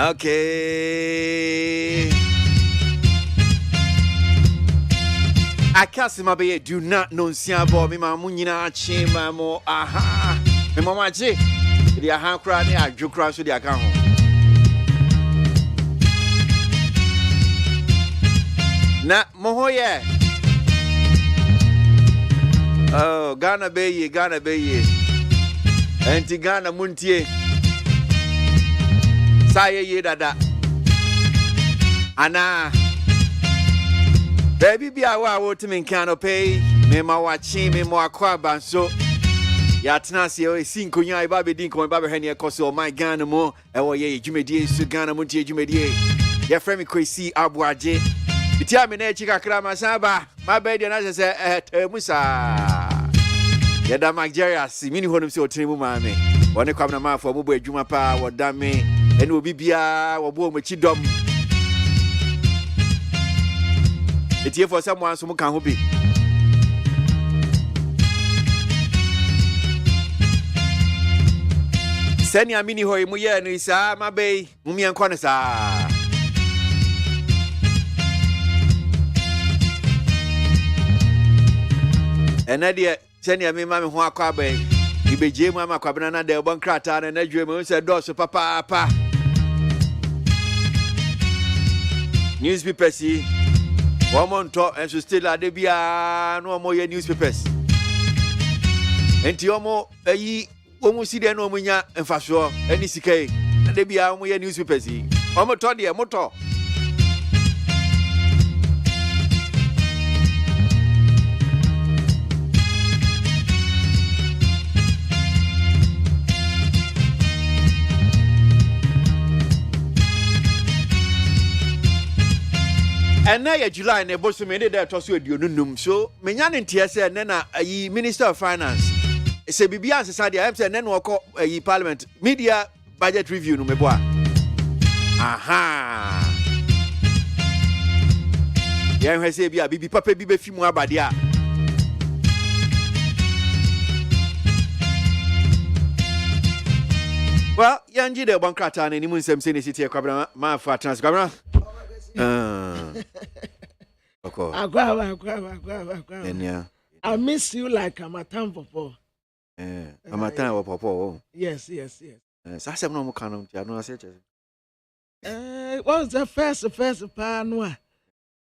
Okay. I can't my baby do not know Siabo, me Munina Chima mo aha. Me Mama J. The aha crowd, I drew cross with the account. Na Mohoye. Oh, Ghana Bay, Ghana Bay. Anti Ghana Montie. Saya ye dada. Ana. Baby be a wa to me can pay. Me ma watching me mo akwa banso. Ya tnasi o cinco nya e babe din ko babe hene ekoso my Ghana mo e wo ye dwumedie su Ghana Montie dwumedie. Ya frɛ me KWASI ABOAGYE. Bitia me na echi kakra ma saba. Ma be de na se musa. Ya da Nigeria si mini honum se otene mu ma me. Wone kwam na ma fo mo bo adwuma pa wo da me. Ene obi bia wo bo mo chi dom. Etie for someone so mo kan ho bi. Seni amini hoy mu ye no isa ma be mu mi enko ne sa. Ena de seni ami ma me ho akwa ba. Ibeje mu ama kwabena na de bon krata na na dwe mu se do so papa papa. Newspapers yi Womonto and so still at Debia no more newspapers. Enti omo ayi omo si de no munya emfaso ani sika Debia omo ye newspapers yi. Omo to de moto. And now July and boss me there to so aduonum so menya ne ntia se ne na ayi Minister of Finance se bibia society I am say ne no ko ayi Parliament media budget review no meboa aha ya hwe se bia bibi papa bi be fi mu abade a well yanji de bon krata na ni mu nsem se ne city kwabra ma fa transcribe I miss you like Amatan Popo. Amatan Popo. Yes. Sasem no mukanum ti anu ase che. What was the first panwa?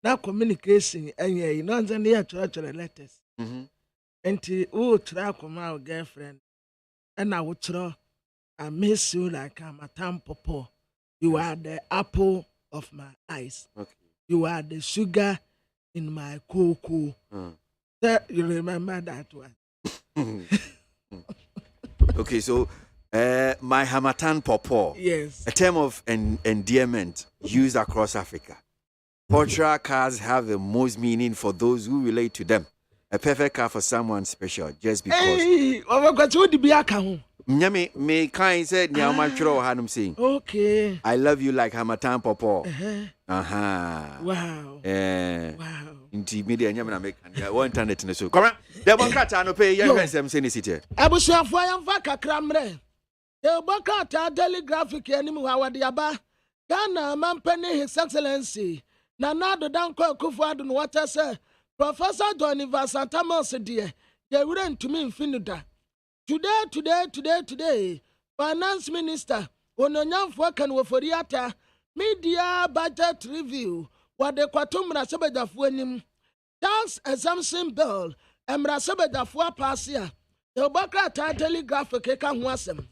Now communication you know then here to letters. Enti o tra koma girlfriend and I would throw I miss you like Amatan Popo. You are the apple of my eyes. Okay. You are the sugar in my cocoa. You remember that one? Okay, so my Hamatan Popo. Yes. A term of endearment used across Africa. Portrait cards have the most meaning for those who relate to them. A perfect card for someone special, just because. Hey, what would be a cow? Nyame me kind said nya ma twero hanum saying. Okay. I love you like Hamatan Popo. Wow. Wow. Inti media nyame na make and one internet ne so. Come on. The bankata no pay yen sem say ni city. Abusuafo yamfa kakra mre. The bankata daily graphic anim wa wade aba. Ghana mampani His Excellency Nana Danko Akufo-Addo no wata say Professor Doniver Santamos de ye wure ntumi mfinuda. Today, Finance Minister, Ononyamfo kan woforiata, media budget review, what the Kwatumra Sabedafo anim, tax exemption bill, Emra Sabedafo passia, the Bakata telegraphic kan wasem.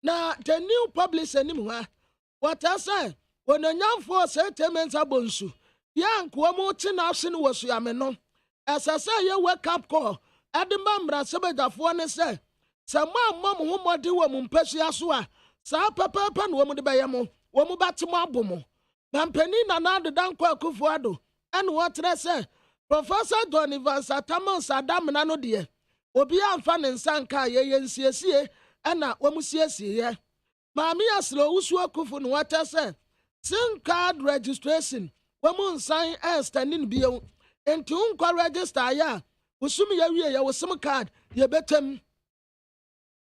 Na the new publisher nimwa, what I say, Ononyamfo settlements abonsu, young Kwamo Tinafsin was yameno, as I say, you wake up call, Adimamra Sabedafo ne say, Sama mom who modi wo mpesi aso a sa papa no wo de bayamo wo mu batimo abomo mampani na Danko Akufo-Addo and what say Professor Doniver Santamos Adam na no de obi amfa ne nsanka ye nsiesie na wo mu siesie ye maami aslo usu Akufo no what say SIM card registration wo mu nsan standing bio enti unkwa register ya usumi ya wie ya wo SIM card ye betem.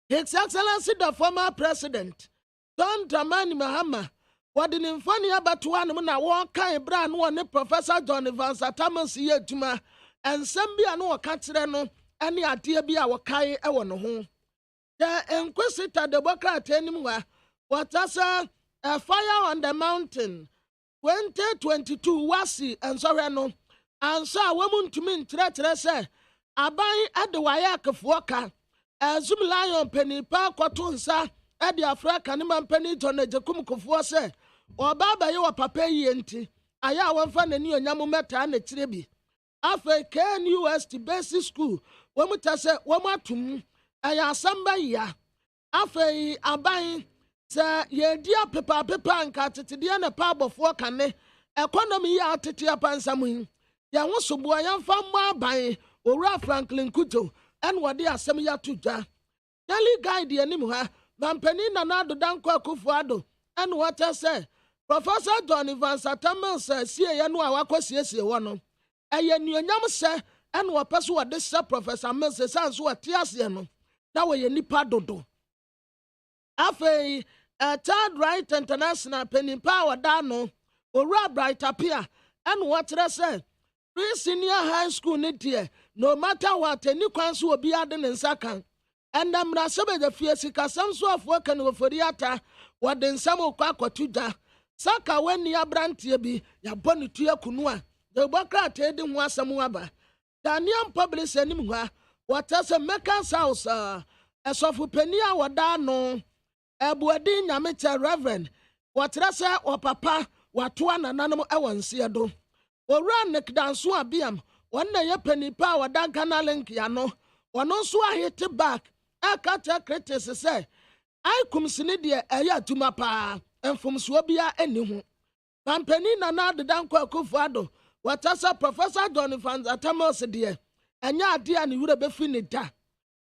His Excellency the former President John Dramani Mahama wɔde ne mfoni abatoa no na wɔka bra no ne Professor John Van Satamas yɛ adwuma ensɛm bi a no wɔka kyerɛ no ɛne adeɛ bi a wɔkae ɛwɔ no ho the Inquisitor Democrat anim wa wɔtasa a fire on the mountain 2022 wasi ensɔhwɛ no ansa wɔn ntumi nkyerɛkyerɛ sɛ aban ade wayɛ akafoɔ ka Zoom lion penny pa kɔto nsa ɛde Africa ne mampani John Ejekum kofoɔ sɛ ɔba abayɛ wɔ papa yie nti ayɛ a wɔmfa n'ani onyam mɛtaa na kyerɛ bi afei KNUST basic school wɔn ta sɛ wɔn atum ɛyɛ asamba yia afei aban sɛ yɛdi apepa nka tetedeɛ na pa abɔfoɔ kane economy yɛ atete apansam yi yɛn ho soboa yɛmfa mmɔ aban owura Franklin Kuto ɛna wɔde asɛm yɛ ato dwa daily guide anim ha mampani Nana Addo Dankwa Akufo-Addo ɛna wɔte sɛ Professor John Van Satamas sie yɛ no a wakɔsiesie wɔ no ɛyɛ nuonyam sɛ ɛna wɔpɛ so wɔde sɛ Professor Mills san so wɔte aseɛ no na wɔyɛ nipa dodo afei Third Right International penimpa wɔda no owura Bright Apia ɛna wɔkyerɛ sɛ pre-senior high school ne deɛ no matter what any kwan so obi ade ne nsa kan ɛnna mmarahyɛbagya fie sikasɛm so afoɔ ka ne wɔfori ata wɔde nsɛm okɔ akɔto dwa saka wani abranteɛ bi yɛbɔ ne tua kunu a debɔkrataa de ho asɛm aba Daniel Publish anim hɔ a wɔtɛ sɛ Mecca South ɛsɔfo pani a wɔda no ɛboadi nyamekyɛ Reverend wɔtrɛ sɛ ɔpapa watoa nananom ɛwɔ nseɛ do owura Nick Danso Abiam wɔn na yɛ panipa a wɔda Ghana link ya no wɔn nso ahete back ɛka kyerɛ critics sɛ aikumsini deɛ ɛyɛ atuma paa mfomsoɔ bia ɛni ho pampani Nana Addo Dankwa Akufo-Addo wɔtasa Professor John Van Satamas deɛ ɛnyɛ adeɛ a ne wura bɛfi ne da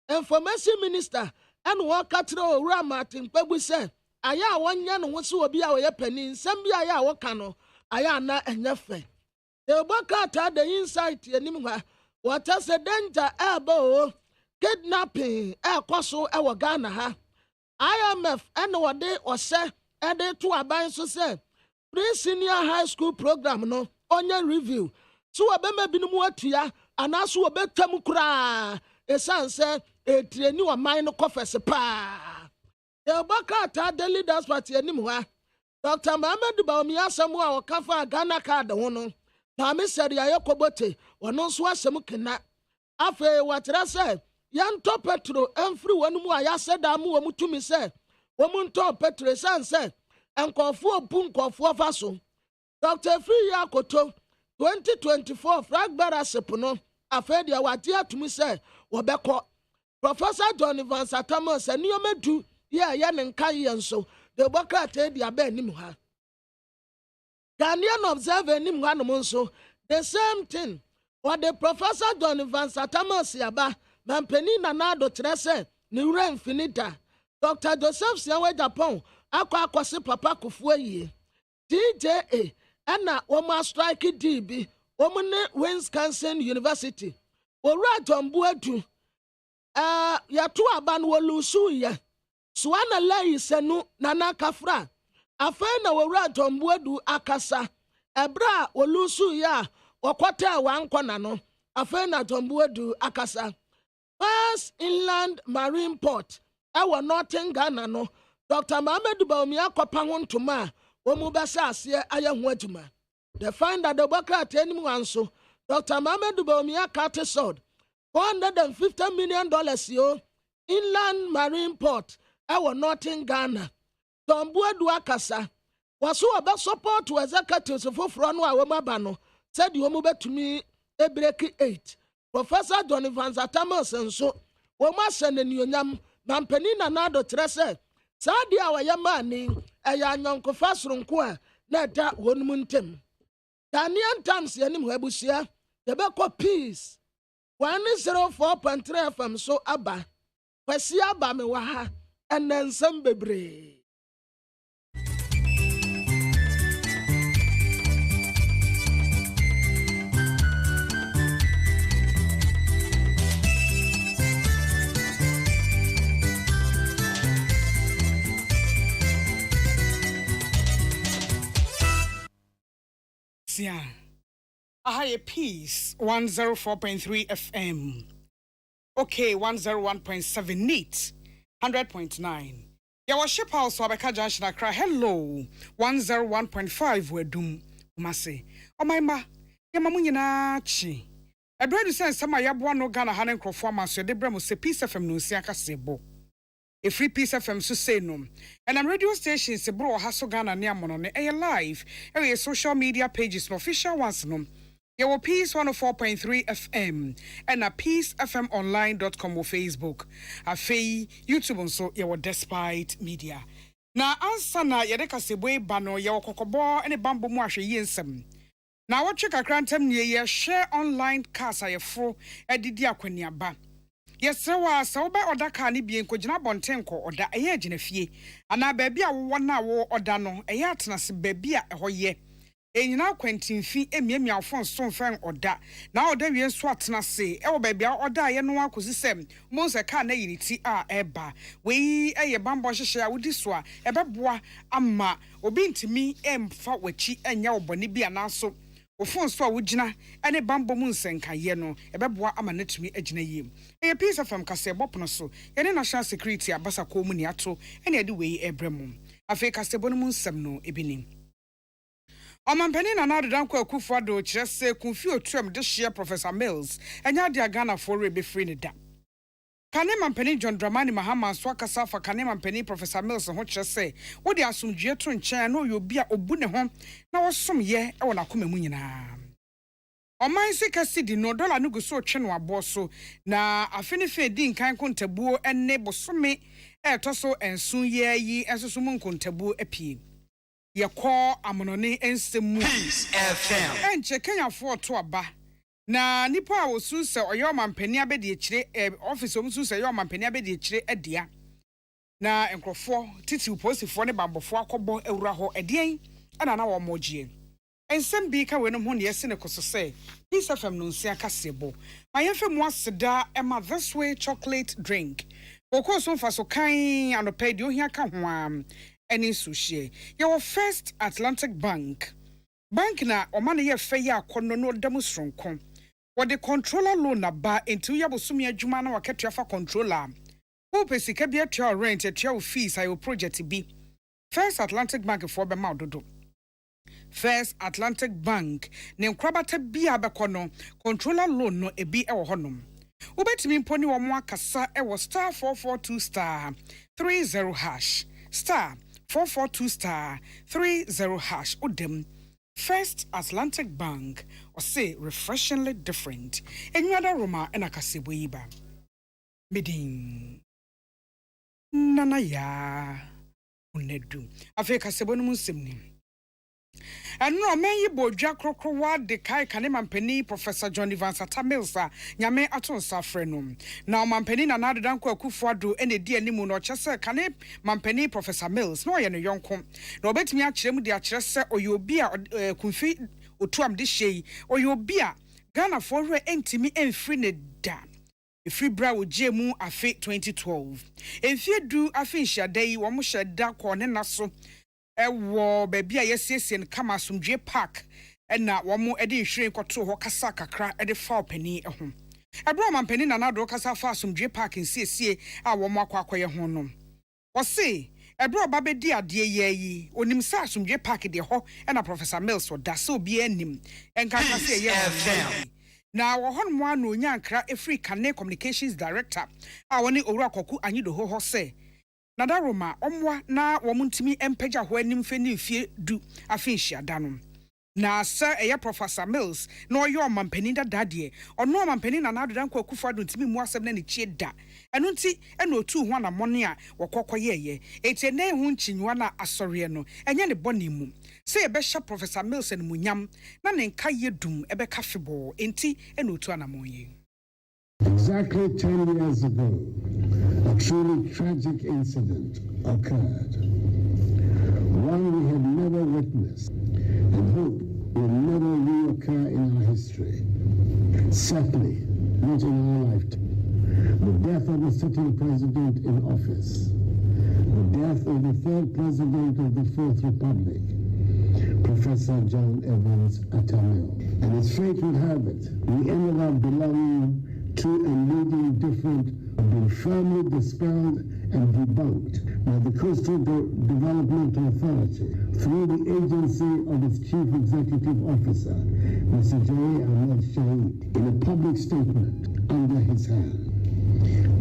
information minister ɛna wɔka kyerɛ owura Martin Kpagbu sɛ ayɛ a wɔnyɛ no ho so obi a wɔyɛ pani nsɛm bi ayɛ a wɔka no ayɛ ana ɛnyɛ fɛ Ebokata the insight anim ha wɔtasa danger ɛbɔ kidnapping ɛkɔ so ɛwɔ Ghana ha IMF ɛna wɔde ɔsɛ ɛde to aban so sɛ pre-senior high school program no onye review so wɔbɛma binom atua anaso wɔbɛtwam koraa ɛsan sɛ ɛtireni ɔman no kɔfɛse paa Ebokata the leaders party anim ha Dr. Mohammed Baomi asɛm a wɔka fa Ghana card ho no Mami said ya kobote wɔno nso asɛm kena afei wɔkyerɛ sɛ yɛntɔ petro ɛmfiri wɔn mu a yɛasɛ da mu wɔn tumi sɛ wɔn ntɔ petro san sɛ nkɔfoɔ bu nkɔfoɔ fa so Dr. Free Yakoto 2024 flag bearership no afei deɛ wɔagye atumi sɛ wɔbɛkɔ Professor John Van Satamas nneɛma du yɛ ne nka yɛ nso de bɔkrataa di aba anim ha Ghanaian Observer nim hanom nso the same thing what the Professor John Van Satamas yaba mampani Nana Addo kyerɛ sɛ ne wura mfinita Dr. Joseph Siawe Japan akɔ papa Kufuor yie TJA ɛna wɔn strike DB wɔn ne Wisconsin University owura John Buadu yɛto aba no wɔlusu yɛ Suana Lai Senu Nana Kafra afei na wɔwura John Buadu akasa ebra olusu ya wɔkɔtɛ wankɔna no afei na John Buadu akasa first inland marine port ɛwɔ northern Ghana no Dr. Mohammed Baomi akɔpa ho ntoma a wɔn bɛsɛ aseɛ ayɛ ho adwuma the find that the bɔkrataa anim wanso Dr. Mohammed Baomi akate sold $450 million yo inland marine port ɛwɔ northern Ghana John Buadu akasa waso aba support to executives foforɔ no a wɔn aba no said wɔn betumi break 8 Professor John Van Satamas nso wɔn ahyɛ n'anionyam mampani Nana Addo kyerɛ sɛ saa deɛ a wɔyɛ maani ɛyɛ anyɔnkofa soronko a na ɛda wɔn mu ntɛm Ghanaian Times anim hɔ abusua yɛbɛkɔ peace 104.3 FM so aba kwasi aba me wɔ ha ɛnɛ nsɛm bebree Nsia. Ahaye Peace 104.3 FM. Okay, 101.7 NEAT 100.9. Yawa ship house Wabeka Junction Accra. Hello 101.5 Wedum Umase. Oh my ma, yamamu nyina chi. Edredu sen sama yabwa no Ghana hanen krofo ma so de bremo se Peace FM no nsia ka sebo. A free Peace FM so say no. And I'm radio station se bro haso Ghana ne amono ne live. E social media pages no official ones no. Your Peace 104.3 FM and a peacefmonline.com or Facebook. A fey YouTube on so your Despite Media. Na answer na yedeka sebwe bano your kokobo and a bamboo mwashe yensem. Na what check a crantem near ye share online cars a fro edidia kweniaba. Yes, sir, was so by order canny being kojina bontenko or da aye genefie. And a baby a 1 hour or dano a yatnas baby a hoye. Enyina kwantin fi emiemi afon so fen oda na oda wie so atena se e wo bebia oda ye no akosi sem mo se ka na yiniti a eba we eye bambo hyehye a wodi so a ebeboa ama obi ntimi emfa wachi enya obone bia na so ofon so a wogina ene bambo mu nsenka ye no ebeboa ama natumi agina yim eye Peace FM kase bopono so ye ne national security abasa ko mu ni ato ene ade we ebremu afi kase bonu mu nsem no ebinim. Omampeni na nadu danko akufado chirese kumfi otuam de hye Professor Mills enya de Ghana for rebe free ne da. Kane mampeni John Dramani Mahama so akasa fa kane mampeni Professor Mills ho chirese wo de asomdue to nchen na obi a obu ne ho na wosom ye e wona koma mu nyina. Oman sikasi di no dollar no guso otwe no abo so na afene fe di nkan kontabuo enne bosome e toso ensun ye yi ensoso mu kontabuo apie. Yako amonone ensemu Peace FM enche Kenya for to aba na nipa a wosu se oyo mampani abedi ekire office omsu se oyo mampani abedi ekire adia na enkrofo titi uposifo ne bambofo akobo ewura ho edien ana na wo mogie ensem bi ka we no ho ne yese ne koso se Peace FM no nsia kasebo mayemfe mu aseda ema this way chocolate drink okoso mfa so kan anopa di ohia ka ho am any sushi. Your First Atlantic Bank na omane ye fe ya kono no demonstration what the controller loan na ba into yabosumi adwuma na waketua fa controller who pesika bia tua rent tua fees ayo project bi First Atlantic Bank for be ma dodo First Atlantic Bank ne nkrabata bia be kono controller loan no ebi e wo honom ubetimi mponi wo mo akasa e wo star 442 *30 hash star 442 *30 hash Udem First Atlantic Bank or say refreshingly different. Enyada Roma enakasebo yiba. Midin Nana ya unedu. Afe kasebo no musimni. Anu men yibo dwa krokrowa de kai kane mampani Professor John Evans Atamilsa nyame aton safrenum na mampani na nadu danko akufuado ene di animu no chese kane mampani Professor Mills no ye no yonko na obetimi akirem de akire se oyobi a kumfi otuam de hye oyobi a Ghana for hwe entimi emfri ne da efri bra oje mu afe 2012 enfie du afe nhyiadai wo mo hye da ko ne naso ewo baby a yesiesie kama asomdwe park na wo mo ede nhwiren kwoto ho kasa kakra ede fa opani ho ebro mampani na nado kasa fa asomdwe park nsiesie a wo mo akwakoye ho no wo se ebro ba bedi ade yeyi onim sa asomdwe park de ho na Professor Mills da so bi anim enkaka se ye na wo hon mo anu nyankra efri Kane Communications Director a woni owura koku anyido ho se Nadaroma omwa na womuntimi empeja ho anim feni fie du afinhia danom na sa eye Professor Mills no yo mampani da dadie ono mampani na nado danko akufo do ntimi mu asem na ne chie da eno nti eno otu ho na mone a wokokoyeye ete na hu nchinwa na asore no enye ne boni mu se ebe sha Professor Mills en munyam na ne nka yedum ebe kafebo enti eno otu anamonye. Exactly 10 years ago, a truly tragic incident occurred, one we had never witnessed and hope will never reoccur in our history, certainly not in our lifetime. The death of the sitting president in office, the death of the third president of the Fourth Republic, Professor John Evans Atamil. And as fate would have it, we ended up belonging to and leading different, been firmly dispelled and debunked by the Coastal Development Authority through the agency of its Chief Executive Officer, Mr. J. Ahmed Shahid, in a public statement under his hand.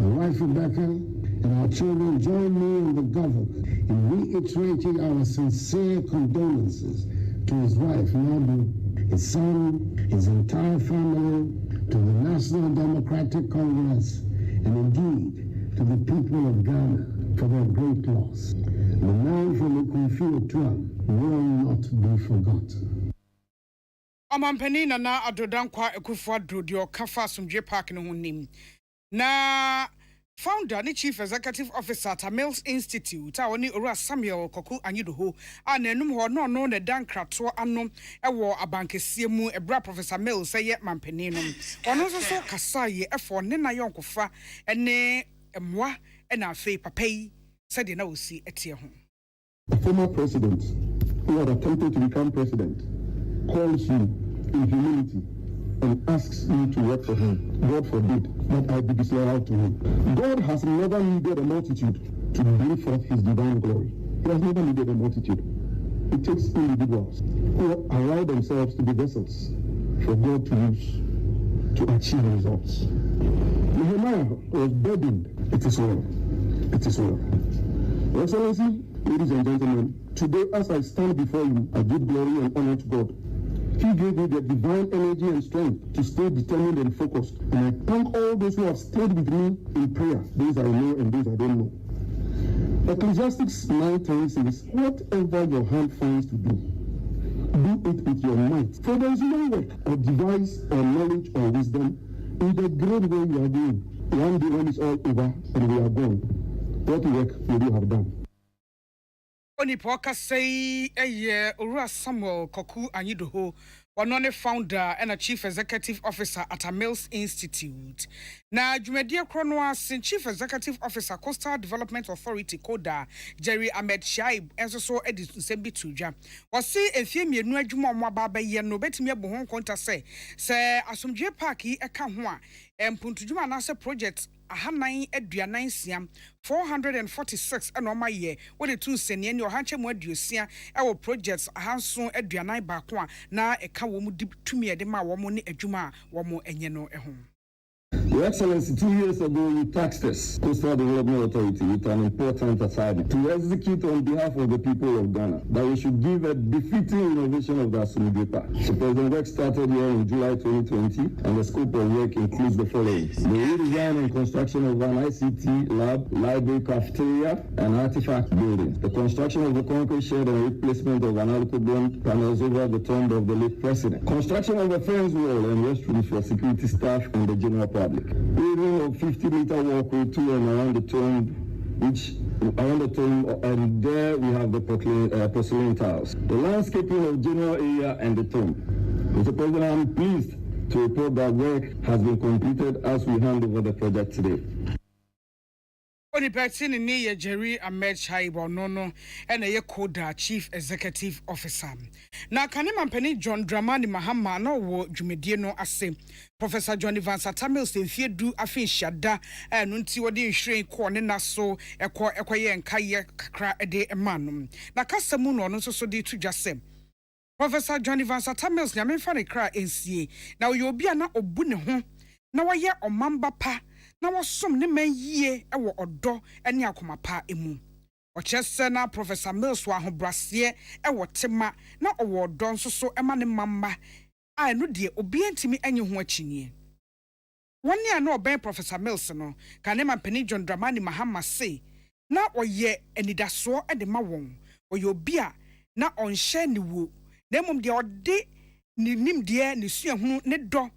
My wife Rebecca and our children join me and the government in reiterating our sincere condolences to his wife, Nabu, his son, his entire family, to the National Democratic Congress, and indeed to the people of Ghana for their great loss. The man from the Kofi Otuam will not be forgotten. Amampani na adodankwa Ekufuado dio kafa Asomdwe Park no honim. Na founder ni Chief Executive Officer at Mills Institute oni Ora Samuel Koku Anyidoho anenum ho no ne dankrato ano ewo abankesie mu ebra Professor Mills eye mampani no ono so kasa ye efo ne na yonkofa ene emwa ena afei papai said na osi etie ho. The former president who had attempted to become president calls you in humility and asks you to work for him. God forbid that I be disloyal to him. God has never needed a multitude to bring forth his divine glory. He has never needed a multitude. It takes individuals who allow themselves to be vessels for God to use to achieve results. Nehemiah was burdened. It is well. It is well. Your Excellency, ladies and gentlemen, today as I stand before you, I give glory and honor to God. He gave me the divine energy and strength to stay determined and focused. And I thank all those who have stayed with me in prayer, those I know and those I don't know. Ecclesiastes 9:10 says, whatever your hand finds to do it with your might. For there is no work or device or knowledge or wisdom in the great way you are doing. One day when it's all over and we are gone, what work will you have done? Oni poka say Ora Samuel Koku Anyidoho, one founder and a Chief Executive Officer at a Mills Institute. Na Jumedia Kronwa sin Chief Executive Officer Coastal Development Authority Koda Jerry Ahmed Shaib so Edison Sembi Tuja. Was see a few me no adwuma mo baba ye no betimi abo hon konta say Asomdwe Park yi eka ho a empuntudwuma na se project ahanan aduanan siam 446 and oma ye what the two senior ni ohanche mu aduosia e wo projects ahanso aduanan ba ko a na eka wo mu tumi e de ma wo mo ne adwuma wo mo enye no ehun. Your Excellency, 2 years ago, you tasked us, Coastal Development Authority, with an important assignment to execute on behalf of the people of Ghana that we should give a befitting innovation of the Asomdwe Park. So present work started here in July 2020, and the scope of work includes the following: the redesign and construction of an ICT lab, library, cafeteria, and artifact building, the construction of the concrete shed and replacement of an alcohol panels over the tomb of the late president, construction of a fence wall and restrooms for security staff and the general public. Paving of 50-meter walkway to and around the tomb, and there we have the porcelain tiles. The landscaping of general area and the tomb. Mr. President, I'm pleased to report that work has been completed as we hand over the project today. Oni person ni ye Jerry Ahmed Shaibo no and ye Koda Chief Executive Officer. Na kanema mpeni John Dramani Mahama na wo dwumedie no ase. Professor John Evans Atamil se fiedu afin hyada enu nti wode nhweren ko ne naso ekoye nkaye kakra de emanum. Na kasemu no no so de tudwasem. Professor John Evans Atamil nyamemfa ne kra ensie. Na oye obi ana obu ne ho na waye omamba pa na wasom ne man yie ewo odo ene akoma pa emu. Ochese na Professor Mills wa ahobrase ewo tema na owo odo nso so ema ne mamba a eno de obi antimi anye ho achinie. Woni a na oben Professor Mills no ka ne mampani John Dramani Mahama say na oye enidaso de ma won oye obi a na onhye ne wo na mum de ode ni nimde ne suahunu ne do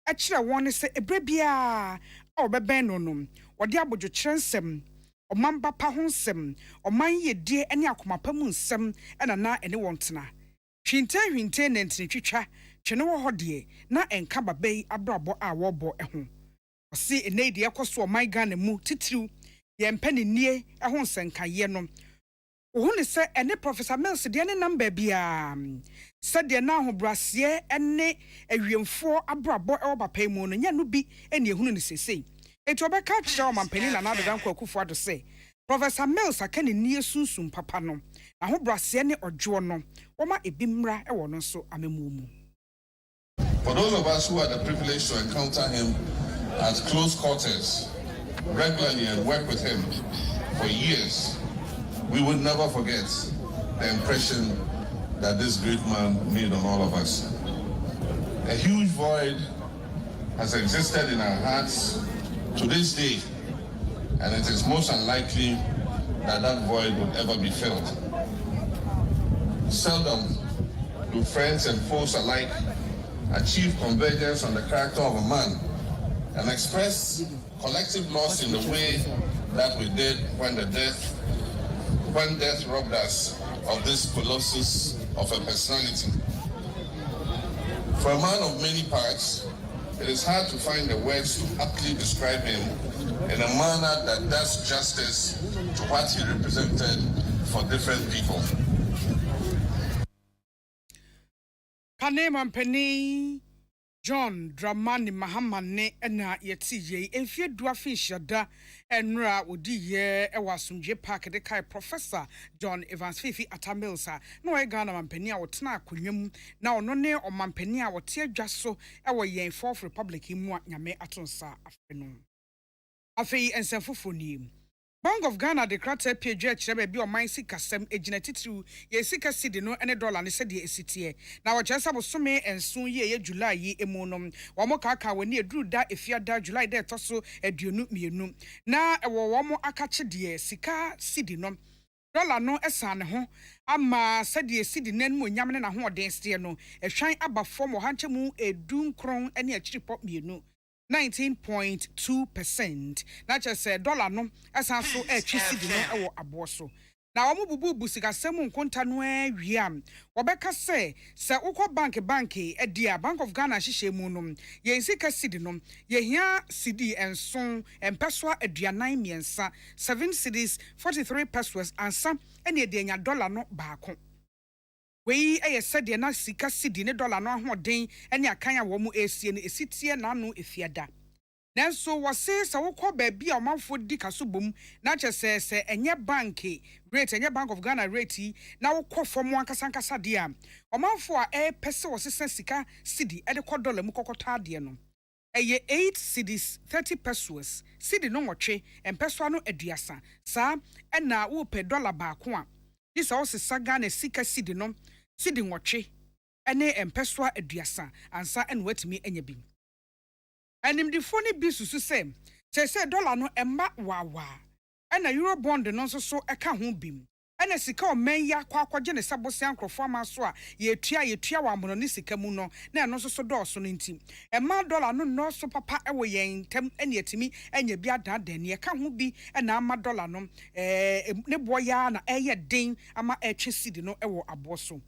a kire won se ebrebia obeben no wode abodwo kyerensem omamba pa ho nsem oman yedie ene akomapa mu nsem ena na ene wontena hwinte ne ntitwitwa twene wo hode na enka babai abrabo a wobo eho osi enedi ekoso oman Ghana mu titiriw ye mpani nie eho nsenkaye no Who say any Professor Mills, the any number be said the now brassier any a reinfor abra boy over paymon and yanu be any who say. It will be catch down my penny and another uncle for to say. Professor Mills, I can near soon papa no. I hope brassier or journal or my a bimra a one so I'm a mumu. For those of us who had the privilege to encounter him at close quarters regularly and work with him for years, we would never forget the impression that this great man made on all of us. A huge void has existed in our hearts to this day, and it is most unlikely that that void will ever be filled. Seldom do friends and foes alike achieve convergence on the character of a man and express collective loss in the way that we did when death robbed us of this colossus of a personality. For a man of many parts, it is hard to find the words to aptly describe him in a manner that does justice to what he represented for different people. Kanema Penny John Dramani Mahamane ena yeti ye enfie duafi shada enra odi ye ewasumje park de kai Professor John Evans Fifi Atamilsa no e Ghana mampani a wotena akonwam na ono ne omampani a wote adwaso ewo yen Fourth Republic mu a nyame atonsa afeno afei ensemfofoni Bank of Ghana de krata page chebe bi o man sika sem ejina titiru ye sika cedi no ene dollar ne sede esitie na wo chesa bosome enso ye July yi emunom wo mo kaka woni eduru da efiada July de toso aduonu mienu na ewo wo mo akache de sika cedi no dollar no esane ho ama sede cedi nan mu nyam ne na ho odenste no ehwan aba fom wo hanche mu edunkron ene achiripop mienu 19.2%. Na say dollar no esan so cedi no ewo aboso. Na omo bubu sika semu nkonta no awiam. Obeka se ukọ bank dia Bank of Ghana hihye mu no ye sika cedi no ye hia cedi enson empeso aduanan miensa 7 cedis 43 pesos ansa ene de nya dollar no baako. Wei said na sika cedi ne dollar no ahoden ene akan a wo mu esie ne esitie na no efiada. Nanso wose sa wokọ baabi a omanfo di kaso bom na kyese se enye bank rate enye Bank of Ghana rate na wokọ fom ankasankasa de a omanfo a pese wose sika cedi de kọ dollar mu kokota de no. Eye 8 cedis 30 pesos cedi no nwotwe empeso no aduasa sa na wo pe dollar baako a isa wose saga na sika cedi no cedi nwotwe ene empeso aduasa ansa en watimi enya bi. Anim the funny bisusu say dollar no emma wawa ena euro bond no so eka ho bim ena sika o men ya kwakwaje ne sabose ankrofo ama so a ye tua wa mono ne sika mu no na eno so do so no ntim emma dollar no so papa ewo yen tem ene yatimi enya bi adada ne eka ho bi ena ama dollar no ne boya na eye den ama etwe sidi no ewo aboso.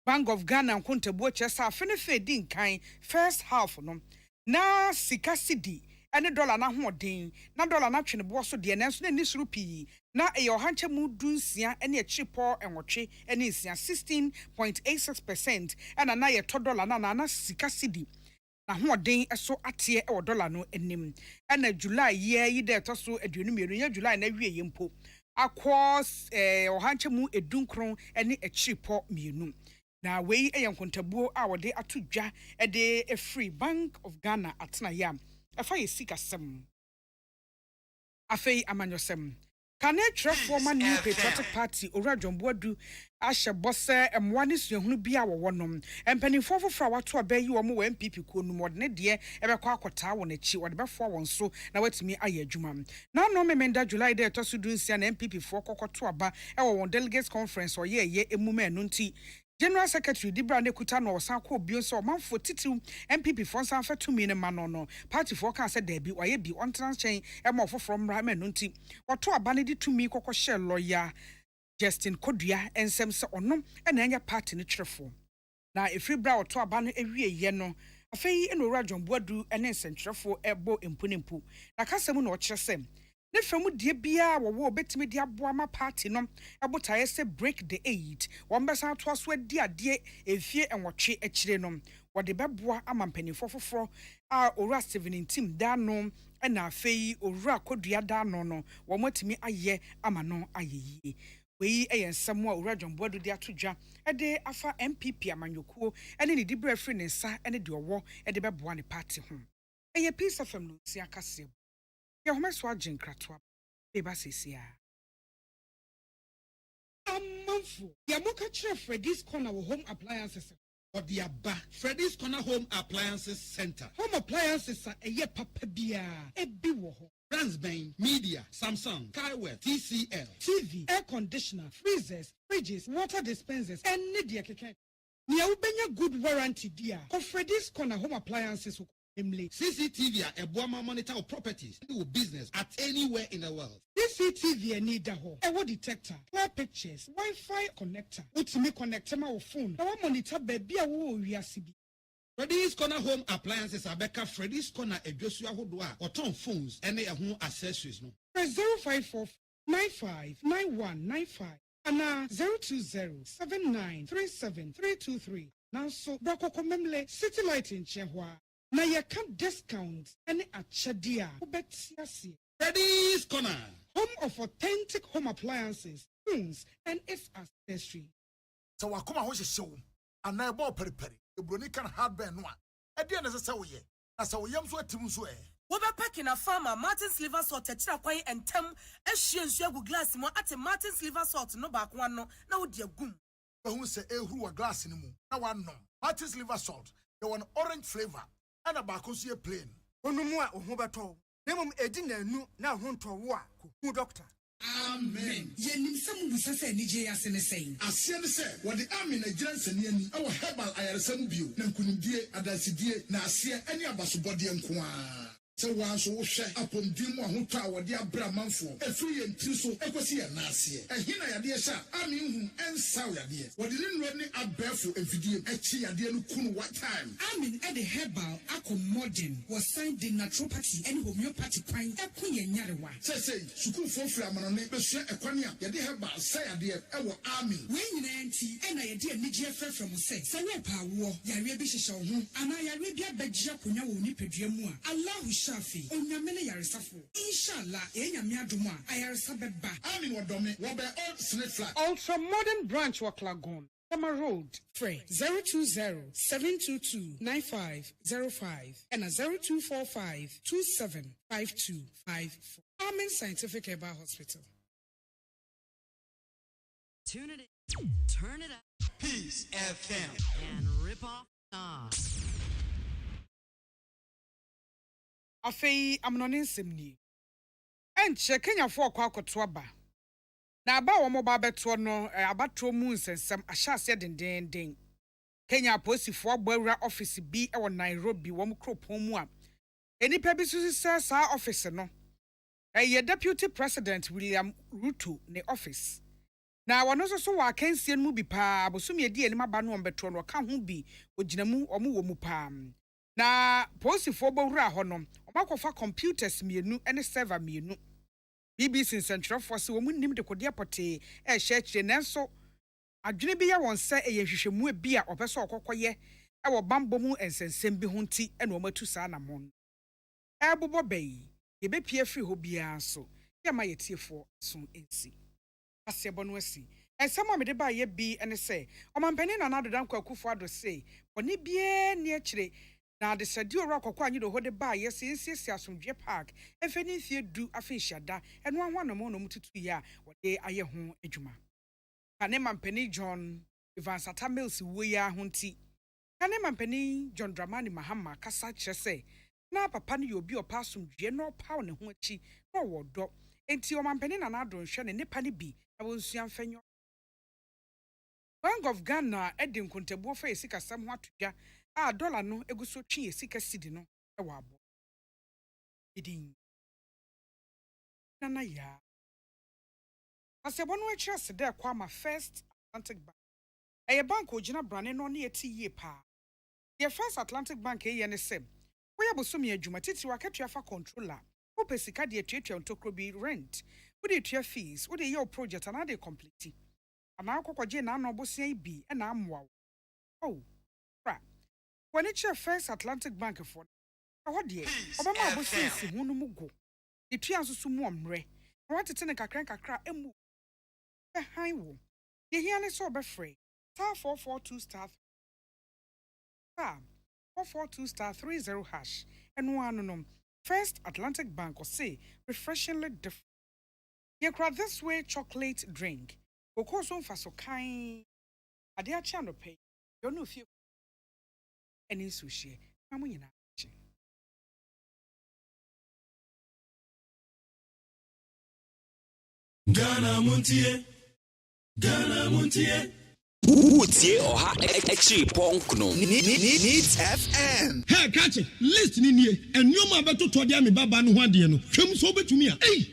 Bank of Ghana nkontabuo chesa afenefe din kan first half no na sika cedi ene dollar na hoden na dollar na twene bo so de na nso na ni suru pi na e yohanche mu dunsia ene achipo enwotwe ene nsia 16.86% ena na ye to dollar na sika cedi na hoden eso ate e dollar no enim ena July yi de to so aduonu mienu ya July na wie yempo akwas yohanche mu edunkron ene achipo mienu. Na wei nkontabuo a wode atodwa de free Bank of Ghana atena ya afa ye sika sem afei amanyosem kane trefo ma New Patriotic Party ora Jomboadu ahye bose emwa ne suahunu bia wo nom empanifo foforo wato abayi wo mo wa MPP ko nu modne de ebekọ akota wo na chi wode befo won so na watimi aye adwuma na no memenda July de to so dunsia na MPP fo kokoto aba ewo won delegates conference ye emume enu nti General Secretary Dibra Nekuta no osan ko bio so manfo titiu MPP for san fa tumi ne ma no party for kan se da bi oye bi on transchen e mo foforo mra ma no nti woto aba ne di tumi kokko she lawyer Justin Kodua ensem se ono e na anya party ne twerefo na efri bra woto aba no ewie ye no afei eno ra Jomboadu ene nsentwerefo ebo empunimpu na kasem no o kire se ne famu die bia wo betimi de aboa ma party no ebotaye se break the 8 won besa to aso adi ade efie enwotwe akire no wode beboa ama mpanifo foforo a owura 17 da no na afei owura kodua da no wo matimi aye ama no ayeyie wei ensem a owura Jomboado de atodwa de afa MPP amanyokuo ene ne dibra free ne nsa ene de owo de beboa ne party ho eye peace fm no si akase ya home so agye nkratoa beba sesia amanfo ya muka kire Freddy's Corner home appliances or the aba Freddy's Corner Home Appliances Center. Home appliances are a papa bia ebi wo ho. Brands Bain, Media, Samsung, Kaiware, TCL, TV, air conditioner, freezers, fridges, water dispensers, and media keke. Nia ubenya good warranty dia. For Freddy's Corner Home Appliances CCTV a boama monitor of properties do business at anywhere in the world. CCTV a need a ho. A detector, clear pictures, Wi-Fi connector. Utimi connect my phone. Our monitor baby a wo wiasibi. Freddy's Corner Home Appliances Abeka Freddy's Corner a Joshua Hodwa or ton phones any a home accessories no. Press 054 95 9195 and 020 79 37 323. Now so Brako Komemle City Light in Chehwa. Na ye can discount any achadia. Ubetiasi. Freddy's Corner. Home of authentic home appliances, phones, and its accessory. So wakoma ho hyehyɛ ana ebo periperi. Ebroni kan hardware no a. Ede na sɛ wo ye. Na sɛ wo yam so atim so Packing a farmer Martin's liver salt techira kwai and tem ehye nsu agu glass mo ate Martin's liver salt no back one no na wo dia gum. Ehun sɛ ehuru wa glass ni mu. Na wanom. Martin's liver salt. They want orange flavor. And a bacosia plain. Onumwa uhubato. Nemum edina nu na hunto wa ku doctor. Amen. Yenim samu busase ni je asene saying. Asene say what the army Nigerian seniani our herbal ayaresam bio na nkunimdie adasidie na ase ani abasobode nko so wan so wo hwe apomdim ahoto a wode abra manfo efiri yentri so ekosi ya na ase ehina yade sha ami hu ensaw yade wode ne nro ne abefo efidie echi yade no kunu one time amin e the herbal accommoding was signed in naturopathy and homeopathy kwan ekunye nyarewa say sukun fofri amano ne besua ekwane a yade herbal say yade e wo amin we nyina enti e na yade anigye afra from say say we pa wo yare bi hyehye wo ho ana yare bi abagye akonya wo nipadua mu a Allah Shafi, Onyamene Yarisafo. Inshallah, Enyami Aduma, Ayarisa Beba. Ami Wadome, Wabe Old Snake Flat. Ultra modern branch Waklagon. Summer Road, Frey 020-722-9505 and 0245-275254. Amen Scientific Herbal Hospital. Tune it in, turn it up. Peace FM. And rip off songs. Afei amnonin semni enche Kenya fo kwa akoto aba na aba wo mo ba beto no abatro mu nsensem ahyase dendenden Kenya posifo agbawura office bi e wo Nairobi wo mkropon mu a enipa bi susu sa office no ye deputy president William Ruto ne office na wono so wa kansie mu bi pa abosum ye di enima ba no beto no ka ho bi oginamu omo wo mu pa na posifo bowura ho no omakofa computers mienu ene server mienu BBC nsentwerefo se wo munnim de kode apote hye kire nanso adwene bi ya won se ehwehwehwemu e bi a opeso okokoye e wo bambo mu ensensem bi ho nti ene o matu saa na mon bobo bayi ye be pie free ho bia so ye ma yetiefo so ensi asebo no asi ensema me de ba ye bi ene se omampani na nadodan kwakufo ado se oni bie ne akire na de sadi ora akokwa anyi do hode ba ye sinsi asomdwe park efeni fie du afehada eno anwa no mututu ya wode aye ho adwuma kane mampani John Evans Atamils wo ya ho nti kane mampani John Dramani Mahama kasa kire se na papa no yobi opa asomdwe no paw ne ho achi no wodo enti o mampani na na do nhwe ne nipa ne bi na wonsuan fanyo Bank of Ghana edi nkontabuo fa esika sam ho atodwa a dollar no eguso twi esika sidi no e wa abo idin nana ya asebo no akira sede kwa ma First Atlantic Bank eye bank ogina brane no ne yeti yie pa the First Atlantic Bank eye ne sem wo ya bosomi adwuma titi wa ketua fa controller Ope sika de tuatua ntokro bi rent. Wo de tua fees, wo de your project and they complete. Ana akokogye na no bosia bi e na amwa. Oh. Right. When it's your first Atlantic Bank for ho de obama bosia si hu no mu go. De tua so mu omre. Na watete ne kakra emu. E han wo. Ye hia ne so obefrɛ. Star 442 star 442 star 30 hash. And one First Atlantic Bank or say refreshingly different. You crowd this way chocolate drink. Oko so fa so kind. Ade a cha no pay. You know fie. Any sushi. Amu nyina. Ghana Montie. Utie oha echi ponkno needs FM. Hey, catch it. Listen in here. And you ma beto to dia me baba no ho ade no. Hwem so betumi a. Hey,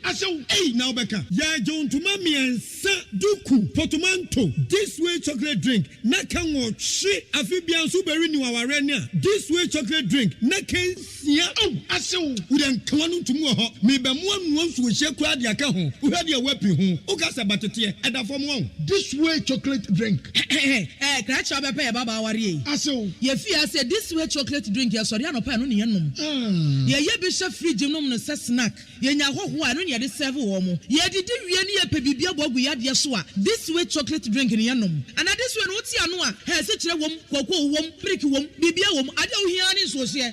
now beka. Ya jon to mami ensa duku potomanto. This way chocolate drink. Na kan wo hwe afi bia so beri ni waware ne a. This way chocolate drink. Na kan sia. Asew. Wo den kan no ntumu ho. Me be mo anu nso wo hye kwa de aka ho. Wo hwe de wapi ho. O ka sa batete e da fom won. This way chocolate drink. Crash up a baba worry. Ye fear said this way chocolate drink, your sorry, no pan on yenum. Ye bishop free genome no snack. Ye nya ho ho anu ye de serve wo mo. Ye did ye pebibia bogu ya de so a. This way chocolate drink in yenum. And this one what ya no a. He se kire wom, koko wom, prick wom, bibia wom. Ade wo hia ni so se.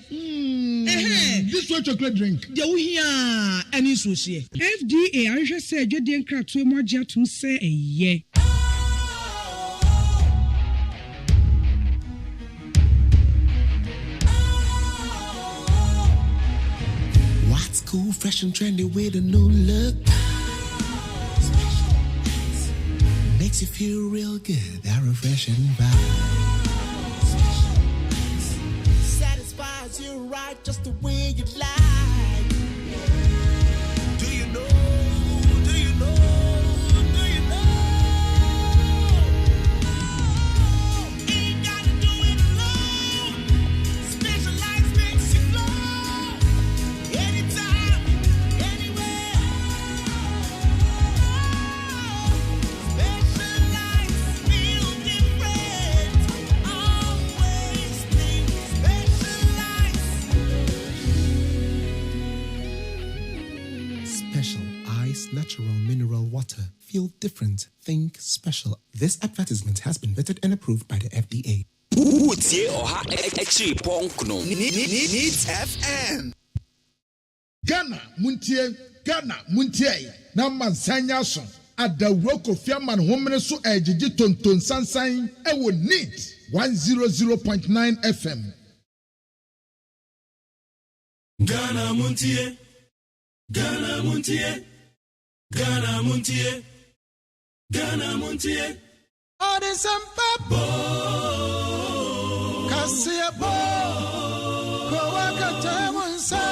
This way chocolate drink. De wo hia ani so se. FDA ahwe se adwede nkratoe mo agye atum se eye. Cool, fresh and trendy with a new look. Makes you feel real good, that refreshing vibe. Satisfies you right just the way you like. Do you know? Do you know? Do you know? Ain't gotta do it alone. Specialized makes you glow. Anytime. Natural mineral water. Feel different. Think special. This advertisement has been vetted and approved by the FDA. Utie oha echi ponkno needs FM. Ghana Montie. Na mansanya so. Adawro Kofiaman homene so ejiji tonton sansan ewo neat 100.9 FM. Ghana Montie. Odesamba Kasia bo Kowakata Munsa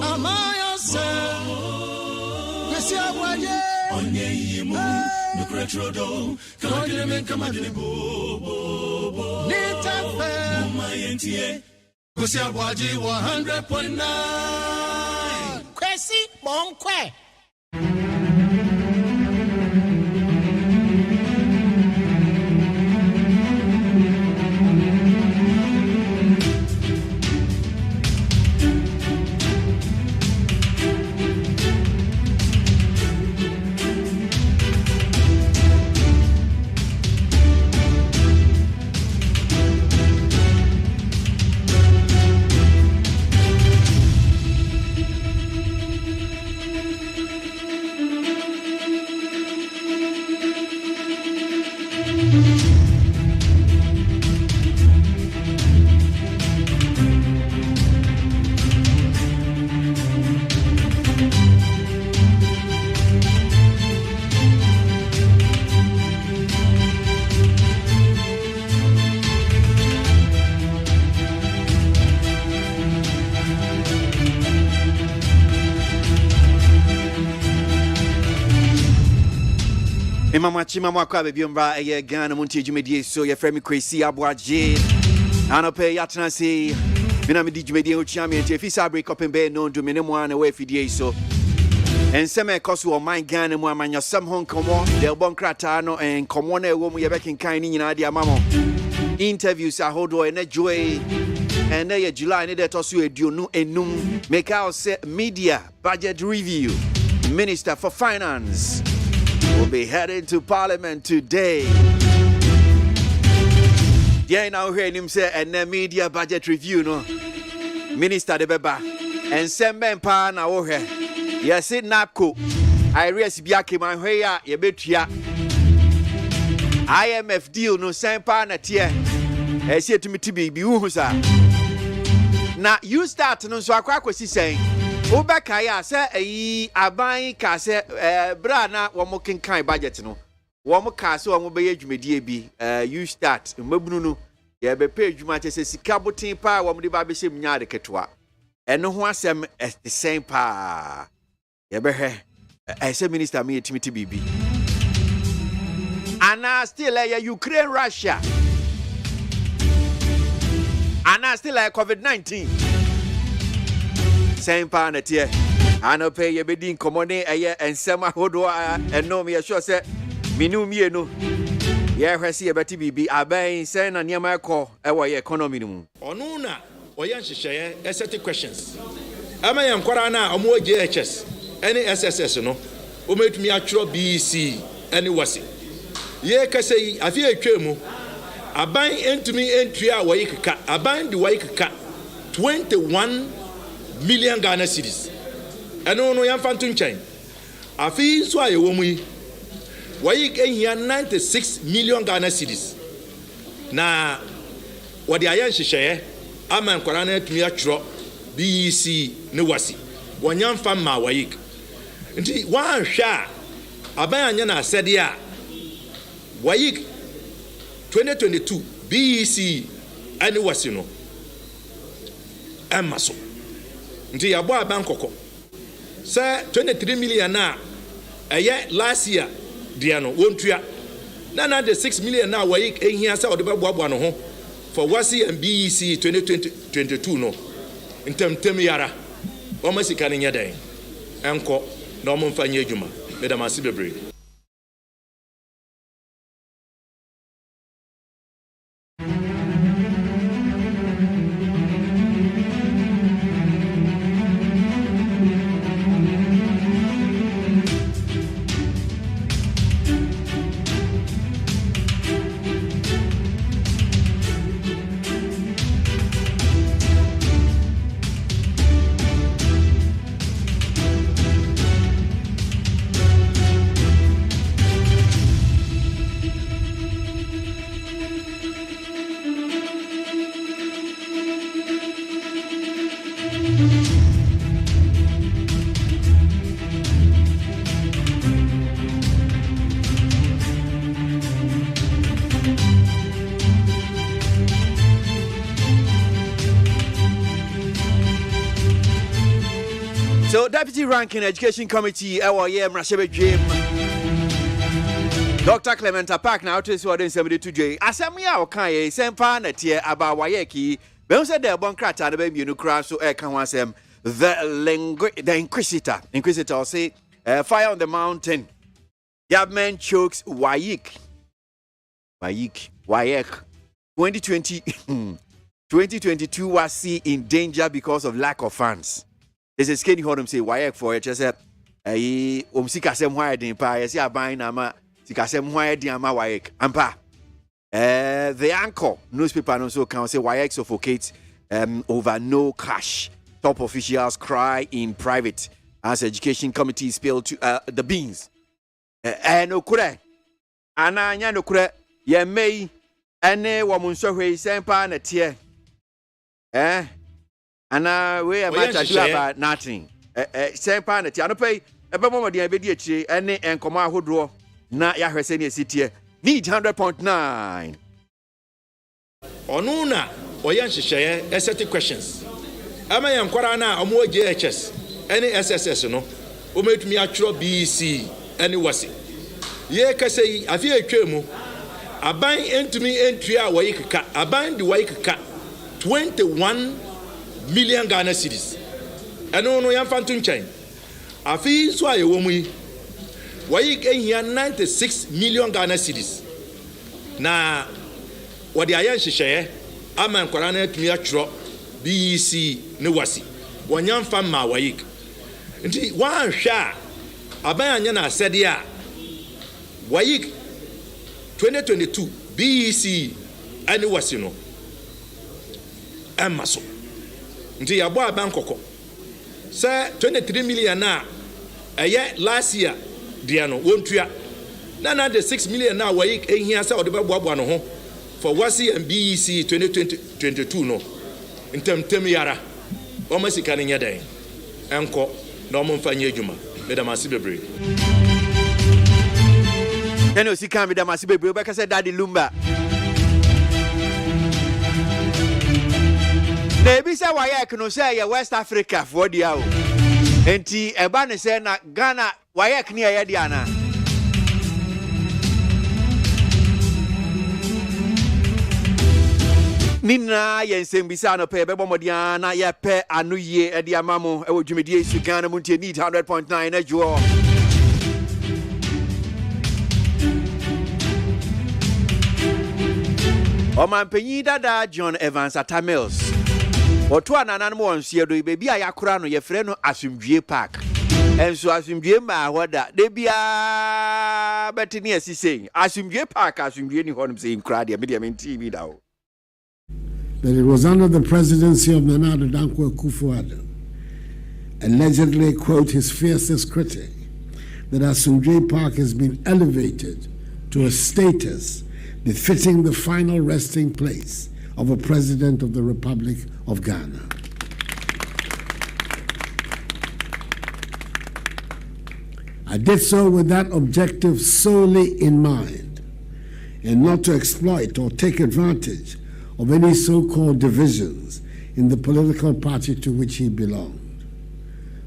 Amaya se Kasia Abwagye Onye yimu Nukretrodo Kamadile Kamadile bo Nitafe Mumayentie Kasia Abwagye 100.9 Kwesi Bonkwe. Mama Chimama Kwabe Biomba, a Ghana Montie Jumedi, so your friend KWASI ABOAGYE. Anope Yatnasi, Mina me di dwumadi ho chia me nti fi sa break up be no do me ne mo ana we fidie so. Ensem e koso o man Ghana mu amanyosam ho nkomo de obon krata no nkomo na ewo mu ye bekenkan ni nyina de amamo. Interviews ahodo e na joy and na July ne de toso eduonu enum make out say media budget review. Minister for Finance will be heading to Parliament today. Yeah, now hear him say and the media budget review no. Minister de Beba and Semben pa na wo he. Yes it napko. I res biake man hwe ya ye betua. IMF deal no sempa na tie. E se tumi tibi bi hu sa. Na you start no so akwa kwasi sen. Obeka ya se eyi aban ka se bra na wo mo kenkan budget no. Wo mo ka se wo mo be adwumadie bi you start mabunu no ye be pay adwuma che se sika botin pa wo mo de ba be shem nya de ketwa. Eno ho asem the same pa. Ye be he say minister me timiti bibi. Ana still Ukraine Russia. Ana still COVID-19. Same pa na tie. Ana pay ye be din komone ensema hodo eno me sure say minu mienu. Ye hwese ye beti bibi aban say na niam ekọ ewo ye economy mu. Onu na oyan hyehyeye set questions. Ama yan kwara na omo JHS any SSS no ometumi atwro BC any wasi. Ye kase yi afi atwemu aban entumi entua wayi keka aban di wayi keka 21 million Ghana cedis. Eno no yan fantu nchen. Afi so ayewo mu yi wayi ehia 96 million Ghana cedis. Na wodi ayan hyehyeye ama nkwara na atumi atwro BC ne wasi. Wanyam fam ma wayi. Nti wan hwa aban anya na asede a wayi 2022 BC ani wasi no emaso. Nti yabo aban kokko say 23 million na last year dia no wontua na the 6 million na wayi ehia say odebeboabo no ho for wasi and BC 2022 nontem yara o masika ne nya dan enko na o mfanye adwuma medamase bebre. So, Deputy Ranking Education Committee, Mrashebe Dr. Clementa Park now to what in 72J. Asamia Okaye, Sempa Natia, Abawayeki, Bensa de Bonkrata, and baby, you crash so Ekawasem, the Inquisitor. Inquisitor say, fire on the mountain. Government chokes Wayik. 2022 was seen in danger because of lack of funds. This is Kenny Hodem say why for it just sika sem why din pa yes ya ban na ma sika sem why din ama why ampa the anchor newspaper no so can say why suffocates over no cash. Top officials cry in private as education committee spilled to the beans no kure ananya no kure ye mei ene wo munsohwe sempa na tie ana we about to do about nothing. Same panity. I don't pay a bit the abedi any and come out who na ya hwese city. Need 100.9. Onuna oyan hyehyeye set questions. Ama yan kwara na omo JHS any SSS no ometumi atwro BC any wasi. Ye kase yi afi atwemu aban entumi entua wayi keka aban di wayi keka 21 million Ghana cedis. Ɛno no yɛmfa nto nkyɛn. Afei nso a yɛwɔ mu yi, wɔyi ehia 96 million Ghana cedis. Na wɔde ayɛ nhyehyɛeɛ ama nkwadaa no atumi atwerɛ BEC ne wasi. Wɔnyamfa ma wɔyi. Nti wɔanhwɛ a aban anya na asɛdeɛ a wɔyi 2022 BEC ane wasi no ɛmma so. Nti yɛabɔ aban kɔkɔ. Sɛ 23 million na ɛyɛ last year deɛ no wɔntua. Na the 6 million na wɔyi ehia sɛ ɔde bɛboaboa no ho for wasi and BEC 2022 no. Ntem yara. Wɔn sika no nyɛ dɛn. Ɛnkɔ na wɔn mfa nyɛ adwuma. Medamasi bebree. Ɛna osika medamasi bebree bɛka sɛ Daddy Lumba. Na ebi sɛ wɔayɛ ɛkono sɛ yɛ West Africa for dia o. Enti ɛba ne sɛ na Ghana wɔayɛ ɛkni ɛyɛ dia na. Nina yɛnsɛm bisa no pɛ bɛbɔ mmɔden na yɛpɛ ano yie ɛde ama mo ɛwɔ dwumadie su Ghana mu ntie need 100.9 na dwoɔ. Ɔmanpanyin dada John Evans Atamils ɔto anana no wɔ nsuo do baabi a yɛakora no yɛfrɛ no Asomdwie Park. Enso Asomdwie ma hɔ da de bia bɛte ne asisɛn Asomdwie Park Asomdwie ni hɔ no sɛ nkura deɛ media menti bi da o. That it was under the presidency of Nana Addo Dankwa Akufo-Addo, allegedly, quote, his fiercest critic, that Asomdwie Park has been elevated to a status befitting the final resting place of a president of the Republic of Ghana. I did so with that objective solely in mind, and not to exploit or take advantage of any so-called divisions in the political party to which he belonged.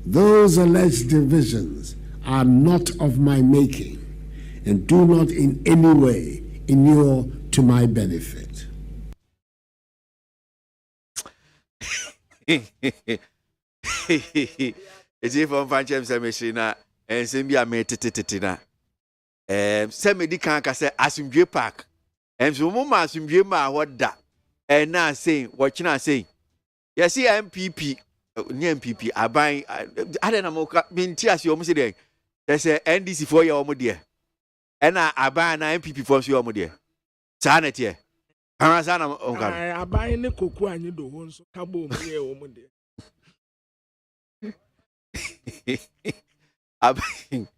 Those alleged divisions are not of my making and do not in any way inure to my benefit. It's if I'm finding some machine and send me a metitina. Some can say Asomdwie Park. And so, Mama Asomdwie ma what that. And now saying, what you not saying? You see, MPP, near MPP, I buy, I don't know, being tears, you almost say, there's a NDC for your own dear. And I buy an MPP for your own dear. Sanity. I buy any cocoa and you do one so cabo here, woman dear. I buy an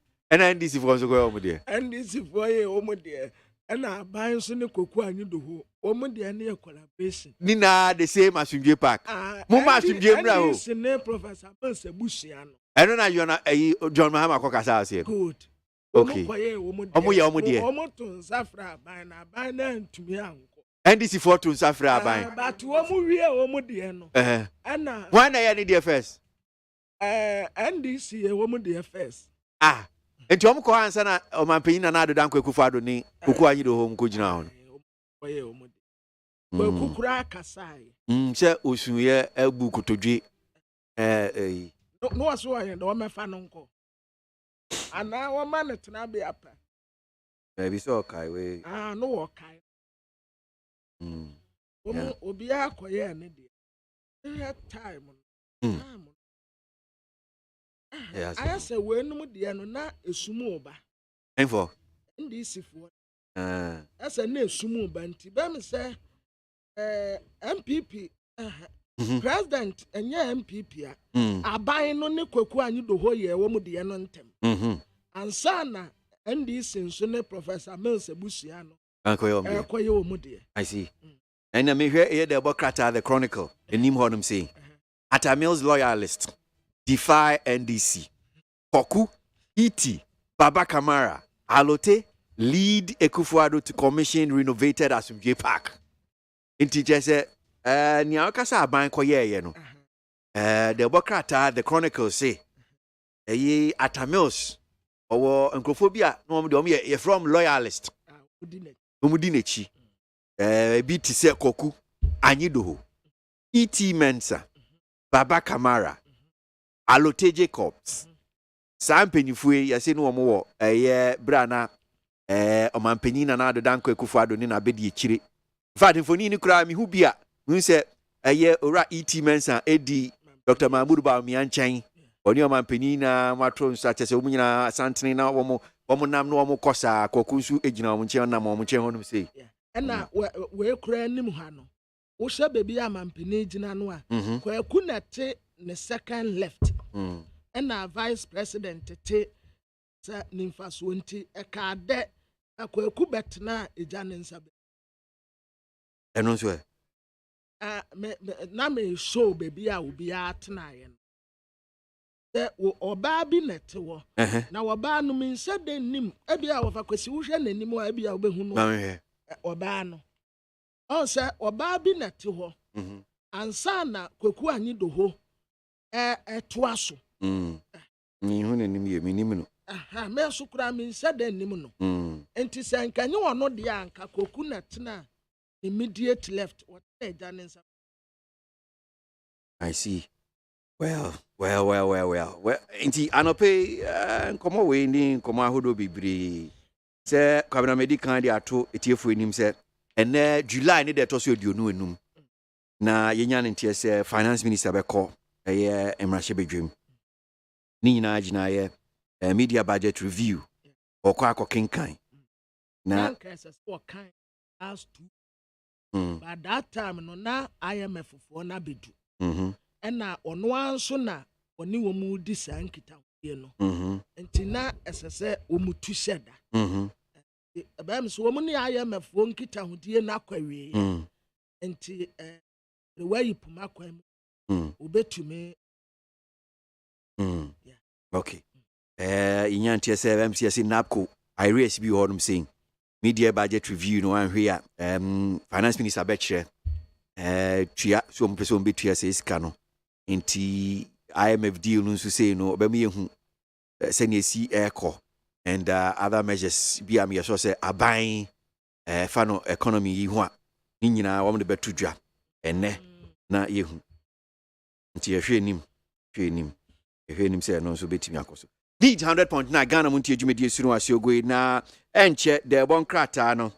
NDC for your own dear. NDC for your own dear. And I buy some cocoa and you do woman dear near collaboration. Nina the same as Asomdwie Park. Muma Asomdwie Brown. It's a name Professor Busiano. I don't know you're not a John Mahama Kokasa here. Good. Okay. Omo dear. Omo to Safra by na by na to me uncle. NDC for to Safra by. But omo we omo dear no. And when I need the first. NDC omo dear first. Ah. Enti omo ko ansa na Ɔmanpanyin Nana Addo Dankwa Akufo-Addo ni kuku anyi do ho nko gina ho. Oye omo de. Ba kukura kasai. Se osunye abu kotodwe no waso ayen do mefa no nko. Ana wo ma ne tena be apa. Maybe so kai we. No wo kai. Obi akoye ne de. Time. Yes. I say we no de no na esumu oba. Enfo. Ndi sifo. Asa na esumu oba nti be me say MPP president enye MPP aban no ne kwaku anyi do ho ye wo mu de no ntem. Ansa na NDC nso ne Professor Mills Ebusia no. Akoye wo mu de. I see. And I me hear here the Bokrata the Chronicle enim ho nom say Atamils loyalist defy NDC. Koku, Iti, Baba Kamara, Alote lead Akufo-Addo to commission renovated Asomdwie Park. Inti jese ni akasa aban koye ye no. The Bokrata the Chronicle say Atamils owo nkrofobia no mo de om ye from loyalist. Omudinechi. Bi ti se Koku anyi do ho. Iti Mensa. Baba Kamara, Alote Jacobs. Sam Penifue, Yasin Womo, Brana, Omanpenina, na the Danko Kufado, Nina Bedi Chiri. Fat for Nini Krami, who be who said a year or E.T. Mensa, Eddie, Dr. Mahmoudba, Mianchain, or your Mampenina, Matron, such as Omina, Santina, Womanam, Nomo Cosa, Kokusu, Ejina, Munchana, Munchon, say. And now we're crying Nimuhano. Usha baby, I'm Penina Noa, where couldn't take the second left. And our vice president te Nimfa Swinty a card debt a Quebet na a Janin Sabe. And also, Name show baby, I will be out tonight. There or baby net. Now a ban means said they nim, every hour of a question anymore, every hour who or ban. Oh, sir, or baby net to her. And sana, Kokua need to ho a twasso. Minimum. Aha, me sukura mi said then nimuno. Enti say can you are not the anka coconut na immediate left what they done. I see. Well. Inti anope come away ni come ahodo bebre. Say kwabena medical dey ato etiefo enim say ene July ni dey to so aduonu enum. Na yenya ntie say finance minister be call emrahye bedwem. Ni nyina agina ye media budget review okwa akokenkan na kind as to but that time no na IMF for na bedu and na ono anso na oni wo mu di sankita ye no enti na esese wo mutu sheda abam so wo mu ni IMF wo nkita hodie na kwawie enti the way you puma kwam obetumi okay. In TSM, MCS NAPCO, I raise be what I'm saying. Media budget review, no one here. Finance Minister Betcher, some person be TSS cano. Inti IMF deal, no to say no, but me who send see airco and other measures be a me so say a buying fano economy you want. Nina, I want the better job. And ne, na you. Inti a train him. Him say no so beti mi akoso. Need 100.9 Ghana Montie Jumedi Sunu Asiogwe na enche de bon krata no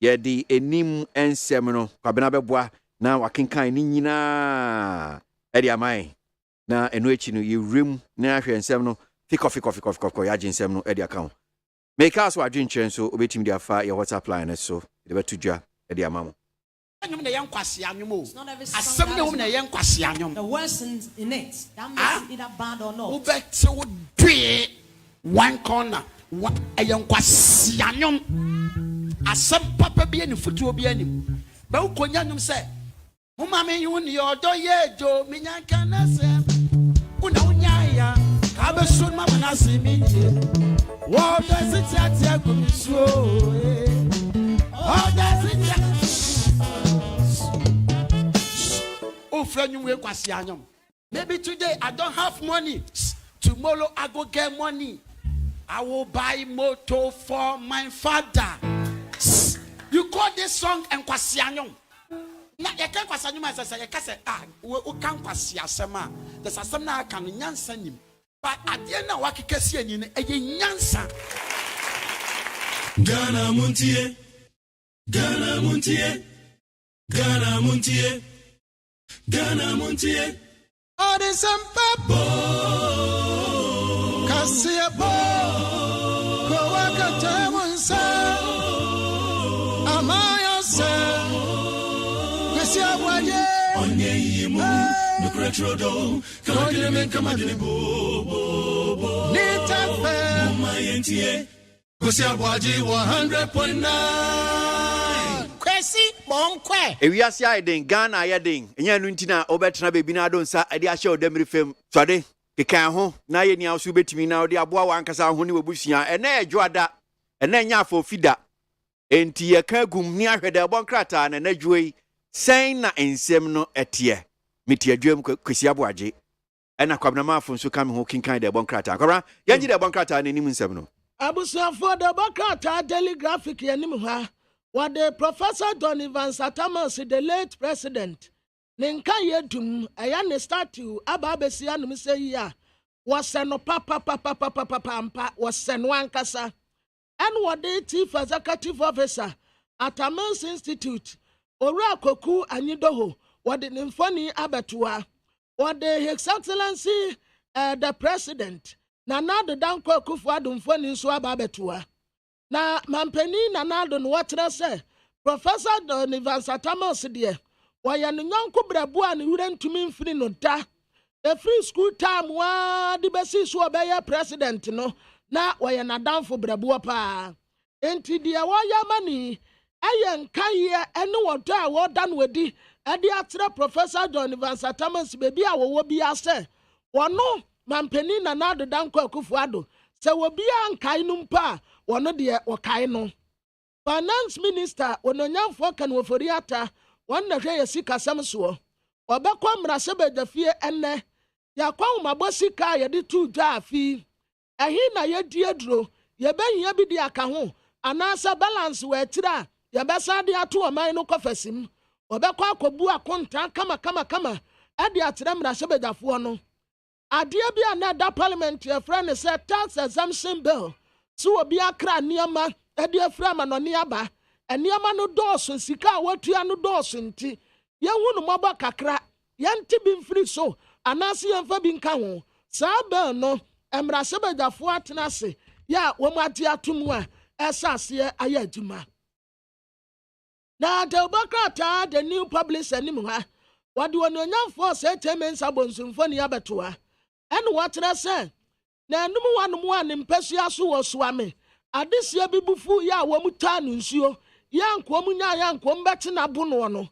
ye di enim ensem no kwabena beboa na wakenkan ni nyina e di amai na eno echi no ye rem na ahwe ensem no fiko ya jinsem no e di account make us wa dwinchen so obetim di afa ye WhatsApp line so de betudwa e di amamo. The words in it, that makes it either bad or not. One corner, what a young quasianum. As some papa be any foot will be any. But Konyanum said, Mumma, you and your door, yeah, Joe, Minakana said, Unaya, Cabba soon, Mamma, see me. What does it say? So, oh, does it? Oh, friend, you will quasianum. Maybe today I don't have money. Tomorrow I go get money. I will buy motor for my father. You call this song Enkwasianyom. Na you can't kwasianyom as I say, you can't say, we can't kwasiasema. There's a some now can nyansa nim. But at the end of what you can see in a nyansa. Ghana Montie. Ghana Montie. Ghana Montie. Ghana Montie. Oh, there's some papa. Cassia Bo. Coaca Tamansa. Amaya Sa. Cassia Boye. Onye Yimu. No Cretrodo. Come on, Bo. Nita Fair. My NTA. Cassia Boye 100.9. Ewi ase ayeden Ghana ayeden enya nu ntina obetena bebi na adonsa ade ahye odamri fam twade kekan ho na ye nia so betimi na ode aboa wankasa ho ne wabusua ena edwoada ena enya afo fida enti ye ka gum ni ahwede bonkrata na nadwoi sen na ensem no etie meti adwam kwesi aboagye ena kwabna mafo nso kam ho kinkan de bonkrata kwabra yengi de bonkrata na nim nsem no abusa for the bonkrata daily graphic ye nim ha. What the Professor Donovan Satamas, the late president, Nenka yedum aya ne statue aba besi anum say ya was no papa was no ankasa and what the chief executive officer at Amans Institute Ora Koku Anyidoho what the Nymphony Abatua what the His Excellency the President Nana the Danko Kufuadum Foni Swaba Betua na mampeni Nana don what say Professor Don Ivan Satamos dear why an young Kubrabuan who wouldn't to mean free no da. The free school time wa the best is president no na why an down for Brabua pa. Enti dear why money ayen kaya and water what done with the atra Professor John Ivan Satamas baby I will be a say. One no mampeni na na the danko kufuado. Se will be an kainum pa one no dear or kaino. Finance Minister ononyam for can woforiata. One na hwe sika samso obekwa mrasebe dafie enne yakwa umabosika yede tu dwa afi ehi na yedi aduro yebehia bi di aka ho anasa balance we tira yebesa de ato oman no kofasim obekwa akobu akonta kama ade atire mrasebe dafo no ade bi anada parliament your friend said tax exemption bill so obi akra niama ade afra manoni aba Eniama no dawson sika watua no dawson nti yehu no moba kakra yenti bi mfiri so anase yemfa bi nka ho saa bel no emra sebadafo atena se ya womati atum a esase aye adwuma na de obakata the new publisher nim ha wade wononyamfo se temensa bonsumfo ne abetoa ene watena se na enum wanom a ne mpasua so wo so ame adesia bibufu ya womuta no nsuo yanko munya yanko mbeti na bono no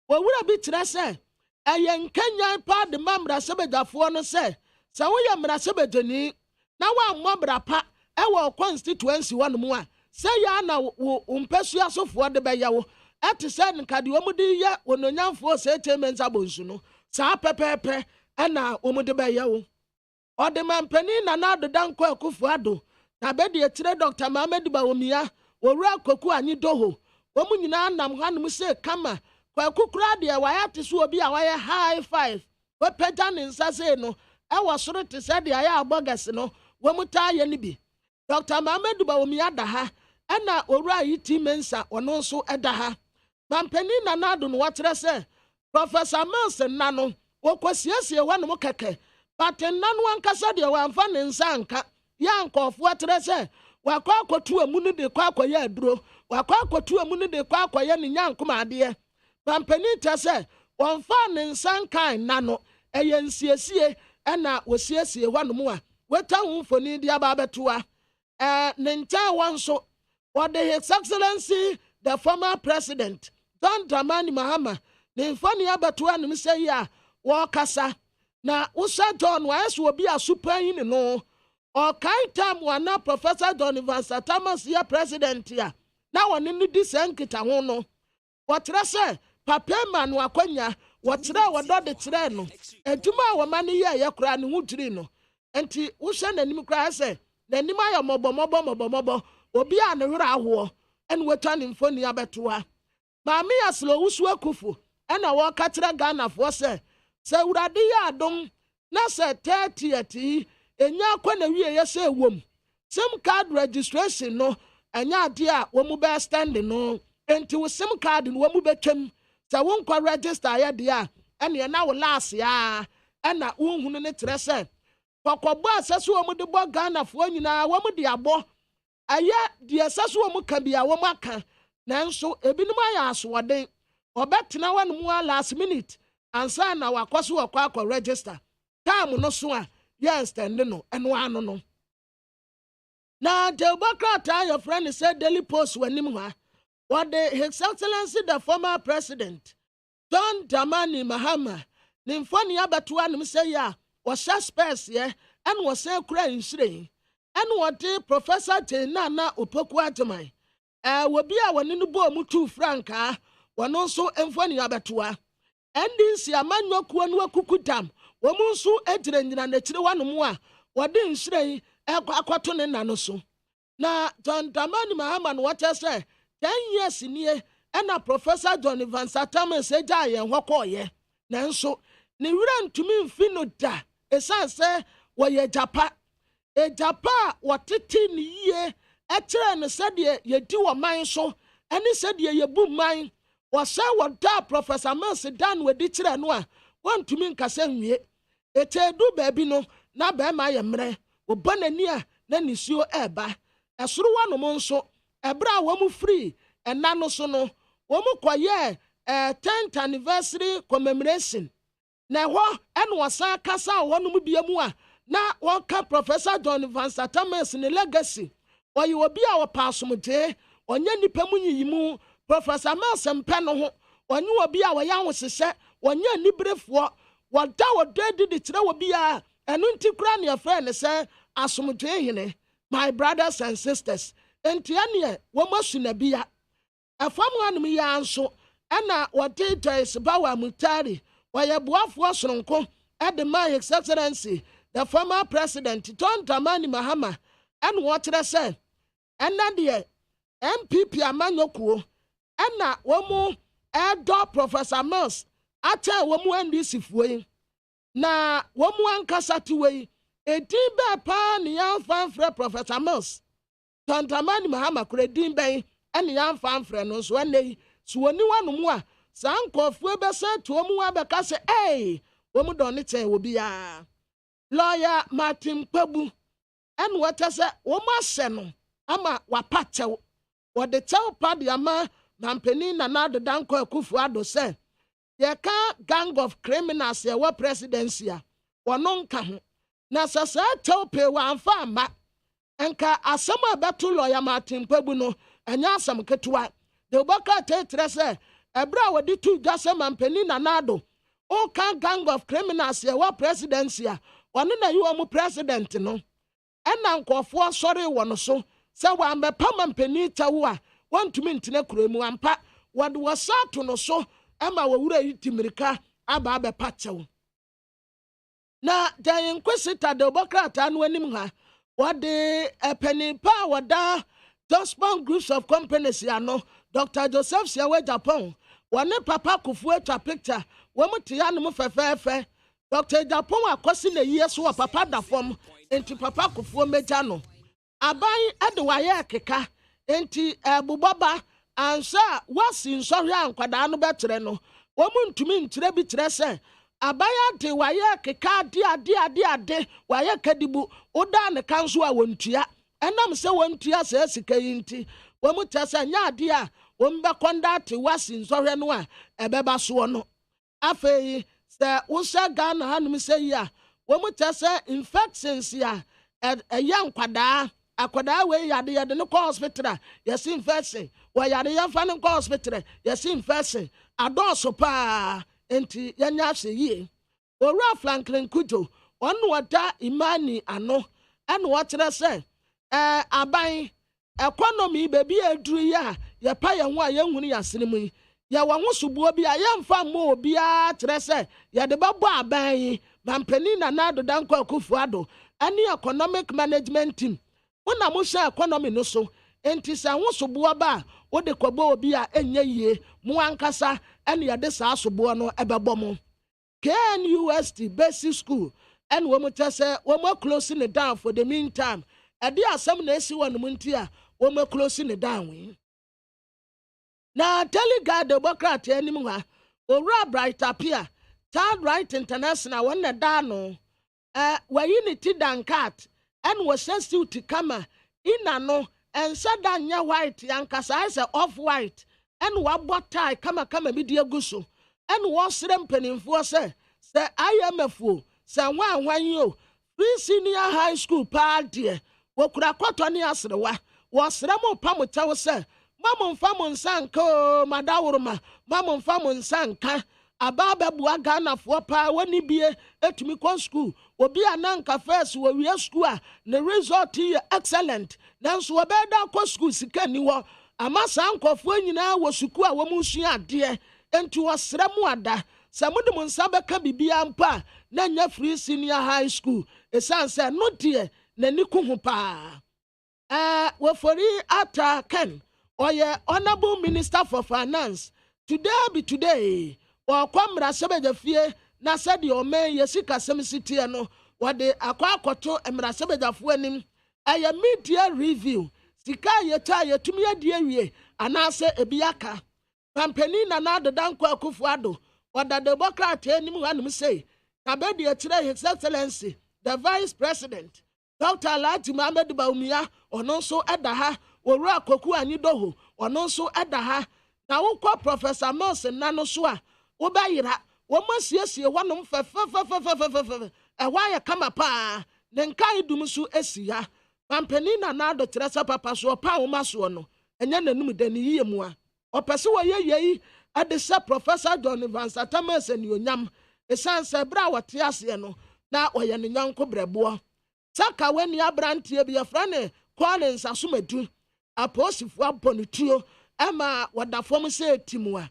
wawura bi tire se eyen kanya pa de mamra sebedafo no se wo ye mra sebedani na wa mmobra pa e wo constituency wano mu a se ya na umpesua sofo de be yawo eti se nkade wo de ye wononyamfo se temenza bonsu no sa pepepe na wo de be yawo ode mampani na na dodanko akufo ado na be de tire Dr. Mohammed Bawumia wowura koku anyi doho Omu nyina nam hanum se kama kwa kukura de wayate so obi a waye high five we peda ne nsase no e wo soro te se de aye abogas no wo muta ye ni bi Dr. Mohammed Bawumia da ha ena owura yiti mensa ono nso eda ha mampani na nado no watere se Professor Milson na no wo kwasiesie wanum keke but nanu ankasa de wamfa ne nsa nka ya nkofo atere se wakwa akotu amu ne de kwa akoye aduro wakwa akotu amu ne de kwa akoye ne nyankoma ade mampani ta se wonfa ne nsan kan nano eye nsiesie na wosiesie hwanom a weta humfoni de aba betoa ne nta wonso what His Excellency the former president John Dramani Mahama ne mfoni abetoa nim say ya wo kasa na usa John wa eso obi asupan no or kind time wana Professor Don Ivan Satamas ya president ya na woni ni di senkita ho no wotre se papa man wakwanya wotre wodo de tre no aduma wo mane ye kura ne hudiri no enti wo hye nanim kura se nanim ayo mobo obi a ne hwera aho en wotwa ne mfoni abetoa maami aslo wusu akufu ena wo katra Ghana fo se urade ya adom na se 30 enya kwana wie yese wom sim card registration no enya ade a wo mu be stand no enti wo sim card no wo mu betwem se wo nkwa register ya de a ene na wo last ya ena wo hunu ne tre se kokobo aseso wo mu de bo Ghana fo nyina wo mu de abo aye de aseso wo mu ka bia wo maka nanso ebinim aya aswoden obetena wanu mu last minute ansa na wakoso wakwa register time no so a yes stand no eno ano no na Delbocrat your friend said Daily Post wanim ha what His Excellency the former president John Dramani Mahama ne mfoni abatoa nim say ya wo space ye en wo say kura insire en what Professor Tenana Opoku Ajaman wo bi a woni no bo mu 2 franka wono nso mfoni abatoa endinsi amanyokuo no akukudam wo mu nso egirenyina na kire wanom a wode nsire akwato ne nano so na John Dramani Mahama no wacha say 10 years nie ena Professor John Ivan Satamas eja ye hwokoye nanso ne wura ntumi mfi no da esan sɛ wɔyɛ japa ejapa wɔtete ne yie ɛkyerɛ no sɛdeɛ yɛdi wɔ man so ɛne sɛdeɛ yɛbu man wɔsɛ wɔda Professor Mills dan wɔdi kyerɛ no a wɔntumi nkasa nwie etedu baabi no na bɛrima yɛ mmerɛ wɔbɔ n'ani a na nisuo ɛɛba ɛsoro wɔnom nso ɛberɛ a wɔn free ɛna no so no wɔn kɔyɛ 10th anniversary commemoration na ɛhɔ ɛna wɔsan kasa wɔnom bia mu a na wɔka Professor John Van Mills ne legacy ɔyɛ obi a wɔpa asomdwe ɔnyɛ nipa mu nyiyimu Professor Mills mpɛ no ho ɔnyɛ obi a wɔyɛ ahohyehyɛ ɔnyɛ niberefoɔ wɔda wɔdɔ didi kyerɛ wɔ bia ɛno nti kura ne ɛfrɛ ne sɛ asomdwe hene my brothers and sisters enti ɛneɛ wɔn asu na bia ɛfam hanom yi anso ɛna wɔde Joyce Bawa Mutari wɔyɛ boafoɔ soronko ɛde ma His Excellency the former president John Dramani Mahama ɛna wɔkyerɛ sɛ ɛna deɛ MPP amanyokuo ɛna wɔn ɛdɔ Professor Mills akyɛ wɔn NDC fuo na wɔn ankasa tiwe yi edin bɛɛ paa ne yɛmfa mfrɛ Professor Mills John Dramani Mahama kura edin bɛn ɛne yɛmfa mfrɛ no nso ɛnɛ yi so wɔni wɔnom a saa nkɔfoɔ bɛsɛ to wɔn abɛka sɛ wɔn dɔn ne kyɛn wɔ biara lawyer Martin Kpebu ɛna wɔkyɛ sɛ wɔn ahyɛ no ama wapa kyɛw wɔde kyɛw pa de ama mampanin Nana Addo Dankwa Akufo-Addo sɛ yɛka gang of criminals yɛwɔ presidency a wɔno nka ho na sɛ saa kyɛw pee wɔamfa amma nka asɛm a bɛto lawyer Martin Kpebu no ɛnyɛ asɛm ketewa de wɔbɛka tetrɛ sɛ ɛberɛ a wɔde tu dwa sɛ mampanin Nana Addo ɔka gang of criminals yɛwɔ presidency a ɔno na yi wɔn president no ɛna nkɔfoɔ sɔre wɔ no so sɛ wɔambɛpa mampanin kyɛw a wɔntumi ntena kuro mu ampa wɔde wɔsa to no so ɛma wɔwura yi timirika aba abɛpa kyɛw na dan nkwesita de obokrata no anim ha wɔde ɛpɛnipa a wɔda Jospon groups of companies ya no Dr. Joseph Siawe Japan wɔne Papa Kufuor atwa picture wɔn te ya no mu fɛfɛɛfɛ Dr. Japan akɔsi na yie so wɔ Papa da fam enti Papa Kufuor megya no aban ɛde wɔayɛ keka enti bubaba ansa wasi nsɔhwɛ ankwadaa no bɛkyerɛ no wɔn ntumi nkyerɛ bi kyerɛ sɛ abaya de wɔayɛ keka ade wɔayɛ kadibu woda ne kanso a wɔntua ɛnam sɛ wɔntua sɛ sika yi nti wɔn kyerɛ sɛ nya ade a wɔn bɛkɔnda te wasi nsɔhwɛ no a ɛbɛba soɔ no afei sɛ wohyɛ Ghana hanom sɛ yi a wɔn kyerɛ sɛ infections a ɛyɛ akwadaa wei yɛde no kɔ hospital a yɛsi infection wɔyade yɛmfa no kɔ hospital yɛsi infection adɔɔso paa enti yɛnya ahwɛ yie owura Franklin Kujo ɔno wɔda Imani ano ɛna wɔkyerɛ sɛ aban economy baabi aduru yi a yɛpa yɛn ho a yɛnhunu yɛasene mu yi yɛwɔ ho sobuo bi a yɛmfa mmɔ obiara kyerɛ sɛ yɛde bɛbɔ aban yi mampanin Nana Addo Dankwa Akufo-Addo ɛne economic management team wona mo hyɛ economy no so enti sɛ ho soboa ba wode kɔbɔ obi a ɛnyɛ yie mo ankasa ɛne yɛde saa soboa no ɛbɛbɔ mo KNUST basic school ɛne wɔn kyɛ sɛ wɔn close ne down for the meantime ɛde asɛm na esi wɔ no nti a wɔn close ne down wi na delegate democrat anim ha owura Bright Apia Child Right International wɔn na da no wɔyi ne ti dankat ɛna wɔhyɛ suit kama ina no ɛnhyɛ da nyɛ white yankasa ayɛ off white ɛna wɔabɔ tie kama bi di egu so ɛna wɔsrɛ mpanimfoɔ sɛ IMF o sɛ nwanwan yi o free senior high school paa deɛ wɔkura kɔtɔ ne asrewa wɔsrɛ mo pa mo kyɛw sɛ mamu mfa mo nsa nka o madawuruma mamu mfa mo nsa nka aba bɛboa Ghanafoɔ paa wɔne bie etumi kɔ school obi a nanka first wɔwie school a ne result yɛ excellent nanso wɔbɛda kɔ school sika ni wɔ ama saa nkɔfoɔ nyinaa wɔ school a wɔn sua adeɛ enti wɔsrɛ mo ada sɛ mode mo nsa bɛka bibia mpa na nya free senior high school esan sɛ no deɛ n'ani ko ho paa wɔfori ata Ken ɔyɛ honorable minister for finance today wɔkɔ mmarahyɛbadwafie na sɛdeɛ ɔman yɛsi kasɛm sitie no wɔde akɔto mmarahyɛbadwafoɔ anim ɛyɛ media review sika yɛtɔ a yɛtumi adi awie anaasɛ ebi aka pampanin Nana Addo Dankwa Akufo-Addo wɔda de bɔkrataa anim hanom sɛ kabɛdi akyerɛ His Excellency the Vice President Dr. Alhaji Mohammed Bawumia ɔno nso ɛda ha Owura Koku Anyidoho ɔno nso ɛda ha na wokɔ Professor Milson nano so a wobɛyera wɔma siesie hɔnom fɛfɛfɛfɛfɛfɛ ɛhɔ ayɛ kama paa ne nkae dum so asi ha pampanin Nana Addo kyerɛ sɛ papa so ɔpa woma soɔ no ɛnyɛ n'anum da ne yie mu a ɔpɛ sɛ wɔyɛ yei ɛde sɛ Professor John Evans Atama Senionyam ɛsiane sɛ berɛ a wɔte aseɛ no na ɔyɛ ne nyɔnko brɛboɔ saka wani abrantie bi yɛfrɛ ne Collins Asomadu aposifoɔ abɔ ne tuo ɛma wɔda fam sɛ timu a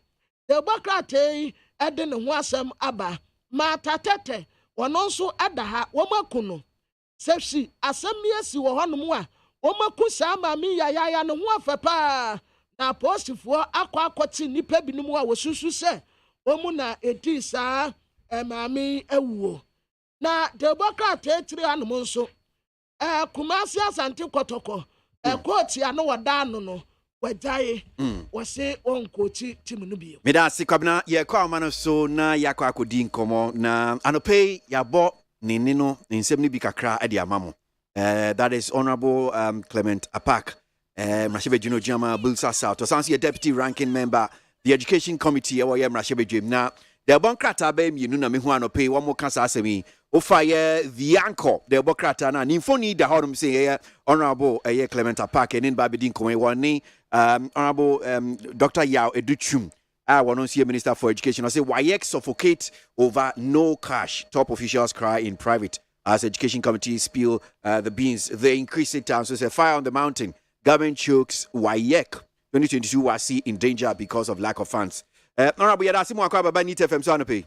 debokrata yi ɛde ne ho asɛm aba ma tatɛtɛ ɔno nso ɛda ha wɔmaku no sɛ si asɛm yi asi wɔ hɔnom a wɔmaku saa maame yayaya ne ho afɛ paa na aposifoɔ akɔkɔte nnipa binom a wɔsusu sɛ wɔmu na ɛdii saa maame awuo na debokrata tiri anom nso Kumasi Asante Kotoko kooti ano wada ano no wagyae wɔse ɔnkooti timu no bio meda ase kwabena yɛkɔ ama no so na yɛakɔ akɔdi nkɔmmɔ na anɔpɛi yɛabɔ ne ni no ne nsɛm no bi kakra de ama mo that is Honorable Clement Apak Mmarahyɛbadwuo Ojama Bulsa South ɔsan so yɛ deputy ranking member the education committee ɛwɔ yɛ Mmarahyɛbadwuo na the bɔnkrata bɛyɛ mmienu na mehu anɔpɛi wɔn ka saa asɛm yi Ofa ye the anchor the bokrata na nimfoni da horum say Honorable Clement Apak and in Babidin Kome wani Honorable Dr. Yao Educhum one see Minister for Education I say WAEC suffocate over no cash top officials cry in private as education committee spill the beans the increasing terms so say fire on the mountain government chokes WAEC 2022 was in danger because of lack of funds Honorable Yadasimu Akwaba by NIT FM so pay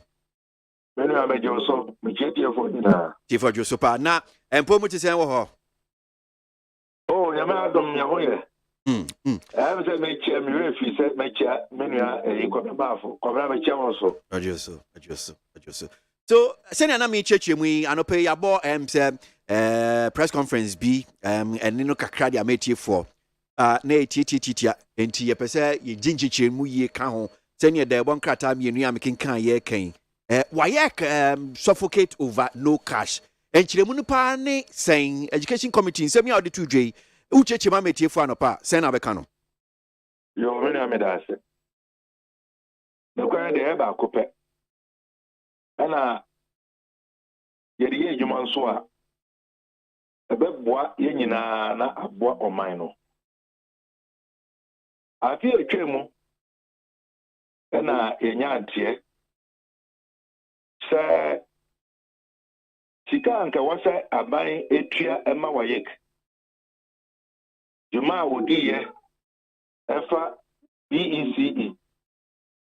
Many are major so we get here for dinner. Tifo Josopa na empomu ti sen wo ho. Oh, yama dom ya ho ye. I say me chair me refi say me chair menua e ko ba fo. Ko bra me chair won so. Ajoso. So, send na me cheche mu anope yabo say press conference bi and no kakra dia metie for. Na etietitia enti ye pese ye gingiche mu ye ka ho. Send de bon krata mienu am kenkan ye kan. WAEC suffocate over no cash. And Chilemunipa ne saying education committee semi out the 2J. Uche Chima metie for anopa, send abekano. Yo, many amedase. No kwa de eba kope. Ana yedi edwuma nso a ebeboa ye nyina na aboa oman no. Afi etwemu ana yenya antie sɛ sika anka wasa aban etua ema WAEC juma wodiye efa BECE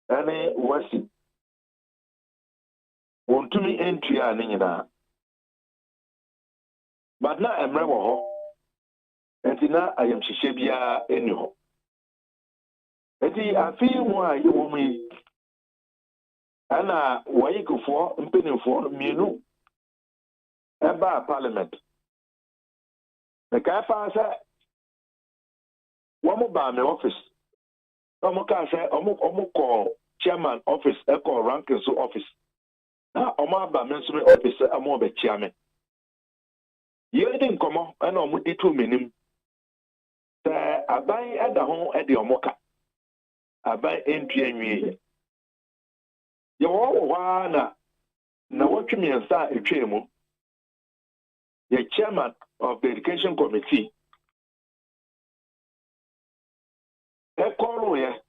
ane wasi wontumi entua ne nyina but na emre wo ho enti na ayamhyehyɛ bia eni ho enti afi mu a yewo mu ana WAEC-foɔ mpanimfoɔ mienu eba parliament na ka pa sɛ wɔn ba me office wɔn ka sɛ wɔn kɔ chairman office ɛkɔ ranking so office na wɔn aba me nso me office wɔn bɛ kyia me yɛdi nkɔmɔ ɛna wɔn di tu menim sɛ aban ɛda ho ɛde wɔn ka aban ntua nwie yɛwɔ na wɔtwe mmiɛnsa a etwa mu the chairman of the education committee ɛkɔrɔ yɛ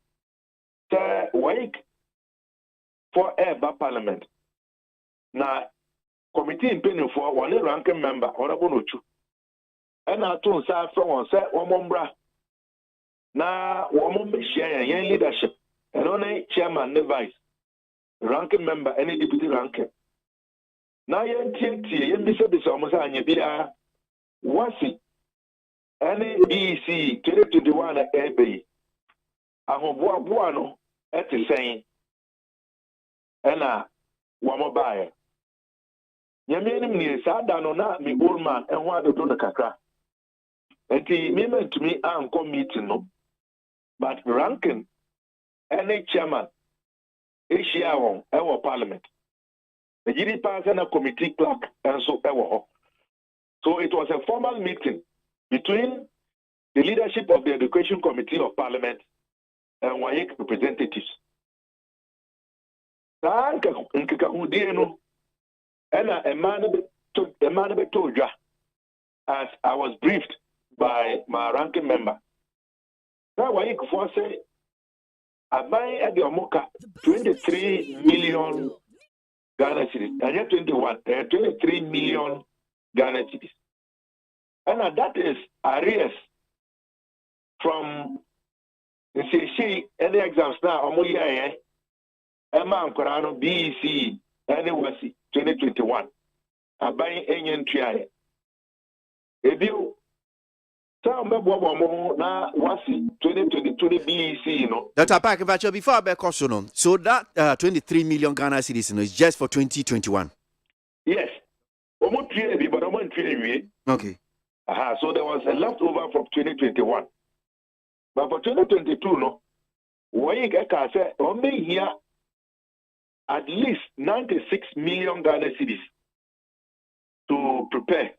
sɛ WAEC for ɛɛba parliament na committee mpanimfoɔ wɔne ranking member ɔrɛbɔ n'otu ɛna ato nsa afɛ wɔn sɛ wɔn mbra na wɔn bɛhyia yɛn leadership ɛno ne chairman ne vice ranking member any deputy ranking na yɛntiatie yɛmbisabisa ɔmo sɛ anyɛ biara wasi ɛne BEC 2021 na ɛbɛ yi ahoboaboa no ɛte sɛn ɛna wɔn baeɛ nyame nim nie saa da no na me old man ɛho adodo no kakra nti me mentumi ankɔ meeting no but ranking ɛne chairman ɛhyia wɔn ɛwɔ parliament ɛgyiri paa sɛ na committee clerk ɛnso ɛwɔ hɔ. So it was a formal meeting between the leadership of the Education Committee of Parliament and WAEC representatives. As I was briefed by my ranking member. Now WAEC for say, I buy at the Omoka 23 million Ghana cedis, and 23 million Ghana cedis. And that is arrears from the CC any exams now, Omoya, Emma Korano, BEC, any WASI 2021. I buy any try. If you some na WASI 2022 BEC, you know. Dr. Park, before I back also, so that 23 million Ghana cedis is just for 2021. Yes. Okay. So there was a leftover from 2021. But for 2022, no, we get only here at least 96 million Ghana cedis to prepare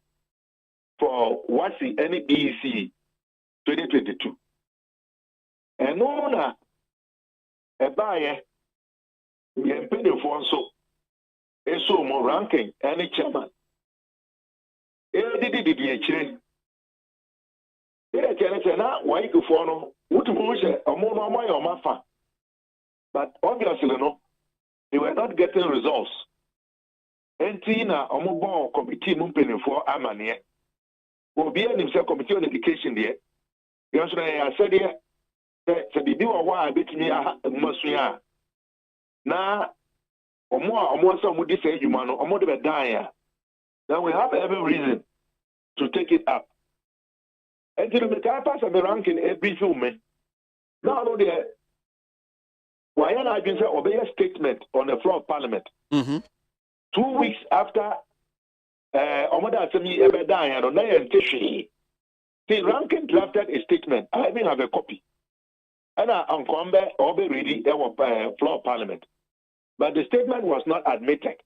for what's the NBEC 2022. And no, a buyer, we are paying for so more ranking any chairman. But obviously, no, they were not getting results. And Tina, Omobo committee mumping for Amania. Will be an himself committee on education there. I said here, the baby or why bit me a musya. Now, almost some would say you man, or more than a dire. Then we have every reason to take it up. And to the pass of the ranking every film. Now, no, there. Why not I can say obey a statement on the floor of Parliament? 2 weeks after Omoda Semi Ebedaya on Nayan the ranking drafted a statement. I even have a copy. And I'm Obe ready the floor of Parliament. But the statement was not admitted.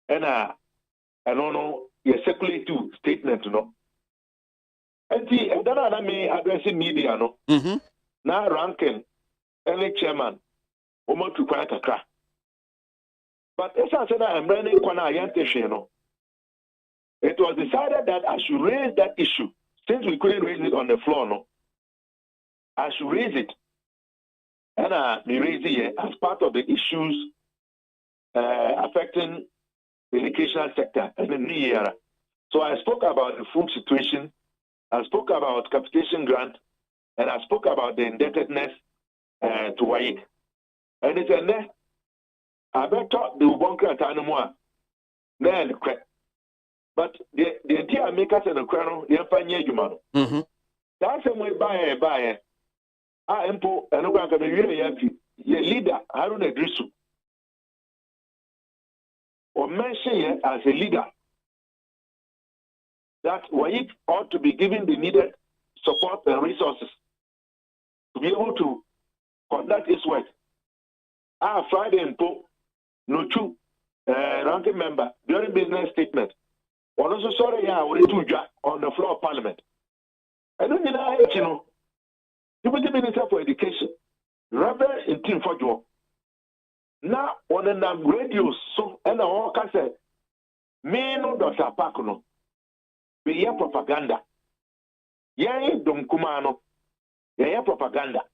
And I don't know, you circulate to statement, you know. And see, and then I may addressing media, no. Now ranking any chairman, almost to quite a crack. But as I said, I'm running no. It was decided that I should raise that issue. Since we couldn't raise it on the floor, no. I should raise it. And I raise it as part of the issues affecting the educational sector in the new era. So I spoke about the food situation, I spoke about capitation grant, and I spoke about the indebtedness to WAEC. And it's a ne. I better the Ubonka Tanamua. But the idea makers and the crown, the Empire Human. That's a way buy. I impo and no can be really empty. Your leader, Harun Edrisu, or mention it as a leader that WAEC ought to be given the needed support and resources to be able to conduct its work. Friday and Po, no true ranking member during business statement. Or also sorry, on the floor of Parliament. I don't know, Deputy Minister for Education, Reverend Intim Fodjo. Now, on the radio, so and all can say, me no Dr. Pakuno, be your propaganda. Yea, Dom Kumano, yea, propaganda.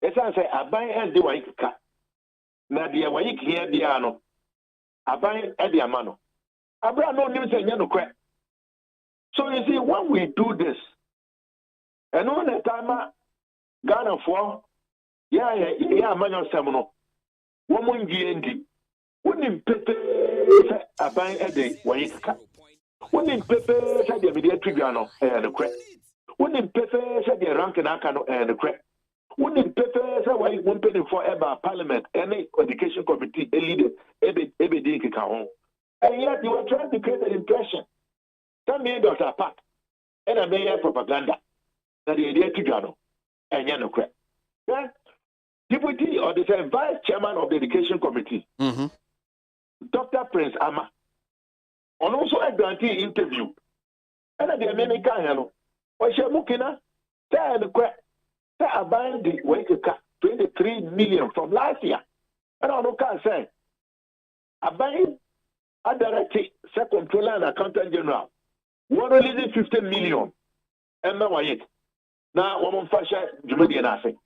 As I say, I buy and the Waika. Now, the Waik here, the Ano, I buy and the Amano. I brought no news and Yano crack. So you see, when we do this, and on the time, Ghana for manual seminal. Woman GND. Wouldn't Pepe a buying a day, Waika. Wouldn't Pepe said the immediate tribunal and the crack. Wouldn't Pepe said the rank and Akano and the crack. wouldn't pay why you won't pay for ever parliament, any education committee, a leader, and yet you are trying to create an impression. Some me Dr. Pat, and I may propaganda that the idea to Gano, and Yanokre. Then, deputy or the vice chairman of the education committee, Dr. Prince Ama, on also a grantee interview, and at the American Hello, or Shamukina, tell the crack. I bind the way to cut 23 million from last year. And I don't say, I bind a director, second controller and accountant general. One releasing 15 million. And now I now one fashion Jumadian Assay.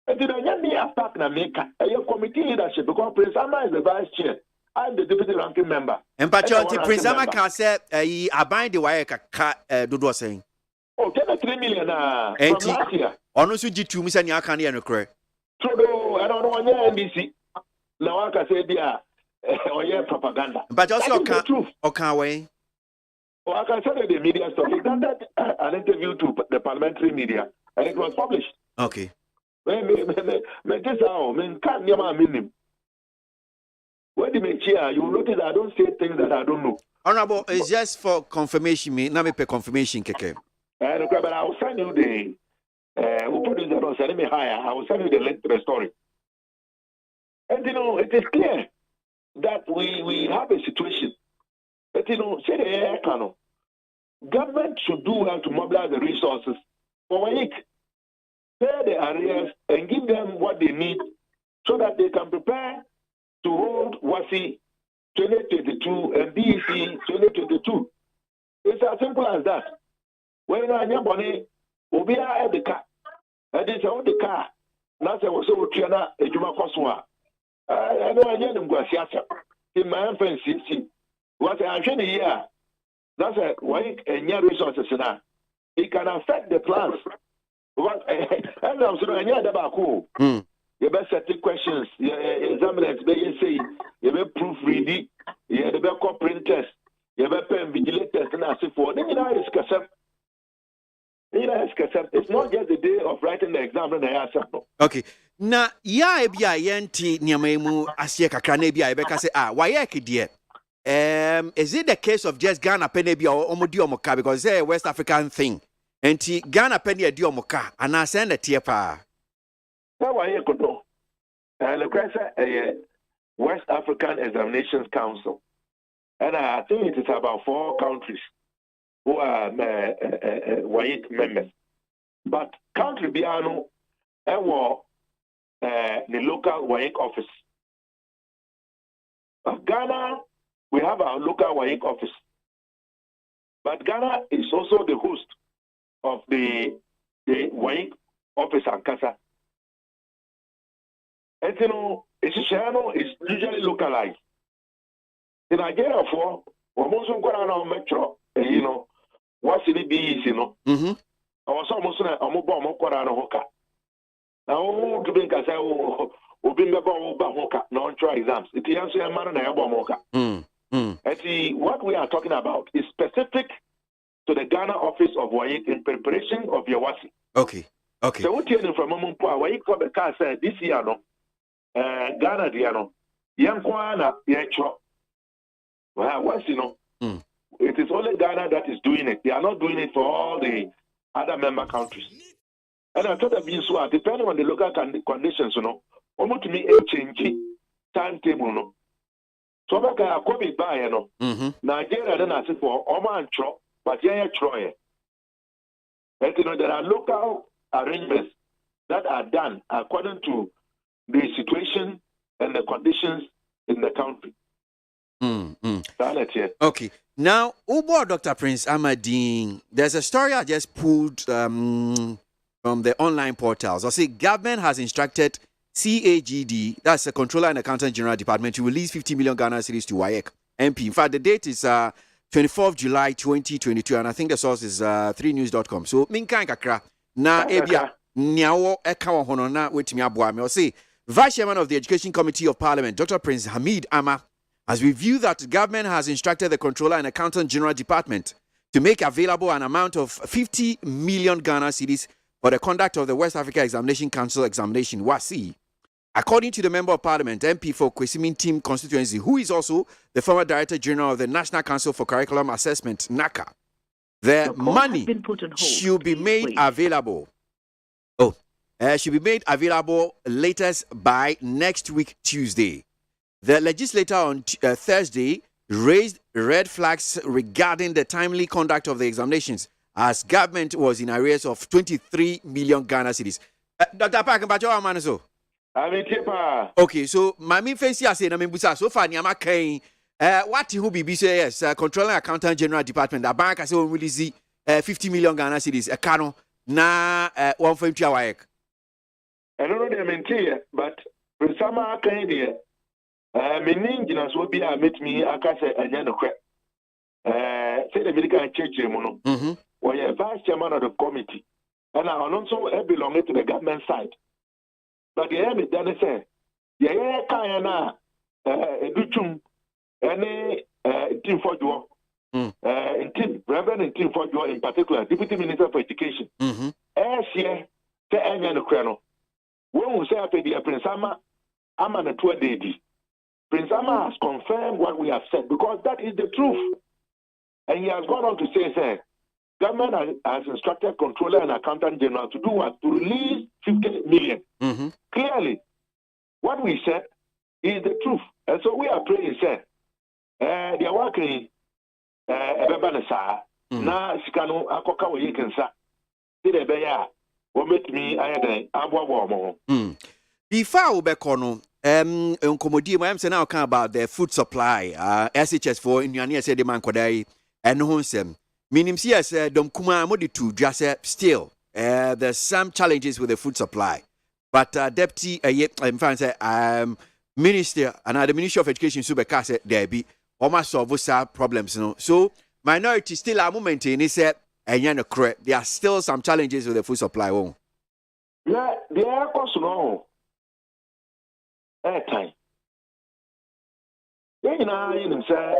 And did I get me a partner maker, a your committee leadership because Prince Ama is the vice chair. I'm the deputy ranking member. And Patriot Prince Ama can say, I bind the way do saying. Oh, 23 million from last year. Ono so G2 misa ni aka na enokre. Trudeau, I don't know on NBC. Now I can say dia oye propaganda. But also oka way. Oh, I can say the media stuff. He done that an interview to the parliamentary media and it was published. Okay. Me this how me can't nyama minim. When the me chair, you notice I don't say things that I don't know. Honorable, it's just for confirmation me. Na me pe confirmation keke. But I will send you the who producer will send me higher. I will send you the link to the story. And you know, it is clear that we have a situation. But you know, say the air canal. Government should do well to mobilize the resources for a week, pay the arrears and give them what they need so that they can prepare to hold WASI 2022 and BEC 2022. It's as simple as that. When I am money, we are at the car. And it's on the car. Now, I was so Triana, a Juma Coswa. I know I am going to in my infant city. What I'm saying here, that's why any resources now. It can affect the plans. What and I'm saying, I about cool. You best set the questions, examiners, you say, you better proofread, you better call printers, you better pen vigilators, and I say for then you know it's it's not just the day of writing the exam and the answer. Okay. Na ya ebia yenti nyamemu asie kakra na ebia ebeka say why die. Is it the case of just Ghana pen ebia omodi omoka because it's a West African thing. Enti Ghana pen e di omoka ana send the tie pa. Now why you could know. The question West African Examinations Council. And I think it is about 4 countries who are white members. But country Biano, the local WAEC office. But Ghana, we have our local WAEC office. But Ghana is also the host of the WAEC office in Kasa. And you know, it's usually localized. In Nigeria, for almost metro, you know, what's in the BEC, you know? I was almost a mobile hoka. Now, to be a say, non-trial exams. It is a man and what we are talking about is specific to the Ghana office of WAEC in preparation of your WASI. Okay. Okay. So, what you know from Mumpa, WAEC for the car said this year, no, Ghana, Diano, Yankwana, Yancho. Well, what's you know? It is only Ghana that is doing it. They are not doing it for all the other member countries. And I thought that being so, depending on the local conditions, you know, almost to me a change timetable, no. So I come by, you know. Nigeria then I said for Oman Tro, but yeah, Troy. And you know, there are local arrangements that are done according to the situation and the conditions in the country. Okay. Now, Ubo Dr. Prince Amadine, there's a story I just pulled from the online portals. I say government has instructed CAGD, that's the Controller and Accountant General Department, to release 50 million Ghana cedis to WAEC MP. In fact, the date is 24th July 2022, and I think the source is 3news.com. So, minkan kakra na ebia nyawo eka wo hono na wetimi aboa me. I say Vice Chairman of the Education Committee of Parliament, Dr. Prince Hamid Ama, has reviewed that government has instructed the Controller and Accountant General Department to make available an amount of 50 million Ghana cedis for the conduct of the West Africa Examination Council examination, WASI. According to the Member of Parliament, MP for Kwesimin Team constituency, who is also the former Director General of the National Council for Curriculum Assessment, NACA, the money should be made available. Should be made available latest by next week, Tuesday. The legislator on Thursday raised red flags regarding the timely conduct of the examinations as government was in arrears of 23 million Ghana cedis. Dr. Park, okay, so my main face here say na me busa so far niama kan what who be say yes controlling accountant general department the bank say we release 50 million Ghana cedis e ka no na one for tua waek. I don't know the maintain, but for some kind here, meaning you know so be I met me akase anya no kwe. Say the medical church mono. Or you vice chairman of the committee, and I also belong to the government side. But the end then say, yeah, kayana educhum any team for you. In team Reverend in team for you in particular, Deputy Minister for Education. Year say anya no kwe no. When we say after the Prince Ama, I'm on a 2-day. Prince Ama has confirmed what we have said because that is the truth. And he has gone on to say, sir, government has instructed Controller and Accountant General to do what? To release 50 million. Clearly, what we said is the truth. And so we are praying, sir. They are working Ebebanesa. Na Sikano Akoka Wayekensa. Did a bear. Before we kono nkomodi mo am say now kan about the food supply SHS for nnuane say de man kodai eno ho nsem minim see yes dom kuma mo de to dwa say still there's some challenges with the food supply but deputy in fact say minister and the Ministry of Education super ka say there be almost solve some problems no so minority still are maintaining say there are still some challenges with the food supply. Yeah, the air cost no airtime. You know, you say,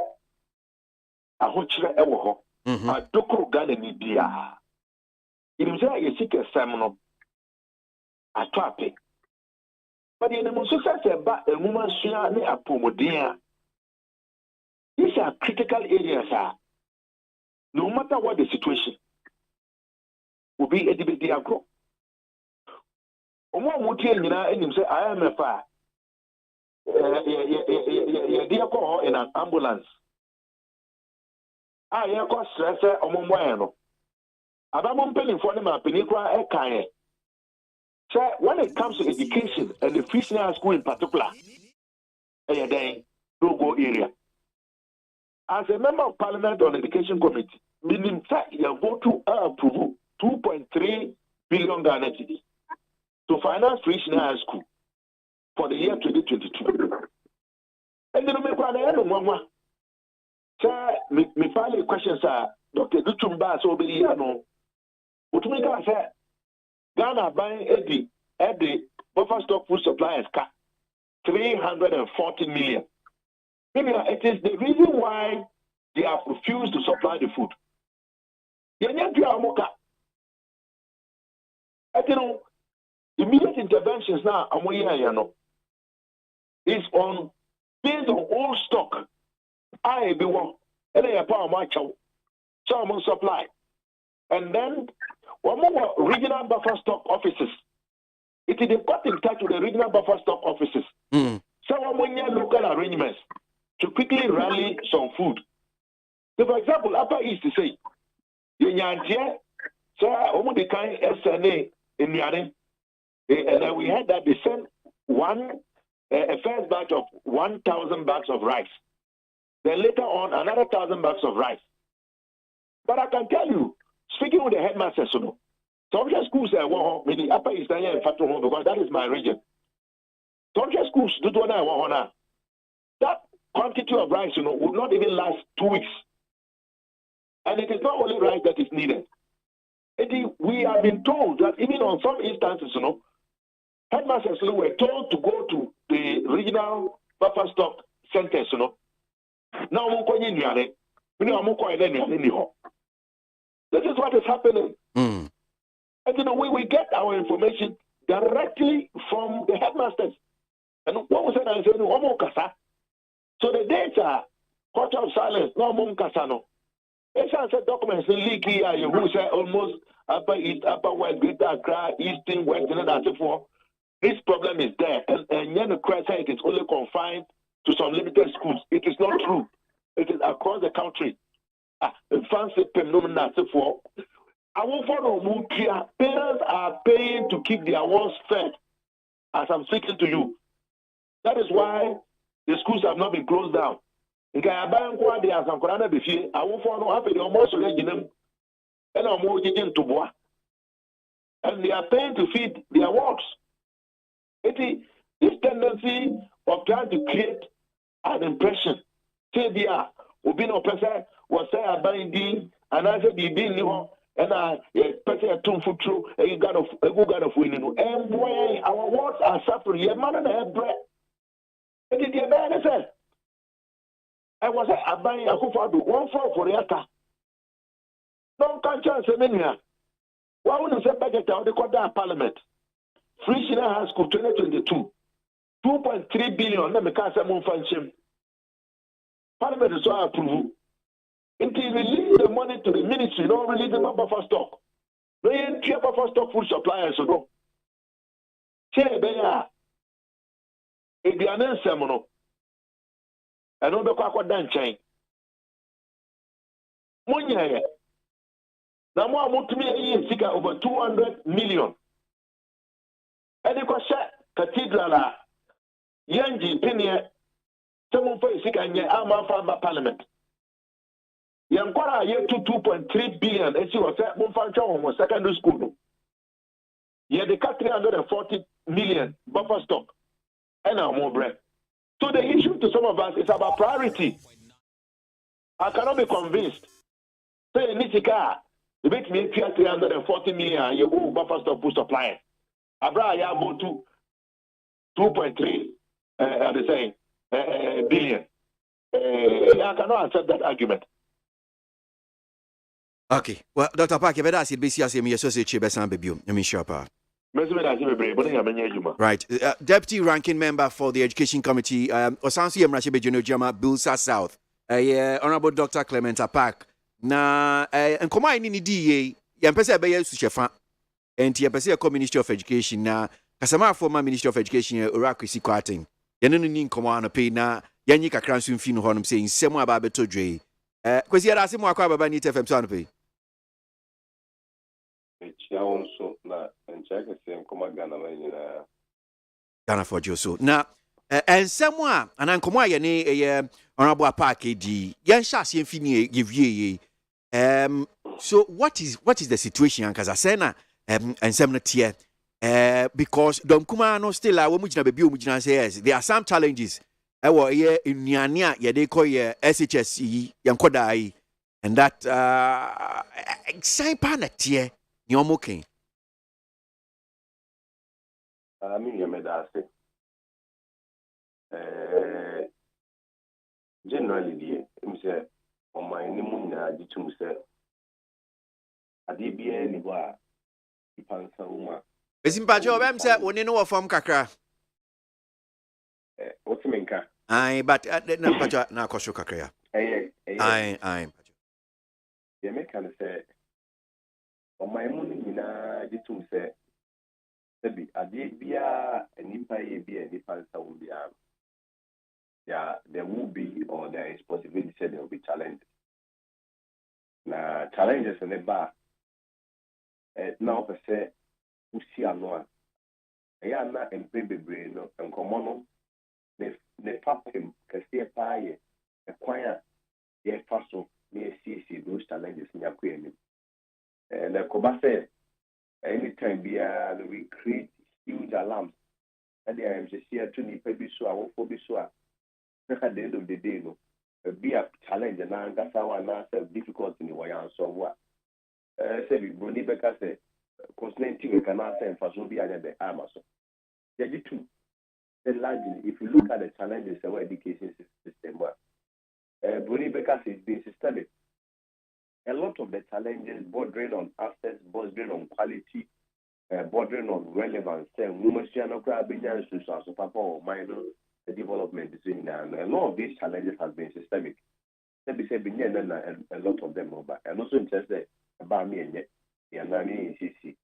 I want you to ever I don't go to India. You say, you seek a seminal. I trap it. But in the most about a woman, she are a pomodia. These are critical areas. No matter what the situation, will be a debate. One would tell you and say, I am a fire. Dear call in an ambulance. I am a stressor or Momoano. About penny for them, a penicra, a kind. So when it comes to education and the Christian school in particular, a no-go area. As a member of Parliament on Education Committee, meaning that you go to approve 2.3 billion Ghana cedis to finance Christian High School for the year 2022. And then we go sir, me final questions are Dr. Duchumba so be no. What me can say Ghana buying Eddie buffer stock food suppliers 340 million. It is the reason why they have refused to supply the food. Immediate interventions now, is on based on old stock. I be one, and they power my chow, some supply, and then one more regional buffer stock offices. It is got in touch with the regional buffer stock offices. Some local arrangements to quickly rally some food. So, for example, Upper East to say, so the kind SNA in Yare, and then we had that they sent a first batch of 1,000 bags of rice. Then later on, another 1,000 bags of rice. But I can tell you, speaking with the headmaster, some schools say, well, maybe Upper East and Fatu home because that is my region. Some schools do not that quantity of rice, would not even last 2 weeks. And it is not only rice that is needed. We have been told that even on some instances, headmasters were told to go to the regional buffer stock centers, Now, this is what is happening. And we get our information directly from the headmasters. And what was it I said? So the data, culture of silence, no more kasano. It's said documents leaky, who say almost upper east, upper west, greater Accra, eastern, west, and that's for. This problem is there. And the crisis is only confined to some limited schools. It is not true. It is across the country. Fancy phenomenon for. I won't follow Mutia. Parents are paying to keep their walls fed as I'm speaking to you. That is why the schools have not been closed down. I won't follow happy almost and and they are paying to feed their walls. This tendency of trying to create an impression. Say there, Obino Pesa was say a binding, and I said, and I person a tomb for true, a good god of winning. And boy, our words are suffering. Your man and a bread. And did you man say? I was a buying a kufadu, 1 for the other. No conscience, Semenia. Why wouldn't say budget out the quarter parliament? Free Shina High School 2022, 2.3 billion. Let me cast a more function. Parliament is so approval. Until release the money to the ministry, don't release the buffer stock. No, you ain't buffer stock food suppliers. So go. Say, Beya, if you are an semono, and on the Quack Dan chain. Munya, now more to me a year, over 200 million. And you cathedral, Yanji, Pinia, someone for a second year, I'm parliament. Yankwara year 2.3 billion, and she was at Mumfancho secondary school. Yeah, they cut 340 million buffer stock and our more bread. So the issue to some of us is about priority. I cannot be convinced. Say, Nisika, the bit me 340 million, you go buffer stock for supply. Abra ya go to 2.3 they say billion. I cannot accept that argument. Okay. Well, Dr. Parker, but that's it. Basically, me associate best and baby. I mean, sure, pa. Right. Deputy Ranking Member for the Education Committee, Osansi Emrashe Bejono Jama, Bilsa South. Honorable Dr. Clement Apak. Na and come on in the DA, Yampesa Bayer Suchefa, and Tiapesa Ministry of Education. Na Kasama former Ministry of Education, Urakwisi Quarting. Yanin Command pay na Yanika Cransun Fin Honum saying, Sema Babeto Dre. Because you are asking more about Nita FM Sonpe. Ghana for Joso. Now, and someone, and Uncle Yane, Honorable Park, Yan Shas Infini give ye. So what is the situation, Kazasena, and some tier? Because Dom Kumano still are Wumujina Baby Mujina says there are some challenges. I was here in Nyania, they call ye SHSE, Yankodai, and that sign panet here, Nyomoking. I mean, you made us generally, the on my Nimuna, the two said, I did be anywhere. Is in Pajo, I'm said, when you know from Kakra. What's Minka? Aye, but no, Pajo, now Kosho Kakra. Aye. The American said, on my moon, the two said, I did be a nipa be a nipa will be yeah, there will be or there is possibility there will be challenges. Now challenges in the bar. Now per se, we see a no. I am not in baby brain and common. The pap him can see a pie, a choir, yes, pastor, may see those challenges in your queen. And the Kobase. Anytime we create huge alarms. And I am just here to need baby so I won't be so. At the end of the day, no, be a challenge and that's how I answer difficult in the way I answer what. Say, Bruni Becca said, constantly we can answer and for so be under the Amazon. There are two. Largely, if you look at the challenges of our education system, Bruni Becca says this is studied. a lot of the challenges bordering on access, bordering on quality, bordering on relevance, and minor development between and a lot of these challenges have been systemic. A lot of them, but I'm also interested about me and yet, CC.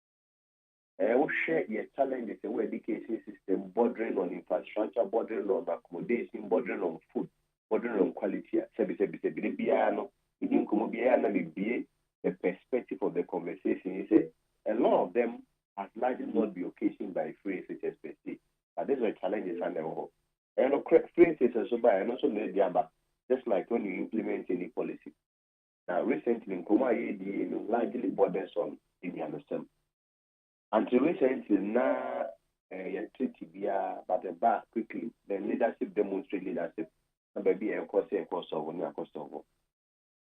We share your challenges in education system, bordering on infrastructure, bordering on accommodation, bordering on food, bordering on quality. The perspective of the conversation is a lot of them has likely not be occasioned by free HSPC. But these are challenges and free HSPC and also just like when you implement any policy. Now recently in Kuma largely borders on Indian system. Until recently, now, but the back quickly, the leadership demonstrate leadership. Maybe a course of one cost of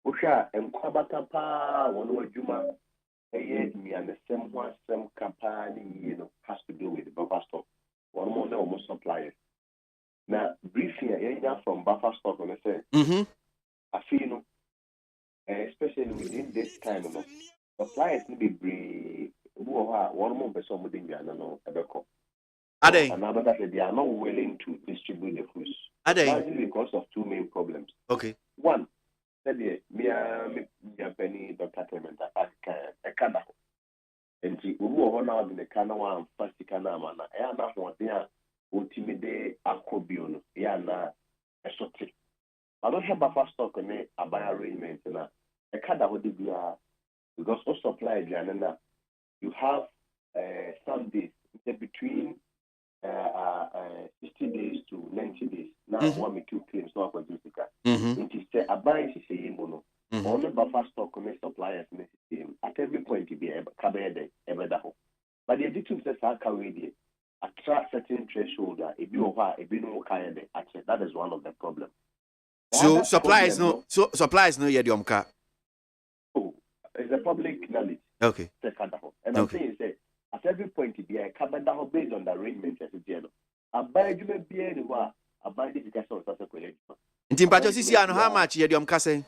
Usha and Kwabata, one word Juma, me and the same one, some company, has to do with the buffer stock. One more, almost suppliers. Now, briefly, from buffer stock, on the say, I feel, especially within this time, suppliers need to be one more person within the Ebeko. Are they? Another that they are not willing to distribute the foods. Are they? Largely because of two main problems. Okay. One, that the penny Dr. Clement a Canada. And she will now in the Canada and first Canada, and now what they are ultimately accobion, Yana, a shorty. I don't have buffer stock on a buy arrangement now. A Canada would be because all supply Janana. You have some days between 60 days to 90 days. Now, one me two claims not for Jessica. It is a buy say mono. Only buffer stock on suppliers at every point to be a cabin ever that. But the addiction says how can we attract certain threshold a bit of a bit more kind of that is one of the problems. So supplies no yet yomka. Oh, it's a public knowledge. Okay. And I'm saying, at every point, to be a cabin based on the arrangement as a general. A buy you may be anywhere, a buy the castle as a collection. In Timpacho, how much yet saying?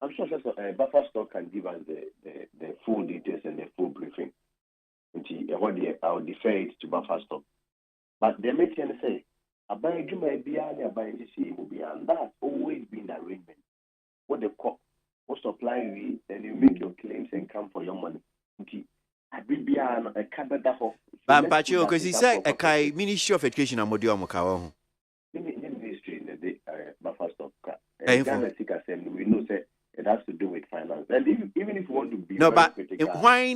I'm sure buffer stock can give us the full details and the full briefing. I'll defer it to buffer stock. But they make sense say, a buy you may be a buy will be, and that's always been the arrangement. What the court. What supply we, then you make your claims and come for your money. Bampacho, because he said a Ministry of Education and Modio Mokao. Ministry in the buffer stock. We know that it has to do with finance. And even if you want to be no, but why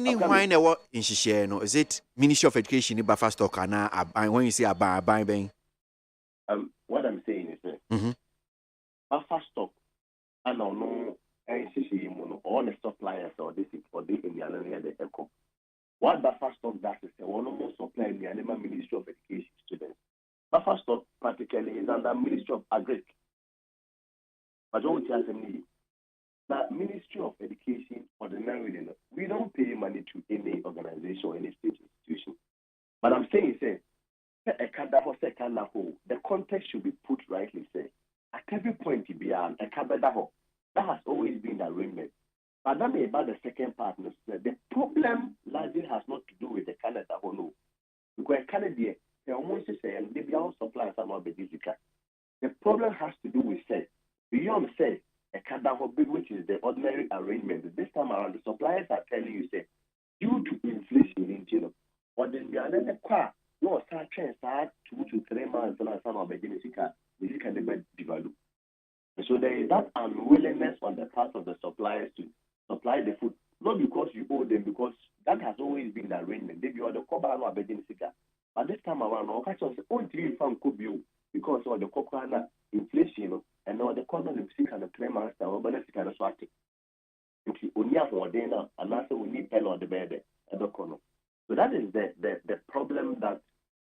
what in Shisheno? Is it Ministry of Education in buffer stock and when you say about buying? What I'm saying is that buffer stock and no all the suppliers or this for this in the area the echo. What buffer stock does is one more supply in the animal Ministry of Education students. Buffer stock practically is under Ministry of Agric. But don't tell them that Ministry of Education ordinarily we don't pay money to any organization or any state institution. But I'm saying the context should be put rightly say at every point to be a kabadaho. That has always been the arrangement. But that may about the second part. The problem largely has not to do with the Canada or no. Because Canada, they almost say, and they all suppliers are not the physical. The problem has to do with say, beyond say, a Canada which is the ordinary arrangement. This time around, the suppliers are telling you, say, due to inflation, or then you are in the car, no, start 2 to 3 months, and some of the physical, this can never develop. So there is that unwillingness on the part of the suppliers to supply the food, not because you owe them, because that has always been the arrangement. They are the Kobano Abedinisica. But this time around, all kinds of only found could be because of the Kokana inflation and now the corner of sick and the 3 months, the urban kind of swati. Only have one day now, and also we need pen on the bed at the corner. So that is the problem that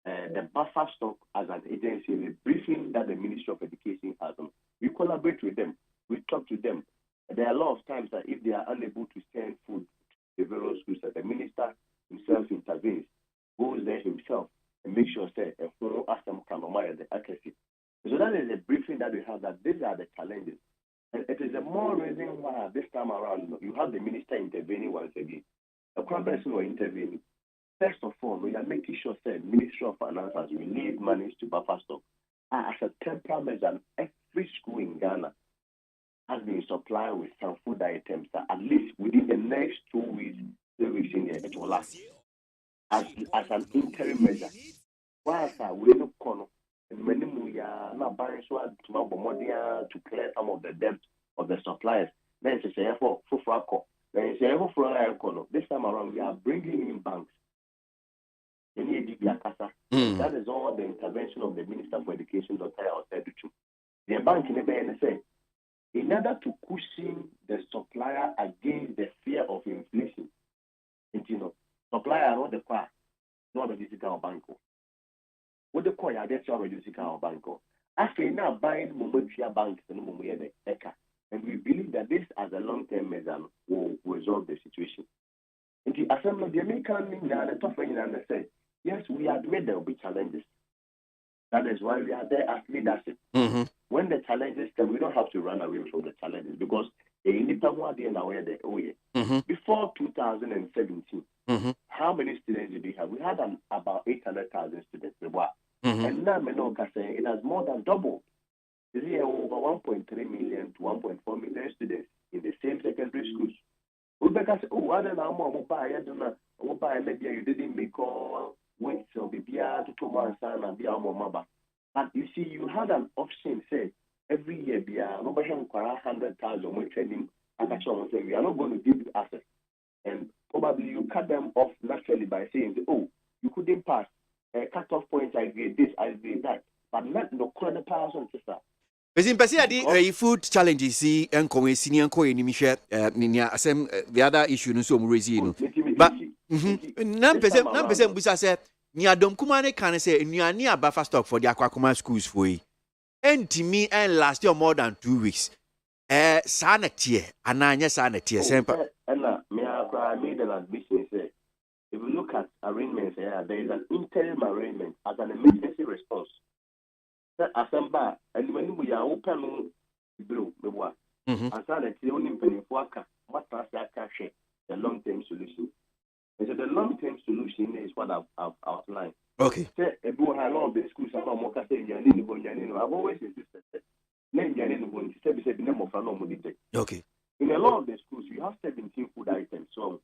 the buffer stock as an agency, the briefing that the Ministry of Education has. We collaborate with them. We talk to them. There are a lot of times that if they are unable to send food to the various schools, that the minister himself intervenes, goes there himself, and makes sure that a full asam can the accuracy. So that is the briefing that we have, that these are the challenges. And it is a more reason why this time around, you have the intervening once again. The person will intervene. First of all, we are making sure that Ministry of Finance has released money to buffer stock. As a temporary measure, every school in Ghana has been supplied with some food items that at least within the next 2 weeks, 3 weeks in here, it will last. As an interim measure. Whilst we look on and many we are not buying to clear some of the debt of the suppliers. Then it's a for Franco. Then it's a for this time around we are bringing in banks. That is all the intervention of the Minister for Education, Dr. Oseduchu. The bank in the say, in order to cushion the supplier against the fear of inflation, supplier not the car, not the digital bank. What the core are that's already digital bank. After now buying Momotia banks and Momoya Eka. And we believe that this as a long-term measure will resolve the situation. In the assembly, the American the top and say, yes, we admit there will be challenges. That is why we are there as leadership. When the challenges come, we don't have to run away from the challenges because before 2017, how many students did we have? We had about 800,000 students. And now it has more than doubled. This year, over 1.3 million to 1.4 million students in the same secondary schools. Rebecca said, oh, I don't know, maybe you didn't make all weights or be to 2 months and be our. But you see, you had an option, say, every year, be a 100,000 we're training. And actually, we are not going to give you access. And probably you cut them off naturally by saying, oh, you couldn't pass. Cut-off points, I grade this, I grade that. But not no current powers on sister. The food challenges see and come senior co in the other issue no so raising. But 9% busa say nia dom kumane can say nia buffer stock for the aquakuma schools for yi. And to me and last year more than 2 weeks. Sanity ananya sanity semper. And me I made an admission say if you look at arrangements here, there is an interim arrangement as an emergency response. Assemble and when we are open blue, and sanity only penny for what the long term solution. And so the long term solution is what I've outlined. Okay. I've always insisted. Okay. In a lot of the schools, you have 17 food items, so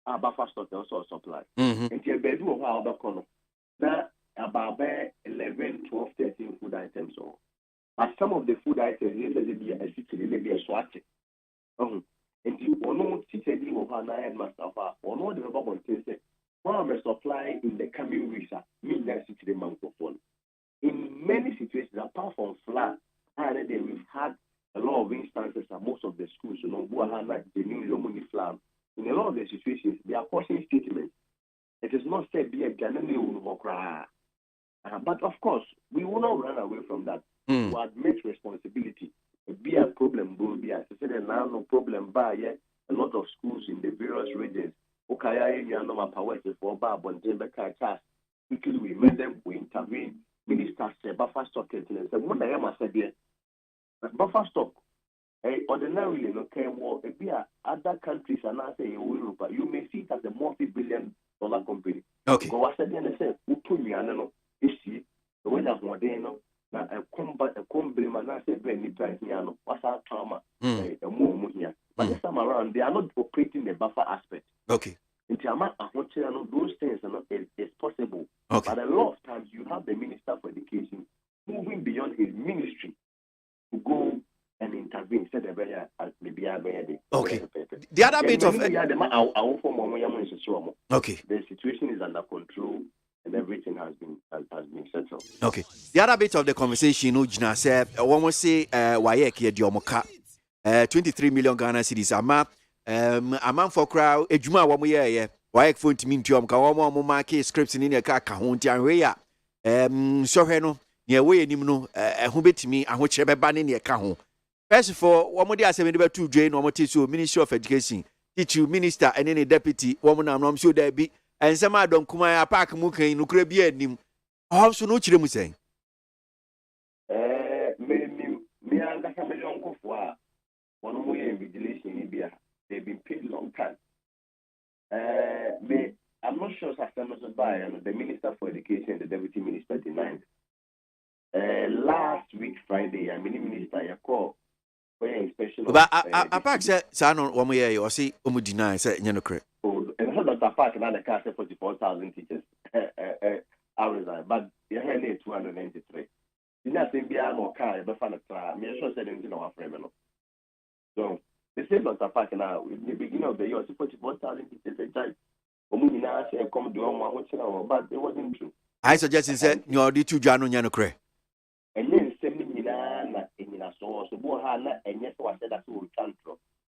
our buffer stock also supply. And you do a while back on that about 11, 12, 13 food items. So, but some of the food items, maybe a swatch. And you know, teacher, you will have headmaster or no, the about say, one of supply in the coming weeks, mean that city the microphone. In many situations, apart from flood, we've had a lot of instances at most of the schools, who are like the new Lomoni flood. In a lot of the situations, they are cautioning statements. It is not said be a but of course, we will not run away from that. To admit responsibility. Be a problem, will be as I said, now no problem. By a lot of schools in the various regions. Okay, you know my power for Bob and Jebeka cast. Quickly we made them, we intervene. Minister said buffer stock and said, what I am said here. Buffer stock. Ordinarily, okay, well, if we are other countries and I say in Europe, you may see it as a multi-billion-dollar company. Okay. Because I said, I said, Utumiano, issue, the way that Modeno, a combat, and I said, very price, what's our trauma, a more here. But this time around, they are not operating the buffer aspect. Okay. In Tiamat, those things are not is possible. Okay. But a lot of times, you have the Minister for Education moving beyond his ministry to go and intervene. Okay. The other bit of okay. The situation is under control and everything has been settled. Okay. The other bit of the conversation, Ujina said, one say, Wayeki Diomoka, 23 million Ghana cedis. Among for crowd, a Juma, 1 year, Wayek phone to me to one market scripts in a car, Kahunti and Rhea. So, Heno, near way, Nimno, who bet me, and whichever banning your Kahun. First of all, one more day I said about 2 drain, 1 more teacher, Ministry of Education, teacher, minister, and any deputy, woman, I'm sure there be, and some I don't come a park muka in Ukraine, and him. How soon would you say? One way in vigilation in Libya, they've been paid long time. far, the Minister for Education and the Deputy Minister denied. Last week, Friday, I mean, Minister, I called for an inspection. But Park said, son, one way or see, deny, said, you know, correct. And so Dr. Park and other cast 44,000 teachers. I resign, but you had 293. You know, say, be a more car, but fan of me, sure said, you know, our friend. So, the same Dr. Park now, in the beginning of the year, 44,000 teachers a child. Come do one, but it wasn't true. I suggest he said, you are the two Jano Yanocre. And then sending Milan in a source, so Bohana, and yes, I said that we can't drop.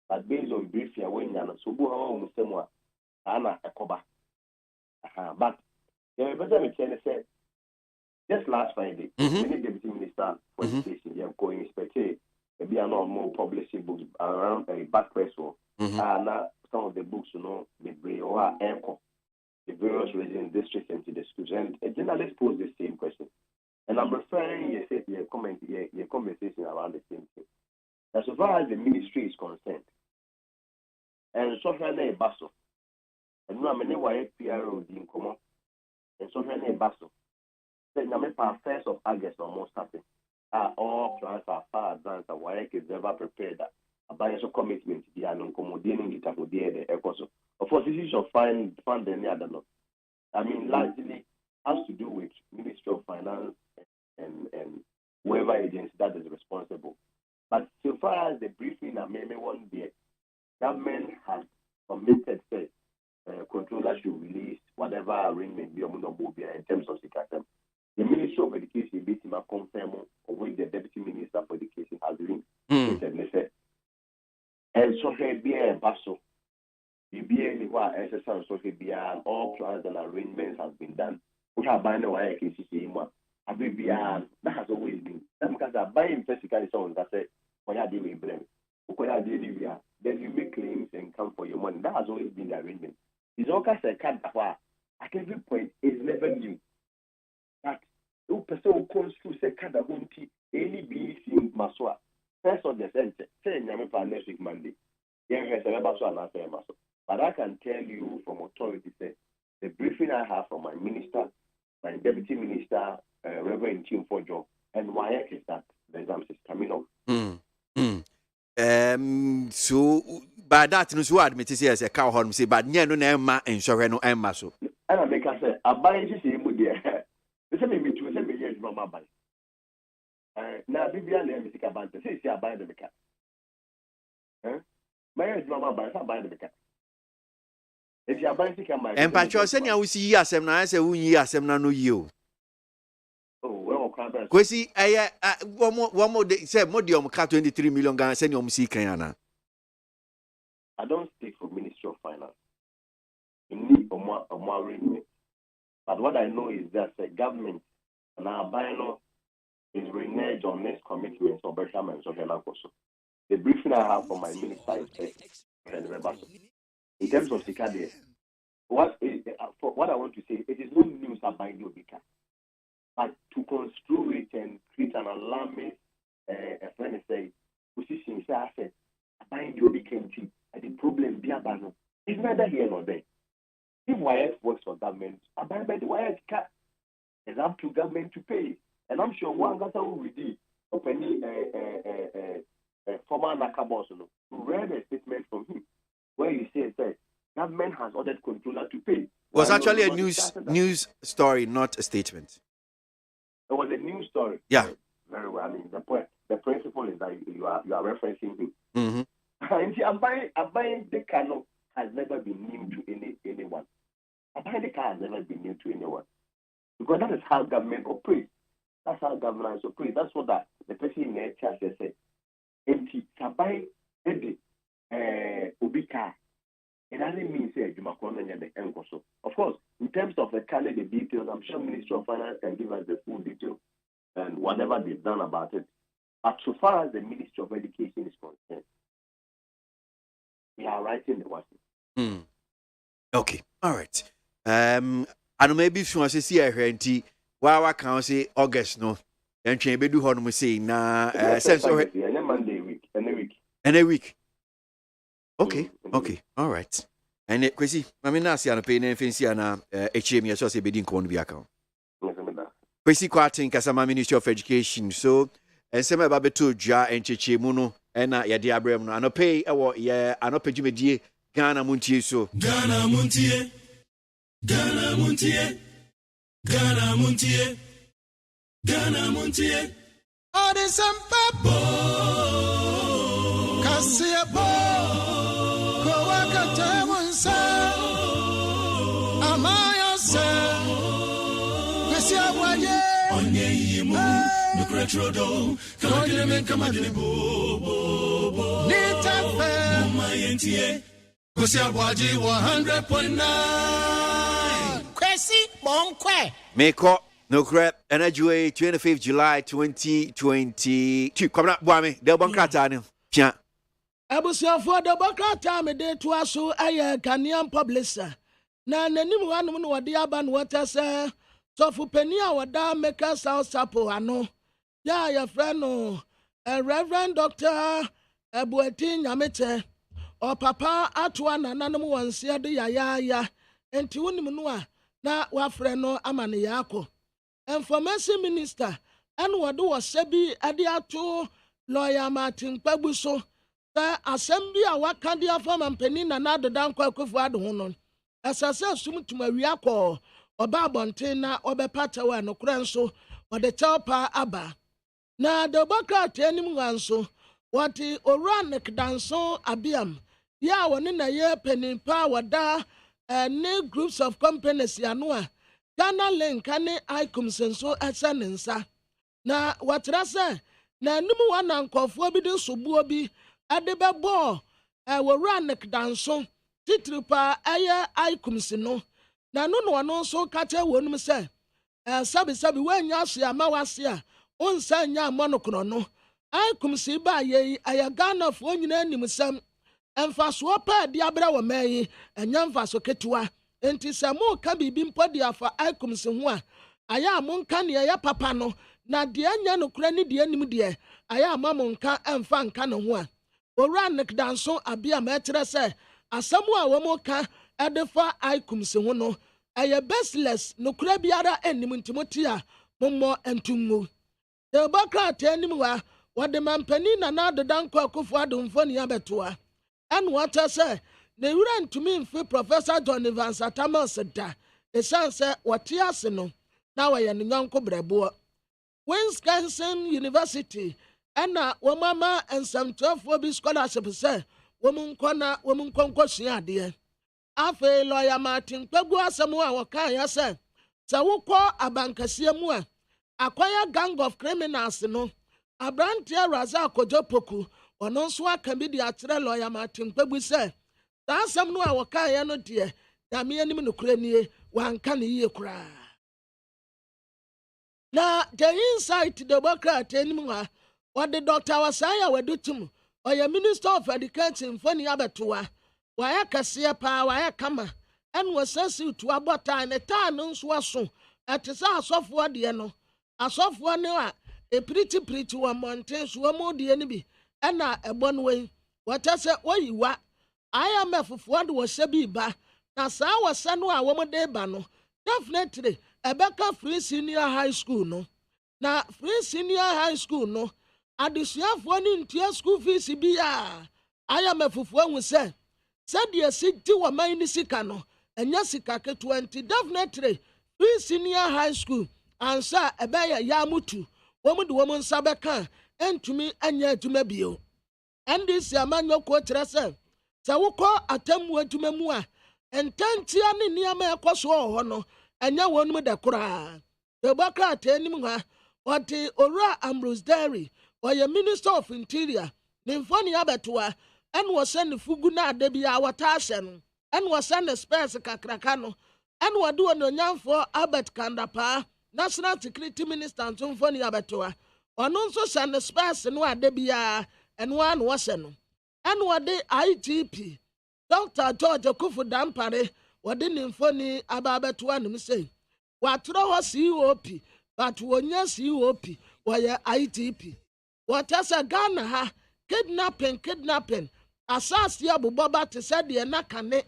But based on brief, I went down, so Bohana, Musema, Anna, Akoba. But the better said, just last Friday, the Deputy Minister for Education, they are going to expect a be more publishing books around a back press or some of the books, you know, the Breoa Airco, the various resident districts and to the schools. And a journalist posed the same question. And I'm referring your conversation around the same thing. As far as the ministry is concerned, and so far a basso, and no, I'm a PRO in common, and so far a basso. Then I'm 1st of August almost happened. All plans are far advanced, and why is never prepared. A financial commitment to the non-commoding it up with the ECOSO. Of course, this is your fund and other. I mean, largely has to do with Ministry of Finance and whoever agency that is responsible. But so far as the briefing I made one day, government has committed that controllers should release whatever arrangement be in terms of security. The Ministry of Education is confirm of which the Deputy Minister for Education has been. And so here be a basso. The BA SSR so here all plans and arrangements have been done. We have by no IKCC. That has always been. Because I buy in physical someone that said, when I deal with them, then you make claims and come for your money. That has always been the arrangement. It's all kind of at every point is never new. That who person comes to say kada hunti any BC maswa. First of the sentence, say next week Monday. But I can tell you from authority that the briefing I have from my minister, my deputy minister, Reverend Tim Fojo, and why is that the exams is coming up. So by that news, what admit is as a cow horn say, but near no Emma and Sorreno Emma so. And I make us say, I buy this in there. The same me to 7 years from my buy. Now, Bibian and Mr. Cabanta says, I buy the cat. My is Mama buys, I buy the cat. If you are buying the cat, and Patrick, send you see yes, and I say, we yes, and no you. Oh, well, Kwesi, one more day, say, Modium cat 23 million Ghana, send you see Kayana. I don't speak for Ministry of Finance. You need a more arrangement. But what I know is that the government and our bylaw is reneged on next commitments of Bertram and Sohela Koso. The briefing I have from my minister is in terms of Sikade. What I want to say, it is no news about Yobika. But to construe it and create an alarming, a friend say, position, say, I said, about Yobika and the problem be about it's neither here nor there. If YF works for government, abide by the YF cut. It's up to government to pay. And I'm sure one guy will read openly former Nakabos to read a statement from him where he says that government has ordered controller to pay. It was actually a news story, not a statement. It was a news story. Yeah. Very well. I mean, the principle is that you are referencing him. Mm-hmm. And Abayin the Kano has never been new to anyone. Abayin the Kano has never been new to anyone. Because that is how government operates. That's how governance operates. That's what the person in the church said. And Abayin Ubika. It doesn't mean say Jumakon and the Enkoso. Of course, in terms of the kind of the details, I'm sure Ministry of Finance can give us the full details and whatever they've done about it. But so far as the Ministry of Education is concerned, we are writing the work. Okay, all right. And maybe if you want to see a renti, why can't say August no? And change be do honor say na sense of Monday week, any week. And a week. Okay, okay, all right. And it kwesi mami na sia no pe na mfensi ana HM ya so se bedi nkon bi aka. Kwesi kwatin kasama Ministry of Education so ensema ba beto dwa encheche mu no na ye de abrem no anope ewo ye anope dwumedie Ghana Montie so Ghana Montie Ghana Montie Ghana Montie Ghana Montie Ode Sampabo Kasiabo Kowakata Monsa Amaya Sa Kwesi Abwaagye Onye yimu Nukretrodo Kamakile menkamadini bo Nitafe Mayentie Kwesi Abwaagye 100.9 Kwesi Monkwe Meko no crap energy 25th July 2022 kwabra boame de bonkrata ne pia Abusuafo de bonkrata me de to aso aye Ghanaian publisher na nanim wanom no wode aba no wata se sofu pani a wada Meka South Sapo ano ya ya friend no Reverend Dr. Ebueti Nyamete o papa atwa nananom wansia de ya enti wonim no a na wa friend no amane yakọ Information Minister and what was Sebi Adiato Lawyer Martin Pabuso the assembly a wakandia from and penina na the down kwakufu honon as I said sum to Mariako or Babontina or Bepatawa no cranso or the Chapa Abba na the Baka tenim wanso what the Oranek danso abiam ya one in a year penny power da new groups of companies yanua Ghana link ane icum senso esenensa na watrase na numu wana nkofo bi de sobuo bi ade bebo woranek danso titrupa eye icum sino na no no so kache wonum se sabi wanya aso ama wase a onsa nya monokro no icum si ba ye aya Ghana fo nyina anim sam emfaso pa di abra wo mai enya mfaso ketua enti samu ka bibi mpodi afa icum se ho a aya monka ne ya papa no na de anya no kura ne de anim de aya mamonka emfa nka ne ho a oranek danso abia metre se asamu a wo moka edefa icum se ho no aya baseless no kura biara anim ntimoti a mommo entungu de bakra tanim wa wode mampani na na dodanko akofo adomfo ne abetoa en wata se na wura ntumi mfe Professor John Evans Atamas da esanse wate ase no na waye ne nyanko brebo Wisconsin University ana womama ensamtofo bi scholarship se womunkonko sua ade afa lawyer Martin Kpegu asemu a wokan ya se wukọ abankasie mu a akwaya gang of criminals no abrantia Raza Kojopoku ono nso aka bi de akyere lawyer Martin Kpegu se asam no a wokan ya no de na me anim no kura nie wanka ne yie kura na the insight the democrat anim ha what the doctor wasaya wadutum oya Minister of Education foni abetoa waya kase pa waya kama en wasasi to abota ne ta no nso aso etisa asofo de no asofo ne a pretty wa mountain so mo de ne bi na ebon we watase oyiwa IMF for the was ba na sa wasa no a wo de ba no definitely Ebeka Free Senior High School no na Free Senior High School no adesuafo ni ntia school fees bia IMF for hu se de siti wa man ni sika no enya sika ke 20 definitely Free Senior High School ansa ebeya ya mutu wo mu de wo nsa beka entumi anya aduma bio ndc amanyo ko kire se wukọ atamu aduma mu a entantia ne niama ekoso ho no enya wonum de kura Democrat anim ha wati Ora Ambrose Derry oye Minister of Interior ne mfoni abetoa en wo se ne fugu na adabia wata ahye no en wo se ne space kakraka no en wo de onyanfo Albert Kandapa National Security Minister mfoni abetoa ono nso se ne space no adabia en wa no se no en wo de ITP Dr. George Kufu Dampare wade ne mfoni ababetoa no say watro ho COP but wonya COP waya ITP watasa Ghana ha kidnapping asasi abubaba te said de na kane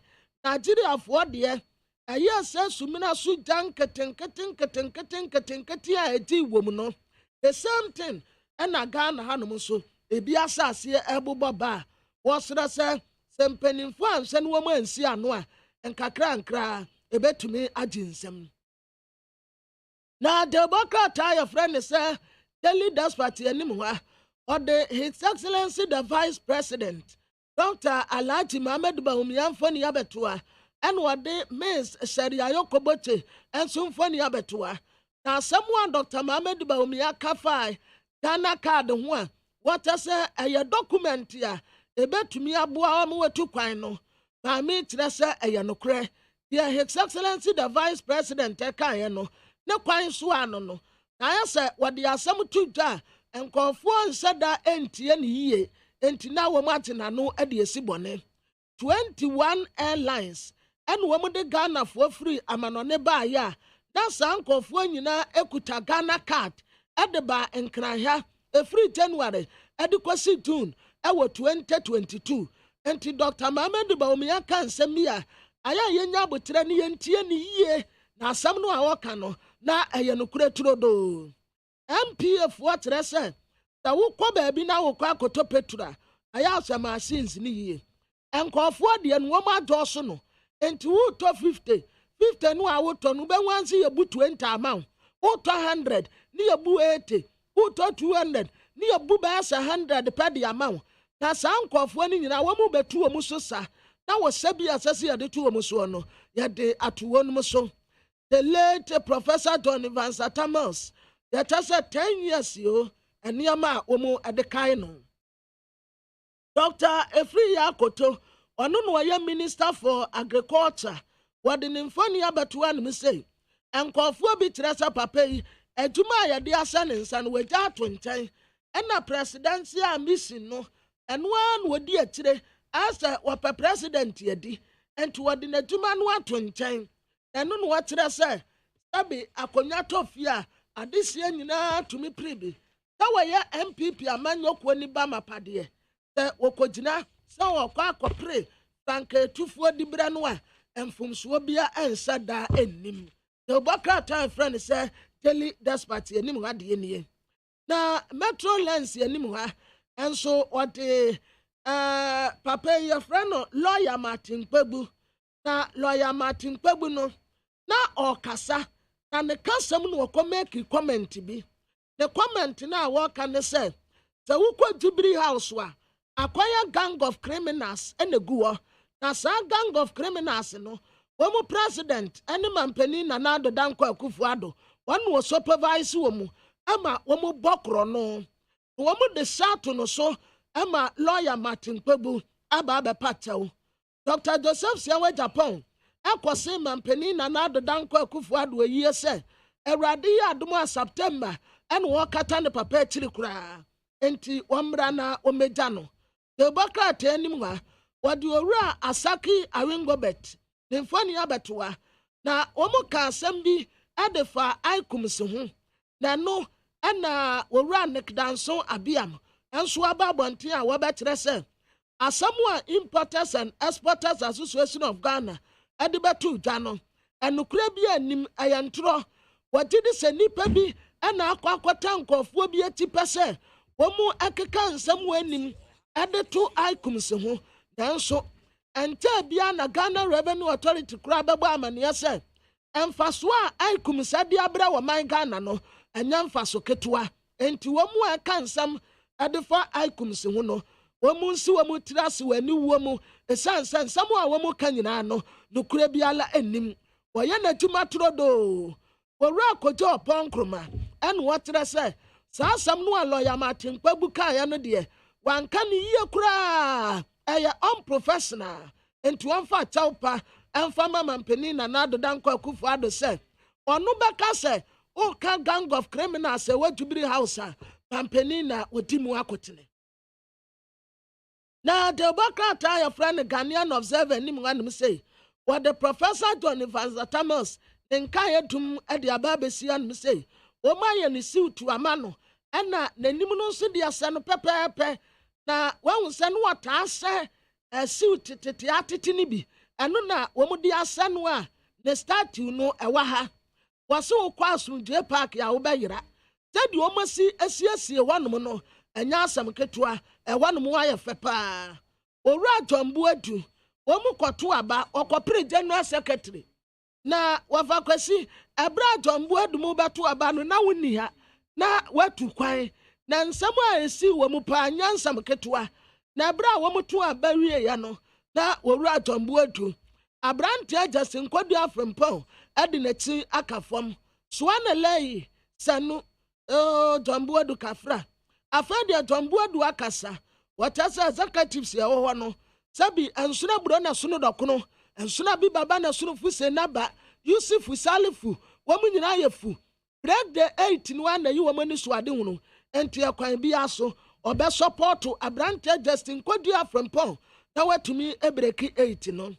Nigeria for dear. A year says Sumina su jan keten a tea woman. The same thing, and a gun hanuso, a biasa see ebo baba. Was that say, some penny farms and woman see anoa, and kakran cry, a bet to me a ginsem. Now the Boka tire friend say, Daily Despatch anymore, or the His Excellency the Vice President, Dr. Alhaji Mohammed Bawumia Foni Abetua. And what they miss Sharia Yokoboche and Symphony Abetua. Now, someone Dr. Mohammed Baumia Kafai, Ghana card one. What I say a document here, a bet to me a boa to quino. By me, Tressa a yanocre. Dear His Excellency the Vice President, Tekayano, no quine suano. I say what they are some two da and conform said that empty any year, and now Martin I know Eddie Sibone. 21 airlines. And woman de Ghana for free amanone ba ya that's uncle for nyina ekuta Ghana card at the bar and kraya a free January adequacy June 2022 and Dr. Mohammed Bawumia kan semia aya yenya botre ne yentie ne yie na asam no awoka no na ayenokure trodo MPF what rese da wo kɔ baabi na wo kɔ akoto petrol aya asam machines ne yie enkɔfo de no ma dɔso no enti wo to 50 no a wo to no be wansi ye bu 20 amount wo to 100 ni ye bu 80 wo to 200 ni ye bu ba 100 per the amount na sankofo ni nyina wo mu betu wo mu so sa na wo sabi asase ye de tu wo mu so no ye de atuwo no so the late Professor Don Evans Atamos ye tasa 10 years yo eniama wo mu adekai no Dr. Efri Yakoto ono no ye Minister for Agriculture what the Nymphony Abetua no say enkofo bi tresa papa yi adwuma ya de asa ne nsa no wagya to nkyɛn ɛna presidential mission no ɛnoa no wodi akyire asa wapa president yɛdi ɛnto wɔde n'adwuma no ato nkyɛn ɛno no wɔkyerɛ sɛ sabi akonya tofie a adesie nyinaa tumi pribi sɛ wɔyɛ MPP amanyɔkuo ni ba mapadeɛ sɛ wɔkɔgyina sɛ wɔkɔ akɔpre franka etufuo di brɛ no a mfomsuo bia ɛnsa daa ennim the Bokra time friend say Daily Despatch enim ha de nie na Metro Lens enim ha enso ɔde papa your friend no lawyer Martin Kpebu na lawyer Martin Kpebu no na ɔkasa na ne kasam no wɔkɔ make comment bi the comment na wɔka ne sɛ sɛ wokɔ Jubilee House a akwaya gang of criminals eneguo na sa gang of criminals no womu president ene mampani na nado danko akufuado wonu wo supervise womu ama womu bokro no womu de sato no so ama lawyer Martin Kpebu aba patew Dr. Joseph Siawe Japan akwose mampani na nado danko akufuado yiye se Awurade ya adomo September ene wo kata ne papa akiri kura enti womra na omegya no the Bokra tenim wa wadi owura Asaki Awingobet Nymphony Abetua na womu ka asɛm bi adefa aikumse ho na no ɛna owura nekdanso abiam enso aba bonten a wɔbɛkyerɛ sɛ asɛm a Importers and Exporters Association of Ghana adibetu dwa no enukura bi anim ayantro wɔgye de sɛ nipa bi ɛna akɔkɔta nkɔfoɔ bi ati pɛ womu ekeka nsɛm wɔ anim adeto aikumse ho nanso ente bia na Ghana Revenue Authority kura bɛbɔ amaniya sɛ emfaso a aikumse de abra wɔ man Ghana no enya mfaso ketewa enti wɔmu aka nsɛm adefa aikumse ho no wɔmu nsi wɔmu tirase wani wɔmu esansa nsɛm a wɔmu ka nyinaa no nokura biala anim wɔyɛ na dwuma trodo wɔwura akɔgye ɔpɔn kroma ɛna wɔkyerɛ sɛ saa asɛm no a lawyer Martin Kpebu kaeɛ no deɛ wanka ne yie koraa ɛyɛ unprofessional enti wɔmfa kyawpa ɛmfa mama mpani na nado danko akufuado sɛ ɔno bɛka sɛ woka gang of criminals ɛwɔ Jubilee House a pampani na wɔdi mu akotene na the Bokra tire friend Ghanaian Observer nim wanem say what the Professor John Evans Atamos nkae dum ɛde aba besia nim say o ma ye ne siutu amano ɛna nanim no nso de asɛ no pɛpɛɛpɛ na wɔn sɛ no wata asɛ siutu tete atete ni bi ɛno na wɔn de asɛ no a ne statue no ɛwɔ ha wɔsi wokɔ asomdwe park a wobɛyera sɛdeɛ wɔn asiesie hɔnom no ɛnyɛ asɛm ketewa ɛhɔnom ayɛ fɛ paa owura jɔnbuadu wɔn kɔto aba ɔkɔpere general secretary na wɔfa kwasi ɛbra jɔnbuadu mu bɛto aba no na wonni ha na watu kwan na nsɛm a esi wɔn paa nyɛ nsɛm ketewa na ɛbra a wɔn to aba wie ya no na owura jɔnbuadu aberanteɛ gyesi nkɔdu afrempɔn ɛde n'akyi aka fam soa na lɛyi sɛno jɔnbuadu kafra afei deɛ jɔnbuadu akasa wɔkyɛ sɛ executives yɛ wɔ hɔ no sɛbi nsona buro na sono dɔkono nsona bi baba na sono fuse naba yusufu salifu wɔn nyinaa yɛ fu break the 8 no ana yi wɔn ani so ade hunu nti ɛkwan bi aso ɔbɛ support aberanteɛ Justin Kwadu Afrempɔn na watumi ebreki 8 no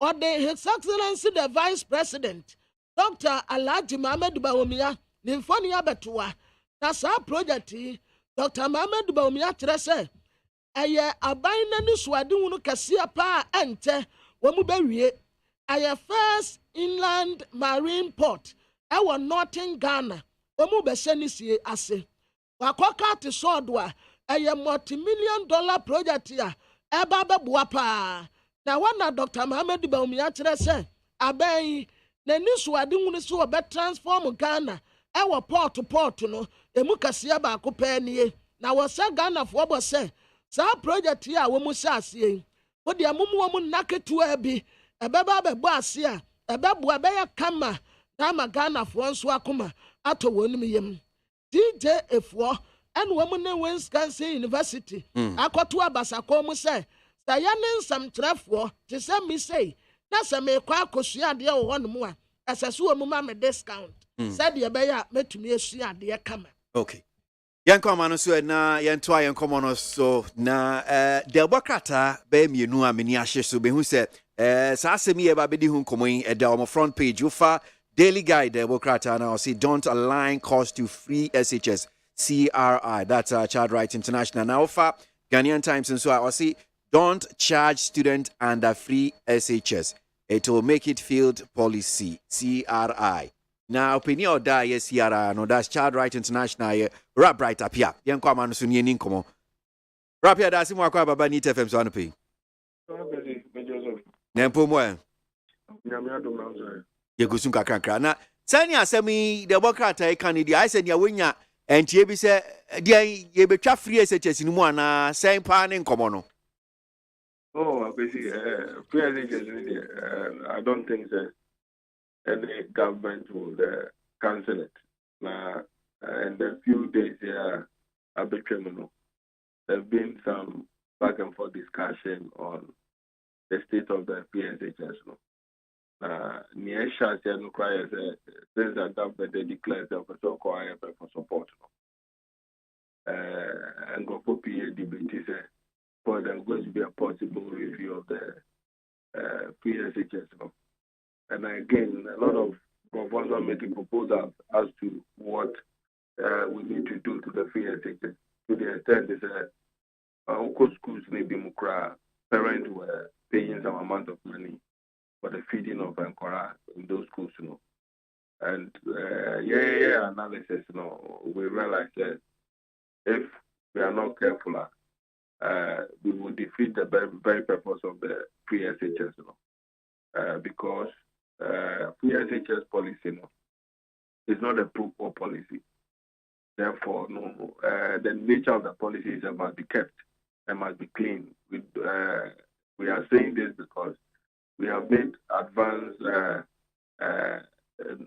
ɔde his excellency the vice president Dr. Alhaji Mohammed Bawumia ne mfoni abɛtoa na saa project yi Dr. Mohammed Bawumia kyerɛ sɛ ɛyɛ aban na ne so ade hunu kɛseɛ paa ɛntɛ wɔn mu bɛwie ɛyɛ first inland marine port ɛwɔ northern Ghana wɔn mu bɛhyɛ ne sie ase wakɔka te sɔɔdo a ɛyɛ multi-million dollar project a ɛba bɛboa paa na wɔna Dr. Mohammed Bawumia kyerɛ sɛ aban yi n'ani so ade hunu so wɔbɛ transform Ghana ɛwɔ port no emu kɛseɛ baako pɛɛ nie na wɔsɛ Ghanafoɔ bɔ sɛ saa project yi a wɔn mu hyɛ aseɛ yi wɔde amumu wɔn nna ketewa bi ɛbɛba abɛbɔ ase a ɛbɛboa ɛbɛyɛ kama na ama Ghanafoɔ nso akoma atɔ wɔn nim yam DJ efoɔ ɛna wɔn ne Wisconsin University akɔto abasakɔ mu sɛ sɛ yɛ ne nsɛmtwerɛfoɔ te sɛ misei na sɛ mekɔ akɔsua adeɛ wɔ hɔ nom a ɛsɛ so wɔn mu ma me discount sɛdeɛ ɛbɛyɛ a mɛtumi asua adeɛ kama. Okay. Yanko amano so na yento a yanko no so na Delbo krata be mienu a meni ahye so be hu se sa asemi e ba be di hu komoyin e da on front page ufa daily guide Delbo krata na o see don't align cost to free SHS CRI that's Child Rights International now ufa Ghanaian Times and so I see don't charge student under free SHS it will make it field policy CRI. Now, opinion or die, yes, Sierra, no, that's Child Rights International, rap right up here. Young Kwaman Sunni Incomo. Rap here, that's more Kwaba Nita FM Sonopi. Nempomo. Yagusunka Crankra. Now, Sanya Semi, the Bocrata, Canada, I said, Yawinya, and Chibi said, dear, ye be trap free SHS in one, same pan in Comono. Oh, basically, I don't think that. Any government would cancel it. Now, in the few days here, I've been criminal. There's been some back and forth discussion on the state of the PSHS. Near Shasha no cry since the government they declared them for so quiet for support. And go for PA debate for there's going to be a possible review of the PSHS. And again, a lot of governments are making proposals as to what we need to do to the free SHS. To the extent is that schools need to parents were paying some amount of money for the feeding of Ankara in those schools, you know. And analysis, you know, we realize that if we are not careful, we will defeat the very purpose of the free SHS, you know, because free SHS policy, no, is not a pro-poor policy. Therefore, no, the nature of the policy is it must be kept and must be clean. We are saying this because we have made advanced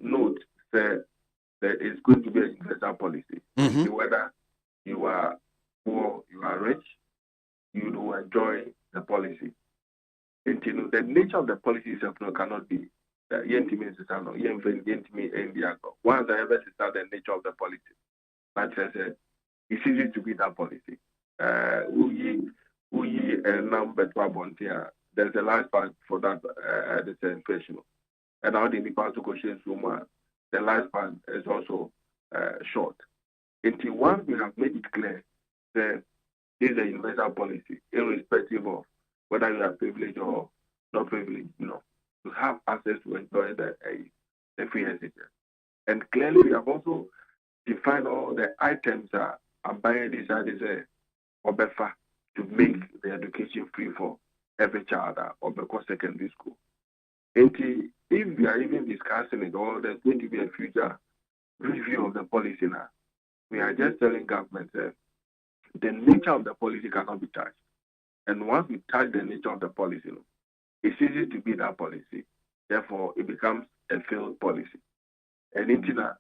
note that it's going to be a universal policy. Whether you are poor, you are rich, you do enjoy the policy. And, you know, the nature of the policy itself cannot be once I ever start the nature of the policy, like I said, it's easy to be that policy. There's a lifespan for that dispensation. And now the people to go the lifespan is also short. Until once we have made it clear that this is a universal policy, irrespective of whether you are privileged or not privileged, to have access to enjoy the free SHS. And clearly, we have also defined all the items that are buying decided or better to make the education free for every child or because secondary school. And if we are even discussing it, or there's going to be a future review of the policy now, we are just telling government that the nature of the policy cannot be touched. And once we touch the nature of the policy, it's easy to be that policy. Therefore, it becomes a failed policy. And in Tina,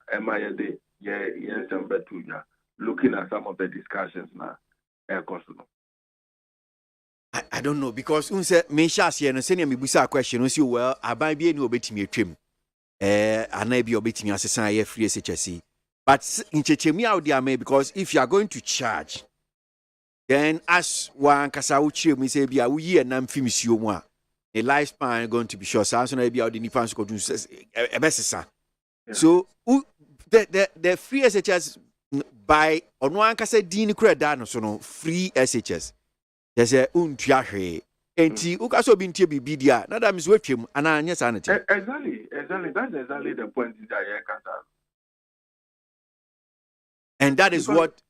looking at some of the discussions now, I don't know because me shas here no senior me busa question say well aban bi eni obetimi atwam ana bi obetimi asesan ye free SHS but in chechemi out there may because if you are going to charge then as one kasa uchi me say bia wo yi enam fimisuo mu a the lifespan going to be short so na bia wo de nipa nso ko dun ebesesa so the free SHS by ono ankasa din kura da no so no free SHS there's a untiahwe enti ukaso bi ntie bibi dia na da miso atwem ana anya sa na te exactly that's exactly the point that I can say. And that is because, what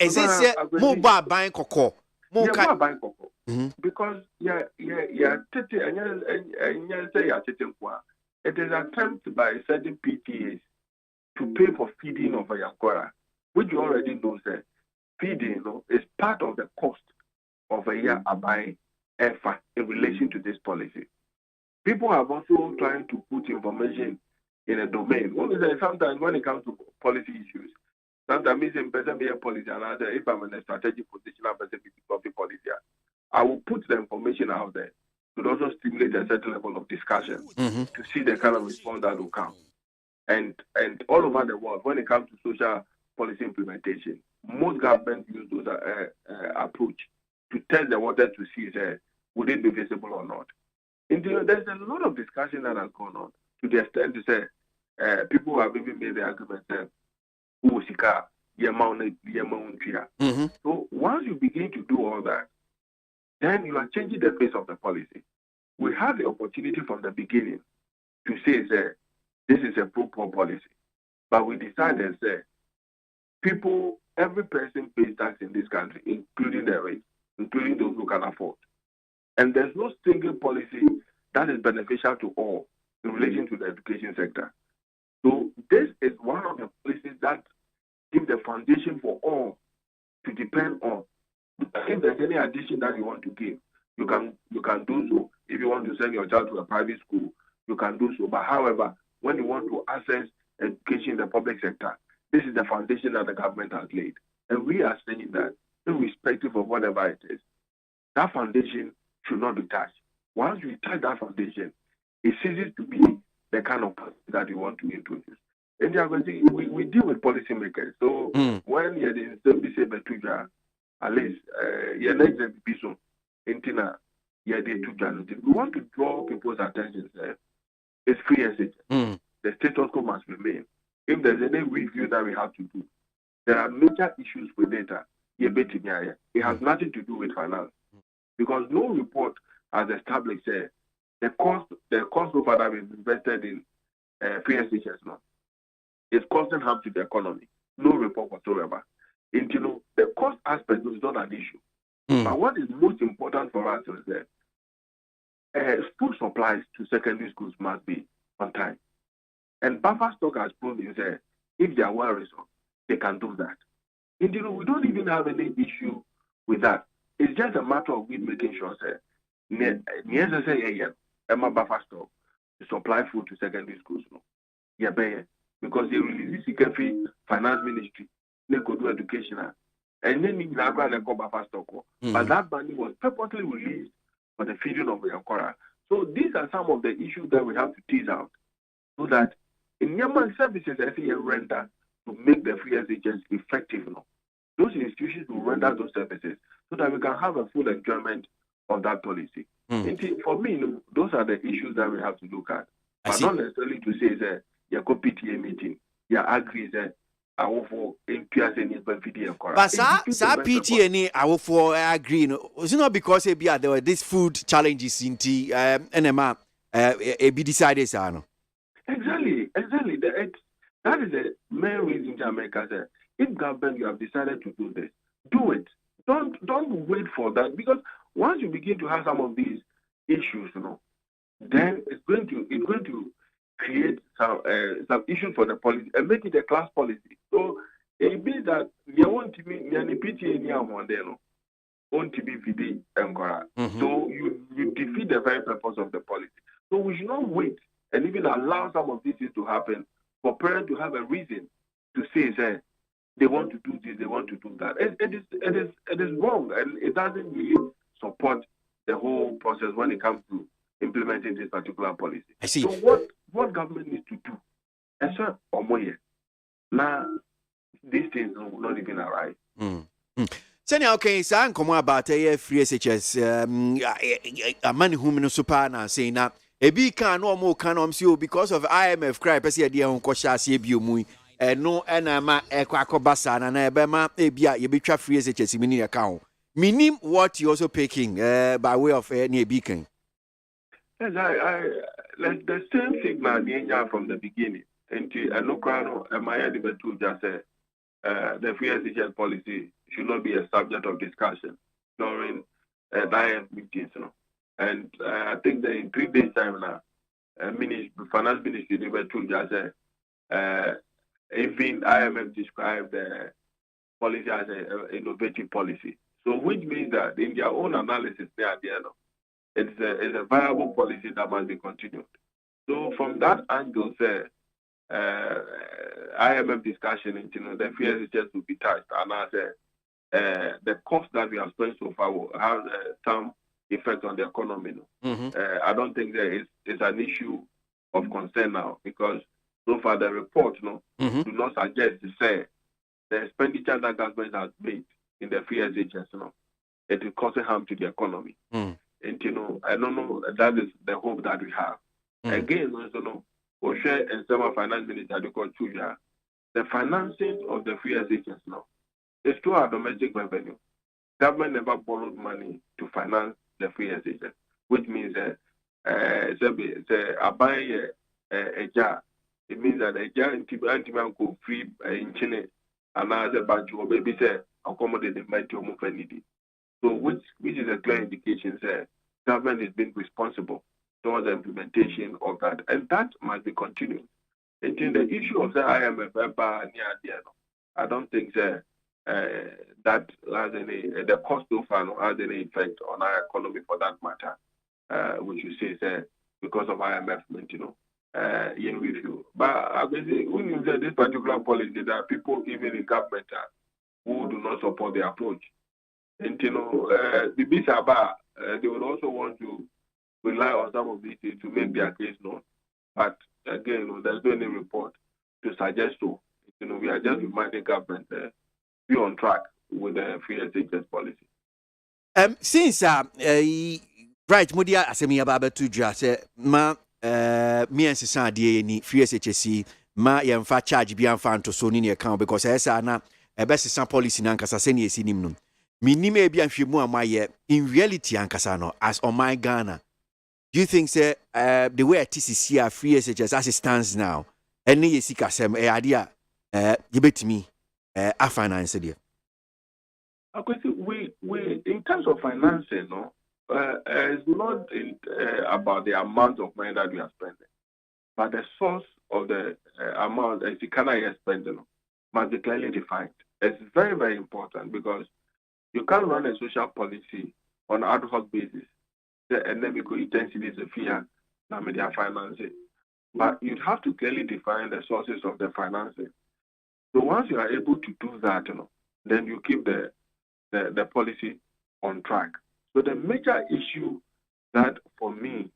is it say mobile buying koko buying koko because tete anya say ya tete kwa it is attempt by certain PTAs to pay for feeding of a yankora, which you already know that feeding is part of the cost of a year buying effort in relation to this policy. People have also trying to put information in a domain. Sometimes when it comes to policy issues, sometimes it's in person be a policy, and if I'm in a strategic position, I'm a policy. I will put the information out there to also stimulate a certain level of discussion to see the kind of response that will come. And all over the world, when it comes to social policy implementation, most governments use those approach to test the water to see would it be visible or not. There's a lot of discussion that has gone on to the extent to say people have even made the argument that so once you begin to do all that, then you are changing the face of the policy. We had the opportunity from the beginning to say this is a pro-poor policy, but we decided that every person pays tax in this country, including the rich, including those who can afford. And there's no single policy that is beneficial to all in relation to the education sector. So this is one of the policies that give the foundation for all to depend on. If there's any addition that you want to give, you can do so. If you want to send your child to a private school, you can do so. But however, when you want to access education in the public sector, this is the foundation that the government has laid. And we are saying that, irrespective of whatever it is, that foundation should not be touched. Once you touch that foundation, it ceases to be the kind of policy that you want to introduce. And we deal with policymakers. So when you're in the at least you're next episode, we want to draw people's attention. It's free SHS. The status quo must remain. If there's any review that we have to do, there are major issues with data. It has nothing to do with finance. Because no report has established the cost so far that we've invested in free SHS now is causing harm to the economy. No report whatsoever. And the cost aspect is not an issue. But what is most important for us is that food supplies to secondary schools must be on time. And buffer stock has proven that if they are well resourced, they can do that. And we don't even have any issue with that. It's just a matter of we making sure that Emma buffer stock to supply food to secondary schools. Because they release the finance ministry, they could do educational. And then they go buffer stock. But that money was purposely released for the feeding of the Yankora. So these are some of the issues that we have to tease out so that in Yaman services, I see a render to make the free SHS effective. Those institutions will render those services so that we can have a full enjoyment of that policy. For me, those are the issues that we have to look at. But not necessarily to say that you go PTA meeting, you agree that awofo empiase ni bafidi enkora. But sa PTA ni awofo agree no. Is it not because there were these food challenges in the NMA be decided no? Exactly. That is the main reason Jamaica said, if government you have decided to do this, do it. Don't wait for that, because once you begin to have some of these issues, then it's going to create some issues for the policy and make it a class policy. So it means that you want to be so you defeat the very purpose of the policy. So we should not wait and even allow some of these things to happen for parents to have a reason to say they want to do this, they want to do that. It is wrong, and it doesn't really support the whole process when it comes to implementing this particular policy. I see. So what government needs to do? Now, these things will not even arrive. Sanya okay, sa nkomo about free SHS amani hu no super na say na ebi kan no mo kan no msi because of IMF cry pese de ho kwhya ase bi omu no na ma ekwakoba na ebe ma ebia ye betwa free SHS mini account minim what you also picking by way of any ebi kan. Yes, I like the same thing na from the beginning. And I know crano my debate to just say the free SHS policy should not be a subject of discussion during diet meetings, And I think that in 3 days' time now, finance ministry they were told just even IMF described the policy as an innovative policy. So which means that in their own analysis they are there, it's a viable policy that must be continued. So from that angle, IMF discussion, the fears just will be touched, and I say the cost that we have spent so far will have some effect on the economy. I don't think there is an issue of concern now, because so far the report do not suggest to say the expenditure that government has made in the free SHS, it will cause harm to the economy. And I don't know, that is the hope that we have. Again, we share and some finance minister the financing of the free SHS is through our domestic revenue. Government never borrowed money to finance the free SHS, which means that a buy a jar. It means that a jar in free in Chile and as a bunch of baby say accommodate the mighty need. So which is a clear indication that government is being responsible towards the implementation of that, and that must be continued. And in the issue of the IMF, I don't think that has any, the cost so far has any effect on our economy for that matter, which you say because of IMF, in review. But I mean, when you say this particular policy, there are people even in government who do not support the approach. And the Bisaba, they would also want to rely on some of these things to make their case known. But again, there's no any report to suggest so. We are just reminding government be on track with the free SHS policy. Since right, Modia asemi ababa to jase ma me and Sisan de ni free SHS ma yemfa charge bi amfa to so ni account, because esa na best some policy na nkasa se ni esinim no. Minime bi anhwemu amaye in reality ankasa no as on my Ghana. Do you think the way TCC are free SHS as it stands now, any yesika sem idea yibetimi a finance there? We in terms of financing, it's not about the amount of money that we are spending, but the source of the amount that you cannot spend must be clearly defined. It's very, very important, because you can't run a social policy on an ad hoc basis. The endemic intensity is a fear, now media financing. But you have to clearly define the sources of the financing. So once you are able to do that, then you keep the policy on track. So the major issue that, for me,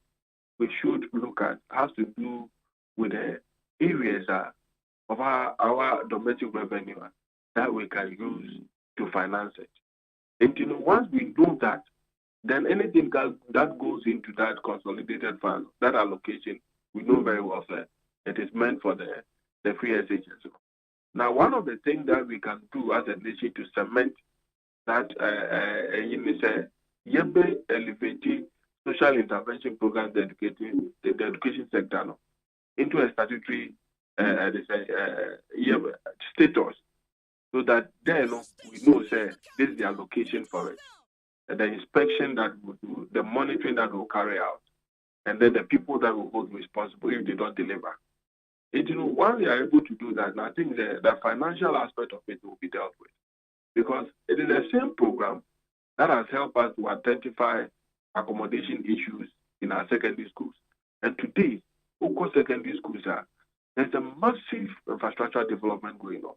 we should look at has to do with the areas of our domestic revenue that we can use to finance it. And once we do that, then anything that goes into that consolidated fund, that allocation, we know very well that it is meant for the free SHS. Now, one of the things that we can do as a nation to cement that yebe elevating social intervention programs dedicating the education sector into a statutory status, so that then we know say this is the allocation for it, and the inspection that we do, the monitoring that we'll carry out, and then the people that will hold responsible if they don't deliver. Once we are able to do that, I think the financial aspect of it will be dealt with, because it is the same program that has helped us to identify accommodation issues in our secondary schools. And today, local secondary schools there's a massive infrastructure development going on.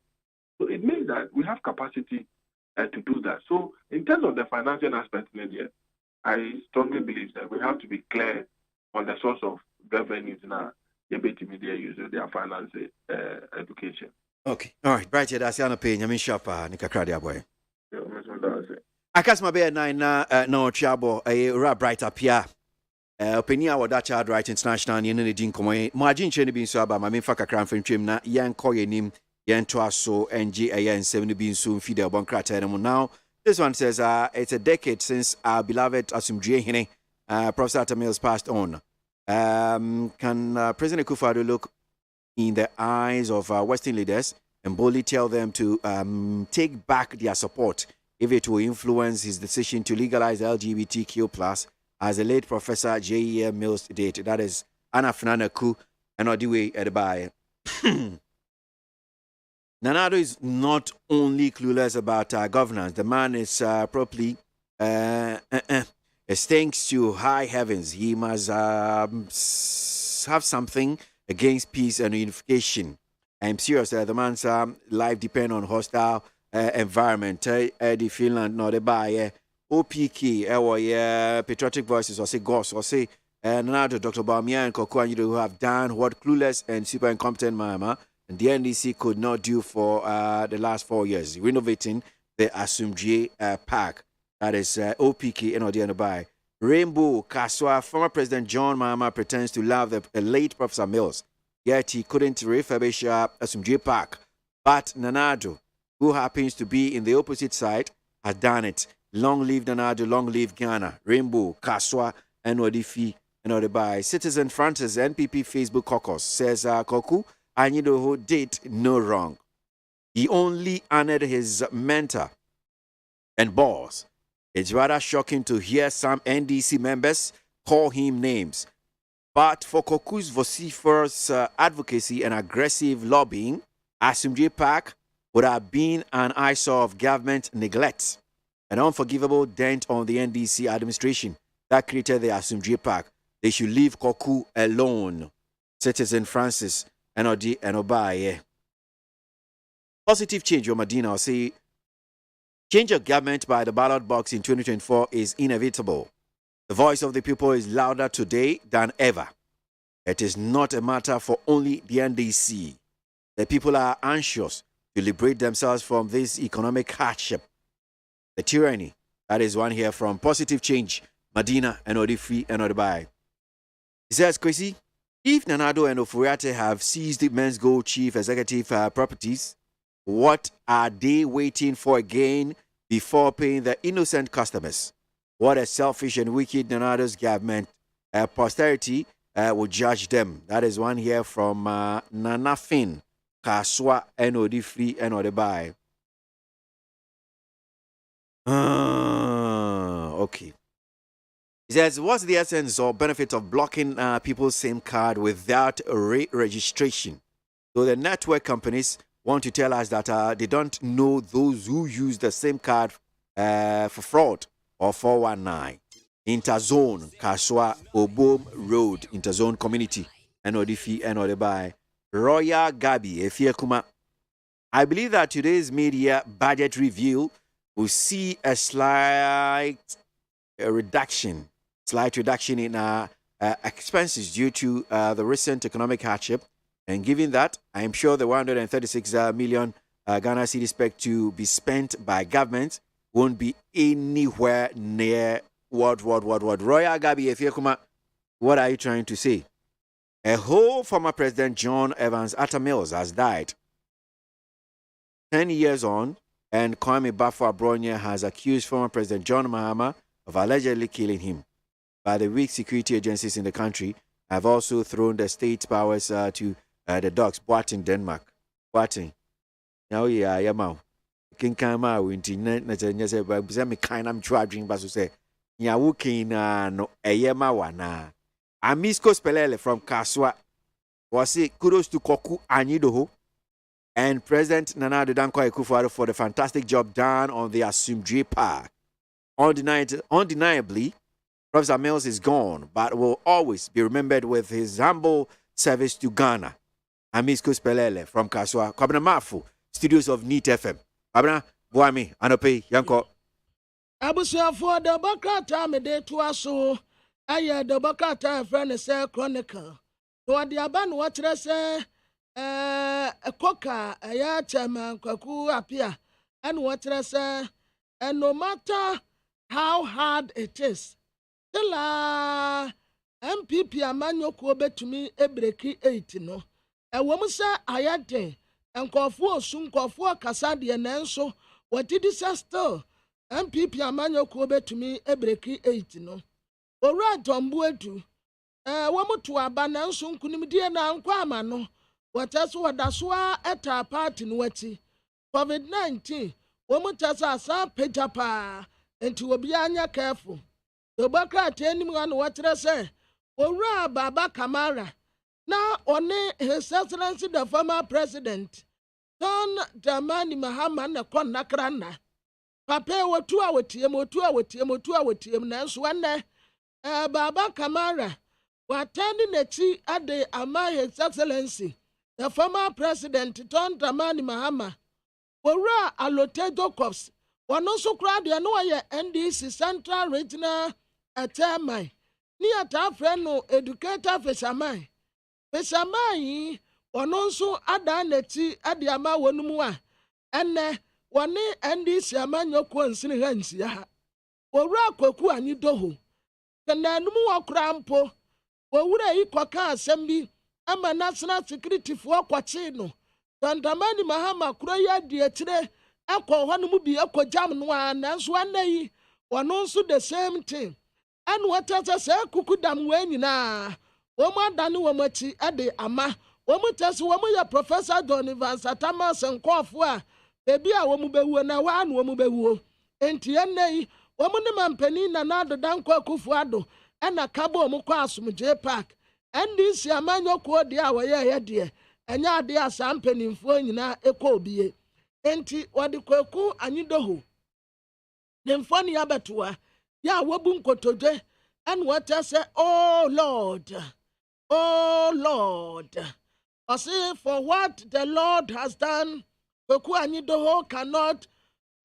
So it means that we have capacity to do that. So in terms of the financial aspect, I strongly believe that we have to be clear on the source of revenues in our media use their finance education. Okay. All right. Bright, that's the pay. Yamin Shapa, Nikakradi Aboy. Akasma Bay 9 no Chabo, a bright up here. Opinion about that child right international and the Din Comoy. Margin Chenny being so about my main fucker cram from Trim, na yan koy nim, yan twaso, and 70 being soon feed a one crater. Now, this one says, it's a decade since our beloved Asumdie Hine, Professor Atamils passed on. Can President Akufo-Addo look in the eyes of Western leaders and boldly tell them to take back their support if it will influence his decision to legalize LGBTQ+, as the late Professor J.E.M. Mills did? That is Anna Fnanaku and Odiwe Edebay. Nanado is not only clueless about governance. The man is properly thanks to high heavens. He must have something against peace and unification. I'm serious. The man's life depends on hostile environment. The Finland, no, the buy OPK, patriotic voices, or say ghosts, or say Nanado, Dr. Bawumia and Koku who have done what clueless and super incompetent Mama and the NDC could not do for the last 4 years, renovating the Asumdie Park. That is OPK and Odiano by Rainbow Kaswa. Former President John Mahama pretends to love the late Professor Mills, yet he couldn't refurbish Asumdie Park. But Nanado, who happens to be in the opposite side, has done it. Long live Nanado, long live Ghana. Rainbow Kaswa and Odifi and Odibai. Citizen Francis NPP Facebook caucus says Koku Anyidoho did no wrong. He only honored his mentor and boss. It's rather shocking to hear some NDC members call him names. But for Koku's vociferous advocacy and aggressive lobbying, Asumdie Park would have been an eyesore of government neglect, an unforgivable dent on the NDC administration that created the Asumdie Park. They should leave Koku alone. Citizen Francis Enodi Enobaye. Positive change, Medina, will say change of government by the ballot box in 2024 is inevitable. The voice of the people is louder today than ever. It is not a matter for only the NDC. The people are anxious to liberate themselves from this economic hardship, the tyranny. That is one here from Positive Change, Medina and Odifi and Odibai. He says, Kwesi, if Nanado and Ofuriate have seized the Men's Gold Chief Executive properties, what are they waiting for again before paying the innocent customers? What a selfish and wicked Nanado's government. Posterity will judge them. That is one here from Nanafin, Kaswa, and Odifi and Odibai. Okay. He says, what's the essence or benefit of blocking people's SIM card without registration? So the network companies want to tell us that they don't know those who use the SIM card for fraud or 419. Interzone, Kaswa, Obom Road, Interzone Community, and Odifi and Odebai. Royal Gabi, Efiekuma. I believe that today's media budget review will see a slight reduction in expenses due to the recent economic hardship. And given that, I am sure the 136 million Ghana cedis expect to be spent by government won't be anywhere near what. Royal Gabi Efiekuma, what are you trying to say? A whole former President John Evans Atta Mills has died. 10 years on, and Kwame Bafo-Abronye has accused former President John Mahama of allegedly killing him. But the weak security agencies in the country have also thrown the state powers to the dogs. Boating, Denmark. Boating. Now, yeah, ma. Kinkama, winti, na say, but me kind of charging, but say, ya wukin no eyema wana. Amisco Spelele from Kaswa was say kudos to Koku Anyidoho and President Nana Addo Dankwa Akufo-Addo for the fantastic job done on the Asumdue Park. Undeniably, Professor Mills is gone, but will always be remembered with his humble service to Ghana. Amisco Spelele from Kaswa, Kwabena Mafu, studios of NEAT FM. Kwabena, Boami, Anope, Yanko. Abusuafo de bakata me de to aso aye de bakata friend say chronicle no de aba no kire say koka aya chairman Kwaku Apia and what say and no matter how hard it is still MPP amanyoku betumi ebreki 8 no e wo mu say ayade enkofo osun nkofo kasa de nanso what did this still MPP amanyoku betumi ebreki 8 no owura tombu edu wo mutu aba nanso nkunimdie na nkwa ama no wataso wadasoa eta party no wati COVID-19 wo mutasa asa pejapa enti obi anya careful dobakra tenim wan watere se owura baba Kamara na one his excellency the former president John Dramani Mahama na kon nakrana papa wotu awotiem na nso wane baba Kamara watani nechi ade ama his excellency the former president John Dramani Mahama owura Alote Jacobs wano so kra de no ye NDC Central Regional Chairman ni atafre no educator fisherman wano so ada nechi ade ama wonumu a enne wone NDC amanyoko nsini hansi ha owura Kwaku Anyidoho kenanum wakra mpo owura ikoka asembi ama national security for kwachi no Dramani Mahama kura ya di etire ekọ honu bi ekọ jam no ananso anayi wono nso the same thing and what say kukudam wenyina wo ma dane wo machi ade ama wo mutase wo ya Professor John Evans Atama senkofo a ebi a wo mu bewuo na wa na wo mu bewuo enti enei wo mu ne mampani na Addo Dankwa Akufo-Addo ena kabo mu kwa Asumdue Park NDC amanyoko de a wo ye de enya ade asa mpanimfo nyina ekọ obie enti wode Kwaku Anyidoho demfoni abetoa ya wobu nkotoje and what I say oh Lord I say for what the Lord has done Kwaku Anyidoho cannot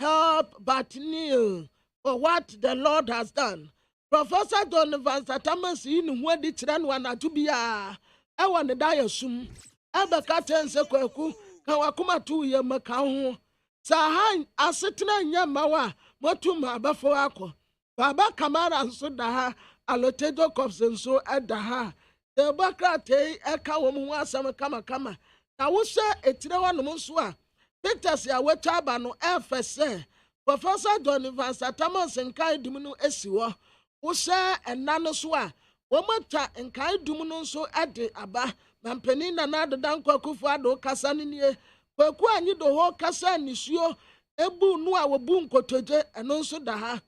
help but kneel for what the Lord has done. Professor John Evans Atama si ni ho di kire no na tubia e won da yasum abeka tense Kwaku kan wakoma tu ye maka ho sahan asetena nyamawa motum abafo akọ baba Kamara nso da ha Alote Jacobs nso da ha the bakrate eka wo mu asam kama na wo se etire wonom nso a pictures ya wetu aba no efese Professor John Evans Atama nkai dum no esi wo se enna no so a wo mata nkai dum no nso ade aba mampani na Addo Dankwa Akufo-Addo kasa nie Kwaku Anyidoho kasa nisuo ebu nu a wobu nkotoje eno nso da ha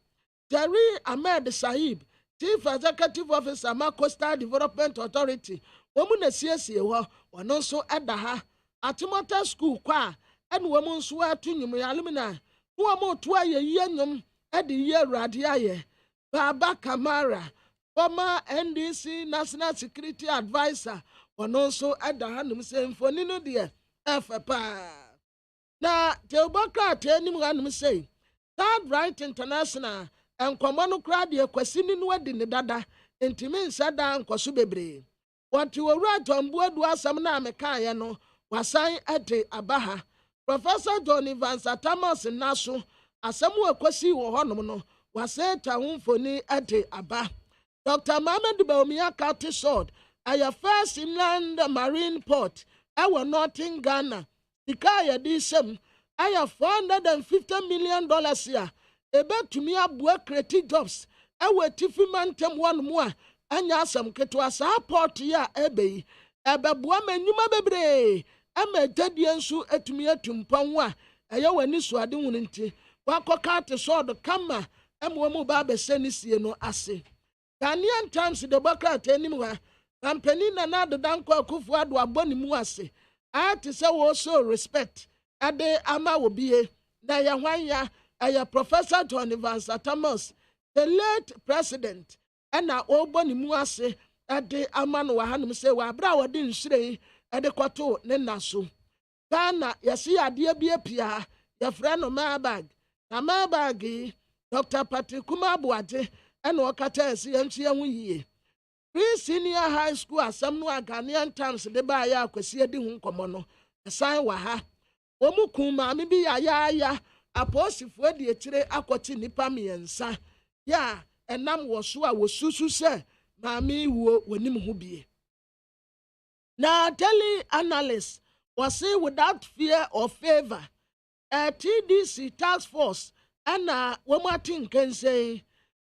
Jerry Ahmed Sahib Chief Executive Officer ma Coastal Development Authority womu na siesie ho wono nso da ha Atimota School kwa ene womu nso atunyum ya alumina womu to aye yenyum de ye Awurade aye Baba Kamara former NDC National Security Advisor wono nso da ha num se mfoni no de efepa na Teobaka tenim ganum say Third Right International enkomo no kra de kwasi ni no adi ne dada entimi nsa da nkoso bebre wati owura tombu adu asam na ameka ye no wasan ade abaha Professor John Evans Atama naso asam akwasi wo honom no wasan ta humfoni ade aba Dr. Mohammed Baumia County Sword aya first inland marine port ewo northern Ghana ikaya di sem aya $450 million ya ebetumi abua create jobs ewe tifi mantem one mu a anya asam ketewa saa port ya ebeyi ebebua manyuma bebre ama jadie nso etumi atumpon a eye wani suade hunu nti wakoka te sword kama emwo ba beseni sie no ase Ghanaian Times the Democrat anymore company na na danko akufu ado aboni mu ase ati se wo so respect ade ama wobie na ya hwanya aya Professor John Evans Thomas the late president na oboni mu ase ade ama no wahanum se wa bra wode nhire ade kwato ne naso Ghana yesi ade bia pia ya fra no Mabag na Mabag Dr. Patrick Kumabuaje ena okata esi yanchi ya yie Pre-senior high school asam no Ghanaian Times de ba ya akwasi edi hu nkomo no esan wa ha omuku maame bi ya aposifo edi etire akoti nipa miensa ya enam wo so a wosusu se maame wuo wonim ho bie na daily analyst was say without fear or favor a TDC task force ana womatin kense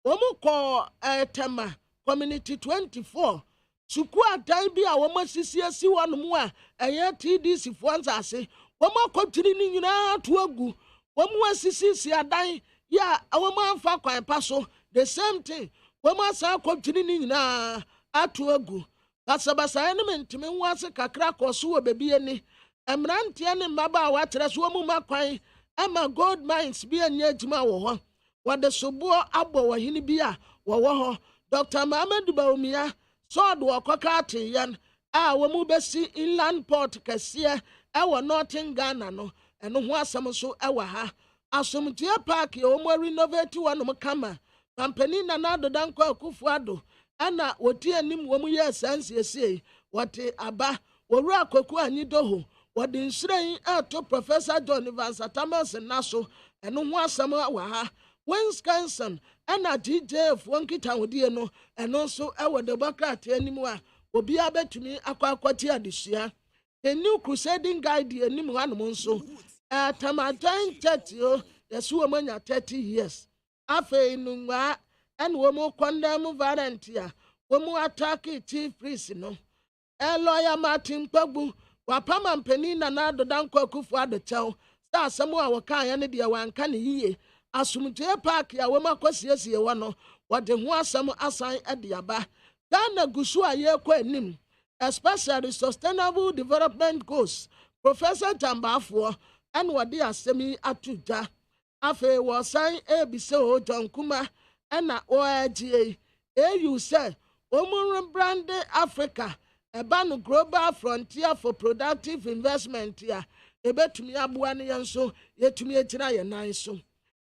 womuko tema community 24 suku adan bi a womasisi asi wonmu a eye TDC fonza ase womakotiri ni nyina to agu womu asisi si adan ya womanfa kwan paso the same thing womasa kotiri ni nyina ato agu basabasa ene mentime nwase kakra koso wo bebi eni emrantie ne mbaba wa tere so womu makwan ama gold mines bi anya adwuma wo ho wode sobo abo wo hini bi a wo ho Dr. Mohamed Baumia sword wakoka atiyan a womu besi inland port kese ewo northern Ghana no eno ho asem so ewa ha asomtie park ye omo renovate wonom kama company na nado danko akufu ado ana woti anim womu ye sense ese wote aba woru akoku anyi doho wode nsren ato Professor John Evans Thomas naso eno ho asem wa ha Wisconsin ana DJ fonkita wodie no eno so ewo de Democrat animu a obi abetumi akwakwati adesua the new crusading guide animu hanom nso tamadan 30 yeso manya 30 years afa inunwa en wo mo condemn volunteer wo mo attack chief priest no lawyer Martin Pagbu wapama mpani na nado danko akufu adechew sa asemu a wokan ya ne de wanka ne yiye asumtie park ya woma kwasiesie wo no wode ho asem asan ediaba Ghana gusu aye kwa anim especially sustainable development goals Professor Jambafo and wode asemi atuja afa wo san ebise o John Kuma na OAGA you say omun brand Africa eba no global frontier for productive investment ya ebetumi aboa ne yenso yetumi ekyira ye nan so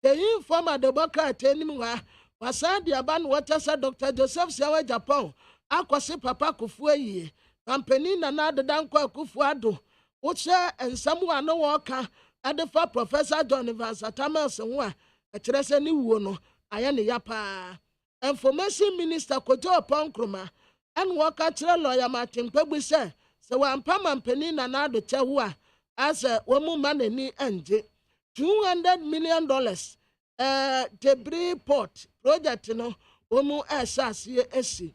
the former Democrat anymore was the aban water Dr. Joseph Siawa Japan akwase papa kufuaye company na nado danko kufuado uche ensamu no worker adefa Professor John Evans Thomas ho a ekire se ni wuo no aye ne yapa information minister Kojo Ponkroma and worker kire lawyer Martin Pagbu se wampa company na nado chehu a as womu manani anje $200 million debris port project no womu asase esi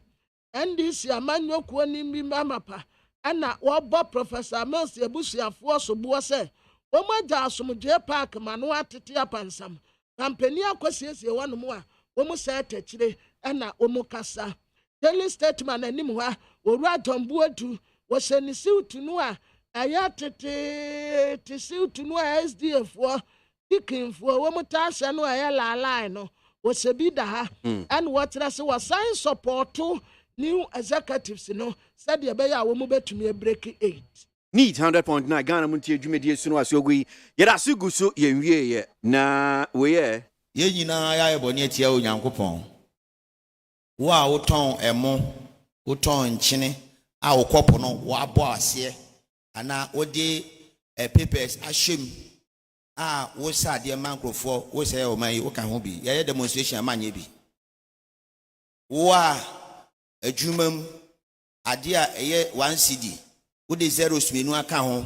NDC amanyokuo ni mi mamapa ana wobo Professor Mills ebusuafo so bo se womu agya asomdwe park mano atete apansam company akwasiesie wonom a womu sa tachire ana womu kasa daily statement anim ha owura Tombuatu wo senisi utunu a ayatete tisi utunu a SDF wo dikinfo wo mutasha no ayala no wo sebi da ha and what se was sign support new executives no said the be ya wo mu betumi break 8 Need 100.9 Ghana Montie dwumedie so no asogui yeda sugu so yenwie ye na we ye nyina ya eboni atia onyankopon wo a woton emo woton nchene a wokopo no wo abo ase ana wode papers ashem wo sa de mankrofo wo say o mai wo kan ho bi ye demonstration amanye bi wo a adwumam ade a eye 1 cedi wo de 0 smenu aka ho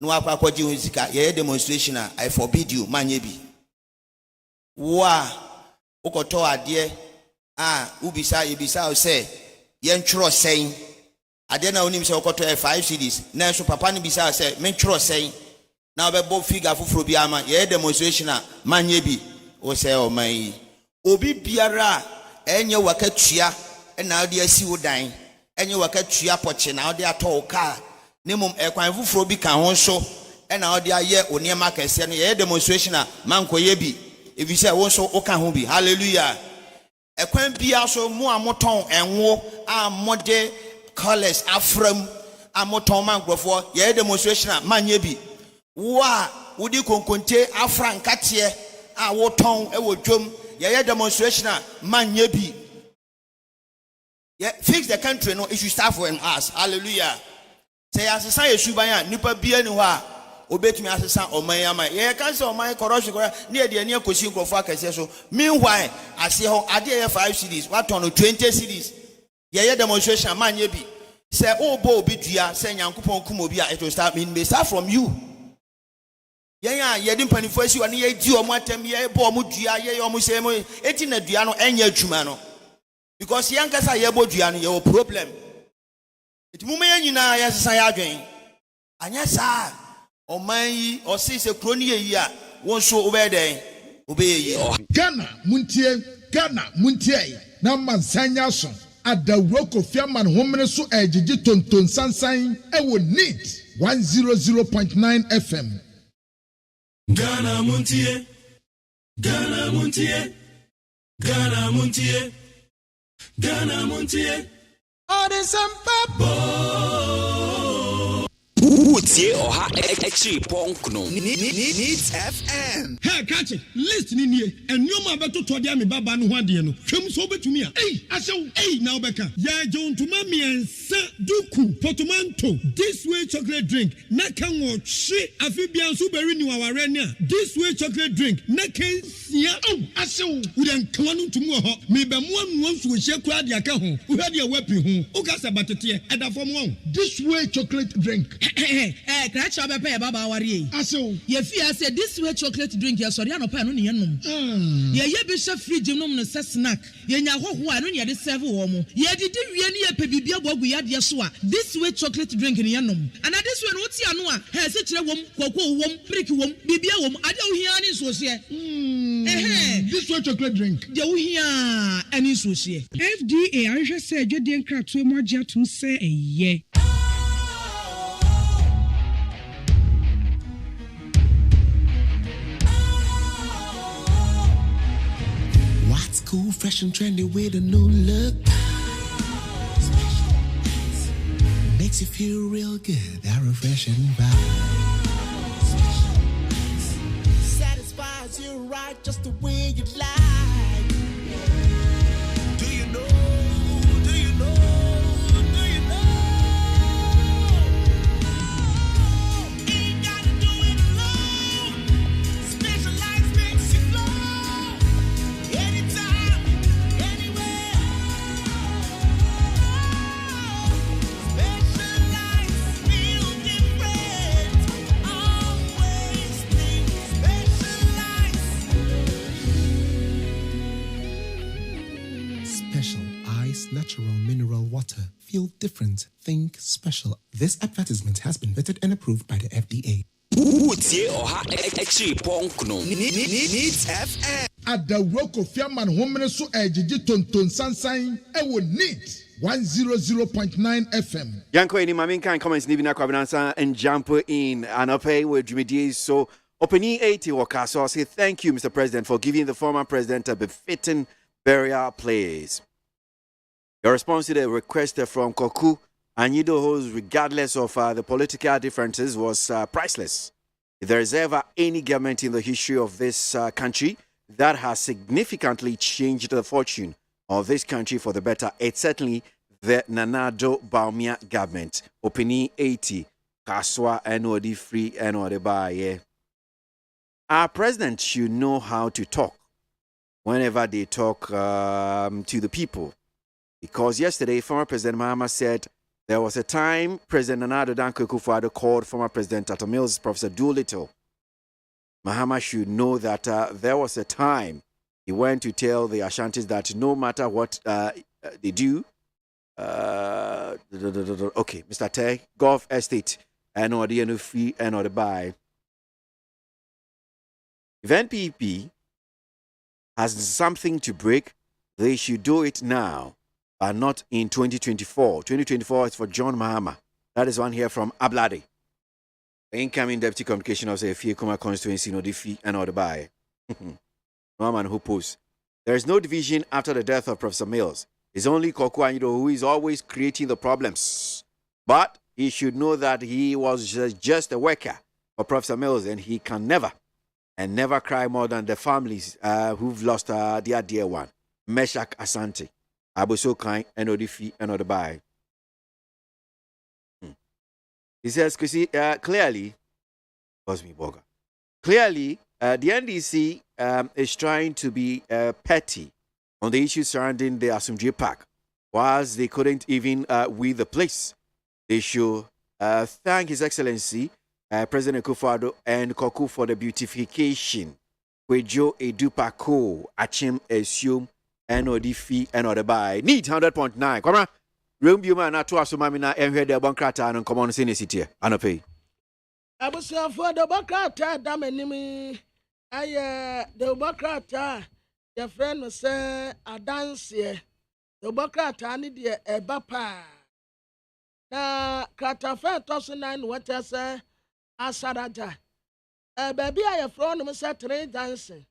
no akwaji husika ye demonstration I forbid you manyebi wa ukoto ade ubisa ibisa say yen tro saying ade na onim say ukoto 5 cedis na so papa ni bisa say men tro saying na obebo figure fufuro bi ama ye demonstration manyebi o say o man obi biara enye wakatua na ade asi wodan enye wakatua poche na ade ato car nemum ekwan fufuro bi kan ho so na ode aye oniema kese no ye demonstration mankoye bi ebi say won so o kan ho bi hallelujah ekwan bia so mu amoton enwo amode colors afram amoton mankrofo ye demonstration manye bi wa wudi konkonte afrankate woton ewodwom ye demonstration manye bi fix the country no it should start from us hallelujah say asesa yesuban nipa bia ni ho a obetumi asesa oman ama ye kan say oman corruption ne de ani akosi nkrofo akase so meanwhile ase ho ade ye 5 cedis what on 20 cedis ye demonstration manye bi say obo obi dua say nyankopon kum obi a it will start mean may start from you ye di mpanifo asi woni ye di omo atam ye bo omo dua ye omo say mo eti na dua no enya adwuma no because yankasa ye bo dua no ye problem it mume nyina ya sesa ya adwen anya sa oman yi osise kroni ye yi a won so obeden obeyi Ghana muntie na mansanya so adawro kofiaman homene so ejiji tonton sansan e wo NEAT 100.9 FM Ghana muntie Ghana muntie Ghana muntie Ghana muntie Utie oha extra punk no. NEAT FM. Hey, catch it. Listen in here. And you ma beto to dia me baba no ho ade no. Hwem so betumi a. Hey, now beka. Ya jon to ma me ensa duku potomanto. This way chocolate drink. Na kan wo hwe afi bia so beri ni waware ni a. This way chocolate drink. Na kan sia. Asew. We den kan no ntumu ho. Me be mo anu nsu hye kura de aka ho. Wo hwe de wepi ho. O ka sa batete. Eda fom ho. This way chocolate drink. Crash up a baba worry. Ye fear said this way chocolate drink, yes, or no pan on yenum. Ye bishop free genome snack. Ye yaho one, ye serve woman. Ye did really a pebibia bog we had yasua. This way chocolate drink in yenum. And at this one, what's yanua? Has such a woman, cocoa wom, prick wom, bibia wom, I don't hear any social. This way chocolate drink. You hear any social. FDA, I just said you didn't crack to more jet to say a ye. What's cool, fresh and trendy with a new look? Makes you feel real good, that refreshing vibe. Satisfies you right just the way you like. Do you know? Do you know? Do you know? Ain't gotta do it alone. Specialized makes you glow. Anytime, anywhere. Specialized feel different. Always think specialized. Special Ice Natural Mineral Water. Feel different. Think special. This advertisement has been vetted and approved by the FDA. Utie oha extra punk no. NEAT FM. Adawro kofiaman homene so ejiji tonton sansan e wo NEAT 100.9 FM. Yanko any main kind comments living aquabinansa and jump in and pay with Jimmy so opening 80 Wakaso say thank you, Mr. President, for giving the former president a befitting burial place. Your response to the request from Koku and Yido Hoes, regardless of the political differences, was priceless. If there is ever any government in the history of this country that has significantly changed the fortune of this country for the better, it's certainly the Nanado Baumia government. Opening 80, Kaswa NOD free NOD buy. Our president should know how to talk whenever they talk to the people. Because yesterday, former President Mahama said There was a time President Nana Addo Dankwa Akufo-Addo called former President Tata Mills Professor Doolittle. Mahama should know that there was a time he went to tell the Ashantis that no matter what they do, okay, Mr. Teh, Gulf Estate, and or the NFE and or the buy. If NPP has something to break, they should do it now, but not in 2024. 2024 is for John Mahama. That is one here from Ablade. Incoming Deputy Communication Officer, Efie Kuma constituency, no defeat and or the buy. No man who posts. There is no division after the death of Professor Mills. It's only Koku Anyido who is always creating the problems. But he should know that he was just a worker for Professor Mills, and he can never cry more than the families who've lost their dear one. Meshach Asante, Abuso Kain, and Odifi, and Odabai. He says, clearly, Cosme Boga, clearly, the NDC is trying to be petty on the issues surrounding the Asumdue Park, whilst they couldn't even weed the place. They should thank His Excellency President Akufo-Addo and Koku for the beautification. Kwejo Edupako Achim Esium Enodifi Enodebai. Need 100.9. Come on. Room you man at Wasumamina and hear the Bankrata and come on in the city. Anope. I was for the Bankrata, damn enemy. The Bankrata, your friend was a dance here. The Bankrata need a bapa. Na Kratafa tossing 9 what I say. Asaraja. Baby, I have thrown him a train dancing.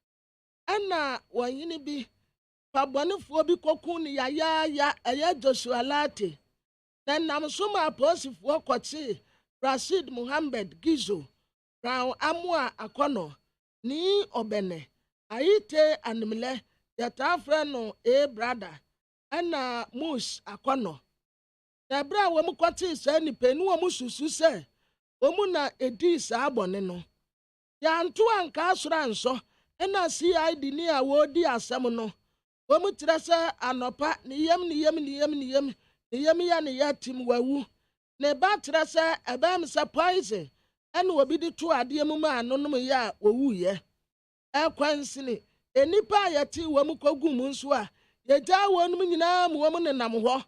And now, when you be Pabonifobi Kokuni, ya Joshua Lati. Then I'm so my positive work what say Rashid Muhammad Gizo, Brown Amwa Akono, Ni Obene, Aite and Mile, yet our friend no brother, and Moose Akono. The bra womukwati say ni penu omususu say omuna edi saa bone no ya nto anka asora nso na CID ni a wodi asem no omutre say anopa ni yem ya ne yatim wawu ne ba tre say ebam say poison ene obi di to ade mu ma anonom ya owu ye ekwansini enipa yati womukogu mu nso a yeja wonum nyina mu womu ne nam ho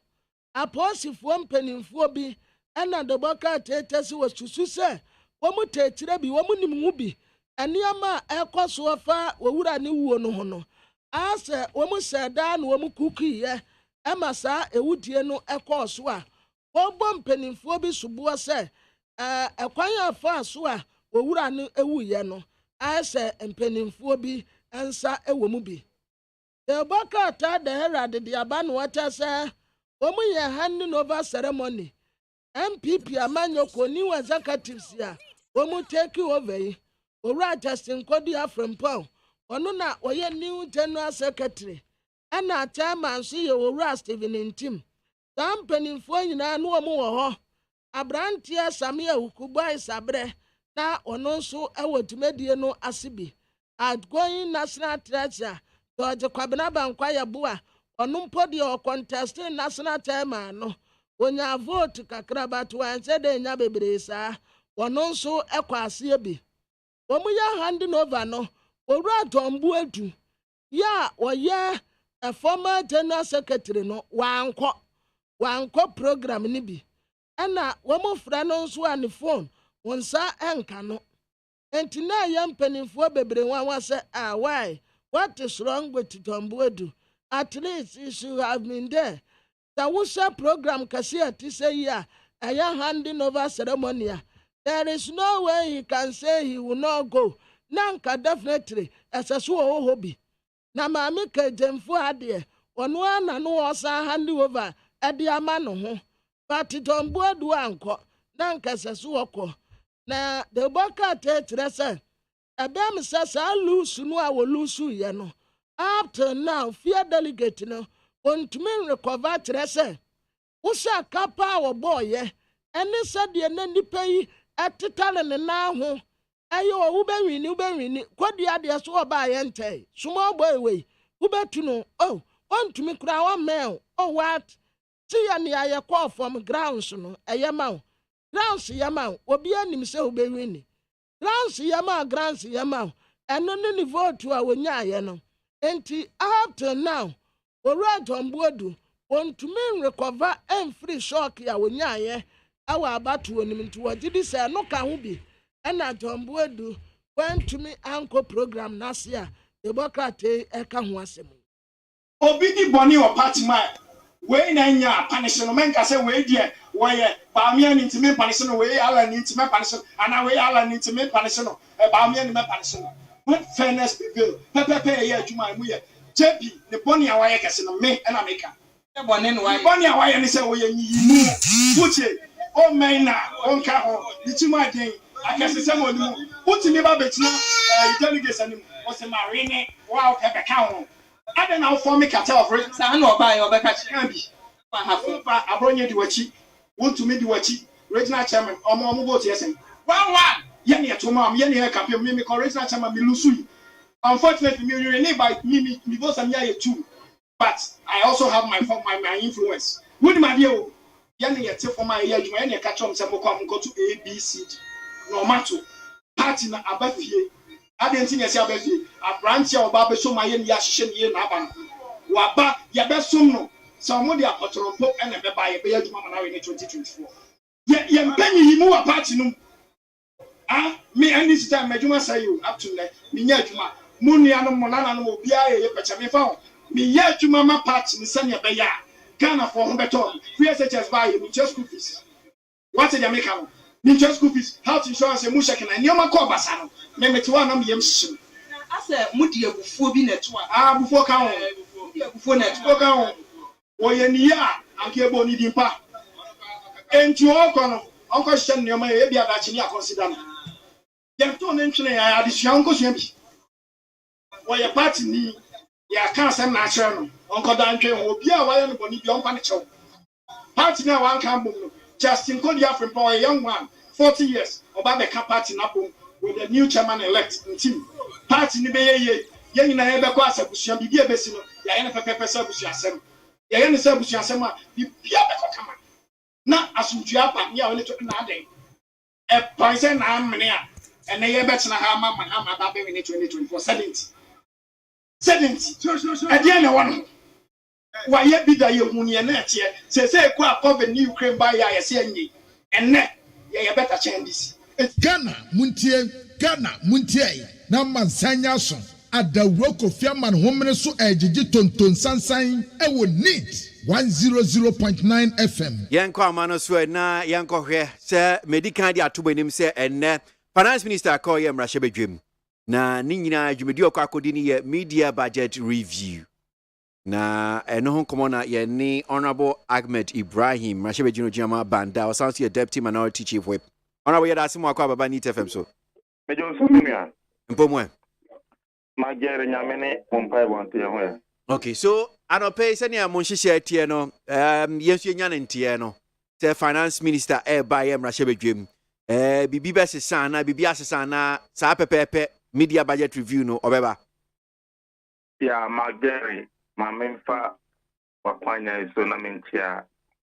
aposifoɔ mpanimfoɔ bi ɛna dɔbɔka tetesi wɔ susu sɛ wɔn tetire bi wɔn nim ho bi nneɛma ɛkɔ soɔ fa wɔwura ne wuo no ho no asɛ wɔn sɛ daa na wɔn kuki yɛ ɛma saa ewudie no ɛkɔɔ so a wɔbɔ mpanimfoɔ bi soboɔ sɛ ɛkwan afa so a wɔwura no ewu yɛ no asɛ mpanimfoɔ bi nsa ɛwɔ mu bi dɔbɔka ta da herald de aba no wɔtɛ sɛ Omu ye handing over ceremony. MPP amanyoko ni executives ya. Omu take over. Ora Justin Kodia from Paul. Onuna oye new general secretary. Ena chairman si ora Stephen Intim. Company fo nyina no omu wo ho. Abrantia Samia Ukubai Sabre na ono nso ewotumedie no asibi. Outgoing national treasurer George Kwabena Bankwa Yabua. Onumpo di o contesting national chairman no onya vote kakra but wan say de nya bebre saa wono nso ekwase bi omu ya handing over no owura tombu adu ya oye a former general secretary no wanko program ni bi ena womu fra no nso ani phone wonsa enka no enti na ya mpanimfo bebre wan say why what is wrong with tombu adu? At least you should have been there. The Wusha program Kasia Tiseya, a young handing over ceremony. There is no way he can say he will not go. Nanka definitely as a suo hobby. Namamika Jemfu Adia, on one and was a handing over at the Amano. But it on board Wanko, Nanka Sasuoko. Now the Boka Tetresa, a bam says I'll lose, no, I will lose you, yano. Up till now, fear delegate no, want to mean recover Tressa. Usa kapa or boy, and they said the nanny pay at the talent and now. Ayo, Uberi, what the idea so by ente, small boy way, Uber to know, oh, want to me crown mail, oh, what? See ya ni aye call from grounds no eyema grounds yama obi anim se obewini grounds yama eno ni vote a wonya aye no enti up till now owura Dombuodu wontumi recover and free shock ya wonya aye awa abatu onim nti wogidi se no ka ho bi ena Dombuodu wentumi anko program nasia democrate eka ho asem obi di boni o party man we na nya punish no men ka say we die we ba me an intime punish no we ala ni intime punish ana we ala ni intime punish no e ba me ni me punish no when fairness prevail pepe ye adwuma mu ye JP ne boni a waye kese no me na meka e boni no waye boni a waye ni say we yi mu fuche o men na on ka ho ni tuma den akese se mo ni mu uti mi ba betina delegate anim o se marine wow pepe ka ho I don't know for me cartel of it. I know by your back can be. I have a bronye diwachi. Want to meet diwachi. Regional chairman or more vote yes. 1-1. Yenya to mom, Yenya campaign, me regional chairman Milusui. Unfortunately, me by me vote and ya too. But I also have my influence. Would my dear Yenya tip for my year, you may catch on some go to ABC. No matter. Party na abafie. I didn't think I a branch of Baba so my yen yashin yen aban. Waba, Yabesumno, some of the Apotro Pope and a by a bear mama in 2024. Yet, young Penny, you move a party. Ah, me and this time, Majuma say you up to that. Minyajuma, Muniano Monana will be a pachame found. Me yajuma party, Sanya Baya, Ghana for Humberton, free SHS by me just cookies. What's a Jamaican? Ninja school fees, health insurance, and Mushak and Yama Kobasano. Name to one of them. I said, Mutia before being at one. Before count, before net, go or Yenia, and Kiaboni Dimpa. And you all come, Uncle Shem, your may be a Bachinia consider. Then don't mention I had this young Shembi. Why a party need, ya can't send natural. Uncle Dante will be a while on your panicho. Party now one can Justin Kodia from a young one, 40 years, about the party Napo with the new chairman elect in team. Party Nibe, Yang in a Hebequasa, Bushan, be a Bessino, Yana Pepper Sabusiasem. Yana Sabusiasema, be Piabacama. Not as Ujiapa, near a little nade. A poison arm, and they bet in a hammer, my baby in 2024, 70. At the end of one. Why yet be the Union say quite cover new cream by ya say and net ye better change this. Ghana Muntie na mansanya so adawroko fiaman homene so ejiji tonton sansan e wo need 100.9 FM. Yanko amano so na yanko hwe se medical dia to benim se enne finance minister call ye mrahye bedwem na ni nyina adwumedi okakodi ni ye media budget review. Na eno hon komo na ye ni Honorable Ahmed Ibrahim Mrahye Jino Jama Banda o sounds your deputy minority chief whip. Honorable Yadasimu akwa baba NIT FM so. Mejo so mia. Mpomwe. Magere nyamene pompai wonte ho. Okay, so anope sene amonhihye tie no yensu nya ne ntie no. The finance minister ba ye Mrahye bedwem. Bibi besesa na bibi asesa na sa pepepe media budget review no obeba. Ya magere Mamemfa wakwanya so na mentia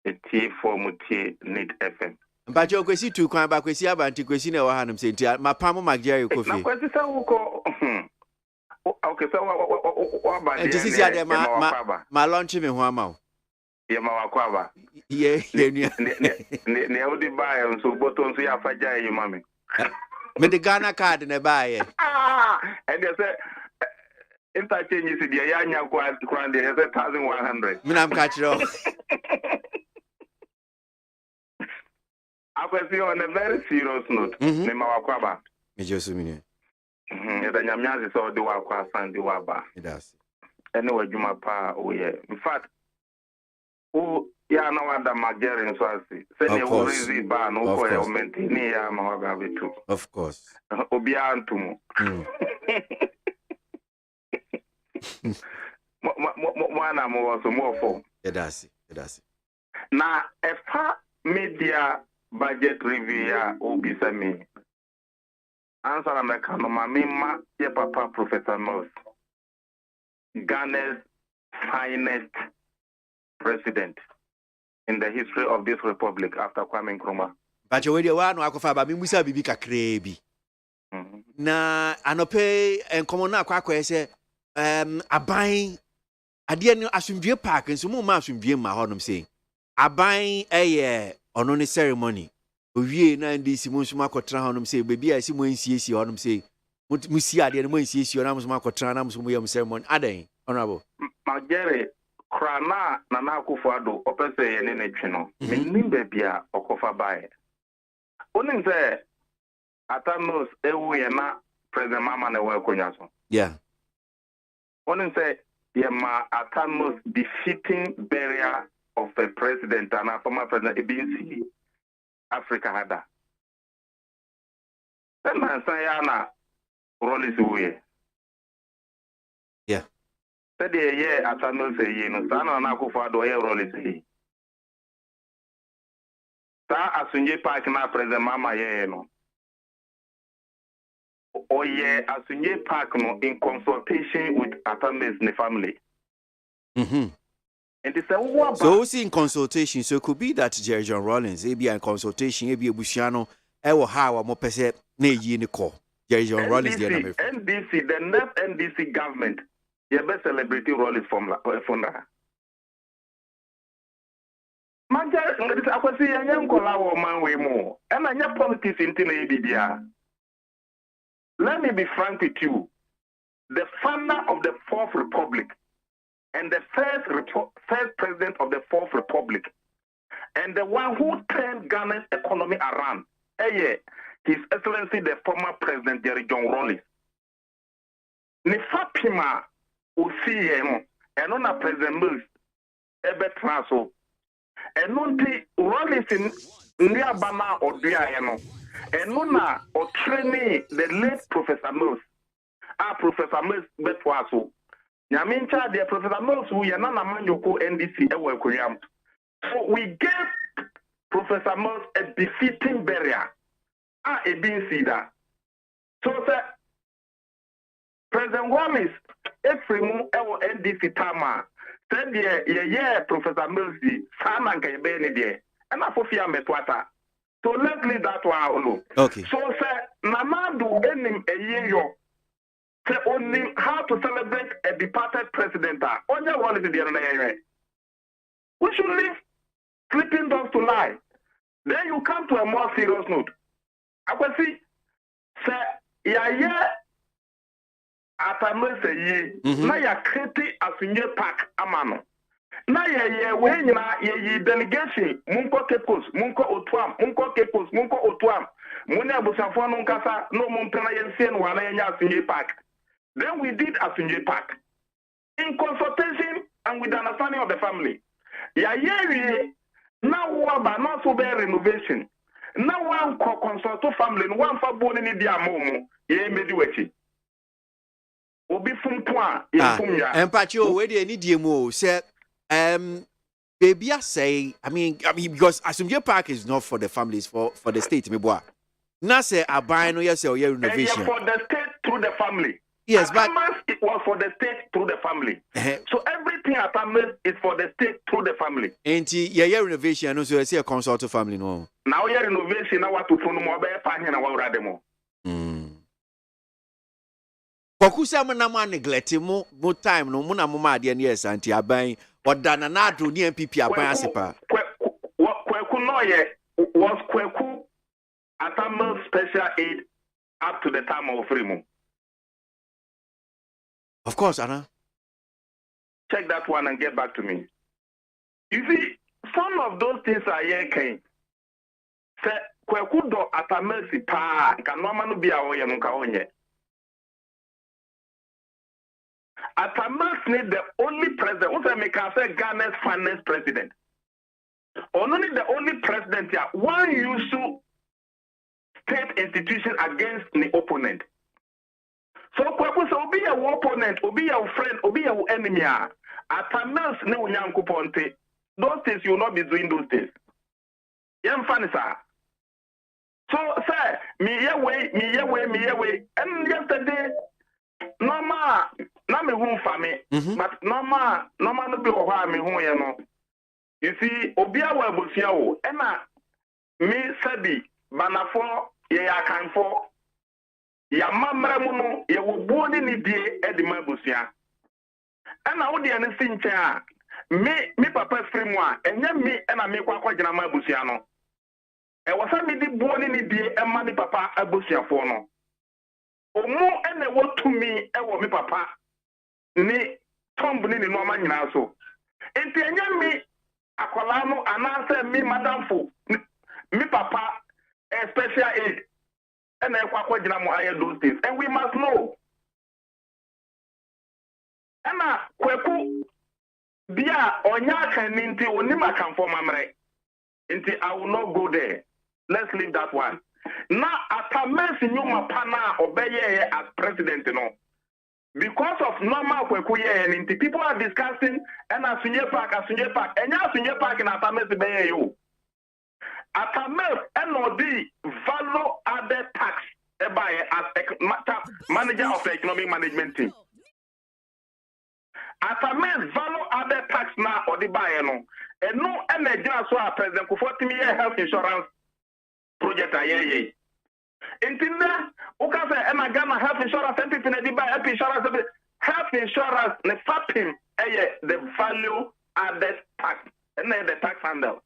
eti for mutie NIT FM. Mpacho kwesi tu kwan ba kwesi abanti kwesi na wa hanum sentia mapamo magere kofi. Na kwesi sa uko okay so wa ba de. Enti sia de ma launch me ho ama. Ye ma wakwaba. Ye nua. Ne odi ba ye so boton so ya faja ye mami. Me de Ghana card na ba ye. And they say interchange is the Yanya Kwande has 1,100. Minam Kachiro. I was on a very serious note. Nema Wakwaba. Mijosumine. The Yamyas is all the Wakwa and the Waba. It does. Anyway, Juma Pa, in fact, who ya no other Magarian so I see. Say you will receive ban over maintaining ya Mawagabi too. Of course. Obiantumo. Mwana mo so more for. It does. Na efa media budget review ya obisami. Answer America no mama ye papa Professor North. Ghana's finest president. in the history of this republic after Kwame Nkrumah. But you already one akofa ba mi musa bibi kakra bi. Na anope enkomo na akwa say aban ade no asumdue park nso mo ma asumdue ma honom say aban ono ne ceremony owie na ndisi mo nso makotra honom say bebi a si mo nsiesie honom say musi ade no mo nsiesie na mo nso makotra na mo nso mo yam ceremony adan honorable Magere krana na Akufo-Addo opese ye ne netwe no menim bebia okofa bae onim say Atanos ewu ye na President Mama na we konya so yeah onim say ye ma Atanos defeating burial of a president and a former president ebinsi Africa hada then man say na Rollins we yeah said ye Atanos say no sana na Akufo-Addo ye Rollins he ta asunje park na President Mama ye no Oye asunje park no in consultation with Atanos ne family. And it's a so we see in consultation, so it could be that Jerry John Rawlings, be in consultation, be a Busiano, ewo how mo pese na yi ni call. Jerry John Rawlings there na NDC, the next NDC government, you best celebrity Rawlings from that. Man, I was see a young Kolawo man way more, and I know politics in Tina. Let me be frank with you. The founder of the Fourth Republic and the first president of the Fourth Republic and the one who turned Ghana's economy around, His Excellency the former President Jerry John Rawlings. Nifapima usiyemo enona President Mills ebetraso enonti Rawlings Niabana Odia Yeno. And Nuna or training the late Professor Mills. Professor Mills Betwaso. Yamincha, the Professor Mills, who Yanana Manyoko NDC Ewe Koyam. So we gave Professor Mills a defeating barrier. A being cedar. So that President Wallace, Efremu Ewe NDC Tama, said, yeah, Professor Mills, Saman Kayabene there, and Afofia Metwata. So let's leave that one alone. Okay. So say Namadu enim eyeyo. Say only how to celebrate a departed president. Only one is the other. We should leave sleeping dogs to lie. Then you come to a more serious note. I can see say ya Atame say na ya kreti asunye park amano. Na ye wenyina ye delegation munko kepos munko otwam munko kepos munko otwam mune abusafo no nkasa no mumpena yensie no wana yenya asunye park. Then we did asunye park in consultation and with the understanding of the family. Ya na waba na so be renovation na one consult family no one fa boni ni dia momo ye mediwechi obi fumpoa ye fumya empacho we dey need you mo say baby I say I mean because Asumdie Park is not for the families for the state me boy na say aban no yes or renovation for the state through the family. Yes, but it was for the state through the family. So everything at Amas is for the state through the family. And yeah, renovation, no, so I see a consult family, no. Now, your renovation, now what to phone more by finding a war demo. Pokusa na neglect more time, no, Muna Mama, dear, yes, Auntie Abai, or Dananado, near MPP Abasepa. Kwekunoye was Kweku at Amas special aid up to the time of Fremo. Of course, Anna. Check that one and get back to me. You see, some of those things are here came. Say, Kwekudo at a mercy pa, can no man be our Yanukaonye. At a mercy, the only president, who say, make us say Ghana's finance president. Only the only president here, one used to state institution against the opponent. So, Kwaku say, obi your opponent, obi your friend, obi your enemy. At a mess, no yanku ponte. Those things you will not be doing those things. Yam funny, sir. So, sir, me away. And yesterday, normal, not me home for me, but normal no be over me home, you know. You see, Obia Wabusiao, Emma, me Sabi, Banafo, Yakanfo, Yamamramuno, Yawuboni Nidi, Edima Busia. And I would anything, me papa free moi, and me and I make what Janama Busiano. And was I me born in the and money papa Abusia for no. Omo and they want to me, and what me papa, ni Tom Bunini no man also. And me. Akolano anase me madam fo me papa a special aid and then kwakwa gina mo higher those things and we must know ana kweku bia onya kan nti onima kan for mamre nti I will not go there. Let's leave that one. Now atames nyuma pana obeye as president no. Because of normal kwekuye and people are discussing and asunye park, and asunye park in Atames beye yo. Atames NOD value added tax by as manager of the economic management team. Atames value added tax na odi buy no. And no energy so president ku 40 million health insurance project aye. Intinda ukase ena Ghana health insurance and people in health insurance ne fapim the value added tax and the tax handle.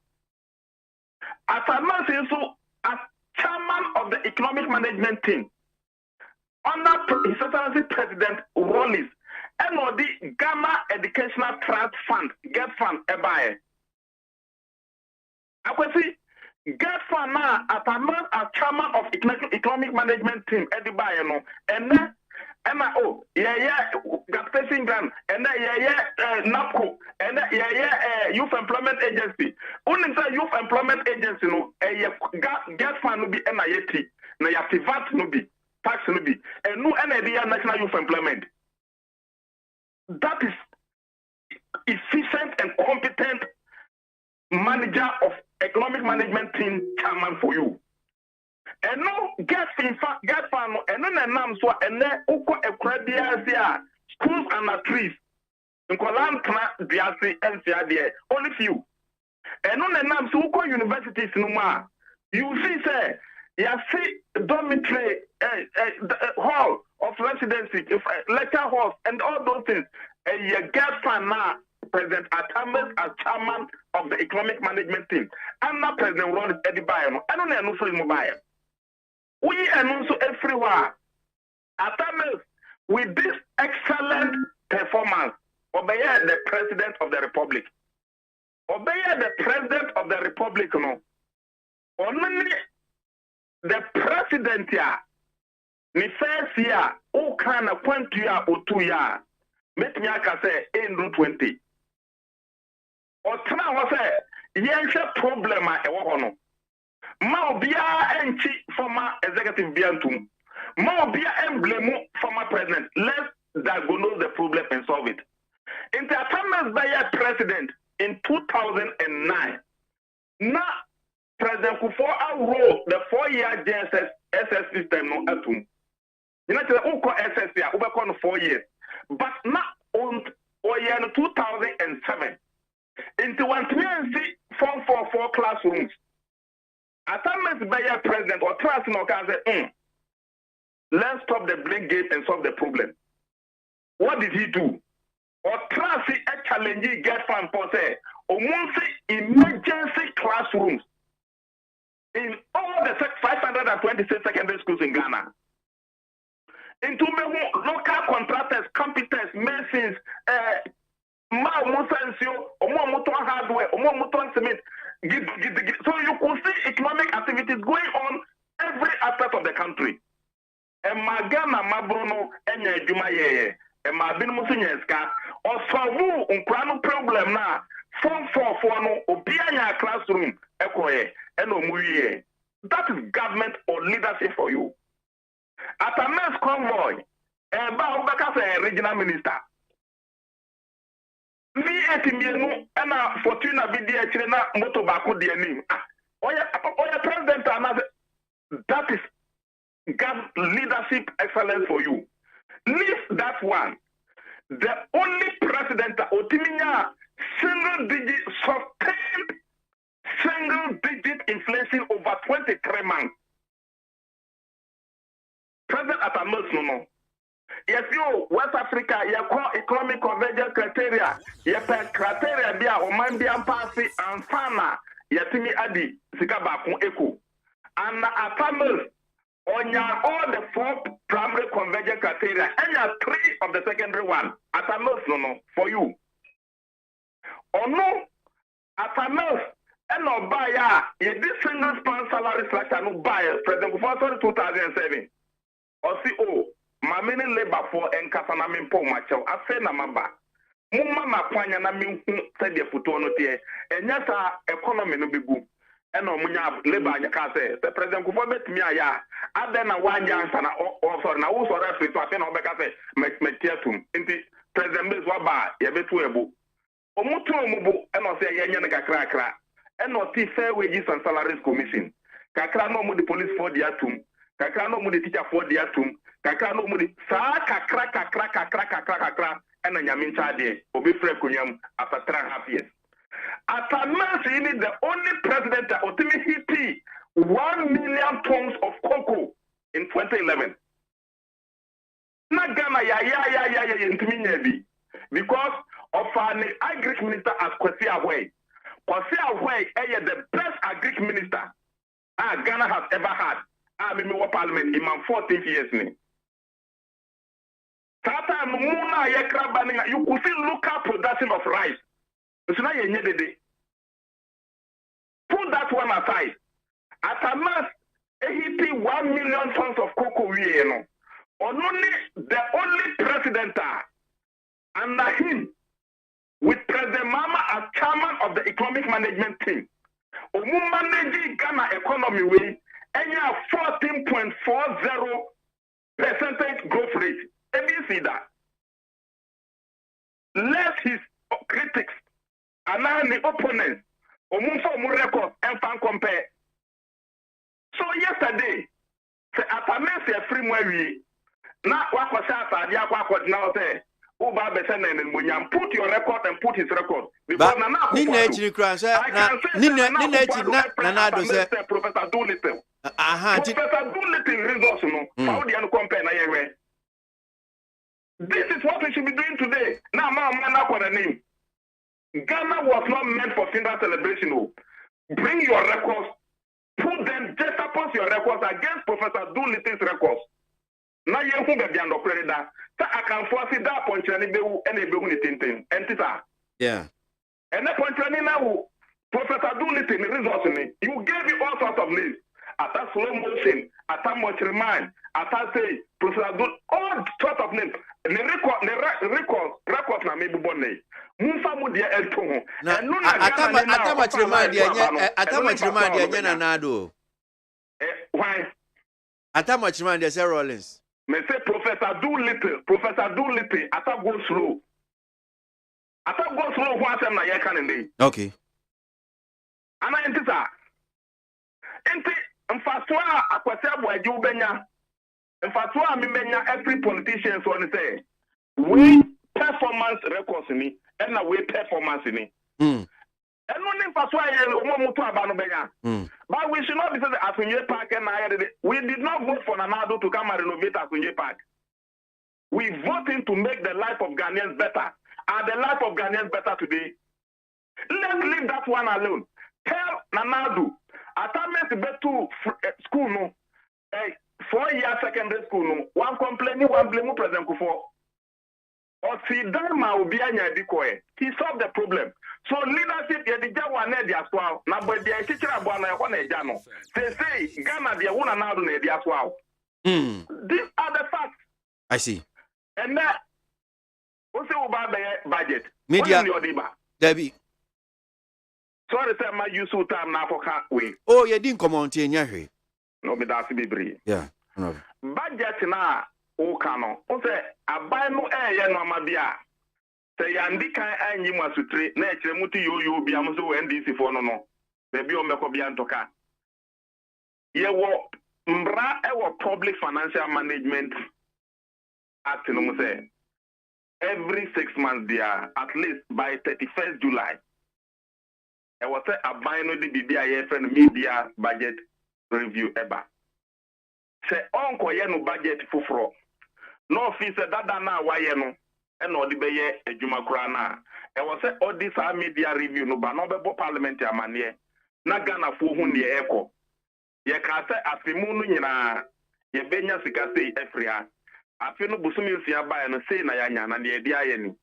As as chairman of the economic management team under His Excellency President Wallace and the Ghana Educational Trust Fund get fund ebaye. Akwesi get fund now as chairman of economic management team Eddie Bayano and then Gaspacing Grant and then NAPCO and then Youth Employment Agency. Only the Youth Employment Agency no get fund no be NIT na yativat no be tax no be and no National Youth Employment. That is efficient and competent manager of economic management team chairman for you. And no get fan and then nam so and then uko ekwabia schools and trees in Kolan Biasi NCA only few. And no nam so uko universities no ma. You see say you see dormitory hall of residency, lecture halls and all those things. And you get fan now President Atames as chairman of the economic management team. I'm not President Ron Eddie Bayano. I don't know for mobile. We announce everywhere. Atames with this excellent performance, obey the President of the Republic. Obey the President of the Republic, no. Only the President ya ni first year, o kana kwantu ya o 2 year. Make me say in 20. Otana was a yenche problem a ewo ma obia enchi former executive biantum ma obia emblem former president. Let's diagnose the problem and solve it. In the Atames Bayer president in 2009 now President Kufuor wrote the 4-year JSS system no atum. You know the uko SS ya ubekon 4 years but now on 2007 into 1,444 classrooms. Atames Bayer president or trust no can say, let's stop the blame game and solve the problem. What did he do? Or trust a challenge get from Pose or emergency classrooms in all the 526 secondary schools in Ghana. Into local contractors, competence, medicines, hardware, cement. So you could see economic activities going on every aspect of the country. And Magana Mabruno and Juma ye, and Mabin Musinyeska, or Savu Unkrano problem now. 444 no Obianya classroom, Ekoye, and Omuye. That is government or leadership for you. At a mass convoy, a regional minister. Me etimienu na fortuna vidia chirena moto baako de anim. Oya president another. That is leadership excellence for you. Leave that one. The only president otiminya sustained single-digit inflation over 23 months. President Atamus, no. Yes, you, West Africa, you call economic convergence criteria, you pen criteria bia, Omandian Party, and Fana, Yatimi Adi, Sikaba, Echo. And Atamus, on your all the 4 primary convergence criteria, and your 3 of the secondary one. Atamus, no, for you. Or no, Atamus, and no buyer, you this single span salary structure, no buyer, President Kufuor 2007. Or see, oh, my many labor for Enkasana Mimpo Macho, I say Namaba. Mumma Mapanya Namin said the Futonote, and yes, our economy no be good. And no munya labor, you can say, the President Kufuor met me, I then a 1 year and also now, also referee to a pen of Becase, Metiatum, into President Biswaba, Yabetuebu. Omutu Mubu, and no say Yanaka Krakra, and no fair wages and salaries commission. Kakra no mu the police for the atum. Kakra no mu the teacher for the atum. Kakra no mu the sa kakra and a yamin chade obi frekunyam after 3.5 years. Atamas is the only president that ultimately hit 1 million tons of cocoa in 2011. Na Ghana ya because of an agric minister as Kwasi Ahway. Kwasi Ahway is the best agric minister Ghana has ever had. I'm in parliament in my 14th years. You could see local production of rice. Put that one aside. At a mass, he 1 million tons of cocoa. Only the only president under him, with President Mama as chairman of the economic management team, managing Ghana economy way, and you have 14.40% growth rate. And you see that. Let his critics and now the opponents record and fan compare. So yesterday, the Atames a free we now what was now say. Put your record and put his record. Because Professor Doolittle. Professor Doolittle results, how do you compare? This is what we should be doing today. Now, man, name. Ghana was not meant for funeral celebration. Bring your records, put them just upon your records against Professor Doolittle's records. Now you who be beyond the I can foresee that point and yeah. And that point now, Professor Doolittle results you gave me all sorts of names. At that slow motion, at that much remind, at that say, Professor Doolittle, all sorts of names. The record na maybe born name. Musa Mudia El Tomo. And no, Atamuch remind you, Nado. Why? Atamuch remind you, Sir Rollins. Me say Professor Doolittle, ata go slow. What am I can okay. And I enter. Mfatwa akwase aboagye ubenya. Mfatwa mimenya every politician so on say. We performance records ni and na we performance ni. And no name Mfatwa ye omomuto abano benya. But we should not be saying Asunye Park and we did not vote for Nanado to come and renovate Asunye Park. We voted to make the life of Ghanaians better. Are the life of Ghanaians better today? Let's leave that one alone. Tell Nanado, Atames to school no, 4-year secondary school no, one complaining, one blame President Kufuor. Or see Dharma Obianya Dikoe. He solved the problem. So leadership yedija one as well. Now but the teacher abwana one ejano. They say Ghana the one now do as well. These are the facts. I see. And that also about the budget. Media Debbie. Sorry to my useful time now for can't wait. Oh, you didn't come on to no, me that's be brave. Yeah. No. Budget na o kano. O say abai no ye no amabia. Say yandi kan anyi masutre na ekire mutu yo bia mo so NDC for no. Baby o meko bia ntoka. Ye wo mbra e wo public financial management act no mo say every 6 months there, at least by 31st July. I was a bino the BBI friend media budget review ever. Say uncle no budget fufro. No fee said that na why no and no debate a Juma Krana. I was say all this media review no but no be parliament amanie. Na Ghana fu hu ne echo. Ye ka say afimunu nyina ye benya sika sei efria. Afi no busumi nsia bae no sei na yanya na de dia ye ni.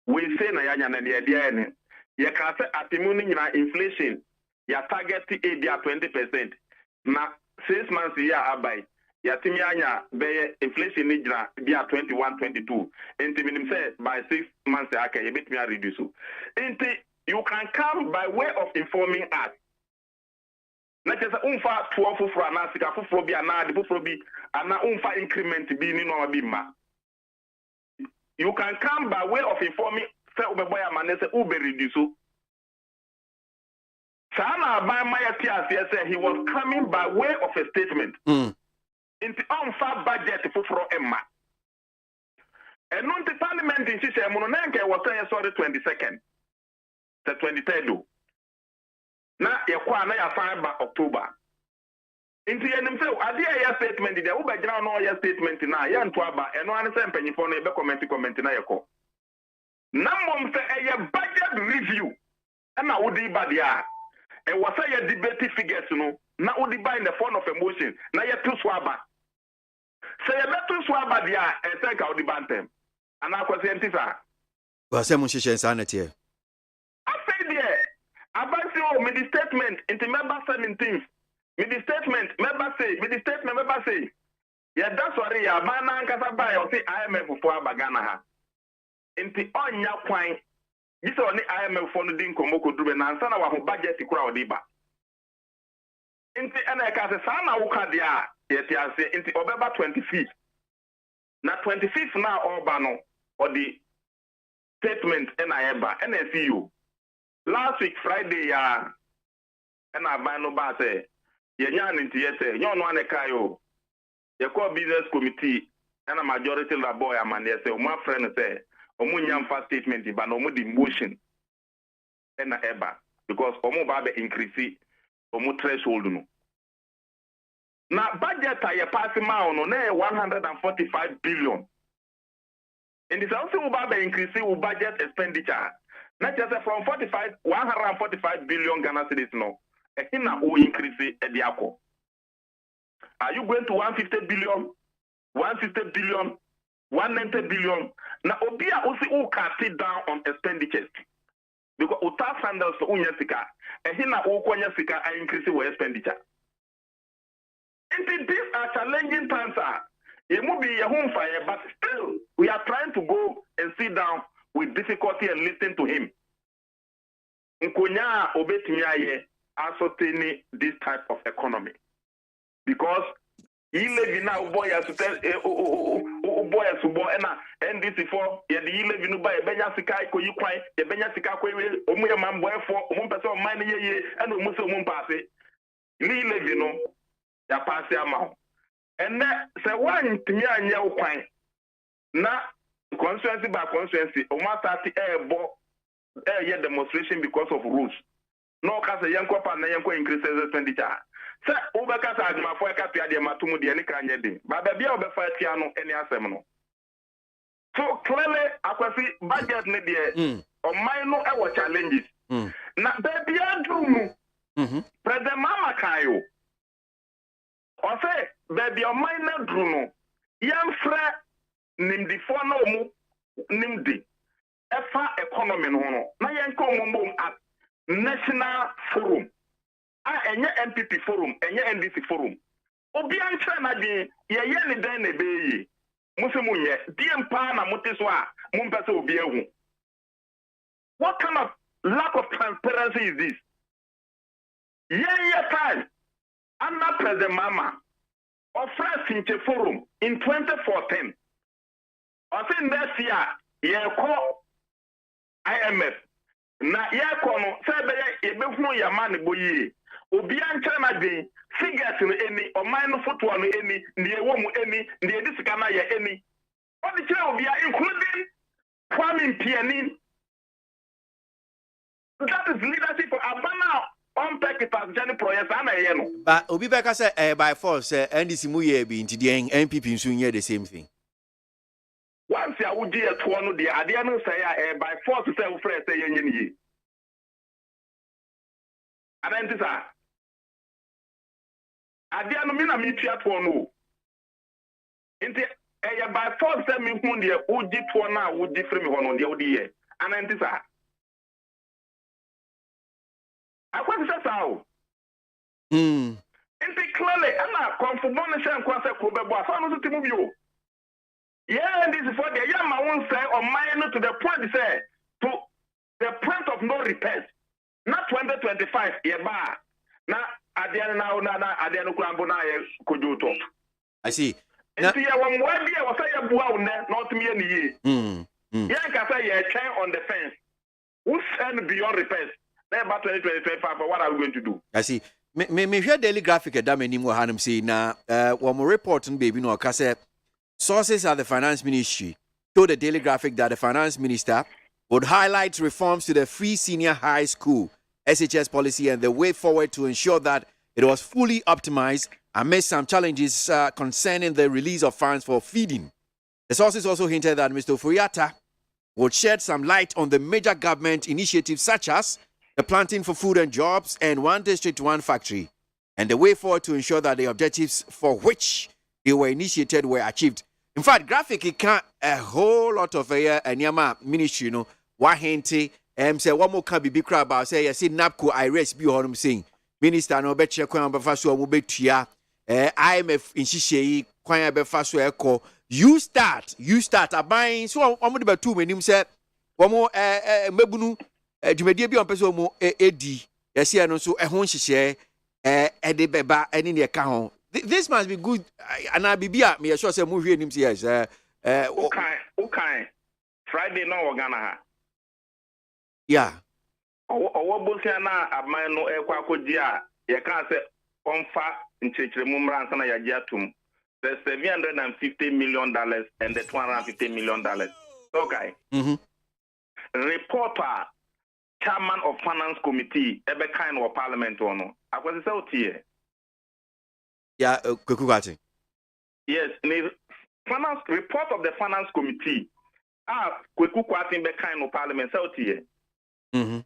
We say na yanya na de dia ye ni. Ye ka say afimunu nyina inflation ya target e dia 20%. Na 6 months here abai. Ya timi anya be inflation ni jira dia 21-22. Enti minim say by 6 months aka ye bit me reduce. Enti you can come by way of informing us. Na just unfa 12 for na sika fufuro bi ana de fufuro bi ana unfa increment bi ni no bi ma. You can come by way of informing say ubeboy amane say ube reduce. Sana by my say he was coming by way of a statement. Into unfa budget fufuro emma. And non the parliament in sise mo no nke was saying sorry 22nd. The 23rd. Na yekwa na ya fan ba October. Inti yenim se ade ya statement de wo bagina no ya statement na ya nto aba eno ane se mpanyifo no be comment na yeko. Na mom se eye budget review na wo di ba dia. E wasa ya debate figures no na wo di ba in the form of emotion na ya tu so aba. Se ye betu so aba dia e se ka wo di bantem. Ana kwase ntisa. Wa se mo hihye sanity e. Afei there Abansi o me the statement into member 17th. Me the statement member say. Yeah, that's what ya bana nkasa ba ya say IMF for abagana ha. Inti onya kwan. This one IMF for no din komoko dube na nsa na wa ho budget kura odiba. Inti ena ka se sa na wo ka dia yeti ase inti obeba 25th. Na 25th na oba no odi statement ena eba ena see you. Last week Friday and I buy no ba say ye nyan nti ye say nyon wan kai o ye call business committee and a majority of the boy amane say o ma friend say o mu nyam fa statement ba no mu di motion and eba because o mu ba be increase o mu threshold no na budget ye pass ma no na 145 billion and this also will be increase budget expenditure. Not just from 145 billion Ghana cedis no. Ehina o increase ediako. Are you going to 150 billion? 160 billion? 190 billion? Now obia also o cut it down on expenditures. Because uta sandals to unya sika. Ehina o kwanya sika I increase our expenditure. And these are challenging times. It will be a home fire, but still we are trying to go and sit down with difficulty and listen to him. Nkonya obetimiaye ascertain this type of economy. Because he live now boy as boy as boy and this for ye live in by benya sika ko yi kwan ye benya sika ko we omu ye man boy for omu pese o man ye and omu se omu passe li live no ya passe ama and say one timianye ukwan na constituency by constituency, Omata bo demonstration because of rules. No case yanko pa na yanko increases expenditure. Say Ubaka Sagma for Capia de Matumu de Nikanyedi. But the Bia Befa Tiano any assemble. So clearly, Akwasi budget media or minor our challenges. Na baby Andrew President Mama Kayo. Or say baby or minor Bruno. Yam fra nimdi for no mu nimdi efa economy no no na yenko mumbo at national forum enye MPP forum enye NDC forum obi anche na di ye ni dan na beyi musimu nye di mpa na motiso a mumpese obi ehu. What kind of lack of transparency is this? Time under President Mama of French forum in 2014 I think next year, you call IMF. Na ye kono sebe ye befu ya man boyi. Obi anche na din figures no eni o man no photo no eni, ndi ewo mu eni, ndi edisika na ye eni. What the chair obi including Kwame Pianin. That is leadership for Abana on Pekita Jenny Project and Ayeno. But Obibeka said by force, NDC Muye be into the NPP soon the same thing. Once I would dear to one of the Adiano say by force to say Fred say ye. And then this are Adiano Mina Mitia to one. Into a by force say me who dear would get one now would differ me one on the ODA. And then this are I want to say so. Into clearly, I'm not conforming to Kwasa Kuba, but I want to move you. Yeah, this is for the young man won't say or minor to the point, say, to the point of no repairs. Not 2025, yeah, bar. Now, at the end now, at the end of Krambona, could you talk? I see. If you have 1 year, was say a bow, not me any year. Yeah, I say, yeah, chain on the fence. Who send beyond repairs? Then about 2025, what are we going to do? I see. Me hear daily graphic at Dam anymore, Hanum say, now, one more report, baby, no, Cassa. Sources at the finance ministry told the Daily Graphic that the finance minister would highlight reforms to the free senior high school SHS policy and the way forward to ensure that it was fully optimized amidst some challenges concerning the release of funds for feeding. The sources also hinted that Mr. Furiata would shed some light on the major government initiatives such as the planting for food and jobs and one district, one factory, and the way forward to ensure that the objectives for which they were initiated were achieved. In fact, graphic it can't a whole lot of Nyama ministry, you know, Wahente, say one more can be crab about say, see NAPCO, IRS, be on saying, Minister, no bet check on Bafaso, Mubetia, IMF in Shishay, Quaya Bafaso Echo. You start, a buying so I'm about 2 minutes, said one more Mebunu, Jumedia be on Peso, Eddie, yes, I know so a home share, Eddie Beba, and in the account. This must be good. And I be me sure say movie him yes. Okay. Friday no Ghana. Yeah. Owo bosia na aban no ekwa kodia. Ye kan say onfa nchechiremu mransa na yaji atum. The $750 million and the $250 million. Okay. Reporter, chairman of finance committee, ebe kind of parliament or no. Akwasi say otie. Yeah, Kukugati. Yes, in the finance report of the finance committee, Kukugati be kind of parliament out here. A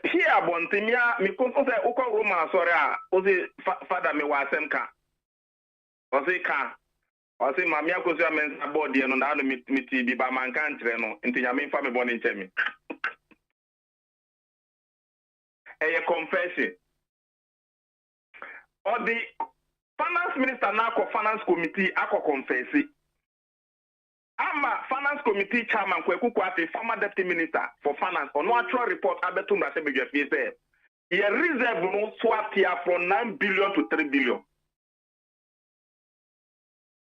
peer bontimia, me come say Oko Roma, sorry, Ozi father me was semka. Ozi ka, Ozi mamia Kosia men's body and on the miti be by man country no, into Yamin family born in Chemi. A confession. Or the finance minister now finance committee ako confess. Ama finance committee chairman Kweku Kwate, former deputy minister for finance, on actual report abetum na sebegye say ye reserve no swap here from 9 billion to 3 billion.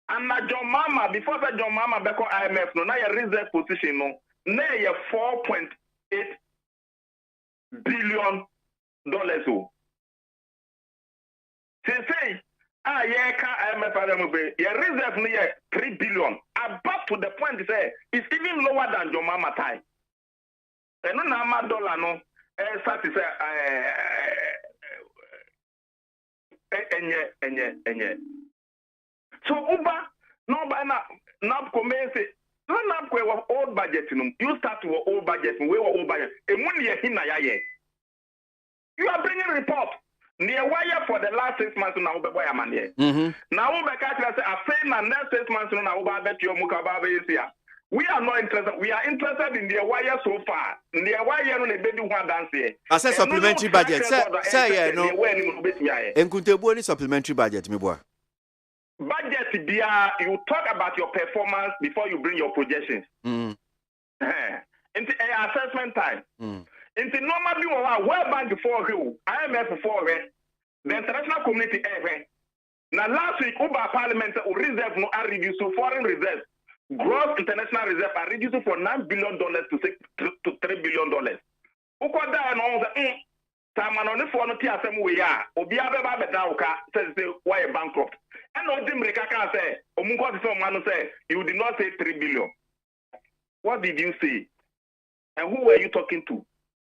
And na John Mama before that John Mama beko IMF no na ye reserve position no na ye $4.8 billion oh. Say, IMF, your reserve near 3 billion. About to the point, say, it's even lower than your mama time. And no nama dollar, no, start to say, So, Uber, no, by now, commence, no, not old budget, you start to old budget, we were old budget, and when you're in, you are bringing report. Near wire for the last 6 months now, wire man here. Now, I say, I say, na next 6 months now, I bet you Mukababa is here. We are not interested. We are interested in the wire so far. The wire on the baby one dance here. As a supplementary budget, say, no, and could there be any supplementary budget, me boy? Budget, you talk about your performance before you bring your projections. Into assessment time. Into normally World Bank before you, IMF before the international community ever. Now last week, Uber Parliament reserve no are reduced to foreign reserves. Gross international reserve are reduced from $9 billion to $3 billion. Ukoda no Taman on the phone to Tiasem we are, Obiabe Babauka says why a bankrupt. And Odim Rekaka say, Omunko say, you did not say $3 billion. What did you say? And who were you talking to?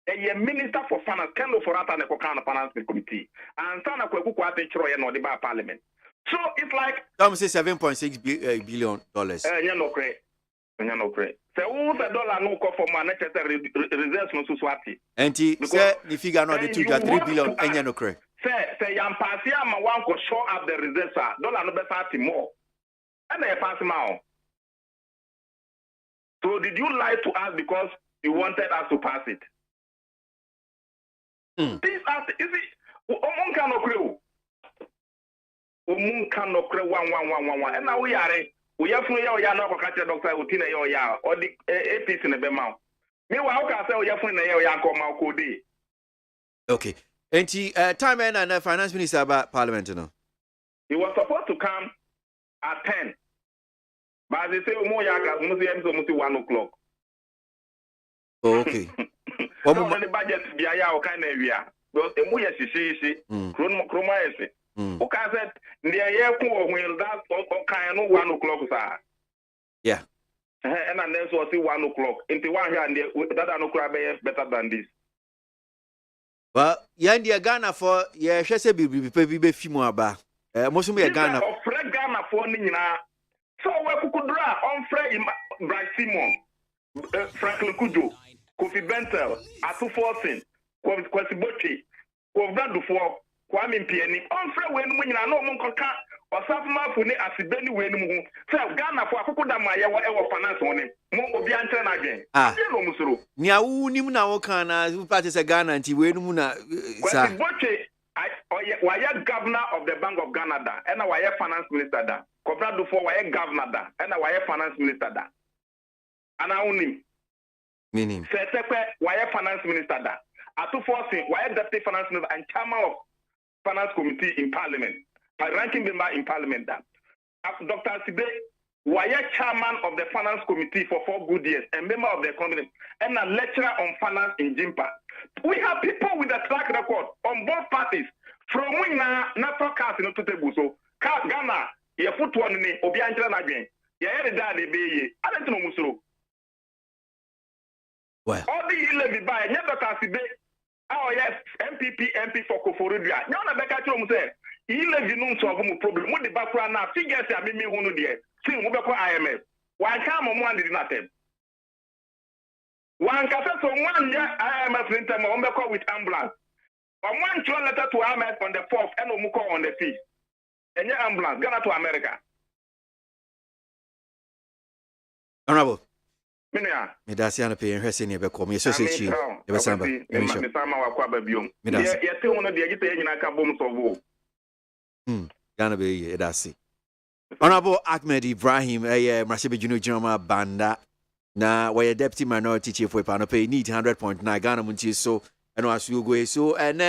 A minister for finance, Kendo for Ata Nekokana Finance Committee, and Sana Kwekukwate Chroya no deba parliament. So it's like Tom say $7.6 billion. No pray. So who's a dollar no call for my necessary reserves no suswati. And he said the figure not the 3 billion and no cray. Say Yam Pasia ma one could show up the reserves dollar no better more. And they pass him out. So did you lie to us because you wanted us to pass it? This is it Omun cannot crew one. And now we have no ya no catch Dr. Utina ya or the APC in the Bemau. Meanwhile, how can I say we have no ya come out code? Okay. And time and finance minister about parliament, you know. He was supposed to come at 10. But they say almost 1 o'clock. Oh, okay. So the budget be a kind of area. Because the more she chroma is. Okay, I said the air will that kind of 1 o'clock, sir. Yeah. And then so see 1 o'clock. Into 1 here and that no crab better than this. Well, Yandia Ghana for she be few more about. Most of me Ghana. Fred Ghana for Nina. So we could draw on Fred Bryce Simon, Franklin Kujo, Kofi Bentel, Atu Fortin, Kwasi Bochi, Kwabdu for Kwame Pieni. On Fred when I know Monka or Safma Fune Asibeni when so Ghana for Akuda Maya whatever finance on him. Mo Obi Anten again. Nia unim na wakana who parties a Ghana and Tiwenuna. Kwasi Bochi. Why governor of the Bank of Canada and why finance minister da. Compared to why governor da and why finance minister da. And I only meaning. Why finance minister da. Atu forcing why deputy finance minister and chairman of finance committee in parliament. A ranking member in parliament da. Dr. Sibe why chairman of the finance committee for 4 good years and member of the committee and a lecturer on finance in Jimpa. We have people with a track record on both parties. From when natural cast in the table, so Ghana, you put one in Obi Angela again. You heard that they be. I don't know Musro. Well, all the levy by never can see. Oh, yes, MP for Koforidua. No, I beg you, say, he levy no solve a problem. What the background now? Figures are me who know there. See, we go IMF. Why come on one did not have? One can say, so 1 year IMF in time, on with ambulance. On one draw letter to IMF on the 4th and Omuko on the 5th. And your ambulance, Ghana to America. Honorable. Minia. Medasiana pay and Hessing ever call me associate. You were somebody. Ghana be that's it. Honorable Ahmed Ibrahim, Masibe Junior General Banda. Na where deputy minority chief for Panope need 100.9 Ghana Muntie so and was you go so and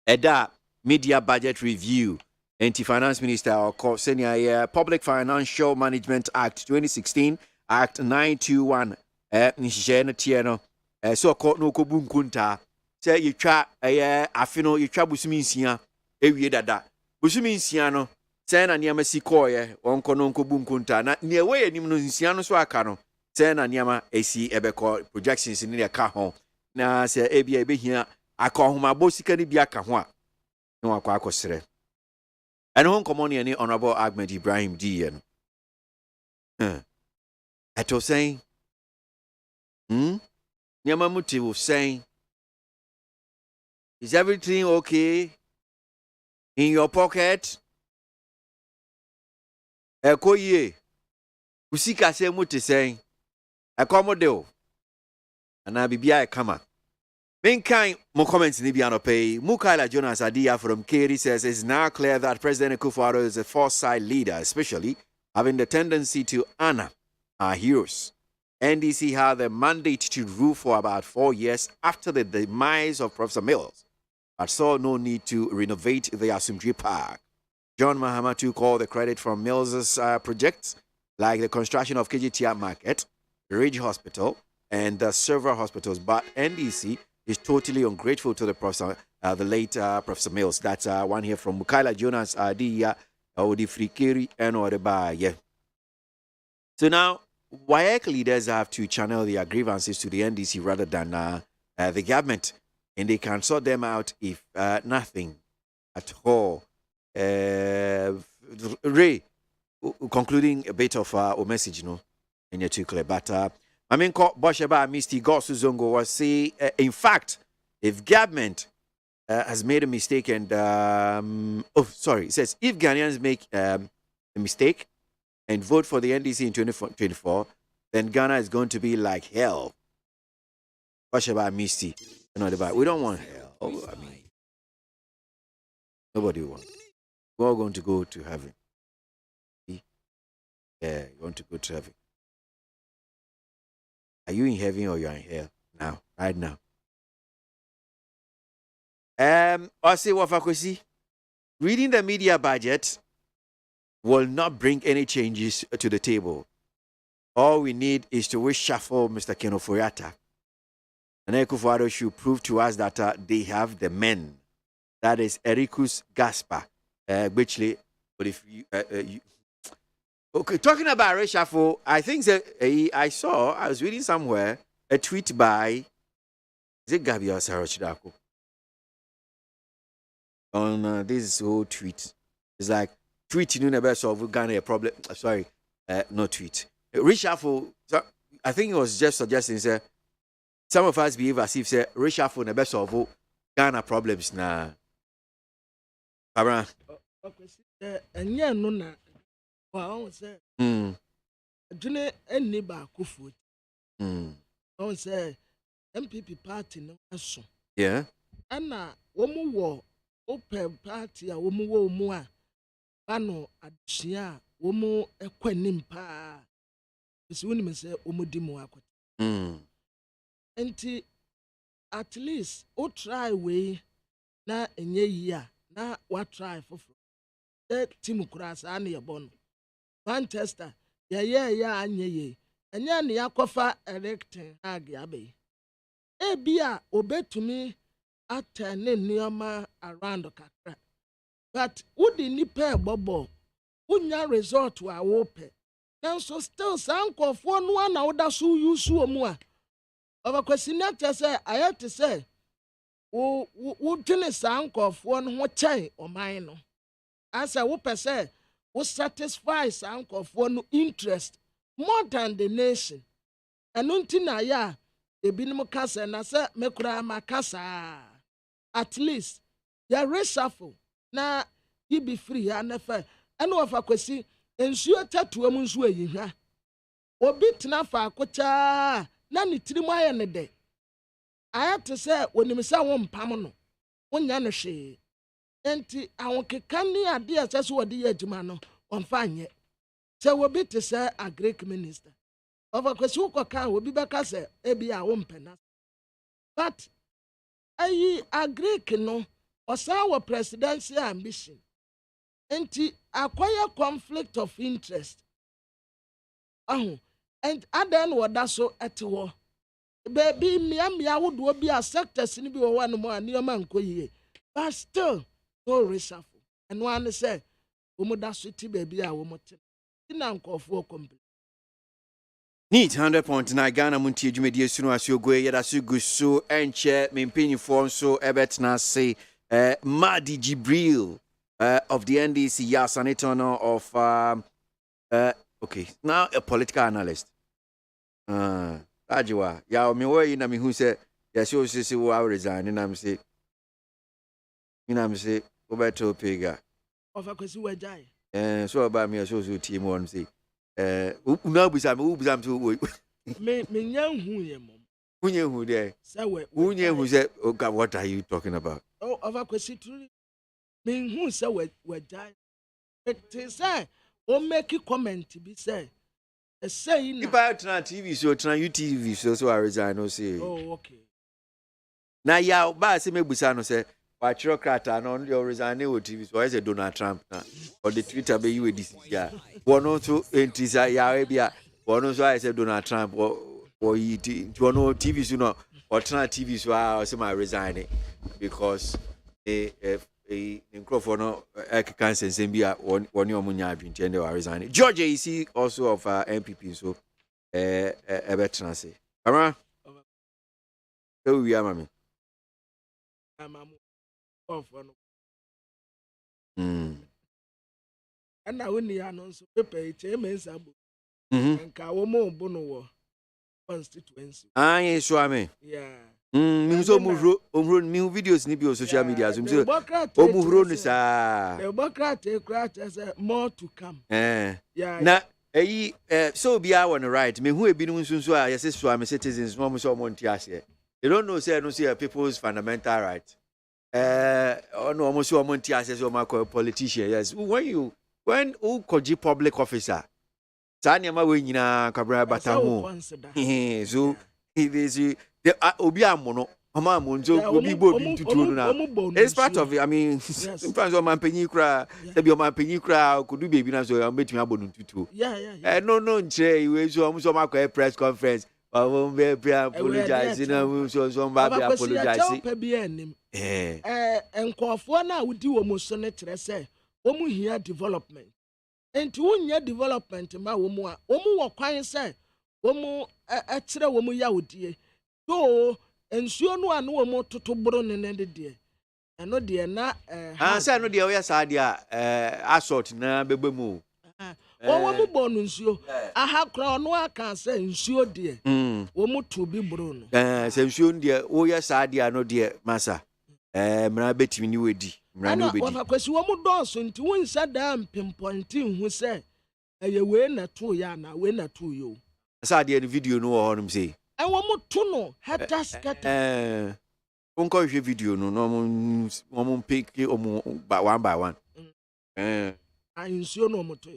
that media budget review anti-finance minister or senior Public Financial Management Act 2016 Act 921 nishene tieno so court no ko bunkunta say you twa afino you twa busumi nsia ewie dada busumi nsia no say na niam si koye onko no nko bunkunta na ne we anim no nsia no so aka no say na niam esi ebeko projections ni ka ho na say ebia ebehia aka homa bo sika ni bia ka ho a no akwa akosere and hon common any honorable Ahmed Ibrahim D no I was saying Nyamamuti was saying, is everything okay in your pocket? Ekoye, usika se muti saying, accommodate, and I be a kama. Mankind, more comments in the pay. Mukaila Jonas Adia from Keri says it's now clear that President Akufo-Addo is a foresight leader, especially having the tendency to honor our heroes. NDC had the mandate to rule for about 4 years after the demise of Professor Mills, but saw no need to renovate the Asumdri Park. John Mahamatu called the credit from Mills's projects, like the construction of KGTR Market, Ridge Hospital, and several hospitals, but NDC is totally ungrateful to the professor, the late Professor Mills. That's one here from Mukaila Jonas Adia, Odi Frikiri, and Odebaye. So now, WAEC leaders have to channel their grievances to the NDC rather than the government, and they can sort them out if nothing at all. Ray, concluding a bit of a message, in your two clear, but I mean, Bosheba Misty Gosu Zongo was say, in fact, if government has made a mistake and it says if Ghanaians make a mistake and vote for the NDC in 2024, then Ghana is going to be like hell. Bosheba Misty, we don't want hell. I mean, nobody wants. We're all going to go to heaven. Yeah, you want to go to heaven. Are you in heaven or you are in hell now? Right now. I say what Fakosi. Reading the media budget will not bring any changes to the table. All we need is to reshuffle Mr. Ken Ofori-Atta. And Ekufuado should prove to us that they have the men. That is Ericus Gaspar. But if you, okay, talking about reshuffle, I think that I was reading somewhere a tweet by, is it Gabi or Sarah Chidako? On this whole tweet. It's like, tweet, you never solve Ghana a problem. Sorry, no tweet. Reshuffle, so I think it was just suggesting, say, some of us behave as if, say, reshuffle never solve Ghana problems now. Abra. And yeah, no, na. Well, say, June and neighbor Kufu. I say, MPP party no aso. Yeah. Anna, woman war, open party, a woman war more. Bano, adishia, woman a quenimpa. This woman say, Omudimo aqua. And at least, o try way na enye year, na what try for. Timu Kurasa ani yabon. Manchester, ya anye ye. Enya ni yakofa erecting hagi abe. Ebia obetumi atene niyama around kakra. But udi nipe bobo. Unya resort wa wope. Nanso still sanko for no na oda so yusu omua. Ova kwesina tese ayate se wo tene sanko for no ho chai oman no. As a whoop say, who satisfies uncle for no interest more than the nation. And untina ya, the binimo casa and I said, Mekura Macasa. At least, ya reshuffle. Na ye be free, and never. And of a question, ensure tattoo amun's way, you ha. Or bit na fa kocha, nani trimaya in a day. I had to say, when you miss one pamono, one yanashi. Enti awon kekani ade asase wo de adwuma no onfa anye se wo bi te se a Greek minister of a kwesi ukoka wo bi beka se ebi a wo mpena but ayi a Greek no osa wo presidential ambition enti acquire conflict of interest and aden wo da so ete baby mia wo do bi a sectors ni bi wo wa no mo anioma nkoyie but still no reshuffle. And one say, Umuda City baby, I will not tell. For complete. Neat 100.9 Ghana Montie Jumedi Suno as you go, yet as you go so and chair, main form so Ebert Nasi, Madi Jibril of the NDC, yes, and it of okay, now a political analyst. Ajwa, ya me way in a me who said, yes, you see, I resign, and I'm say, Roberto Pega. Of a question where die. So about me, I show you team one say. No, Bizam to me young who who there? Who who said, oh God, what are you talking about? Oh, of a question truly. Me who said where die. It say, or make a comment to be said. A saying about TV show, TV show, so I resign, no say. Oh, okay. Now, yeah, but I say, maybe Busano say. Patrocrat and on your resigning with TV, so I said Donald Trump or the Twitter be you with this year. One or two entries are Arabia, one also I said Donald Trump or one or TV sooner or TV, so I say my resigning because a microphone no cancer Zambia one your munya been resigning. Georgia is also of MPP, so better say. Amra, we are, mammy. And now when the announce paper, it's a men's abu. And Kawomo Bono constituency. I swami. Yeah. So new videos ni bio social media. So Omuro ni sa. The Democratic crash as more to come. Yeah. Na so be I want to write. Me who be doing so I say swami citizens no so MONTIE ase. You don't know say no see people's fundamental right. No almost so MONTIE ase so my politician. Yes. When who koji public officer. Tanya ma we nyina kabra batamu. So the obi amono ama monzo obi bo bi tutu na. It's part of it. I mean, sometimes o man penyi kra, e bi o man penyi kra ko du baby na so am betumi abonu tutu. Yeah. No nche we so makọ press conference. Won be apologize na so ba be apologize. Enkofo na wudi wo mo so ne kire se wo mu hia development. Enti wunya development ma wo mu a wo mu wo kwan se wo mu kire wo mu yawdie. So ensuo no anu wo mo totoboro ne de eno de na say no de we sa de assault na bebemu wo mu bonu nsuo aha kra no aka say nsuo de wo mu to bi bro no say nsuo de wo ya sa de no de masa mra betimi ni wedi mra no bedi wa kwesi wo mu donso nti wo nsa da mpemponti hu say eye we na to ya na we na to yo sa de video no wo honum say I want to know how to scatter. Unko video no mo pick one by one. I ensure no moto.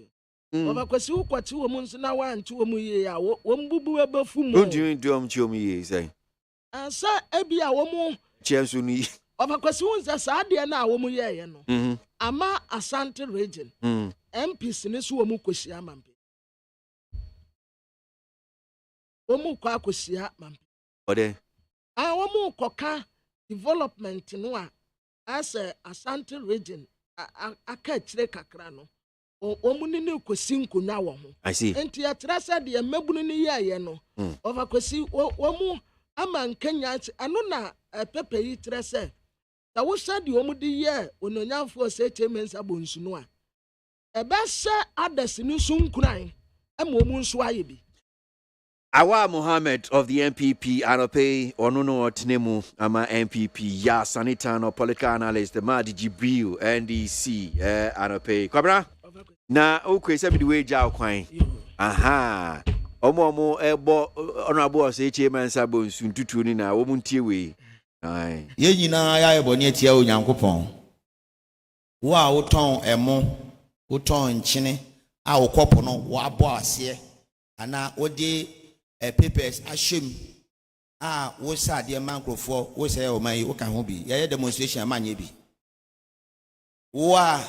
Oba kwesi ukwati wo mu nso na wa nti wo mu ye ya wo mbubu abafu mu. Don't you do am chi wo mu ye say. Ansa ebia wo mu chenso ni. Oba kwesi wonsa sa de na wo mu ye ye no. Ama Asante region. MPs ne so wo mu kosi amampe. Omu kwa kosia mampe. Ode. Omu koka development no a as Asante region aka kire kakra no. Omu ni kosi nkonya wo ho. I see. Enti atrasa de mabunu ni ye no. Over kosi omu ama nkanya ano na pepe yi trese. Da wo sade omu di ye ononyamfo se chemensa bonsu no a. Ebe se adasi ni so nkuran. Ama omu nso aye bi. Awa Mohammed of the MPP Anope Onono Tinemu ama MPP Ya Sanitano political analyst the Madi Jibril NDC Anope Kwabra na okwe se bi de weja kwan aha omo ebo honorable say chairman sabo nsuntutu ni na wo muntie we ai ye nyina ya ebo ne atia onyankopon wo a woton emo woton nchene a wokopo no wo abo ase ana odi papers ashim wo sa de mankrofo wo say o man wo kan ho bi ye demonstration amanye bi wo a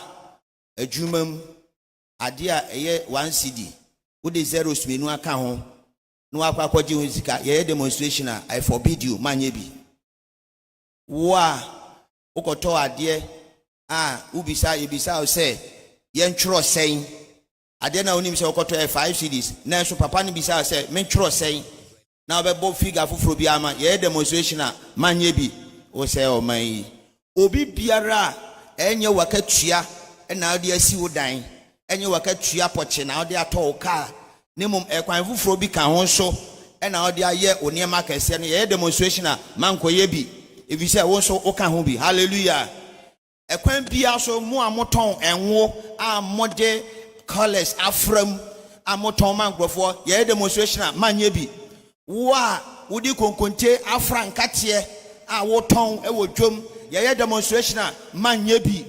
adwumam ade a eye 1 cd wo de 0 smenu aka ho no akwakoje ho sika ye demonstration I forbid you manye bi wo a ukoto ade ubisa ibisa o say ye ntworo sen ade na onim say ukoto 5 cds na so papa ni bisa say me ntworo sen na obebo figure foforo bi ama ye demonstration manye bi wo say o man obi biara enye wakatua na ade asi wo dan enye wakatua poche na ode ato ka nemum ekwan foforo bi ka ho so na ode aye oniema kese no ye demonstration mankoye bi if say wo so o ka ho bi hallelujah ekwan bia so mu amoton enwo amode colors afram amoton mankrofo ye demonstration manye bi wa wudi konkonte afrankate a woton e wodwom ye demonstration manye bi.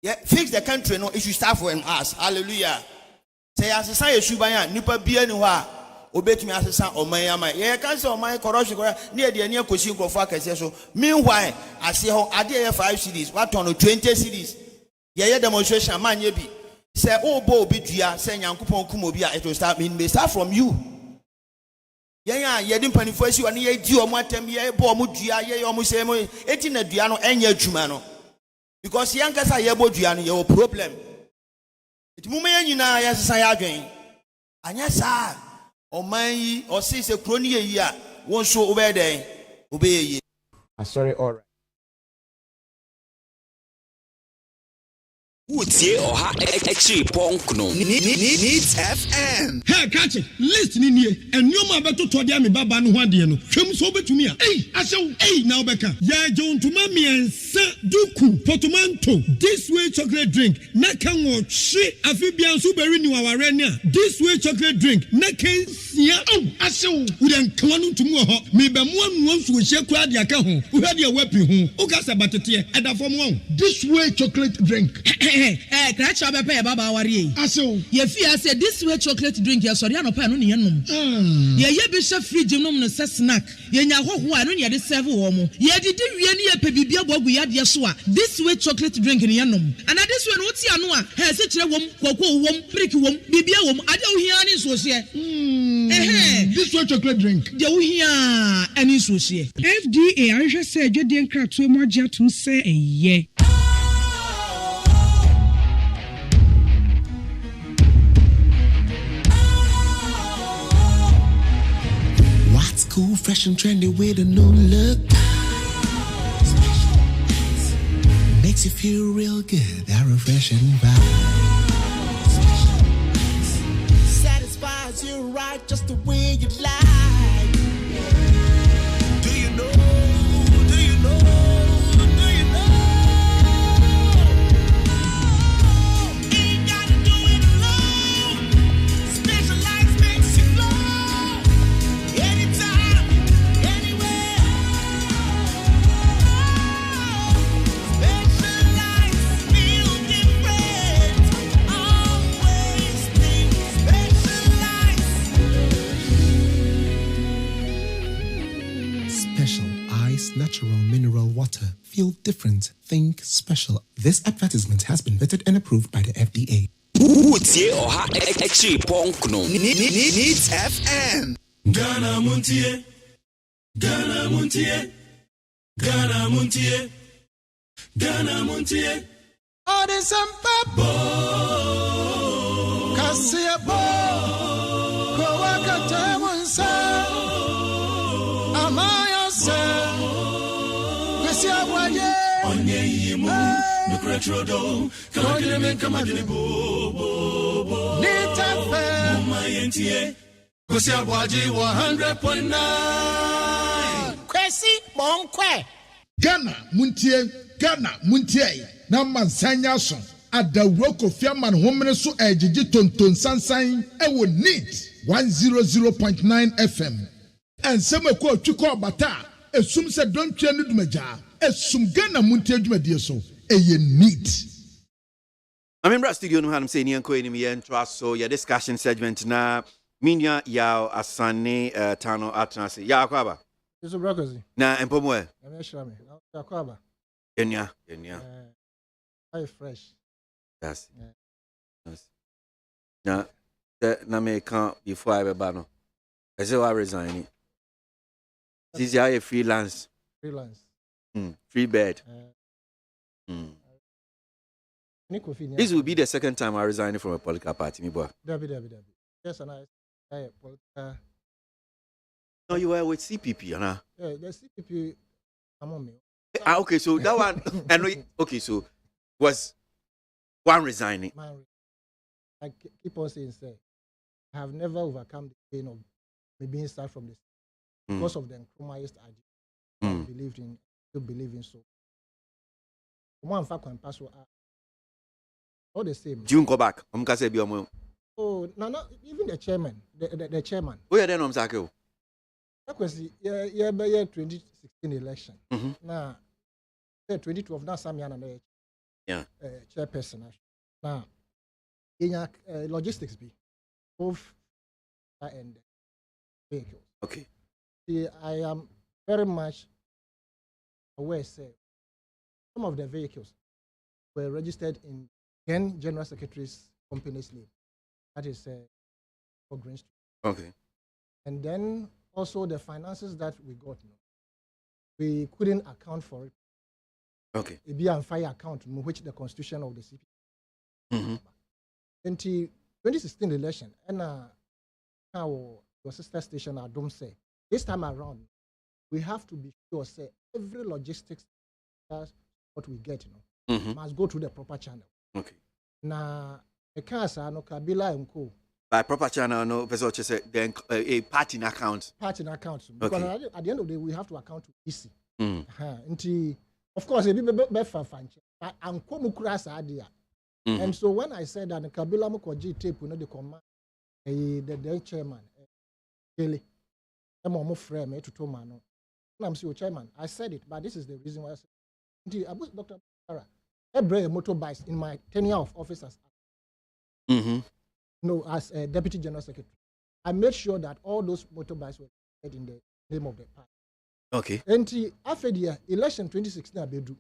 Yeah, fix the country, no, it should start from us. Hallelujah. Say as a say Subaya, Nipa Bianua, obey me as a son or Mayama. Yeah, cancel my corruption near the near Cosin Crofaka. So, meanwhile, I see how I did 5 cities, what on 20 cities. Yeah, demonstration, man, ye be. Say, oh, Bo Bidia, saying Yankupon Kumobia, it will start mean, may start from you. Yeah, you didn't penny first you and ye do on what time ye, Bomudia, ye almost say, 18 a Diano and ye Jumano. Because youngers are able to have a problem. It may not say again. Anya sa oman yi osi se kuro ni yi a won so obey den obey yi. Sorry, all right. Utie Oha Extreme Ponkno. Needs FM. Hey, catch it. Listen in here. And you ma beto to dia me baba no ho ade no. Hwem so betumi a. Hey, asew. Hey, now beka. Ya John to mami ensa duku portmanteau. This way chocolate drink. Na kan wo hwe afi bia nso beri ni waware ni a. This way chocolate drink. Na kan sia. Oh, asew. We den kan no tumu ho. Me be mo anu nso hye kura de aka ho. Wo hwe de wepi ho. O ka se batete e da fom won. This way chocolate drink. Crash up a baba worry. Ye fear said this way chocolate drink, your sorry, no pan on yenum. Ye bishop free genome no snack. Ye nya ho ho anu ye de serve wo mo. Ye did ye pebibia bogu ya de so a. This way chocolate drink in yenum. And this one what ya no a. He se kire wom, koko wom, prick wom, bibia wom. Ade wo hia ni so se. This way chocolate drink. De wo hia ani so se. FDA anhwe se adwede nkratoe mo agye atum se eye. Cool, fresh and trendy with a new look. Makes you feel real good, that refreshing vibe. Satisfies you right just the way you like. Do you know? Do you know? Do you know? Ain't gotta do it alone. Specialized makes you flow. Anytime. Natural mineral water. Feel different. Think special. This advertisement has been vetted and approved by the FDA. Utie Oha Extreme Ponkno. Needs FM. Ghana Montie. Ghana Montie. Ghana Montie. Ghana Montie. Oh, there's some papa. Cassia Bo. Kowaka Tawansa. Amaya Sa. Onye yimu, no cretrodo, kamagine kamagine bo. Nita fe, Mayentie, Kwasi ABOAGYE 100.9. Kwasi Monkwe. Ghana Montie, na mansanya so. Adawro Kofi Man homene so ejiji tonton sansan ewo NEET 100.9 FM. Enseme ko twiko bata. Esum se don twa no dumaja. Esum Ghana Montie adwumadie so. Eye NEET. I'm in studio no hanum say ni enko enim ye ntwa so your discussion segment na minya ya asane tano atnase ya akwaba. Yeso brokozi. Na empomwe. Na me shira me. Na akwaba. Enya. High fresh. Yes. Na me kan before I be ba no. I say I resign. This is a freelance. Free bed. This will be the second time I resign from a political party, me boy. Dabi. Yes, and I political. No, you were with CPP, Anna. Yeah, the CPP. I'm on me. Okay, so that one. Okay, so was one resigning. I keep on saying, say, I have never overcome the pain of me being started from this because of the compromised idea. I believed in, still believe in so. One fact and pass all the same. Do you go back? I'm gonna say be on. Oh, no, even the chairman, the chairman. Oh yeah, then I'm saying. That was the year 2016 election. Now, 2012 now some chairperson. Now, in logistics be both and vehicles. Okay. See, I am very much aware. Say, some of the vehicles were registered in 10 General Secretary's company's name. That is for Green Street. Okay. And then also the finances that we got, we couldn't account for it. Okay. It be a fire account, which the constitution of the CP. 2016 election, and Now, your sister station at Dome say, this time around, we have to be sure, say, every logistics, that's what we get, must go through the proper channel. Okay. Now, the cancer, no Kabila and Co. By proper channel, no, person say then a party account. Party account. Because at the end of the day, we have to account to EC. Mm. Of course, it be for fancy. And come across idea. And so when I said that the Kabila Mukoji tape, the command, the chairman, Kelly, I'm almost frame to Tomano. I'm still chairman. I said it, but this is the reason why I said it. Dr. Sarah, I bring motorbikes in my tenure of office as as a deputy general secretary. I made sure that all those motorbikes were in the name of the party. Okay. And after the election 2016, I do.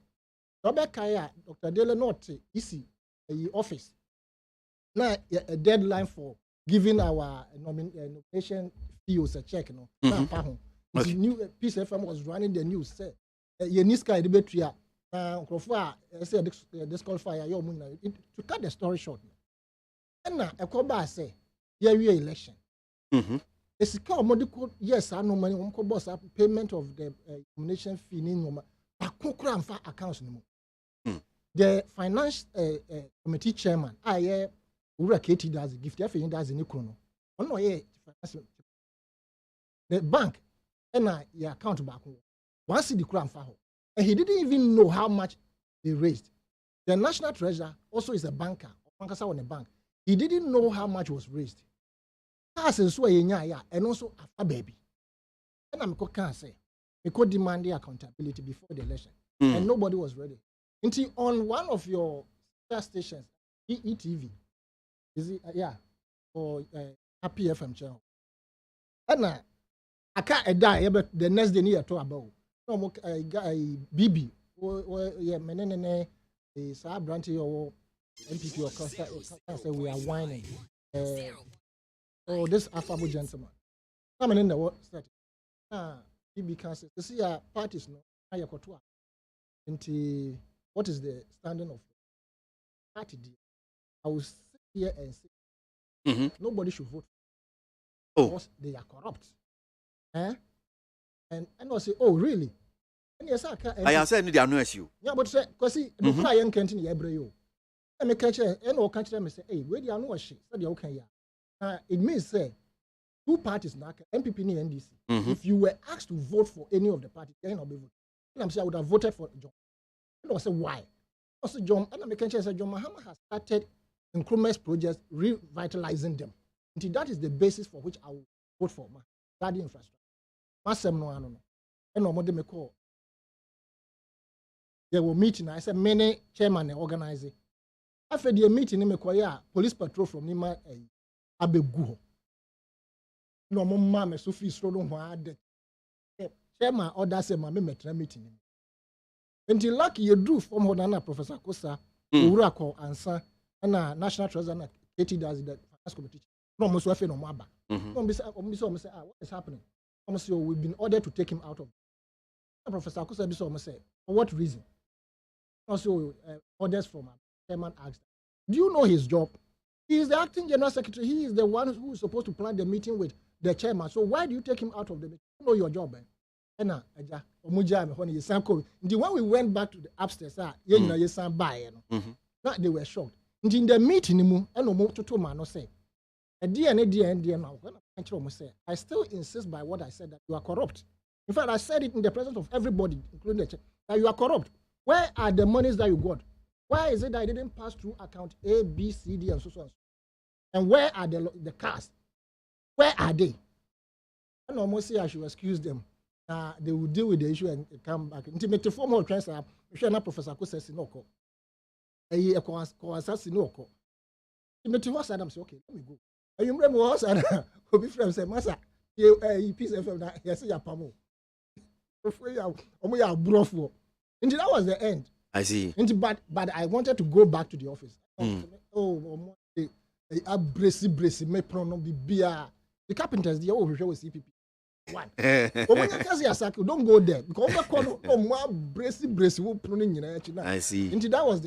Robert Kaya, Dr. Dele Norte, EC, office. Now, a deadline for giving our nomination fees a check. The new Peace FM was running the news. Say, Yeniska Edibetria, Krofua, disqualify your moon. To cut the story short. And now, a Koba say, yeah, we election. It's a medical, yes, I know money, boss payment of the nomination fee in accounts. The finance committee chairman, I Katie does gift, everything does in Econo. The bank, and your account back. Once the crown for and he didn't even know how much they raised. The national treasurer also is a banker, on a bank. He didn't know how much was raised. And also a baby. And I'm can say, we could demand the accountability before the election, and nobody was ready. Until on one of your stations, EETV, is it? Or Happy FM channel. And I can't die, but the next day near to about. No, BB, menene, Sir Branty or MPP or Costa, we are whining. This affable gentleman. I'm in the what set. BB cancer. You see, parties no. What is the standing of party deal? I will sit here and say nobody should vote because they are corrupt. And I say, oh really? And yes, I answer they are no issue. Yeah, but say, because see, the cry and can't in the Ebreyo. And me catch and all country me say, hey, where they are no shit. So they okay it means say 2 parties now, MPP and NDC. If you were asked to vote for any of the parties, they not be voted. And I'm saying I would have voted for John. And I say why? Also John, and I'm making sure John Mahama has started increment projects, revitalizing them. And that is the basis for which I will vote for that infrastructure. Masem no ano no. And no more me call. They were meeting. I said many chairman organize it. After the meeting, me call police patrol from Nima Abegu. No more mama so free so don't want chairman order say my meeting. Until lucky you do from Hodana Professor Kosa, Urako answer, and National Treasurer and Katie does the finance committee. No, most of no maba. What is happening? We've been ordered to take him out of. Professor Kosa say, for what reason? Also, orders from chairman asked, do you know his job? He is the acting general secretary. He is the one who is supposed to plan the meeting with the chairman. So why do you take him out of the meeting? You know your job, the when we went back to the upstairs, now they were shocked. In the meeting, I still insist by what I said that you are corrupt. In fact, I said it in the presence of everybody, including the chair, that you are corrupt. Where are the monies that you got? Why is it that I didn't pass through account A, B, C, D, and so on? And where are the cars? Where are they? And almost say I should excuse them. They will deal with the issue and come back. Intimate formal transfer. I'm sure Professor Kosa Sinoko. Intimate was Adam say, okay, let me go. And you remember what I said? Obi friend say, Masa, peace FM that yes, ya pamo. And that was the end. I see. But I wanted to go back to the office. Bracy, me pronoun be beer. The carpenters, the over with CPP. One. Don't go there because bracy will pruning. I see. And that was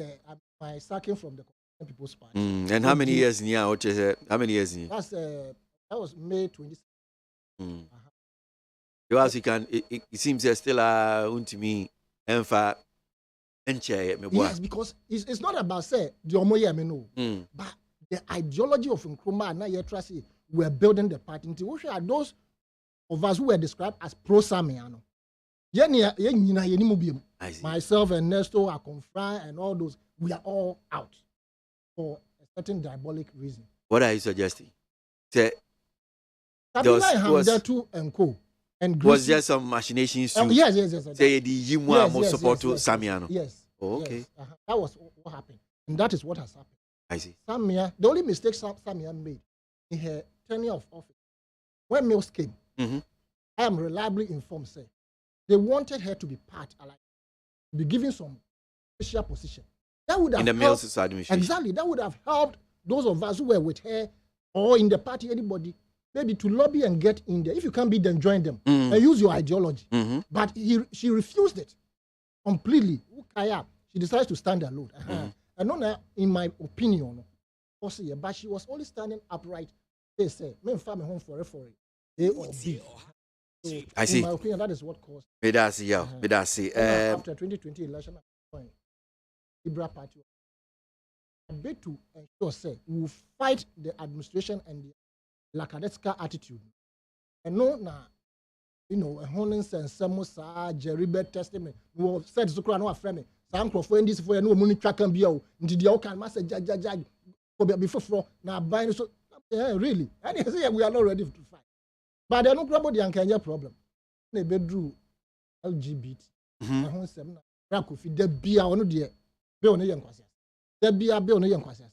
my sacking from the People's Party. And how many years in here? How many years in here? That's That was May 26th. Because you can, it seems there's still to me, Enfa, yes, because it's not about say the Omoye no, but the ideology of Nkrumah and Yetrasi were building the party. Which are those of us who were described as pro-Samiano. Myself and Nesto, Akonfra, and all those, we are all out for a certain diabolic reason. What are you suggesting? Say, Hamdatu and Co. And was there some machinations? Yes. Say the Yimwa more support to Samiano. Yes. Oh, okay. Yes. That was what happened, and that is what has happened. I see. Samia, the only mistake Samia made in her tenure of office, when Mills came, I am reliably informed, say, they wanted her to be part, to be given some special position. That would have in the Mills administration. Exactly. That would have helped those of us who were with her or in the party, anybody, maybe to lobby and get in there. If you can't beat them, join them and use your ideology. But she refused it completely. She decides to stand alone. And not in my opinion, but she was only standing upright. They say, "Men family home for A or B." So, I see. In my opinion, that is what caused. After 2020 election, Libra Party, a bit to ensure, say, we will fight the administration and the lackadaisical attitude. And no, a honest and samosa, Jeribet testament, who said to Kran or friend, some for this for no money track and be out, into the Okan Master Judge before now buying so really. And he said, we are not ready to fight. But there are no problem, the Kenya problem. They bedroom LGBT. I want some Rakofi, there be our no dear. Bill no young Quasia. There be a bill no young Quasia.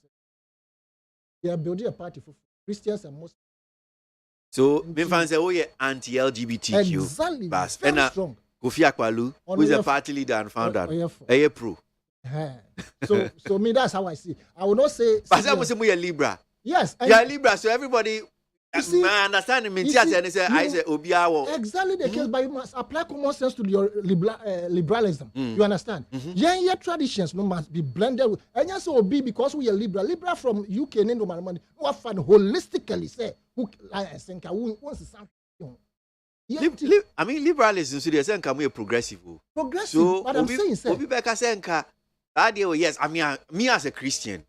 They are building a party for Christians and Muslims. So, me fans say, oh yeah, anti-LGBTQ. Exactly. Very strong. Kofi Akwalu, who is a party leader and founder, a pro. So me, that's how I see. I will not say. But I was a Libra. Yes, you are Libra, so everybody. My understanding means I say Obiawo. Exactly the case, but you must apply common sense to your liberalism. You understand? Yeah, traditions must be blended with. And yes, Obi because we are Libra from UK, no money. What fun holistically say who like I think I wants something. I mean, liberalism, so they say we are progressive. Progressive, so, but I'm saying, sir. Obi Beka Senka, yes, I mean, me as a Christian,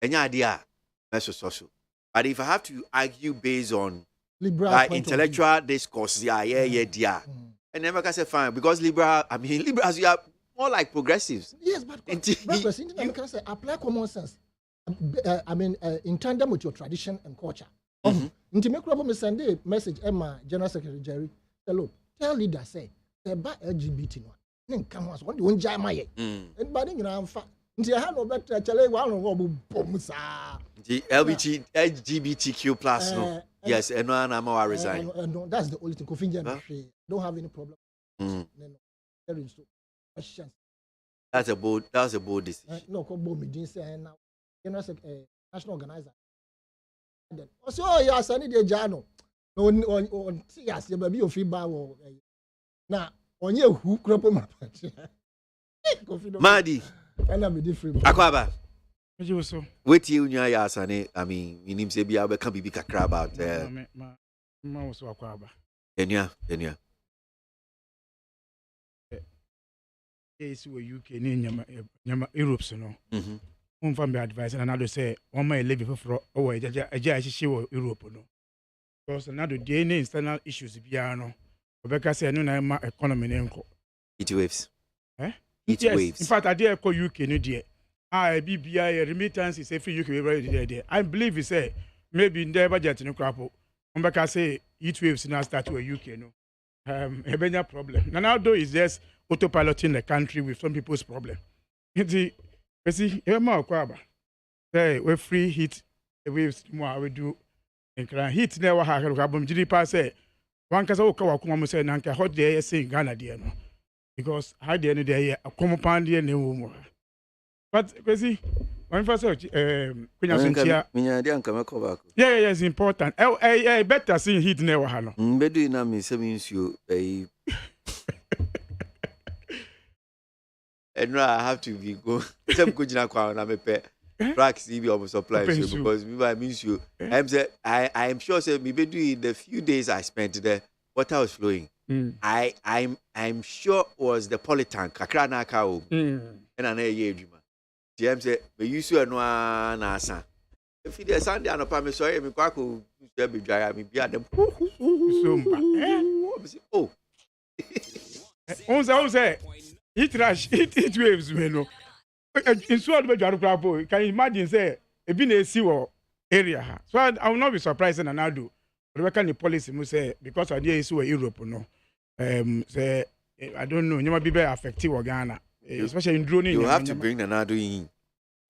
any idea, that's social. But if I have to argue based on intellectual discourse, yeah. And never can say fine, because liberals, we are more like progressives. Yes, but you can say apply common sense. In tandem with your tradition and culture. Into make problem send a message, Emma, General Secretary Jerry. Hello, tell leader say, about LGBT one. Then come on, one don't jam my and but you know, I'm fat. Into a hand of better challenge one the LGBTQ plus, no. Yes, and no, I'm more resign. No, that's the only thing. Don't have any problem. That's a bold decision. No, me didn't say now. General Secretary, national organizer. So yes, I need a journal. No, yes, you baby of feedback. Now, on you who crop my party. Madi, and I'm different. Akwaba. Wait till you Yasane. I mean, in him say be able can be kakra about Ma was Akwaba. Enya. Yes, we UK in Europe, so no. One family advice and another say, one may live for a judge Europe, no. Because another day, internal issues, piano. Rebecca said, no, I'm economy. Heat waves. Heat waves. In fact, I dare call UK, no dear. BBI remittance is a free UK there. I believe he say maybe in their budget no crap. Rebecca say heat waves now start to a UK, no. A bigger problem. Now, though, is just autopiloting the country with some people's problem. You see, say we free heat waves more we do and can heat never have a carbon GDP say one case of Kawakum say Nanka hot day saying Ghana dear no because I didn't day a common pandy and no. But see, when first yeah, it's important. I better see heat never have no. Bedu na me means you and I have to be go. Some good na kwa na me pe. tracks if you supply so because I miss you. I am sure say maybe in the few days I spent there, water was flowing. I'm sure was the polytank kakra na aka o. And an ye dreamer. James said, "Me use you no na asa." If it is Sunday and upon me sorry me kwako be dry me be at them. Oh. On say it rush it waves me no. In so be dry crap. Can you imagine say e be na see area. So I will not be surprised and I do. But the policy must say because of the issue in Europe no. Say I don't know, you might be very affected with Ghana, especially in droning. You have to bring the Nadu in.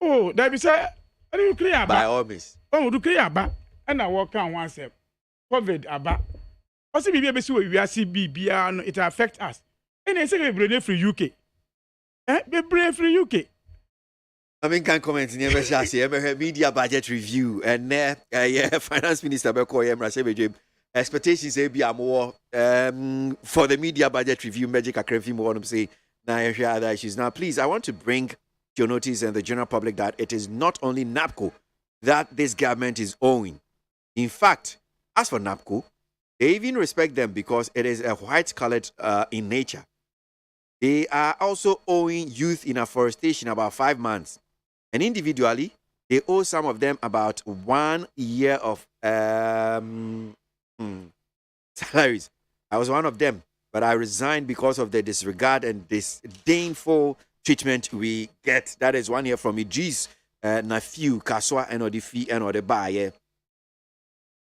Oh, that be say, I don't clear by all means. Oh, do clear about, and I walk on one step. COVID about. Also, be able to see we are CB, it affect us. And I say we bring free UK. We bring free UK. I mean, can comment in the media budget review and Finance Minister Bekoye Mrasebe expectations be more for the media budget review. Magic Akrefi more want to say other issues. Now, please, I want to bring to your notice and the general public that it is not only NAPCO that this government is owing. In fact, as for NAPCO, they even respect them because it is a white colored in nature. They are also owing youth in afforestation about 5 months. And individually, they owe some of them about 1 year of salaries. I was one of them, but I resigned because of the disregard and disdainful treatment we get. That is 1 year from Idris, Nafiu, Kaswa, and Odifi, and Odebaye.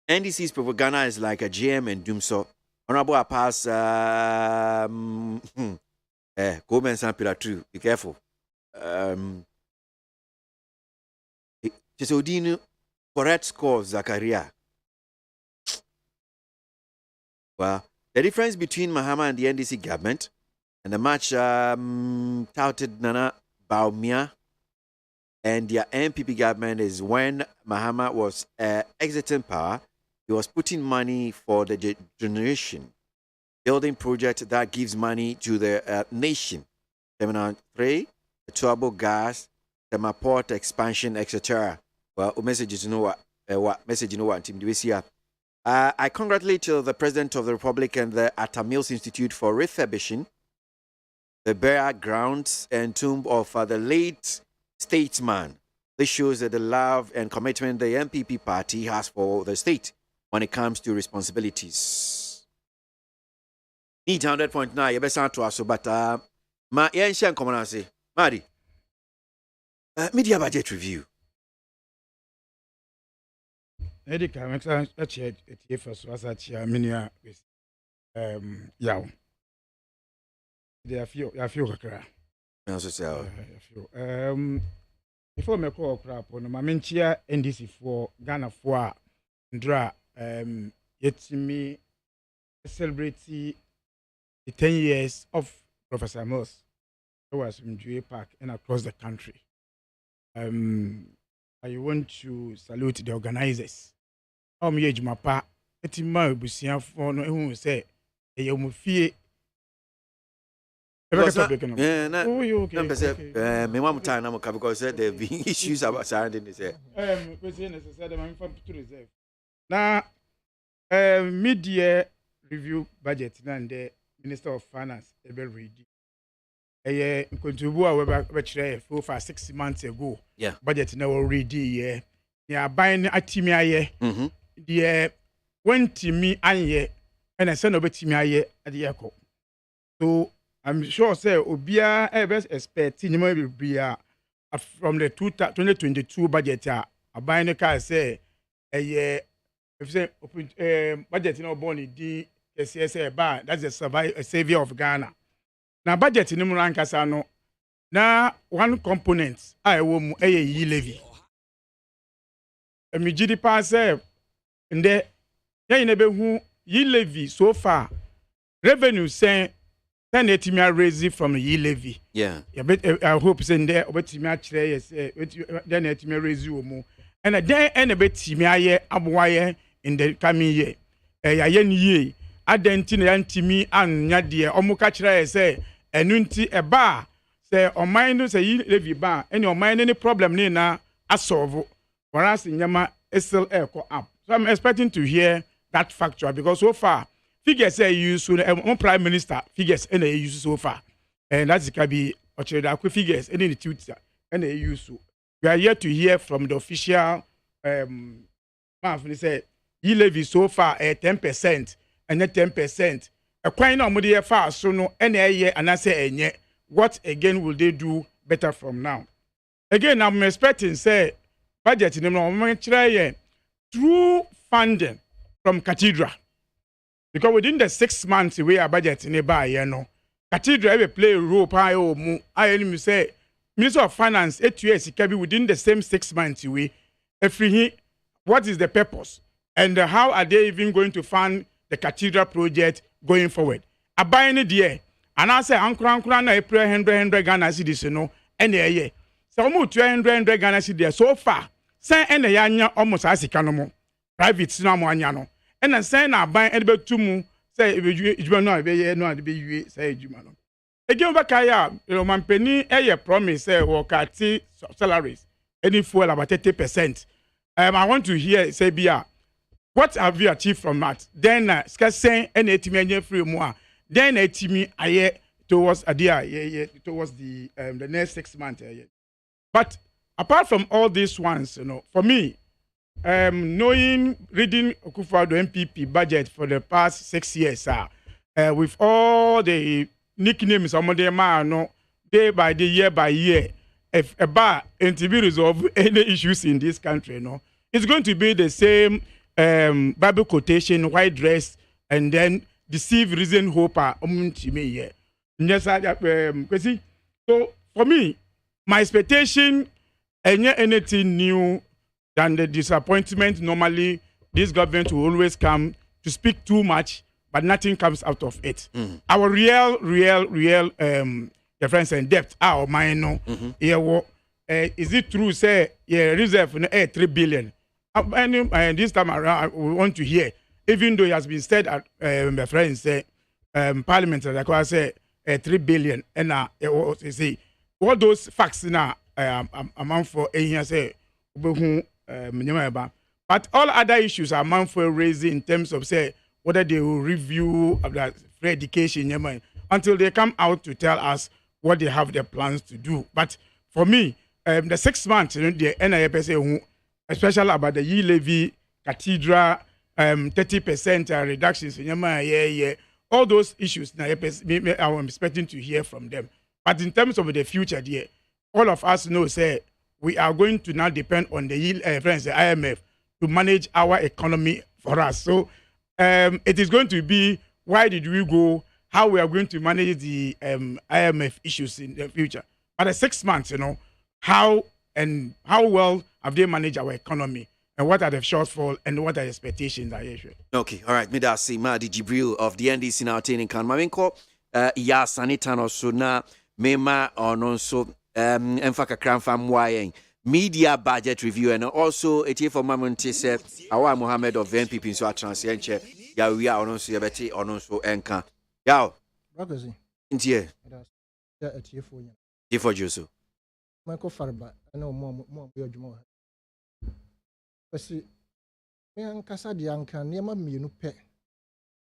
NDC's propaganda is like a GM and Doomso. Honorable Apas, Gomen San Pilatru, be careful. Chisodino, correct score, Zakaria. Well, the difference between Mahama and the NDC government and the much touted Nana Baumia and their MPP government is when Mahama was exiting power, he was putting money for the generation building project that gives money to the nation. Terminal 3, the turbo gas, the port expansion, etc. Well, message you know what message you know what team do we see here? I congratulate the President of the Republic and the Atta Mills Institute for refurbishing the burial grounds and tomb of the late statesman. This shows that the love and commitment the MPP party has for the state when it comes to responsibilities. Need 100.9, you better to us, but ma yen come on say, Madi. Media budget review. Edika, I'm actually at first was at Minia with Yao. There are few kakra. Before me call crap on my mentia NDC for Ghana for Ndra yet me celebrate the 10 years of Professor Moss. I was in Jue Park and across the country. I want to salute the organizers. I'm age my pa. Eti ma busia for no who say e mu fie. Me want time na because there have been issues about surrounding this. We say necessary man for to reserve. Now mid-year review budget na the Minister of Finance ebe ready. Contribute our for 6 months ago. Yeah. Budget now already. Yeah, buying a team. The 20 me anye and a son of a team at the echo. So I'm sure, say, Obia ever expecting will be from the 2022 budget. A buying a car say a year. If say budget no bonny D SSA bar, that's a savior of Ghana. Now budget in Murankasano. Now one component I will a ye levy. A mijidi pass and there you never who ye levy so far. Revenue saying 10 raise from ye levy. Yeah. I hope saying there but match there yes then raise you more. And a day and a bit timia abwaye in the coming year. A yen ye. Adentin antimi anya de omuka kire say enunti eba say o mind say yi levi ba any o mind any problem ni na asolve whereas nyama is still echo up. So I'm expecting to hear that factual because so far figures say use one prime minister figures and they use so far. And that's can be actually figures any Twitter and they use. We are yet to hear from the official say he levy so far at 10% and then 10%. A quite no far so no any and I say what again will they do better from now? Again, I'm expecting say budget in the through funding from cathedral. Because within the 6 months we are budget in a cathedral will play a role. I say Minister of Finance 8 years can be within the same 6 months we what is the purpose and how are they even going to fund the cathedral project going forward? I buy any day and I say ankura na April 100 Ghana cedis no any year. So almost 200 Ghana cedis so far. Say any yanya almost as no private cinema anyano. And then say na buy any bit mu say you no be say you no. Again bakaya mampeni promise say work at salaries any fuel about 30%. I want to hear say bia what have you achieved from that? Then saying any etimi free more. Then etimi aye towards towards the next 6 months. But apart from all these ones, for me, reading Akufo-Addo MPP budget for the past 6 years, with all the nicknames of man, day by day, year by year, if a bar and to be resolve any issues in this country, it's going to be the same Bible quotation, white dress, and then deceive, reason, hope, yes, so for me, my expectation and anything new than the disappointment. Normally, this government will always come to speak too much, but nothing comes out of it. Our real difference in depth, our minor, is it true? Say, reserve 3 billion. And this time around, we want to hear, even though it has been said at my friends say, Parliament, like I say, 3 billion, and say, all those facts now. Amount for here say but all other issues are amount for raising in terms of say whether they will review of that free education until they come out to tell us what they have their plans to do. But for me, the 6 months the NIPS especially about the year levy cathedral 30% reductions in all those issues I'm expecting to hear from them. But in terms of the future dear, all of us know, say, we are going to now depend on the IMF to manage our economy for us. So it is going to be why did we go, how we are going to manage the IMF issues in the future. But the 6 months, how well have they managed our economy and what are the shortfall and what are the expectations? Okay, all right. Midasi Madi Jibril of the NDC now attaining Kan Maminko, Sanitano Suna, Mema or so. Enfaka Kramfam Wayen media budget review and also a for MONTIE said our Mohammed of NPP so transient ya we are on so yabeti on so enka yao Ragazi intie ya etiefo nya etiefo juso Michael Farba ana mo be adwuma ha pesi me ankasa de anka niema mienu pe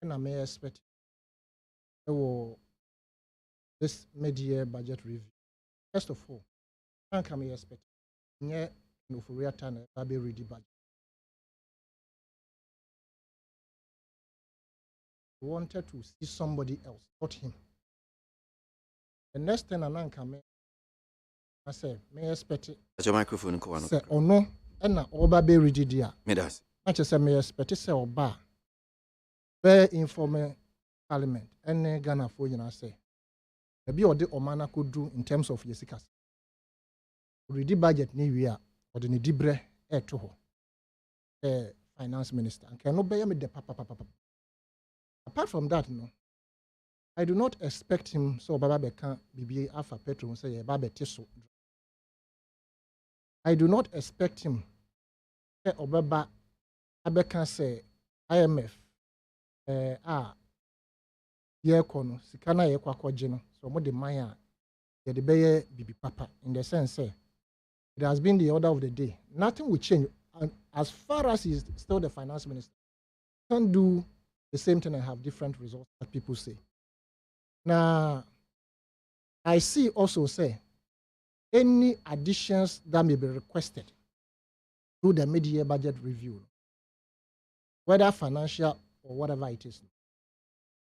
na me expect this mid-year budget review. First of all, how can we expect? Yeah, no for real time, I'll be ready budget. We wanted to see somebody else, not him. The next thing I come, I said, may I expect it? That's your microphone, Kwan. Say, oh no, and now Oba be ready, dear. Me does. I just say, may I expect it? Say, Oba, very informal parliament, and Ghana for you, I say. Maybe what the Omana could do in terms of Yesikas. Ready budget ni we are or the Nidibre to finance minister and cannot bear me the papa. Apart from that, no, I do not expect him so Baba can be alpha petrol say Baba Tiso. I do not expect him or Baba Abekan say IMF kono sikana ye kwakwaje no so mo de man a ye de beye bibi papa in the sense It has been the order of the day. Nothing will change. And as far as he's still the finance minister, he can't do the same thing and have different results, as people say. Now, I see also say, any additions that may be requested through the mid-year budget review, whether financial or whatever it is,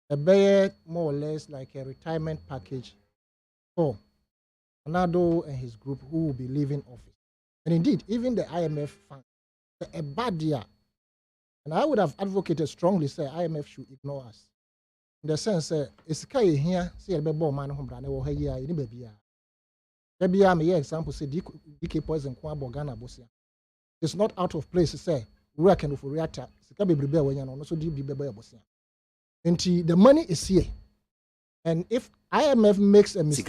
a bear more or less like a retirement package for Nado and his group who will be leaving office. And indeed, even the IMF fund, a bad year. And I would have advocated strongly, say IMF should ignore us. In the sense, it's kind here, see a baby man who ran over here, in baby. Maybe I'm here example, say DK Poison Kwabo Ghana Bosia. It's not out of place to say, work and for reactor, Sika baby bear when you're also DB baby Bosia. And the money is here. And if IMF makes a mistake,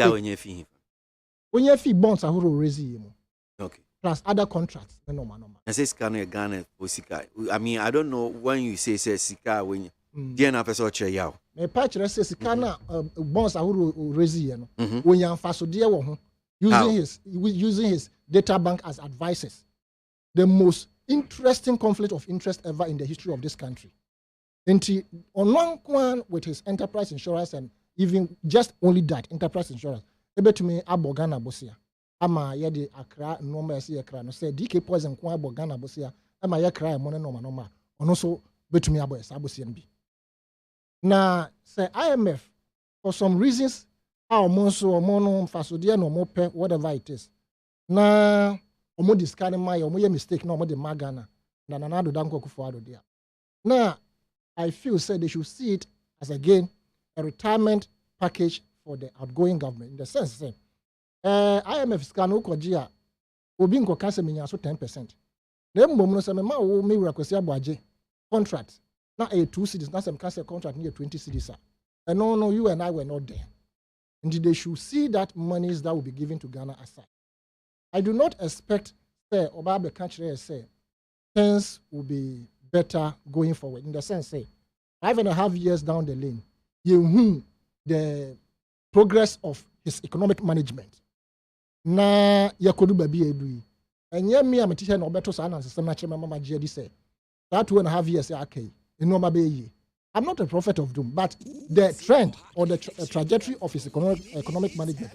when you fee bonds are who raise you. Okay. Plus other contracts. No. I say Ghana for Sika. I mean, I don't know when you say Sika when you DNA person che yaw. Me patch say Sika na bonds are who raise you. When you faso dear one using his data bank as advisors. The most interesting conflict of interest ever in the history of this country. And on one with his enterprise insurance and even just only that enterprise insurance. Ebe to me abogana bosia. Ama ye de akra normal se akra no say DK Poison kwa abogana bosia. Ama ye kra mo normal. Ono so betumi abo esa bosia bi. Na say IMF for some reasons omo no fasodie no mo pe whatever it is. Na omo discard my omo ye mistake na omo de magana. Na nanado danko kufo ado dia. Na I feel say they should see it as again a retirement package for the outgoing government in the sense say IMF scan ukojia obi nko kanse menya so 10%. Na mbom no say me ma wo me wura kwesi aboagye contract na a 2 cities na some cancer contract near 20 cities. And no, you and I were not there. And they should see that monies that will be given to Ghana aside. I do not expect say Obabe country say things will be better going forward in the sense say 5.5 years down the lane, the progress of his economic management. Na yakodu babi edui. Enye me am teacher na obeto sa na system na chema mama jedi say that 2.5 years okay. I'm not a prophet of doom, but the trend or the trajectory of his economic management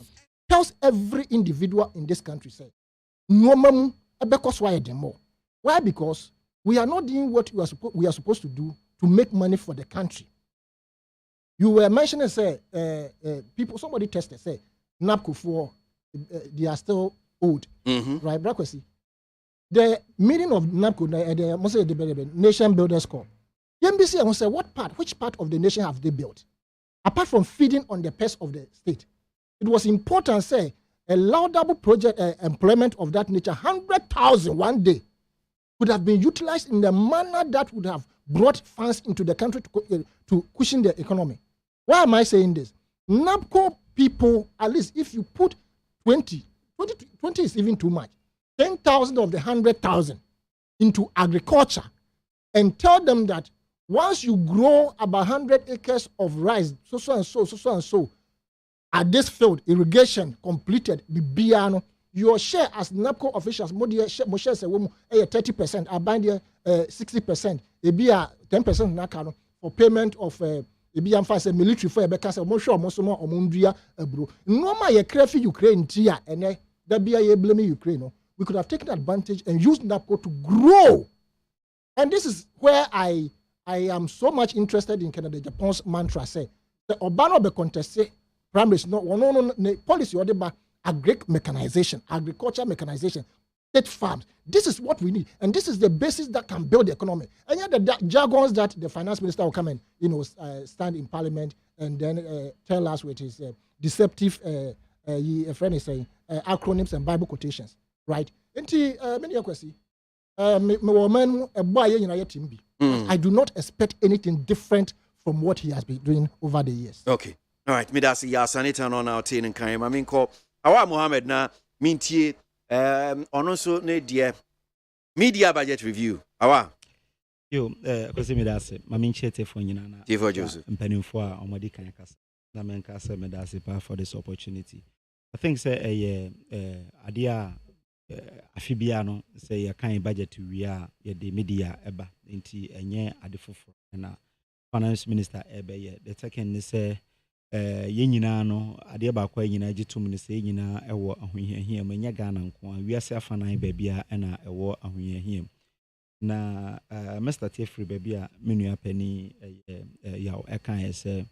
tells every individual in this country say no because why more. Why? Because we are not doing what we are supposed to do to make money for the country. You were mentioning, say, people, somebody tested, say, NAPCO for, they are still old, right? Brakwesi. The meaning of NAPCO, the Nation Builders Corps. The NBC, I want to say, which part of the nation have they built? Apart from feeding on the purse of the state. It was important, say, a laudable project employment of that nature, 100,000 one day, could have been utilized in the manner that would have brought funds into the country to cushion the economy. Why am I saying this? NAPCO people, at least if you put 20 is even too much, 10,000 of the 100,000 into agriculture and tell them that once you grow about 100 acres of rice, so and so, at this field, irrigation completed, your share as NAPCO officials, more share say 30%, I bind 60%, it be 10% for payment of military for a more sure most more Omundia bro. No my crafty Ukraine tia and that be blame Ukraine. We could have taken advantage and used NAPCO to grow. And this is where I am so much interested in Canada, Japan's mantra say the Obama be contested primaries no policy or the agriculture mechanization, state farms. This is what we need, and this is the basis that can build the economy. And yet the jargons that the finance minister will come and stand in parliament and then tell us with his deceptive a friend is saying acronyms and Bible quotations, right? Many questions. I do not expect anything different from what he has been doing over the years. Okay, all right. Me that's Sanita on our team and Kaim. I mean, call Awa Mohammed na Montie. Also ne dear media budget review. Awa. Yo, because me that's it. Mami chete for nyina. Tifo Joseph. Mpanimfo a omodi kan kasa. Na men kasa me that's it for this opportunity. I think say idea afibia no say ya kan budget we are ye de media eba nti enye adefofo na finance minister ebe the second ni say ye nyina no ade ba kwa nyina gitum ni say nyina ewo ahohiahia manya Ghana nko a wiase afanan ba bia na ewo ahohiahia na Mr. Tefri ba bia menua pani yaw ekan say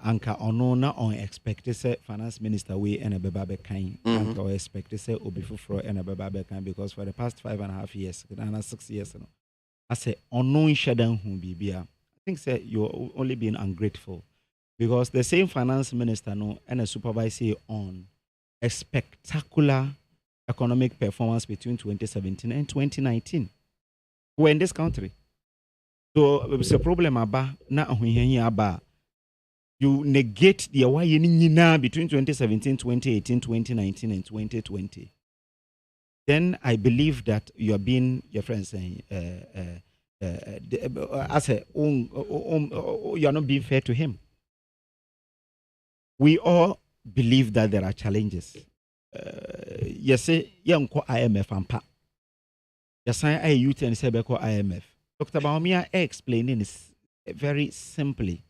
anka ono na on expect say finance minister we and a beba kind anka o expect say obi fufro and a beba kind because for the past 5.5 years and 6 years no I say ono nshadan hu bibia. I think say you're only being ungrateful because the same finance minister no and a supervisor on a spectacular economic performance between 2017 and 2019 we're in this country, so it's a problem aba na ahohiahia aba. You negate the why between 2017, 2018, 2019, and 2020. Then I believe that you are being, your friend saying, as a you are not being fair to him. We all believe that there are challenges. Yes, young IMF and pa. Yes, I youth and say IMF. Dr. Baumia explaining this very simply.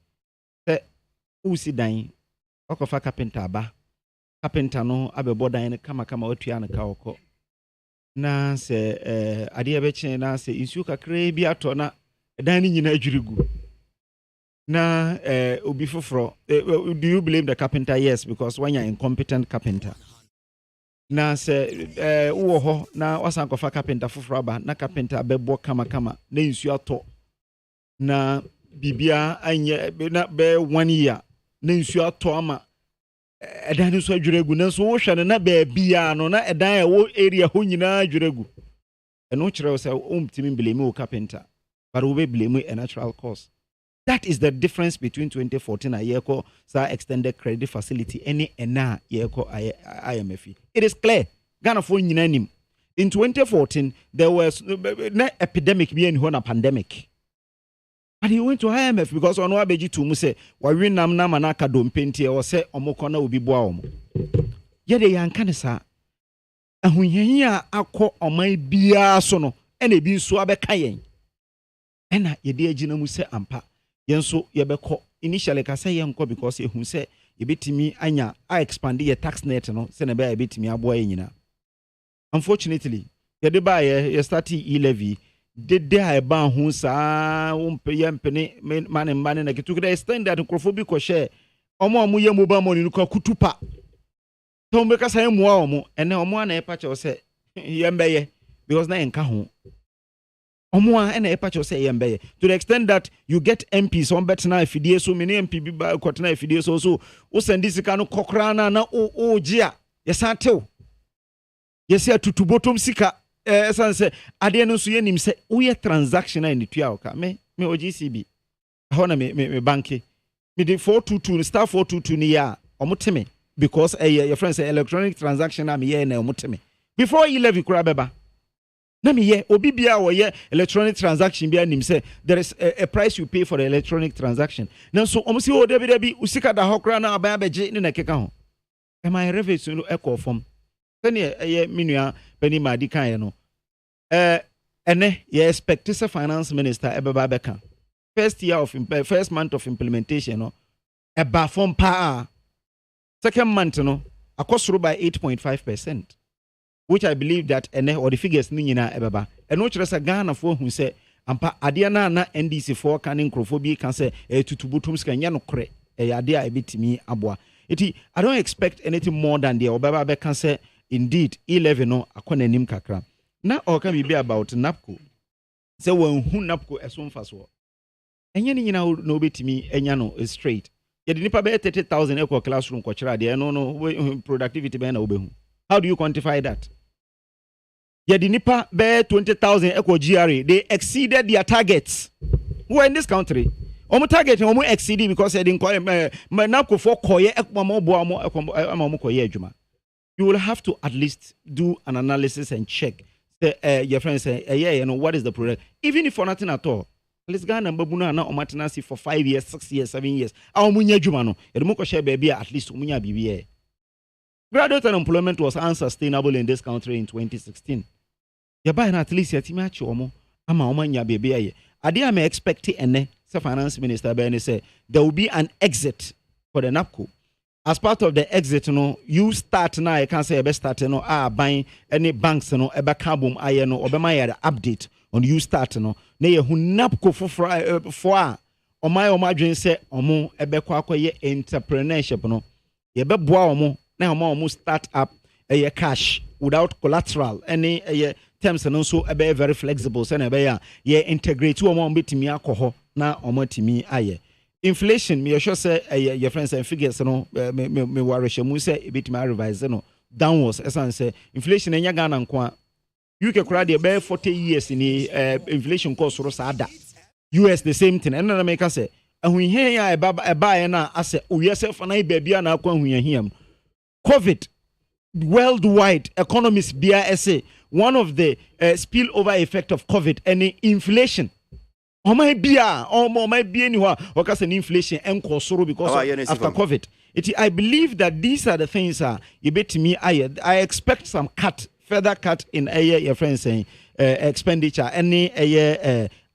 Usi dan okofa carpenter ba carpenter no abebo dan kama otua na ka okọ na se ade ebe chen na se isu kakra bi ato na dan ni nyina adwirigu na obi foforo do you blame the carpenter? Yes, because when you're incompetent carpenter na se wo ho na wasan kofa carpenter foforo ba na carpenter bebo kama na isu ato na bibia anye na be 1 year na nsu ato ama edan nso adwuregu na nso wo hwe na ba bia no na edan wo area ho nyina adwuregu eno kire say umtimi blame o carpenter but we blame a natural cause. That is the difference between 2014 a year ko sa extended credit facility any ena year ko IMF. It is clear Ghana for nyina nim. In 2014 there was na epidemic bi en ho na pandemic. And he went to IMF because on Wabeji to Muse, Wawin Namna Manaka Dompenti or say Omokona will be boom. Yet a young canessa. And when you are called on my beer sono, and a bean swabe kayen. And ye dear Jinamuse ampa. Yenso Yabeko initially Kasayanko because he who said, you bit me, Anya, I expanded your tax net, no, send a bear bit me a boy in. Unfortunately, the buyer, you started e-levy. Did they ban who sa penny man and man and to the extent that Crofobiko share Omo Muya Mubamo in Kutupa. Tom because I am warm and now one a patch or say Yambaye because na in Kahu. Omo and a patch or say Yambaye to the extent that you get MPs on better now if you so many MP by Cotton if you so send this kind of cockrana na Jia. Yes, I tell. Yes, here to bottom sika. Say ade no so yenim say we transaction na nitua oka me OGCB hona me banki me the 422 star 422 ni ya omoteme because your friend say electronic transaction na me ye na omoteme before 11 kura beba na me ye obi bia wo ye electronic transaction bia nim say there is a price you pay for the electronic transaction na so omsi o debi usika da hokra na aba beje ni na keka ho am I revenue no echo form sene ye minua pani madi kan no ene ye expect this finance minister ebeba beka first month of implementation no eba form pa second month no akosoro by 8.5%, which I believe that ene or the figures ni nyina ebeba eno kire say Ghana for hu say ampa ade na NDC for kan nkrofobia kan say tutubutum ska nya no kore ade a ebetimi aboa iti I don't expect anything more than the obeba beka say indeed 11 no akona nim kakra na or can be about NAPCO. Say when who NAPCO as one fast war. Enya ni nyina no betimi enya no straight. Ye de nipa be 30,000 equal classroom kwachira de no productivity be na obehu. How do you quantify that? Ye de nipa be 20,000 equal GRA. They exceeded their targets. Who are in this country? Omo target omo exceed because they didn't call NAPCO for koye ekmo bo amo koye adwuma. You will have to at least do an analysis and check. Your friend say, yeah, you know, what is the product? Even if for nothing at all. Let's go and babuna na omatenasi for 5 years, 6 years, 7 years. Aw munya juma no. Edumoko share baby at least munya bibi. Graduate unemployment was unsustainable in this country in 2016. You buy at least your team at your baby. I am expecting the finance minister Benny say there will be an exit for the NAPCO. As part of the exit, you start now. I can't say best start buying any banks eba kabum obema update on you start na ye hu NAPCO for my dream say omo ebe kwa entrepreneurship ye be boa omo na omo start up a cash without collateral any terms and also ebe very flexible so na be ye integrate omo betimi akoho na omo timi aye. Inflation, me sure say your friends and figures me worry shemu say a bit my revise downwards as I say inflation in Ghana nkwa UK crowd about 40 years in inflation cost rosada US the same thing and America say and we hear ya buy na I say oh yes for na baby na akwa hu him COVID worldwide economists BISA one of the spillover effect of COVID and inflation. Oh my beer, because an inflation and because after COVID. I believe that these are the things you bet me. I expect some further cut in your friends saying expenditure. Any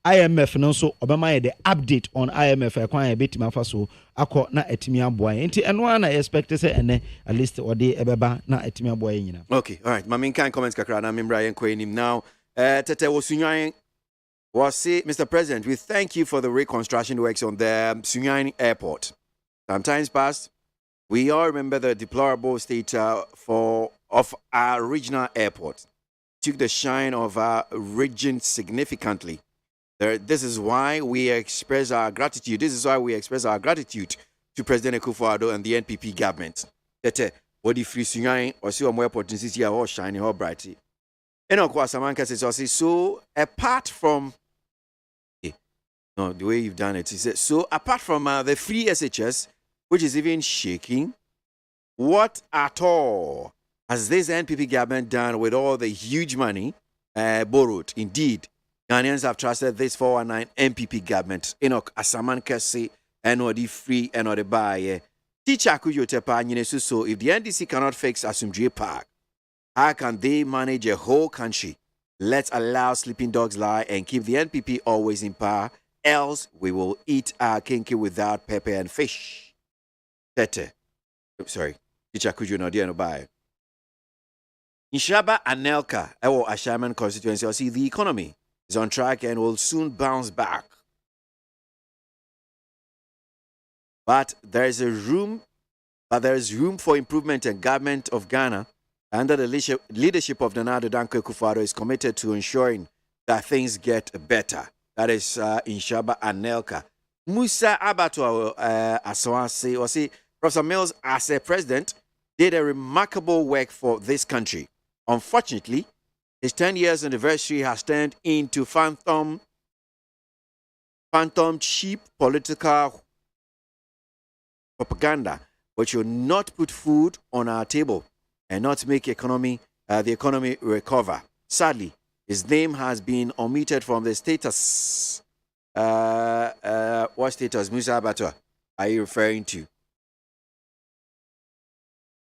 IMF and also Obama the update on IMF. I can't bet my faso. I call na etimia boy. And one I expect to say at least or day ebeba na etimia boy. Okay, all right. My main kind comments kakra na membra yen ko enim now. Tete wosunyan. Mr. President, we thank you for the reconstruction works on the Sunyani Airport. Sometimes past, we all remember the deplorable state of our regional airport. Took the shine of our region significantly. This is why we express our gratitude. This is why we express our gratitude to President Akufo-Addo and the NPP government. What if Sunyani or see airport in city all shiny, all bright? And of course, Samanka says, so apart from the way you've done it, he said, so apart from the free SHS, which is even shaking, what at all has this NPP government done with all the huge money borrowed? Indeed, Ghanaians have trusted this 419 MPP government. Enoch Asaman Kese, NOD free, NOD buy. Teacher Kujo Tepa, so if the NDC cannot fix Asumdue Park, how can they manage a whole country? Let's allow sleeping dogs lie and keep the NPP always in power. Else we will eat our kinky without pepper and fish. Sorry. Teacher Kujo no dear no buy. In Shaba and Nelka, our Ashaman constituency, see the economy is on track and will soon bounce back. But there is room for improvement, and government of Ghana under the leadership of Nana Danko Akufo-Addo is committed to ensuring that things get better. That is in Shaba and Nelka. Musa Abato Aswasi, or see, Professor Mills, as a president, did a remarkable work for this country. Unfortunately, his 10 years anniversary has turned into phantom cheap political propaganda, which will not put food on our table and not make the economy recover. Sadly, his name has been omitted from the status. What status, Musa Abato, are you referring to?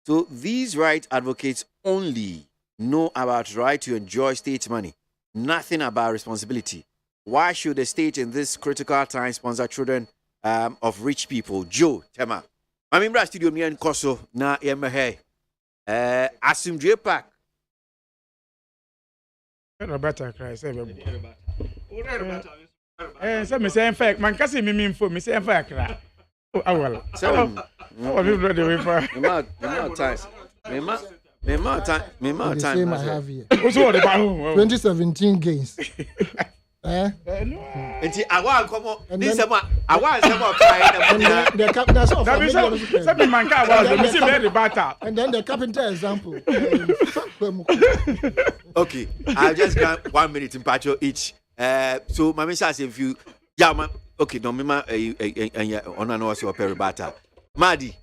So these right advocates only know about right to enjoy state money, nothing about responsibility. Why should the state in this critical time sponsor children of rich people? Joe Tema. I'm in studio me and Koso na yemahe. Asumdue Park. Roberta cry say say me say in fact man ka say me info me say in fact cry. Oh awal. So we ready we for. Me more time. I have here. 2017 games. Nti awa nkomo ni sema awa sema kai the captain so that man ka awa me see very better. And then the carpenter example. Okay, I'll just grant 1 minute in patio each. So my message if you okay, no me ma ona no was your peribata. Madi.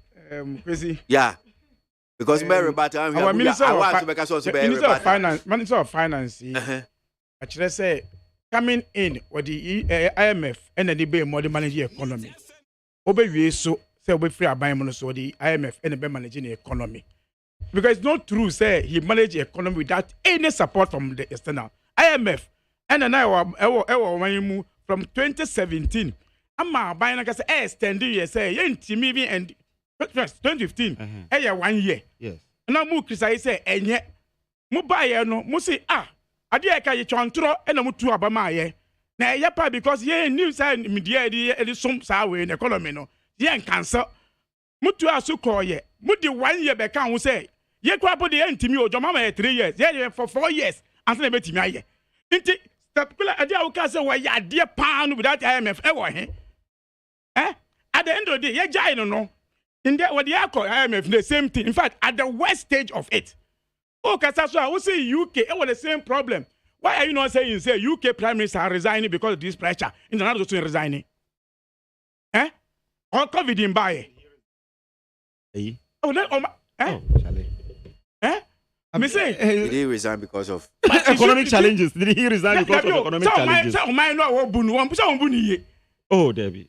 Crazy. Yeah. Because Minister of Finance, actually say coming in with the IMF and the be more managing economy. Obey so say we free buy money so the IMF and the managing economy. because it's not true. Say he managed the economy without any support from the external IMF. And then I from 2017. I'm buying like I say extending. You say maybe and 2015. 1 year. Yes. Now mu criticize say enye mu buy no mu say ade e ka ye chontro e na mu tu abama ye na ye pa because ye new say media e some sa we in economy no ye cancel mu tu aso call ye mu di 1 year be kan wo say ye kwa bo de ntimi ojo mama ye 3 years ye for 4 years and say betimi aye nti particular ade a wo ka say we ya ade pa no without IMF e wo he at the end of the day ye jai no in there, what the IMF, the same thing. In fact, at the worst stage of it. Oh, Kasaswa, we say UK, it was the same problem. Why are you not saying, say, UK Prime Minister are resigning because of this pressure? International also resigning. Or COVID in Baye? I'm saying, did he resign because of economic challenges? Did he resign because of economic challenges? Oh, Debbie.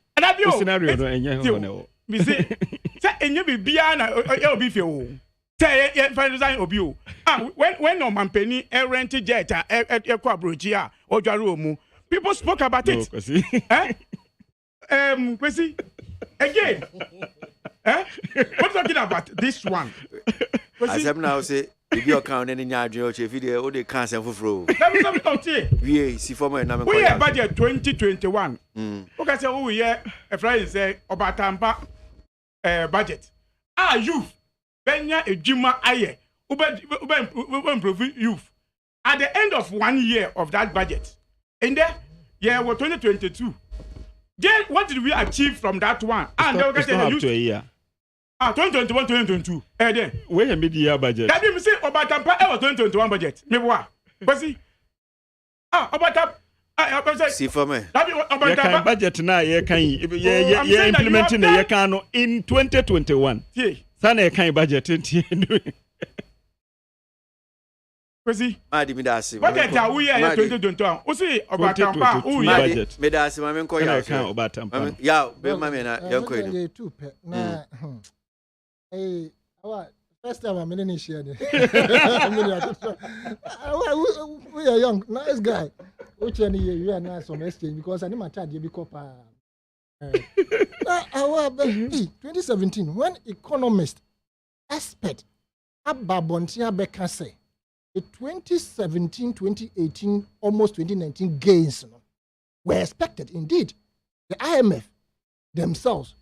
Scenario, no, me say enye bibia na e obi fe o say e resign obi o when no mampeni rent jet e kwa brochi a odware omu people spoke about it Kwesi again what talking about this one as I'm now say if you account any nyadwe o che video o de cancel fufuro let me talk to we see former na me we have budget 2021 okay say we hear a friend say obatampa budget youth benya ejuma aye ube improve youth at the end of 1 year of that budget in there yeah what 2022 then what did we achieve from that one and it's not up to a year 2021 2022 then where a mid-year budget that mean say obatampa 2021 budget me wa kwesi obatampa see for me. You can budget now. You can implementing the Yakano in 2021. Sana you can budget in. Madi midasi. Budget that we are 2021. O say obatampa o budget. Midasi mama nko ya. Can obatampa. Ya be mama na yanko edo. Two pe na. Hey, what? First time I'm in share. We are young, nice guy. Which any you are nice on exchange because I need my charge be copper. 2017 when economists expect Ababontia Becker say the 2017-2018 almost 2019 gains were expected. Indeed, the IMF themselves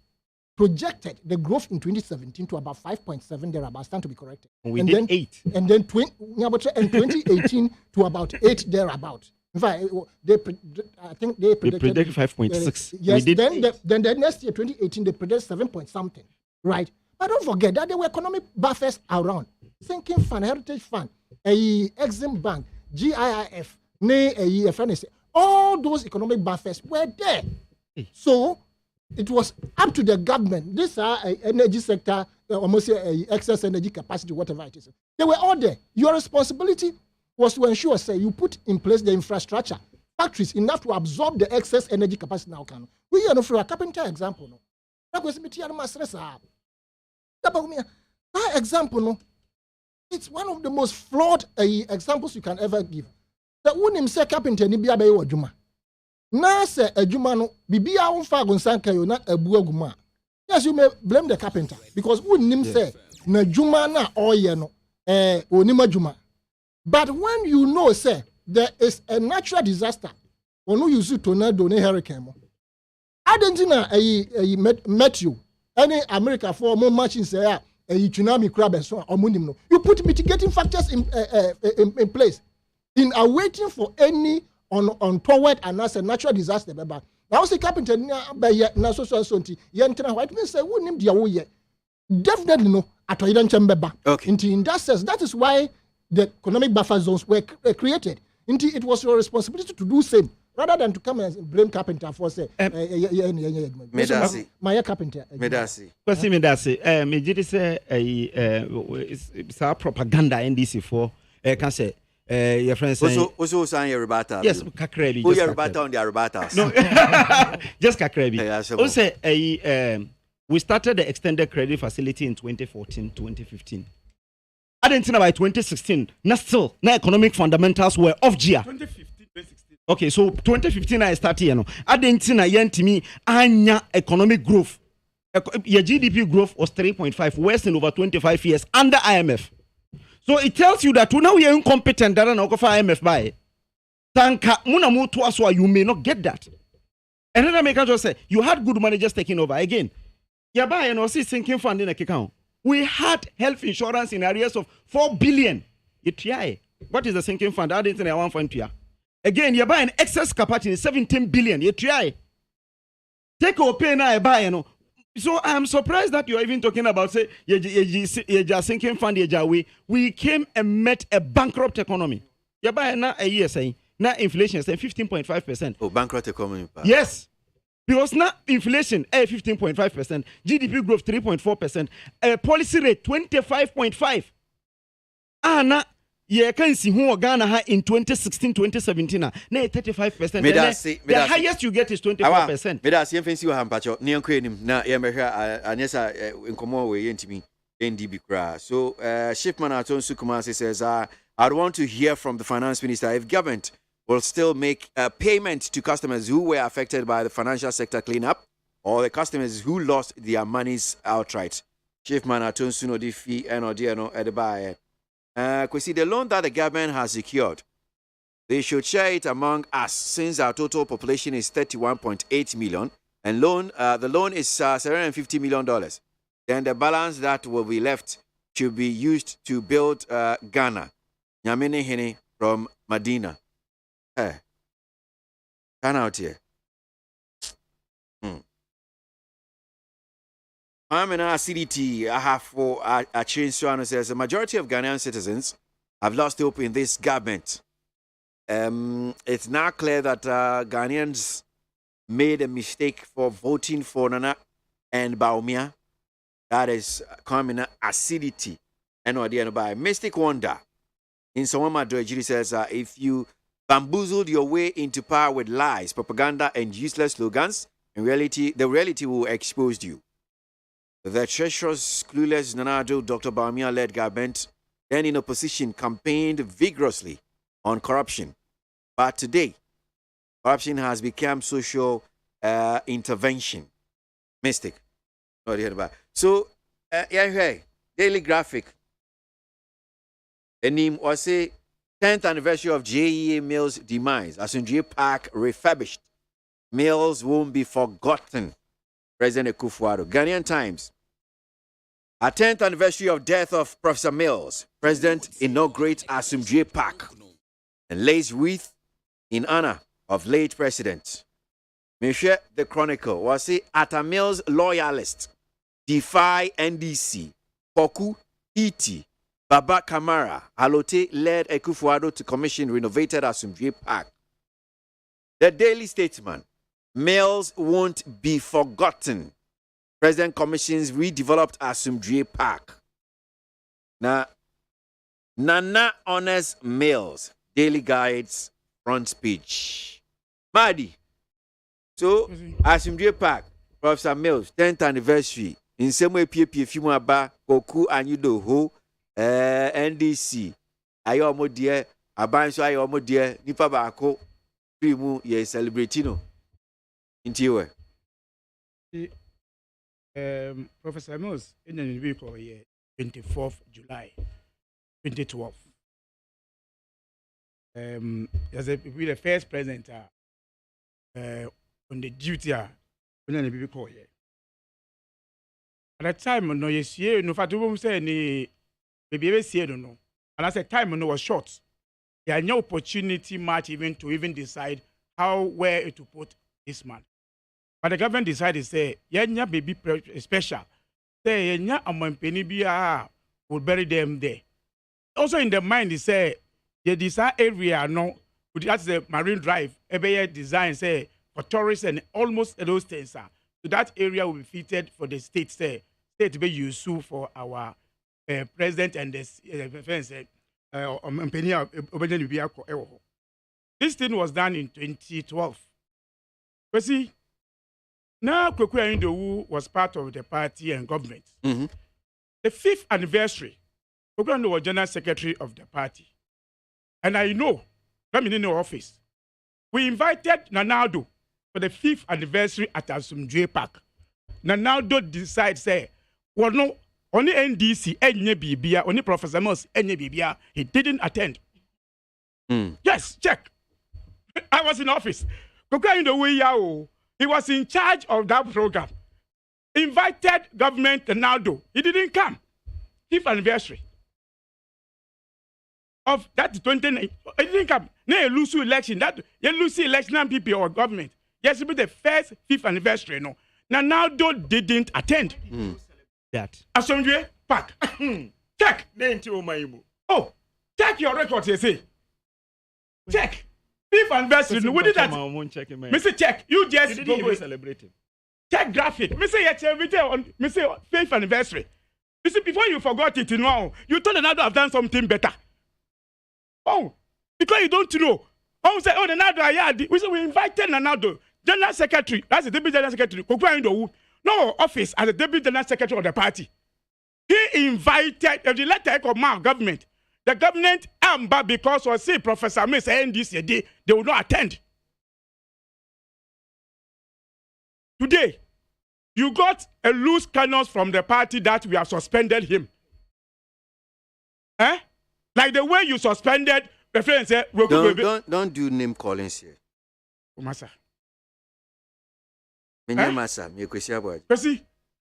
projected the growth in 2017 to about 5.7 thereabouts, stand to be corrected. And then 8. And then 2018 to about 8 thereabouts. In fact, I think they predicted 5.6. Yes, then the next year, 2018, they predicted 7 point something. Right? But don't forget that there were economic buffers around. Sinking Fund, Heritage Fund, Exim Bank, GIIF, FNSA, all those economic buffers were there. So, it was up to the government. These are energy sector, almost excess energy capacity, whatever it is. They were all there. Your responsibility was to ensure, say, you put in place the infrastructure, factories enough to absorb the excess energy capacity now. We are for a carpenter example. No, that example, no, it's one of the most flawed examples you can ever give. The one say carpenter ni biya bayi wajuma. Na se ejuma no bibia unfa gonsanka yo na abuaguma. Yes, you may blame the carpenter because unim say na juma na oye no onima juma. But when you know say there is a natural disaster, when you use tornado ne hurricane, Argentina met you. Any America for more machines say a tsunami crab and so on. You put mitigating factors in place in awaiting for any untoward and as a natural disaster. Now, say carpenter na so white means say who name the definitely no at okay. In that sense, that is why the economic buffer zones were created. It was your responsibility to do same rather than to come and blame carpenter for say Medasi. My carpenter. Medasi. Kwasi Medasi. Me did say it's propaganda NDC for can say your friends say also sign your rebata. Yes, Kakrebi. Who your rebata on the rebatas? No, just Kakrebi. Also, we started the extended credit facility in 2014-2015. I didn't think by 2016. Now still, now economic fundamentals were off gear. 2015. Okay, so 2015 I started, you know. I didn't think to me, anya economic growth. Your GDP growth was 3.5, worse in over 25 years under IMF. So it tells you that now you're incompetent that an offer IMF by. Tanka munamu to us, you may not get that. And then I make just say you had good managers taking over again. Yaba and also sinking fund in a account. We had health insurance in areas of 4 billion. What is the sinking fund? I didn't say 1.2. Again, you buy an excess capacity 17 billion. You try. Take a pay now, buy, you know. So I'm surprised that you're even talking about say you sinking fund. We came and met a bankrupt economy. You buy now a year saying now inflation is 15.5%. Oh, bankrupt economy. Yes. Because now inflation 15.5%, GDP growth 3.4%, policy rate 25.5. Now you can see who Ghana in 2016, 2017 now 35%. The highest you get is 24%. Me da see fancy wa hampacho ne yanko enim na ye mehwa anyesa nkomo we yentimi NDB kra. So Shipman Aton Sukumasi says I want to hear from the finance minister if government will still make payment to customers who were affected by the financial sector cleanup or the customers who lost their monies outright. Shipman Aton Sunodi fee and Odiano Edebaye. Kwesi, the loan that the government has secured, they should share it among us since our total population is 31.8 million and the loan is $750 million. Then the balance that will be left should be used to build Ghana. Nyamene Hene from Medina. Hey, turn out here. I'm in our CDT. I have for a change says the majority of Ghanaian citizens have lost hope in this government. It's now clear that Ghanaians made a mistake for voting for Nana and Baumia. That is coming acidity and by Mystic Wonder. In Sawama Dojiri says if you bamboozled your way into power with lies, propaganda, and useless slogans, in reality, the reality will expose you. The treacherous, clueless Nanado Dr. Baumia-led government, then in opposition, campaigned vigorously on corruption. But today, corruption has become social intervention. Mystic. Not heard about. So, Daily Graphic. The name was a 10th anniversary of JEA Mills' demise. Asunjie Park refurbished. Mills won't be forgotten. President Akufo-Addo. Ghanaian Times. A 10th anniversary of death of Professor Mills. President inaugurates Asumdue Park and lays wreath in honor of late president. Michelle the Chronicle was say Atta Mills loyalists defy NDC. Poku, E.T., Baba Kamara, Alote led Akufo-Addo to commission renovated Asumdue Park. The Daily Statesman. Mills won't be forgotten. President commissions redeveloped Asumdue Park. Now, Nana honors Mills. Daily Guides front page. Madi. So, Asumdue Park, Professor Mills, 10th anniversary. In some way, Fimu Aba, Koku Anyudo Ho, NDC. Ayo mo dear, Abanso ayo mo dear, Nipa Bako, Primu, ye celebratino. Intiwe. Professor Mills in the vehicle here 24th July 2012. As the first president on the duty in the vehicle here. At that time, no yes, no fatu say ni baby see no. And at that time, no was short. There had no opportunity much even to even decide where to put this man. But the government decided to say, yenya baby special. Say yenya amampeni biya will bury them there. Also in the mind, they say the design area no, that's the Marine Drive. Every design say for tourists and almost those things. So that area will be fitted for the state. Say state to be useful for our president and the defense. This thing was done in 2012. But see. Now, Kweku Arindowu was part of the party and government. Mm-hmm. The 5th anniversary Kokwando was general secretary of the party. And I know, coming in the office, we invited Nanado for the 5th anniversary at Asumdwe Park. Nanado decides, say, well, no, only NDC, any BBA, only Professor Moss, any BBA, he didn't attend. Yes, check. I was in office. Kokwando, he was in charge of that program. Invited government Nanado. He didn't come. 5th anniversary of that 29. He didn't come. No, you lose election. That you lose election people or government. Yes, it be the first 5th anniversary. No, Nanado didn't attend. That. Asomdwe Park. Check. Oh, check your records. You say. Check. 5th anniversary. No, what did that? Mr. Check. You just go celebrate it. Check graphic. Mr. Mr. 5th anniversary. You see, before you forgot it, you told another have done something better. Oh, because you don't know. Oh, say, oh, Nanado, we invited Nanado, general secretary, that's the deputy general secretary, no office as the deputy general secretary of the party. He invited the letter of government. The government, because was say Professor Miss NDC, they will not attend. Today, you got a loose cannons from the party that we have suspended him. Eh? Like the way you suspended the friend said, don't do name callings here. Masa. Masa, me kwesi aboagye. Kwesi.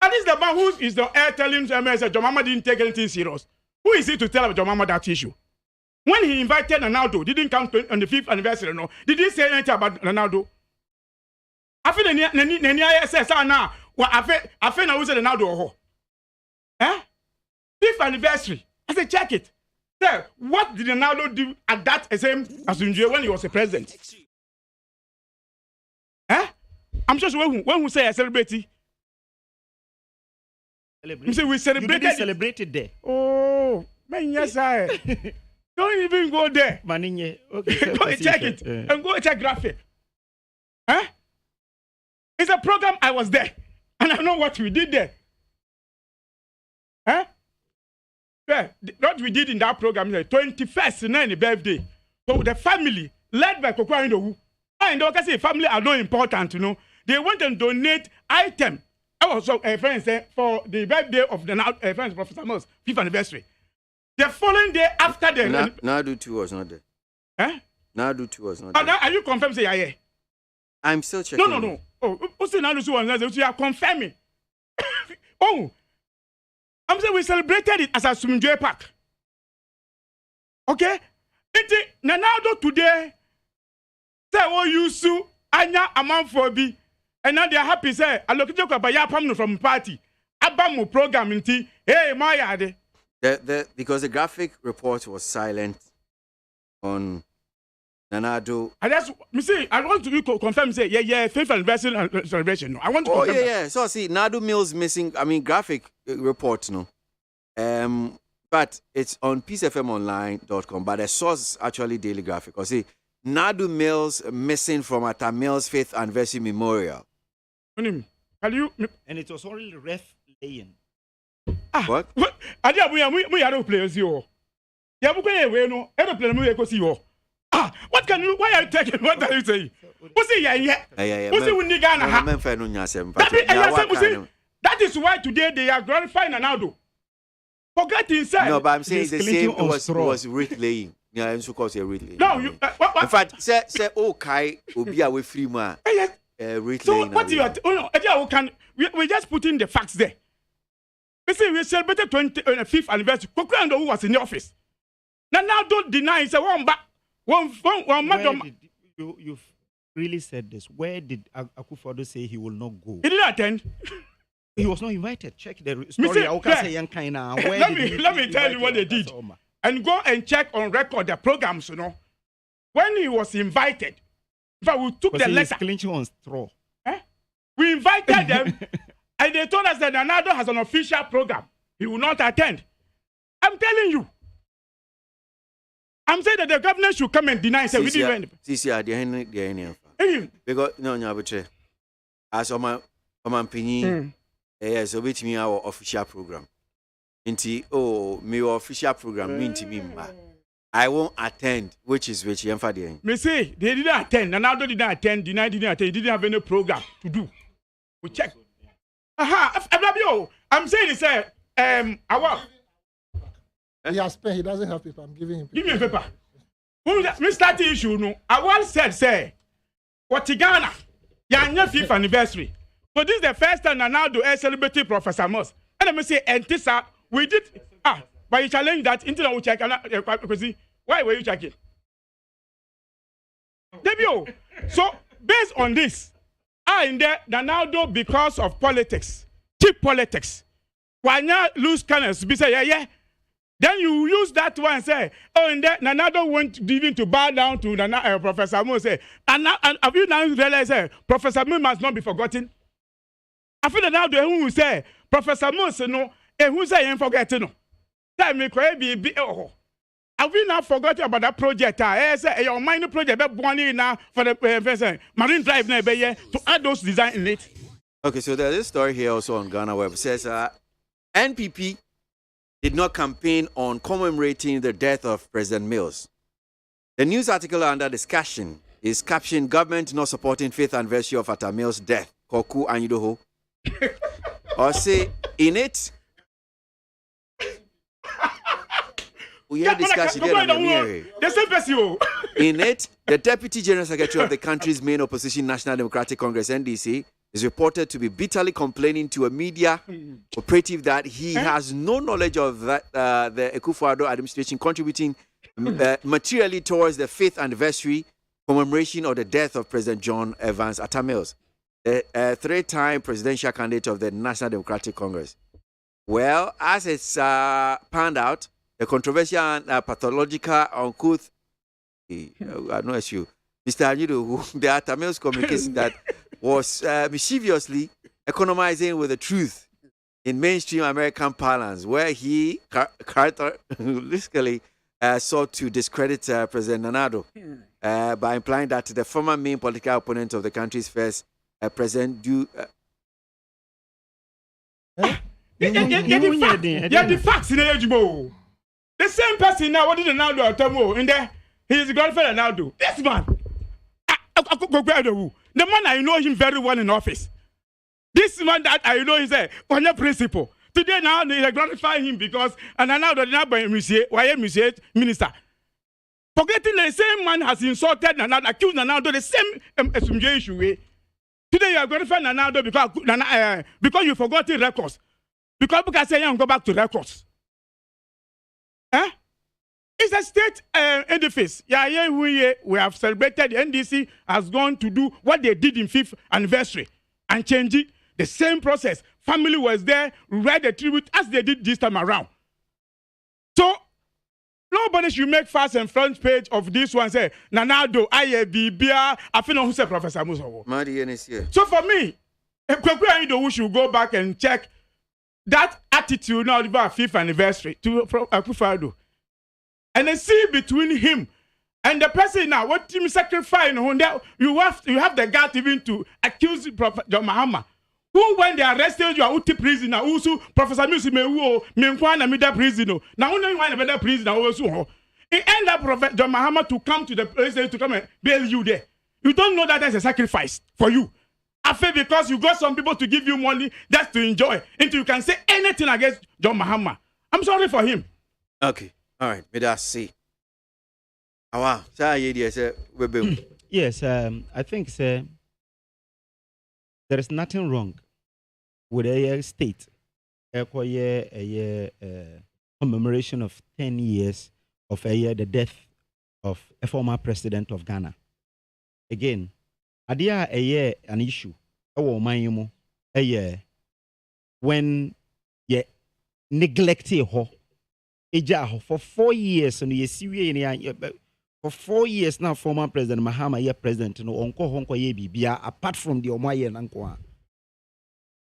And this the man who is the air telling MS that your mama didn't take anything serious. Who is it to tell your mama that issue? When he invited Ronaldo, didn't come on the 5th anniversary, no? Did he say anything about Ronaldo? I feel the ISS now. Well, I feel now who said Ronaldo. Eh? 5th anniversary. I said, check it. Sir, what did Ronaldo do at that same Asumdwe when he was a president? Eh? I'm just when we say I celebrate it. You say we celebrated. You didn't celebrate it there. Oh, man, yes, I. Don't even go there. Maninye. Okay. Go and check it. And go and check graphic. Huh? It's a program I was there. And I know what we did there. Huh? Yeah, what we did in that program is the 21st 9th birthday. So the family, led by Kokwando, and they say family are not important, you know. They went and donate item. I was friends for the birthday of the friends Professor Moss 5th anniversary. The following day after the Nanado 2 was not there. Eh? Nanado 2 was not there. Are you confirmed? Say yeah. I'm still checking. No. Oh, what's the Nanado 2 was not there? You are confirming. Oh, I'm saying we celebrated it as a Asumdwe Park. Okay? It's Nanado today. Say what you sue Anya amount for B. And now they are happy, say, I look at you from party. Abamu program in T. Hey, my yard. Because the graphic report was silent on Nanado. And that's, me see, I want to confirm, say, yeah, 5th anniversary celebration. No, I want to confirm. Yeah. So, see, Nanado Mills missing, graphic report, no. But it's on peacefmonline.com, but the source is actually Daily Graphic. Or see, Nanado Mills missing from Atta Mills 5th anniversary memorial. And it was only ref laying. What? I did we are players you. Yeah, we no aeroplane we go see you. What can you why are you taking what are you saying? What's it yeah. What's it when you Ghana? That is why today they are glorifying Ronaldo. Forget inside. No, but I'm saying the same was wreath laying. Yeah, I'm so called a wreath laying. No, in fact, say okay, Obi away free ma. So what you are we just put in the facts there. We say we celebrated 5th anniversary. Kokwando who was in the office. Now don't deny. Say one madam. You've really said this. Where did Akufo-Addo say he will not go? He didn't attend. He was not invited. Check the story. Let me tell you what they did. And go and check on record the programs, you know. When he was invited, in fact, we took the letter. Clinching on straw. We invited them, and they told us that Nanado has an official program. He will not attend. I'm telling you. I'm saying that the government should come and deny. Say we didn't. Because no, as Oman Pini, yes, obey me our official program. Inti, oh, me official program, minti mimba. I won't attend, which is which. Me say they didn't attend, and Naldo didn't attend. Deny didn't attend. He didn't have any program to do. We check. I'm saying it's our. He has pen. He doesn't have paper. I'm giving him paper. Give me a paper. Me start the issue no. I once said say, what Ghana? Your fifth anniversary. So this is the first time Naldo celebrated Professor Moss. And let me say, and this we did but you challenge that into the check. Why were you checking? Debio. So based on this, in there Naldo because of politics, cheap politics. Why not lose cannons? Be say yeah. Then you use that one and say, oh, and then Naldo went even to bow down to Professor Mo. Say, and have you now realized Professor Mo must not be forgotten? I feel that now the who say Professor Mo say no, and who say you forget no. Tell me, have we not forgotten about that project? Say your minor project, but one now for the Marine Drive to add those design in it. Okay, so there's this story here also on Ghana Web. It says NPP did not campaign on commemorating the death of President Mills. The news article under discussion is captioned "Government not supporting 5th anniversary of Atta Mills' death." Koku Anyidoho. Or say in it. We had discussion in it, the Deputy General Secretary of the country's main opposition, National Democratic Congress (NDC), is reported to be bitterly complaining to a media operative that he has no knowledge of that the Akufo-Addo administration contributing materially towards the 5th anniversary commemoration of the death of President John Evans Atta Mills, a 3-time presidential candidate of the National Democratic Congress. Well, as it's panned out, the controversial and pathological uncouth, no issue, Mr. Anyido, the Atta Mills communication that was mischievously economizing with the truth in mainstream American parlance, where he characteristically sought to discredit President Naldo by implying that the former main political opponent of the country's first president the facts in the the same person now, what did Naldo Tomo in there? He is the grandfather Naldo. This man, the man I know him very well in office. This man that I know is a principal. Today now they glorify him because and now the neighbor Monsieur Minister. Forgetting the same man has insulted and accused Naldo the same issue. Today you are glorifying Naldo because you forgot the records. Because say you go back to records. It's a state edifice. We have celebrated. The NDC has gone to do what they did in 5th anniversary and change it. The same process. Family was there, read a tribute as they did this time around. So nobody should make fast and front page of this one. Say Naldo, Bibia, I feel who say Professor Musawo. So for me, we should go back and check that attitude now about 5th anniversary to Akufo-Addo. And then see between him and the person now, what team sacrifice, you have the gut even to accuse Prophet John Mahama. Who when they arrested you are uti prisoner, also Professor Musi Menkwana Mida prisoner. Now only one better prisoner also. It end up Prophet John Mahama to come to the president to come and bail you there. You don't know that that's a sacrifice for you. I feel because you got some people to give you money just to enjoy until you can say anything against John Mahama. I'm sorry for him. Okay. All right. May I see? Wow. Yes, I think there is nothing wrong with a state a commemoration of 10 years of the death of a former president of Ghana. Again, idea an issue when you neglect for 4 years and you see for 4 years now former President Mahama president apart from the Omaye Nankwa.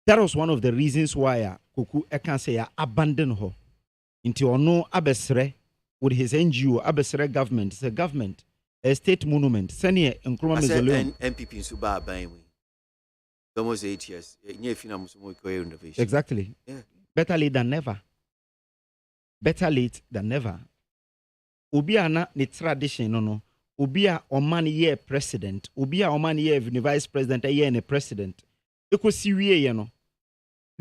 That was one of the reasons why Kuku can say abandon her into no abesre with his NGO abesre government. It's a government, a state monument. Senior Nkrumah Mausoleum. NPP in Suba almost 8 years. Exactly. Yeah. Better late than never. better late than never. Obi ana ne tradition no. Obi a oman ye president. Obi a oman ye vice president ye ne president. Eko si wie ye no.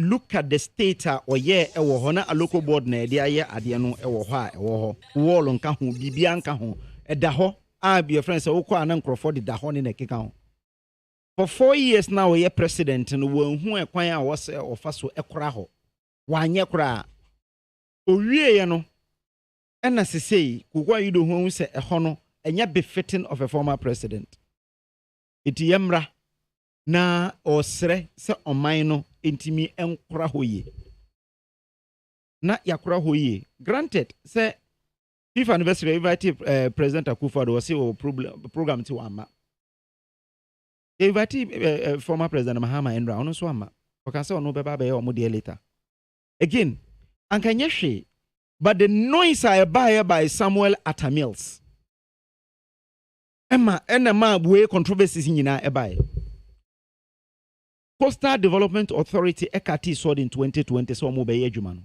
Look at the state or ye ewo ho na a local board na de aye ade no ewo ho a ewo ho. Wall nka ho bibia nka ho. Eda ho a be your friends so kwa na nkrofo de da ho ne keka ho. For 4 years now ye president no won hu ekwan a wose ofa so ekora ho. Wanye kora. Owie ye no ena sesei kugwa yido hu se eho no enya befitting of a former president. Iti yemra na osre se oman no intimi enkora hoye. Na yakora hoye. Granted, say FIFA anniversary invite President Akufo-Addo was say program to ama. Invite former President Mahama Endra ono so ama. Okay, say ono beba be o mo de later. Again, ankanye hwe, but the noise I buy by Samuel Atamils. Emma enema we controversies nyina ebae. Coastal Development Authority ekati sold in 2020 so mo be adwuma no.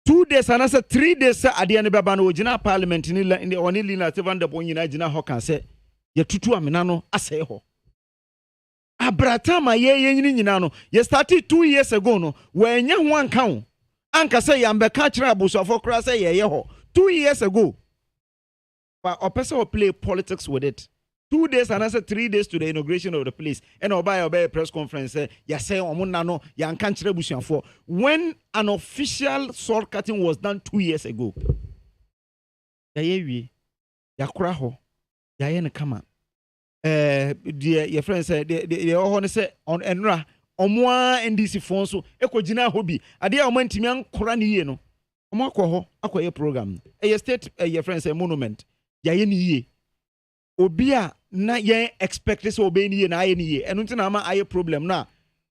2 days and I said 3 days at the end of the parliament in the only Lina Sevan de Bonina Jina Hokan said, Ye tutu aminano aseho. Abratama ye ninano. Ye started 2 years ago no, when you one count. Anka say yambe kachra buso for krasa ye yeho. 2 years ago. But a person will play politics with it. 2 days and I said 3 days to the inauguration of the place. And obey press conference ya say omunano yan kanchre busian for when an official sword cutting was done 2 years ago. Ya yewi ya kraho ya yen kama your friend said the ohon say on enra omwa NDC phone so ekogina hobi ade a omantimi ankora ne yie no omo akọ akoye program a state your friend say monument ya ye ne yie obi a na yen expect so obe ni ye na aye ni ye enu ntina ama aye problem na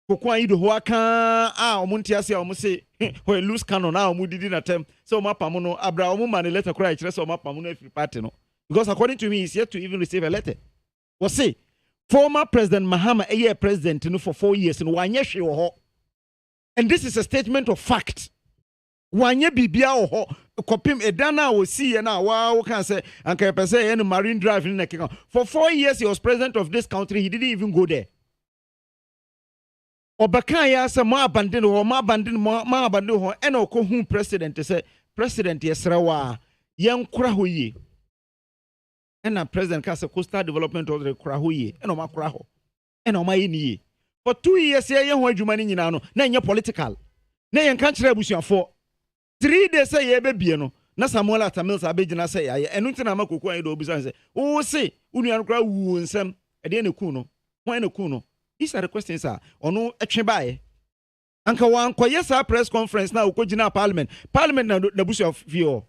kokwan yi do ho aka a omunti ase a omu se ho loose canon na omu didi na tem so omu apam no abra omu man letter kura e kire so omu apam no afri party no because according to me he's yet to even receive a letter. We say former President Mahama a year president no for 4 years no wanye hwe wo ho, and this is a statement of fact. Wanye bibia wo ho kopim edana wo see na wa can say anka pese en marine drive in Kenya. For 4 years he was president of this country, he didn't even go there. Obaka ya say ma abandon ho and okohu president say president yesrewa yen kura ho yi. And a president kasa coastal development of the kura ho yi and o ma kura ho. And o ma yi. For 2 years ye ho adwuma ni nyina no na nya political. Na yen kan kire abusuan for 3 days say ye bebie no na Samuel Atamils abegina say ya enu ntina makoko an do obusan say o say unuan kura wu nsem e de ne ku no hwan ne ku no. These are the questions ono etwe bae anka wan koye sa press conference na okogina parliament na busuan fio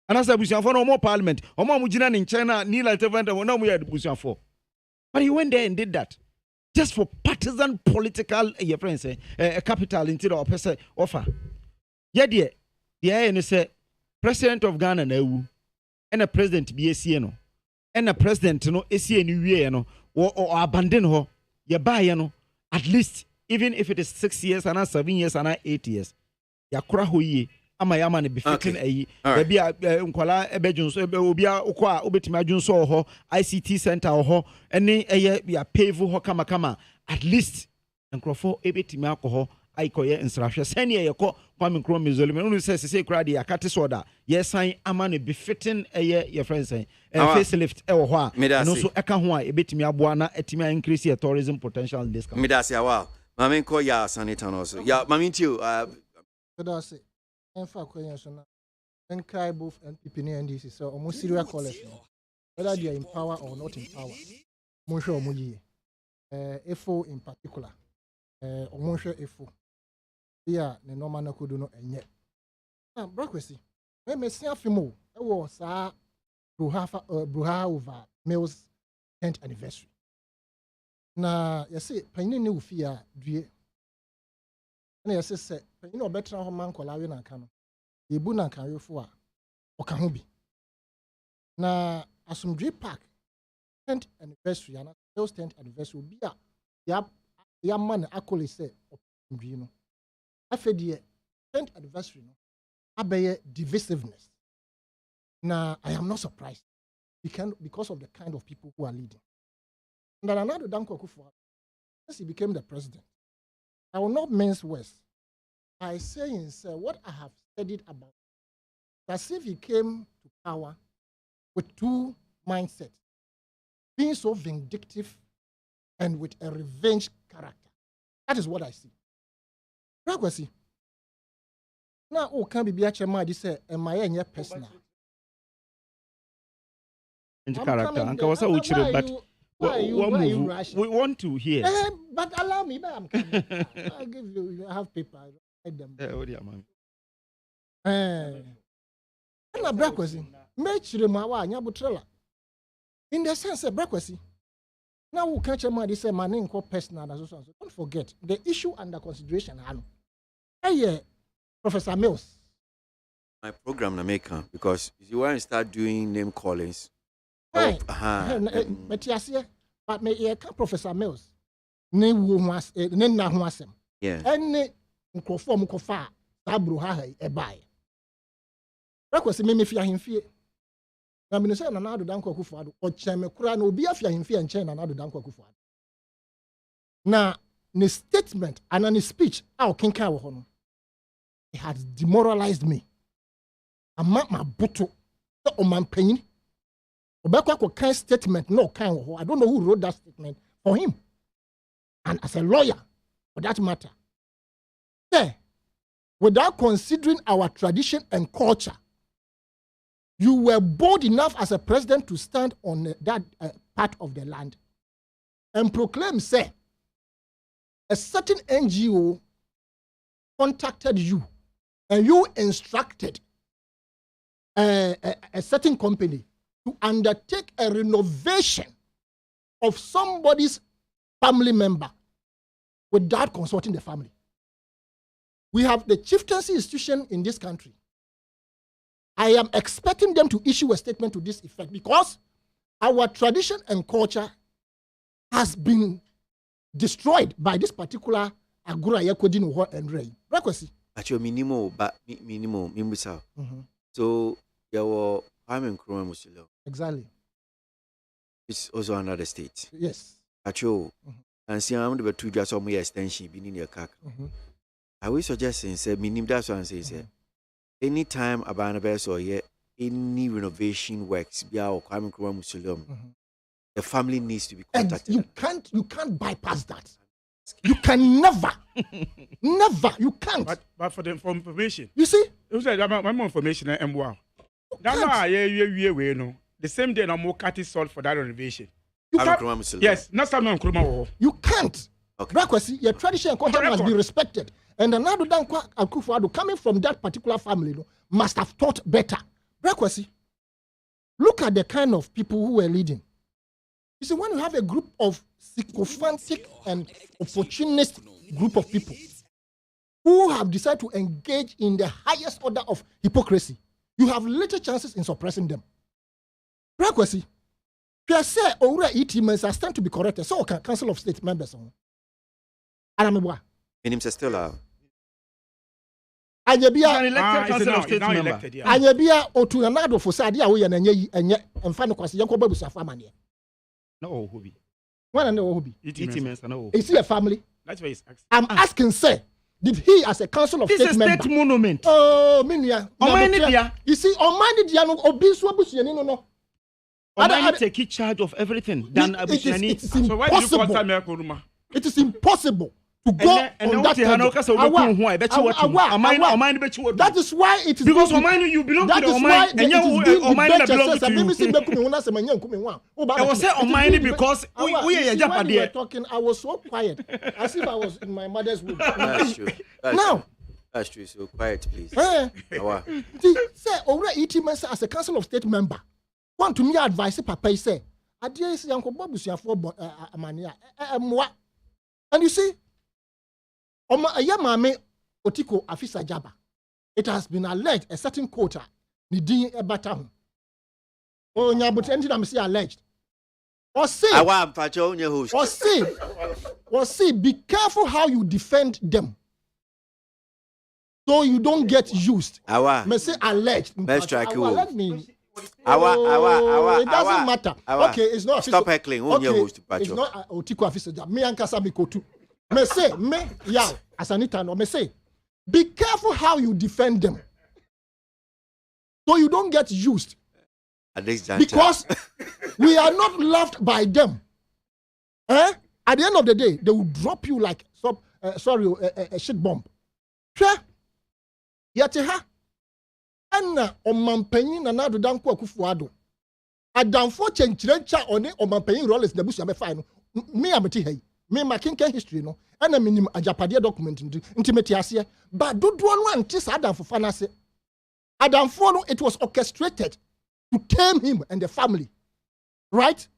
anasa busuan for no more parliament omo amugina ne nchen na ni like event na mo ya busuan for, but he went there and did that just for partisan political your friends capital into the person offer. Yeah dear the say president of Ghana na ewu and a president be esie no and a president no esie ni wie no or abandon ho ye buy no at least even if it is 6 years and 7 years and 8 years ya kura ho yi ama ya ma ne befitting ayi da bia nkwala ebejunso obia ukwa obetimi adwunso ho ICT center ho ene eye ya pave ho kama at least nkrofo ebetimi akoho aikoye insrahwe sene yeko kwame nkro mezolime unu se kura de akate soda yesan ama ne befitting eye your friends facelift ewo ho a no so eka ho a ebetimi aboa na etimi increase your tourism potential in this country. Midasi awa mame ko ya sanitano so ya mame tiu Midasi enfa kwenye so na encry both NPP and NDC so almost serious callers whether they are in power or not in power monsho omuyi efo in particular omonsho efo yeah ne normal na kodu no enye na brakwesi me mesi afimo e wo sa bruha over Mills 10th anniversary na yesi panyin ne ufia due na yesi se panyin obetra ho man kolawe na aka no ebu na kan yefo a oka ho bi na asumdwe park 10th anniversary ana Mills 10th anniversary obi a ya man akole se opumdwe no afedie 10th anniversary no abeye divisiveness. Now, I am not surprised because of the kind of people who are leading. And then another Danko Akufo-Addo, since he became the president, I will not mince words by saying, sir, what I have studied about, as if he came to power with two mindsets, being so vindictive and with a revenge character. That is what I see. Kwasi. Now, oh, can be a chairman, this am I any personal? Character, Uncle was but why are you rushing? We want to hear. But allow me, I'm coming. I'll give you have paper. I write them. Na Brakwasi, mechire mawa anya butrela. In the sense of Brakwasi, now we catch a man, this a man in personal and so. Don't forget the issue under consideration. Hey, Professor Mills. My program na make because you want to start doing name callings. But me Professor Mills. Ne was ne na ho asem. Yeah. Ene nkrofo mu kofa sabru ha e bai. Brakwasi me fia hemfie. Na me say na Nana Danko Akufo-Addo o cheme kura na obi afia hemfie enche na Nana Danko Akufo-Addo. Na ne statement and an speech a kenka wo ho no. It has demoralized me. Ama mabuto o man panyin. Obekwa kind statement no kind wo ho. I don't know who wrote that statement for him. And as a lawyer, for that matter, there, without considering our tradition and culture, you were bold enough as a president to stand on that part of the land and proclaim, say, a certain NGO contacted you and you instructed a certain company to undertake a renovation of somebody's family member without consulting the family. We have the chieftaincy institution in this country. I am expecting them to issue a statement to this effect because our tradition and culture has been destroyed by this particular Agura Yekodino and Ray. Brakwasi. Actually, minimum. So, there were Muslim. Exactly. It's also another state. Yes. Actually, and see, I'm the two just on my extension being in your car. I will suggest say minimum that's what I'm saying. Anytime a Barnabas or any renovation works, be our Muslim, the family needs to be contacted. And you can't bypass that. You can never, you can't. But for the information, you see, it was my more information and wow. That's why we know the same day no more cut salt for that renovation. Yes, not some Nkrumah. You can't. Okay. Brakwasi, your tradition and culture must be respected. And another Danko Akufo-Addo coming from that particular family must have thought better. Brakwasi, look at the kind of people who were leading. You see, when you have a group of sycophantic and opportunist group of people who have decided to engage in the highest order of hypocrisy, you have little chances in suppressing them. Brakwasi, say Owura E.T. are stand to be corrected. So can Council of State members on. Aramebwa. Minim still are. Anyabia elected Council of State member. Anyabia otunanado for sadi a we enye emfa no kwase yanko babusa famane. No hobi. When and no hobi. E.T. no. Is he a family? That's why he's asking. I'm asking, sir. Did he, as a Council of State member? This is a state monument. Oh, minia. You see, Omani dia no obi so abusuani no. Omani take charge of everything. It is impossible. It is impossible to go on that. That is why it is because Omani you belong to the Omani and Omani belong to you. I was saying Omani because we are talking. I was so quiet as if I was in my mother's womb. That's true. That's true. So quiet, please. Say Owura E.T. Mensah as a Council of State member. Want to me advise Papa say, "Adia is Yanko Babusia for Amania." And you see, Yamame Otiko Afisa Jaba. It has been alleged a certain quota Nidin Ebatahu. Oh, Nyabut ended up alleged. Or say, be careful how you defend them. so you don't get used. Awa. Me say alleged. Best strike you. Let me. Awa. It doesn't matter. Awa. Okay, it's not. Stop heckling. Okay, it's not Otiko Afisoja. Me ankasa me kotu. Me say as Anita no. Me say, be careful how you defend them, so you don't get used. Because we are not loved by them. At the end of the day, they will drop you like a shit bomb. Sure. Yateha. Anna omampanyin na nado danko akufuado. Adamfo chenchirencha one omampanyin roles na busu amefa no. Me ameti hey. Me makinka history no. Ana minim ajapade document nti meti ase. But dodo no anti sa adamfo fa na se. Adamfo no, it was orchestrated to tame him and the family. Right?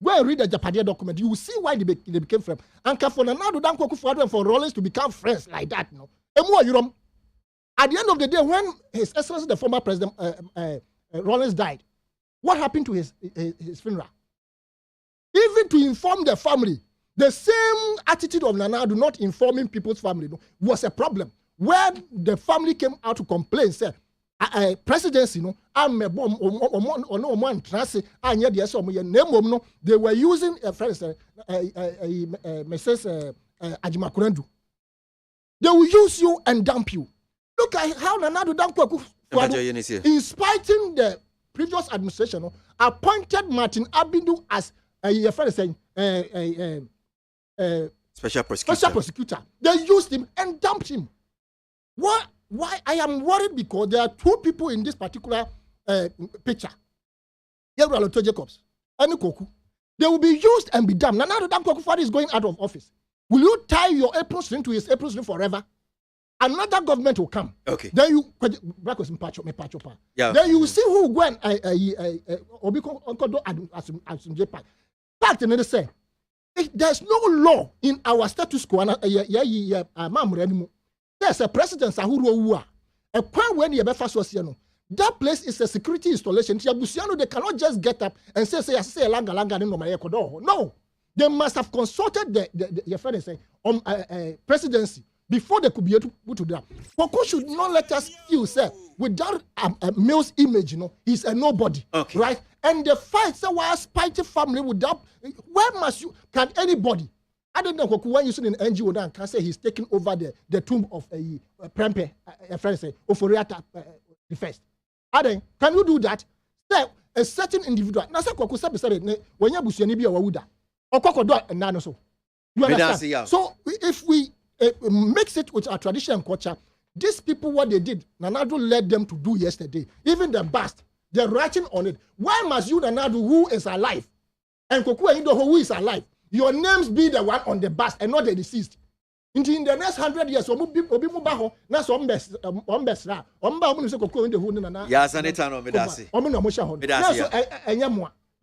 Go and read the Japadia document. You will see why they became friends. And for Nana Danko Kufuado and for Rollins to become friends like that, no. At the end of the day, when His Excellency, the former President Rollins died, what happened to his funeral? Even to inform the family, the same attitude of Nana do not informing people's family was a problem. When the family came out to complain, said, presidency, I'm a bomb or no one trans, and yet yes, they were using Mrs. Ajimakurendu. They will use you and dump you. Look at how Nanado Damko, in spiting the previous administration, appointed Martin Abindu as a special prosecutor. They used him and dumped him. What? Why I am worried because there are two people in this particular picture. Gabriel Oto Jacobs and Koku. They will be used and be damned. Now the damn Koku is going out of office. Will you tie your apron string to his apron string forever? Another government will come. Okay. Then you Then you will see who will go and fact, and say there's no law in our status quo. There's a president Sahuru. A point when you that place is a security installation. They cannot just get up and say langa no. They must have consulted the presidency before they could be able to do that. Koko should not let us feel without a male's image, he's a nobody. Okay. Right? And the fight why spitey family without where must you can anybody? I don't know when you see an NGO now can say he's taking over the tomb of a Prempe, a friend say, Oforiata the first. Can you do that? Say a certain individual. Now say Koku said when you bush any be awuda. Or Koko do and so. You understand? So if we mix it with our tradition and culture, these people what they did, Nanado led them to do yesterday. Even the bust, they're writing on it. Why must you Nanado who is alive and Koku Indo who is alive? Your names be the one on the bus and not the deceased. In the next 100 years, obi mubaho na so ombesra. Omba omu se kokko inde hu na. Ya sanita no medasi. Omu no mo sha ho. Medasi.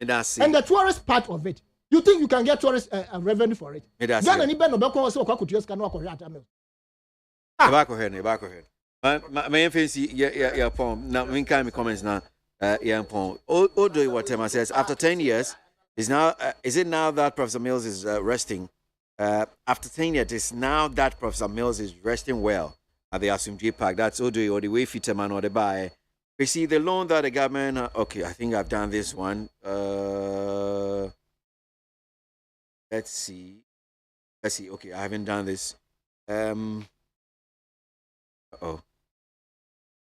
Medasi. And the tourist part of it. You think you can get tourist revenue for it? Medasi. Ghana ni be no be ko se okwa kotu ska no akọ hwe atamel. Ba ko hwe. My fancy yeah pom. Now we can me comments now. Yeah pom. Odo whatever says after 10 years is it now that Professor Mills is resting? After 10 years, it's now that Professor Mills is resting well at the Asumji Park. That's Odoi or the way Fitterman or the buy. We see the loan that the government. Okay, I think I've done this one. Let's see. Okay, I haven't done this.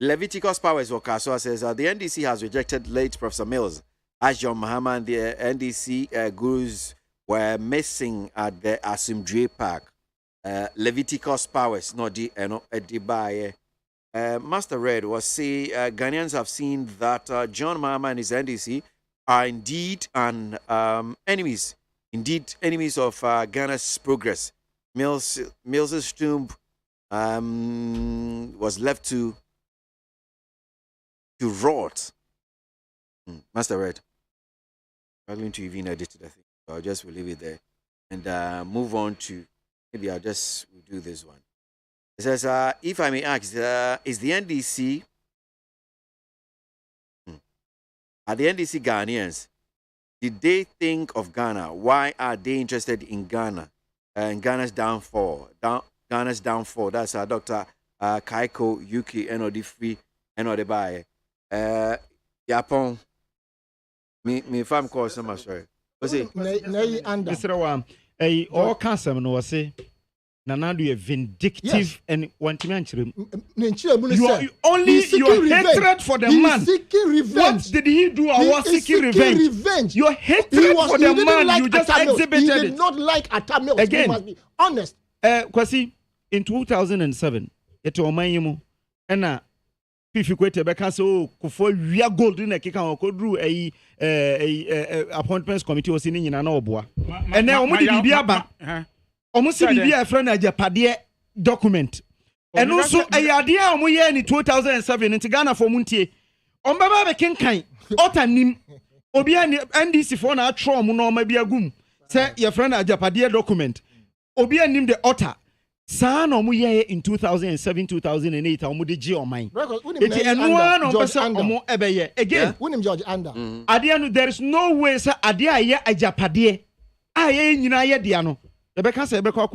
Leviticus Powers Wakaso says the NDC has rejected late Professor Mills. As John Mahama and the NDC gurus were missing at the Asumdre Park. Leviticus Powers, no di Edibaye. Master Red was say Ghanaians have seen that John Mahama and his NDC are indeed enemies of Ghana's progress. Mills's tomb was left to rot. Master Red. I'm going to even edit it, I think. So I'll just leave it there and move on to maybe I'll just do this one. It says, if I may ask, is the NDC are the NDC Ghanaians? Did they think of Ghana? Why are they interested in Ghana and Ghana's downfall? Ghana's downfall. That's Dr. Kaiko UK and the free and the buy. Yapon. Me fam call some sorry. Was it? Nay under. Mr. Wam, all cancer no say. Nana do a vindictive and want to mention you only your hatred for the man. What did he do? I was seeking revenge. Your hatred for the man, like you just exhibited. He did not like Atamil. Again, you must be honest. Kwasi, in 2007, it was my emo, and if you quit a back, so for we are gold in a kick on could do a appointments committee was in an oboa. And now, what did he be about? Almost be a friend at Japadie document. And also a idea in 2007 in Ghana for Montie. On Baba King Kai, Otanim, Obian NDC for now, Trom, no, maybe a goom. Say your friend at Japadie document. Obian named the Otter. San Omuye in 2007, 2008, Omudi G on mine. And one on person or ebeye. Again, William George under. Adiano, there is no way, sir, Adia a Japadie. I ain't Diano. The Becca said, Becca,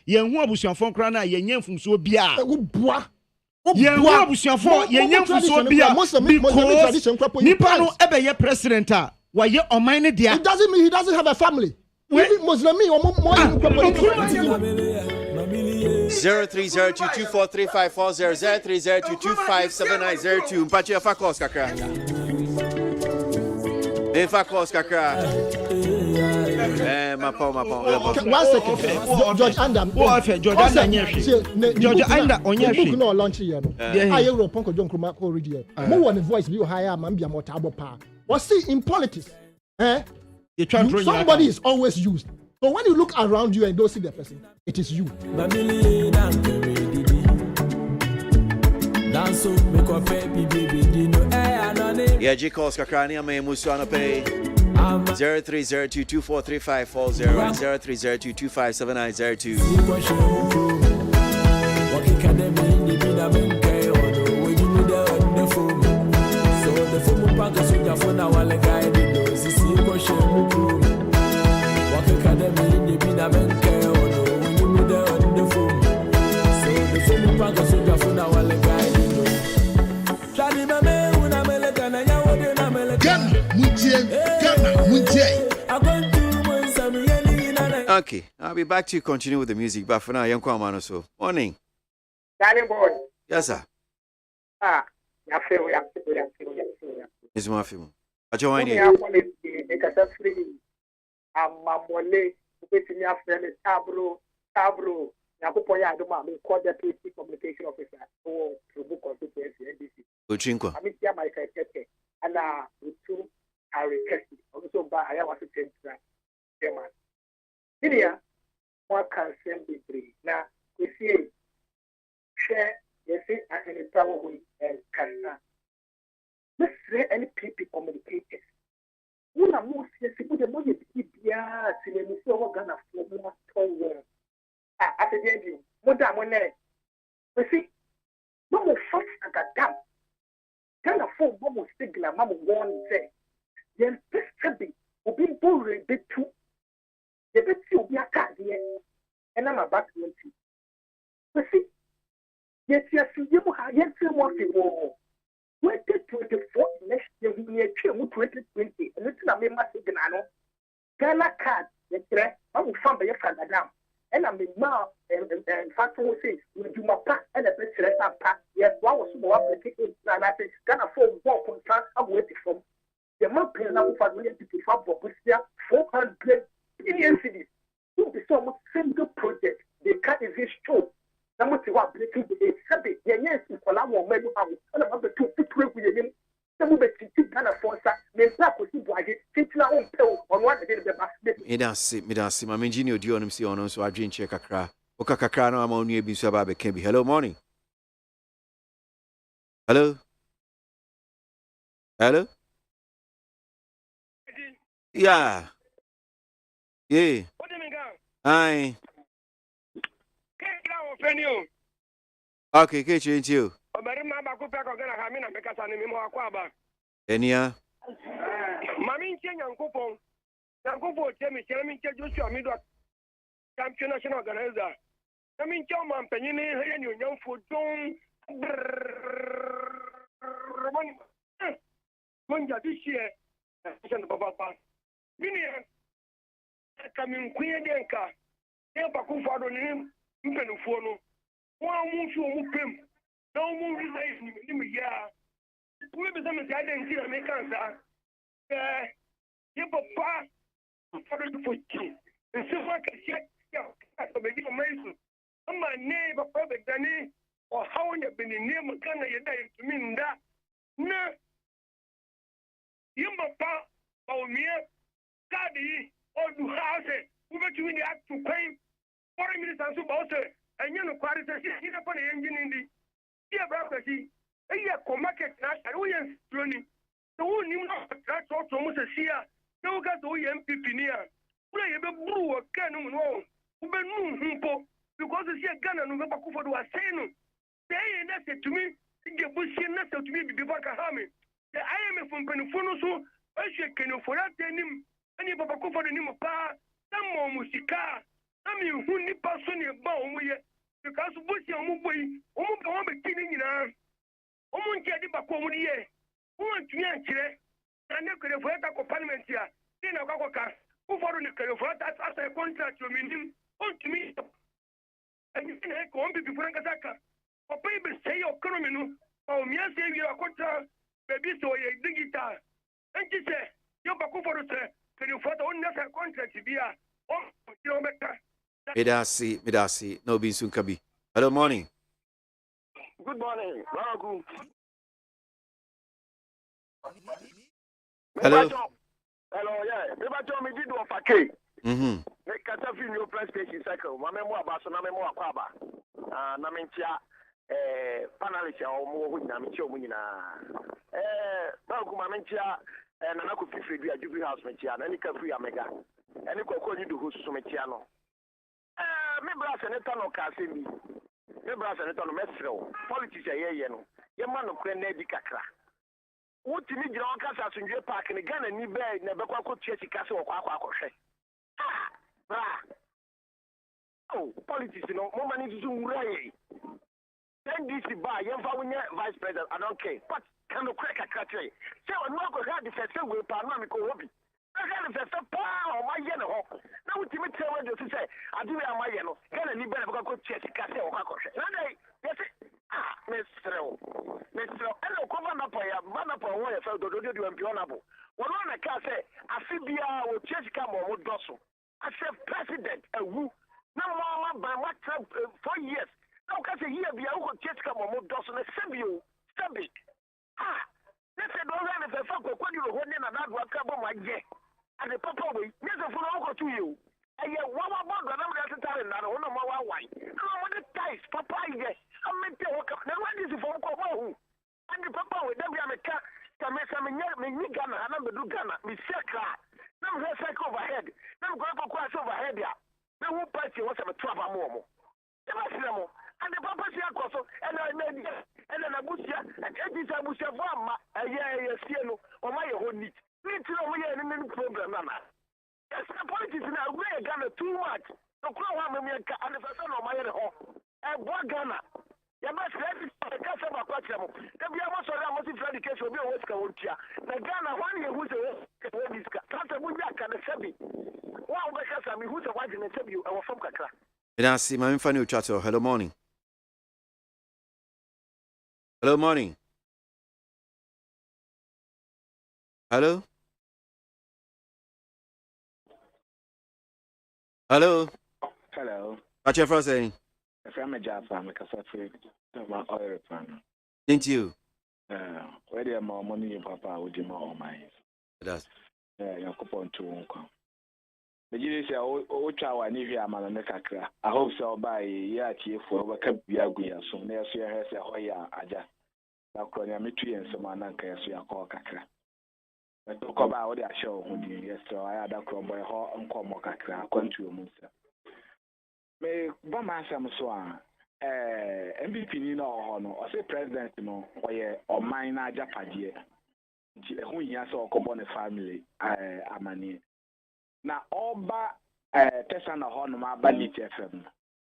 young Wabusian for Crana, young from so bia. Young Wabusian for young from so bia. Most of Nipano Ebeye president. Why you on mine, dear? It doesn't mean he doesn't have a family. Even Muslim or more 0302243540 0302257902 Mpachi afa calls kakra. Efa calls kakra. My 1 second. George Andam. George Andam on your book no launch here no. I you Ponko John Kruma ko read here. Mo want the voice be higher man be more tabo pa. But see in politics, somebody is always used. So when you look around you and don't see the person, it is you. Yeah, G calls Kakrani, I'm a Musana pay 0302243540 0302257902. Okay, I'll be back to continue with the music, but for now, young Kwamano. So, morning. Darling boy. Yes, sir. Ya feel. It's my film. I join you. I'm Mamole, waiting after the Tabro. Yakupoya, the man, called the PC communication officer or through book constituency NDC. Uchinko. I'm here, my secretary, and with two I requested. Also, by I was a chairman. Here, one can send the three. Now, we see share, you see, and a power with and Canada. Let's say any people communicators. One of most yes, put the money to keep ya, see, we see what Ghana for more tall. At the end, you, more than one day. We see, no more fast at a dam. Ghana for one signal, Mamma one say, then this chubby will be boring bit too. The bit you be a card here, and I'm about to you. We see, yes, you have yet to more people. 2024 next year, we need 2020, and it's not me, my signal. Ghana card, the threat, I will find the father down. And I'm in now, and fact, will say, we do my pack and a bit of pack. Yes, one was more application, and I think Ghana for 1.5, I'm waiting for the month paying up for million people for Bustia, 400 billion cities. Who be so much single project, they can't even show. Number two, what breaking the Saturday, yes, in Colamo, maybe I was about to put with him. Some of the Ghana force, they start with you, I get 50 on pill on one day. Me don't see. My engineer do on him see on so I drink check a cra. Oka kakra no I'm on you be so about can be. Hello, morning. Hello. Yeah. Hi. Okay, get you into you. Enia. Mami Yankupon. Yankupo, Jamie, Joshua, Middle Champion National Organizer. I mean, German penny, and your young food, don't. Monja this year, and Baba. Minia, coming queen denka, Yapaku for the name, Impenufono. One move to him, no more reason in me, yeah. Maybe some guy didn't see Americans. Papa, for the 14. And so I can check, yeah, to make it amazing. I'm my neighbor, Prophet Danny, or how you have been in name of Ghana, you die to mean that. No. You papa, or me, daddy, or do house, who bet you in the act to pay 40 minutes and so about it, and you know, quite a shit upon the engine in the here, brother. A year, come market, not a way running. The one you know, that's also almost a seer. No got the MPP near. Play a blue or cannon wall. Who been moving because it's a gun and November for the Aseno. They ain't that to me. The bush to me before Kahami. The IMF from Penufono, so I should can for that name. Any Papa for the name of Pa, some more Musika. I mean, who need person about me because Bush and Mubay, almost one be killing in our own Jadi Bakomudi. Who want to answer? And they could have heard a parliament here. Then I got who for the Califat as a contract to mean on to me. And you can have one before Kazaka. Or baby say your criminal, or me say you are contract. Baby, so a digital. And she said, you're back over to can you photo on that contract to be a Midasi, no be soon kabi. Hello, morning. Good morning. Hello. Hello, yeah. Never told me did one for K. Make Catafin your plan station cycle. My memoir about some memoir quaba. Namintia. Panelist or more with Namicho Munina. Mentia, and I could feel free to Jubi House Metian, any free Omega, and you could call you to who's Metiano. Maybe as an eternal Cassini, maybe as an eternal Mestro, politics a year, your man of Grenade Cacra. What to me, John Cassas in your park and again, and you bear never could chase Castle or Quaco. Oh, politics, you know, more money to do. Then this by young vice president, I don't care. But can you crack a country? So I'm not going to have the first with Panamico Hobby. I got the first power of my yellow. Now, what you tell me to say, I do have my yellow. Can any better go chess castle or Quaco? Yes, Mr. Hello, come on up, man up on where I felt the radio and Pionable. One on a car say, I see the chess come on with Dosso. I said, President, a woo. No more by what 4 years. Now, because a year be able to just come on Dawson and Sabio, Stabik. Let's say, don't run if I fuck when you were holding another one couple my year. And the papa way, never for over to you. And yet, one about the number of time, and I don't know why. I want the ties, papa, yes. I meant to walk up. Now, what is it for who? And the papa with them, I'm a cat. Come here, some me Ghana, and I'm the Ghana, me Sekra. Now, let's take overhead. Now, go up across overhead. Now, who party was a trouble more? And the papa see a coso, and I made and then a bushia, and it is a bushia farm, a year, Sieno, or my own need. Need to know we are in any program, Nana. Yes, the politics in a way, Ghana too much. No crow, and the person of my home. And what Ghana? You must let it be a customer question. The Biamas or Ramos in education will be a West Countia. The Ghana, 1 year who's a West Cancer, we are can accept me. Wow, because I mean, who's a white in the you our from Kakra. Midasi, my infant chatter. Hello, morning. Hello, morning. Hello? Hello? Hello. What's your first saying? If I'm a job, I'm a cassette. My oil plan. Thank you. Where there more money, Papa, would you more mine? That's your coupon to uncle. The you say, oh, child, I need you a man on the cacra. I hope so by year for what can be a good so near she has a hoya aja. Now, Cronia, me 2 and some man can see a call cacra. But talk about what I show when you yes, so I had a crumb by her uncle Mocacra, country monster. May Bama Sam Swan, MVP, you know, or say president, you know, or mine, Japadia. Who he has all come on a family, Amani. Na oba Tesana Honoma Bandit FM.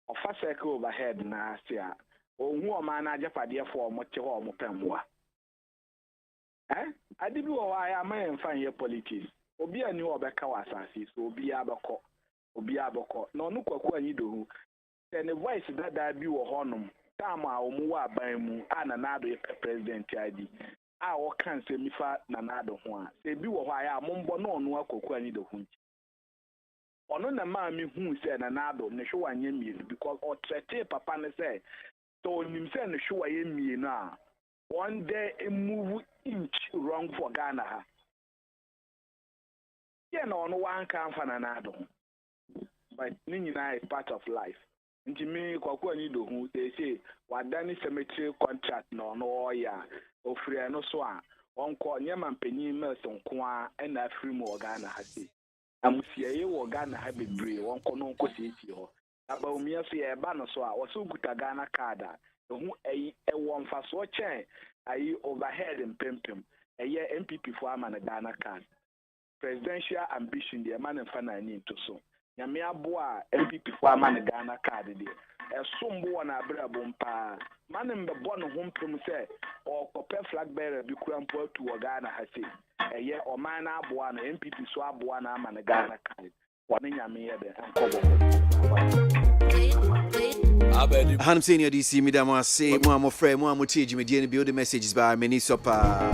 Ofa circle overhead na asia. Ohu o ma na ajafade for omote ho omopemwa. Adi bi wo wa ya man fan ye politics. Obi ani obeka wasase so obi abako. No no kwaku anyi dohu. Then the voice that bi wo honum. Time a omu wa ban mu ana na do president adi. A wo kan se mifa na na do ho a. Se bi wo wa ya mombo no no akwaku anyi dohu. Ono na ma mi hu se na na do ne hwe wanye mienu because o trete papa ne say so nim se ne hwe waye mienu a one day a move inch wrong for Ghana ha. Yeah, no one can na do. But Nina is part of life. Nti me kwaku ani do hu they say wadani cemetery contract no ya ofri no so a onko nyema mpanyin ma so nko a na afri mu Ghana ha sei. Amusiye wo Ghana ha bebre onko no nko sei ti ho. Aba umia so ye ba no so a wo so guta Ghana card a hu eyi ewo mfaso chen ayi overhead mpempem eye MPP for ama na Ghana card. Presidential ambition the man fa na ni to so. Nyame aboa MPP for ama na Ghana card de. Esombo na abrabo mpa. Man mbebo no ho mpem se o kope flag bearer bi kura mpo atu wo Ghana ha sei. Eye o man na aboa na MPP so aboa na ama na Ghana card. Wone nyame ye de ankobo. Hanum senior DC midama say mo amofre mo amutie jimedie ne build messages by many sopa.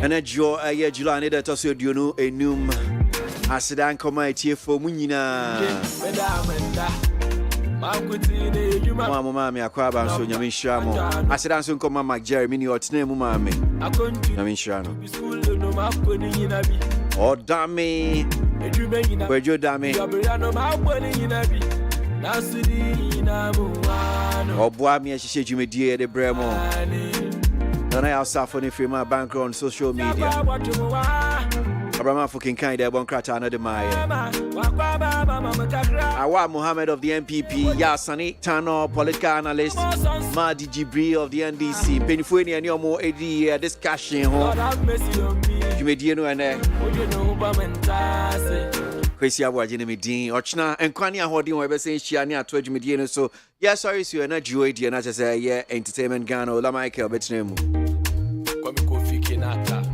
And at your July need to so do no enum asidan koma etie fo mu nyina. Mama me akwaba nso nyame nhira mo. Asidan so koma Mark Jeremy ni otene mu mama. Nyame nhira no. Oh dame. Kwejo dame. Obwa mi ahihye dwumedie de bremo. Then I also for my bankroll on social media. Abraham fucking kind of one crater another my Awa Mohammed of the MPP, Yasani Tano, political analyst, Madi Jibri of the NDC, Penfueni and your more AD discussion. You made you know and Kwesi ABOAGYE ne medin ochna enkwani ahodi won ebe se hia ne ato adwumedie no so yes sorry so na juodi na chese ye entertainment Ghana Ola Michael betnemu kwami kofi kinata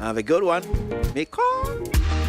have a good one me call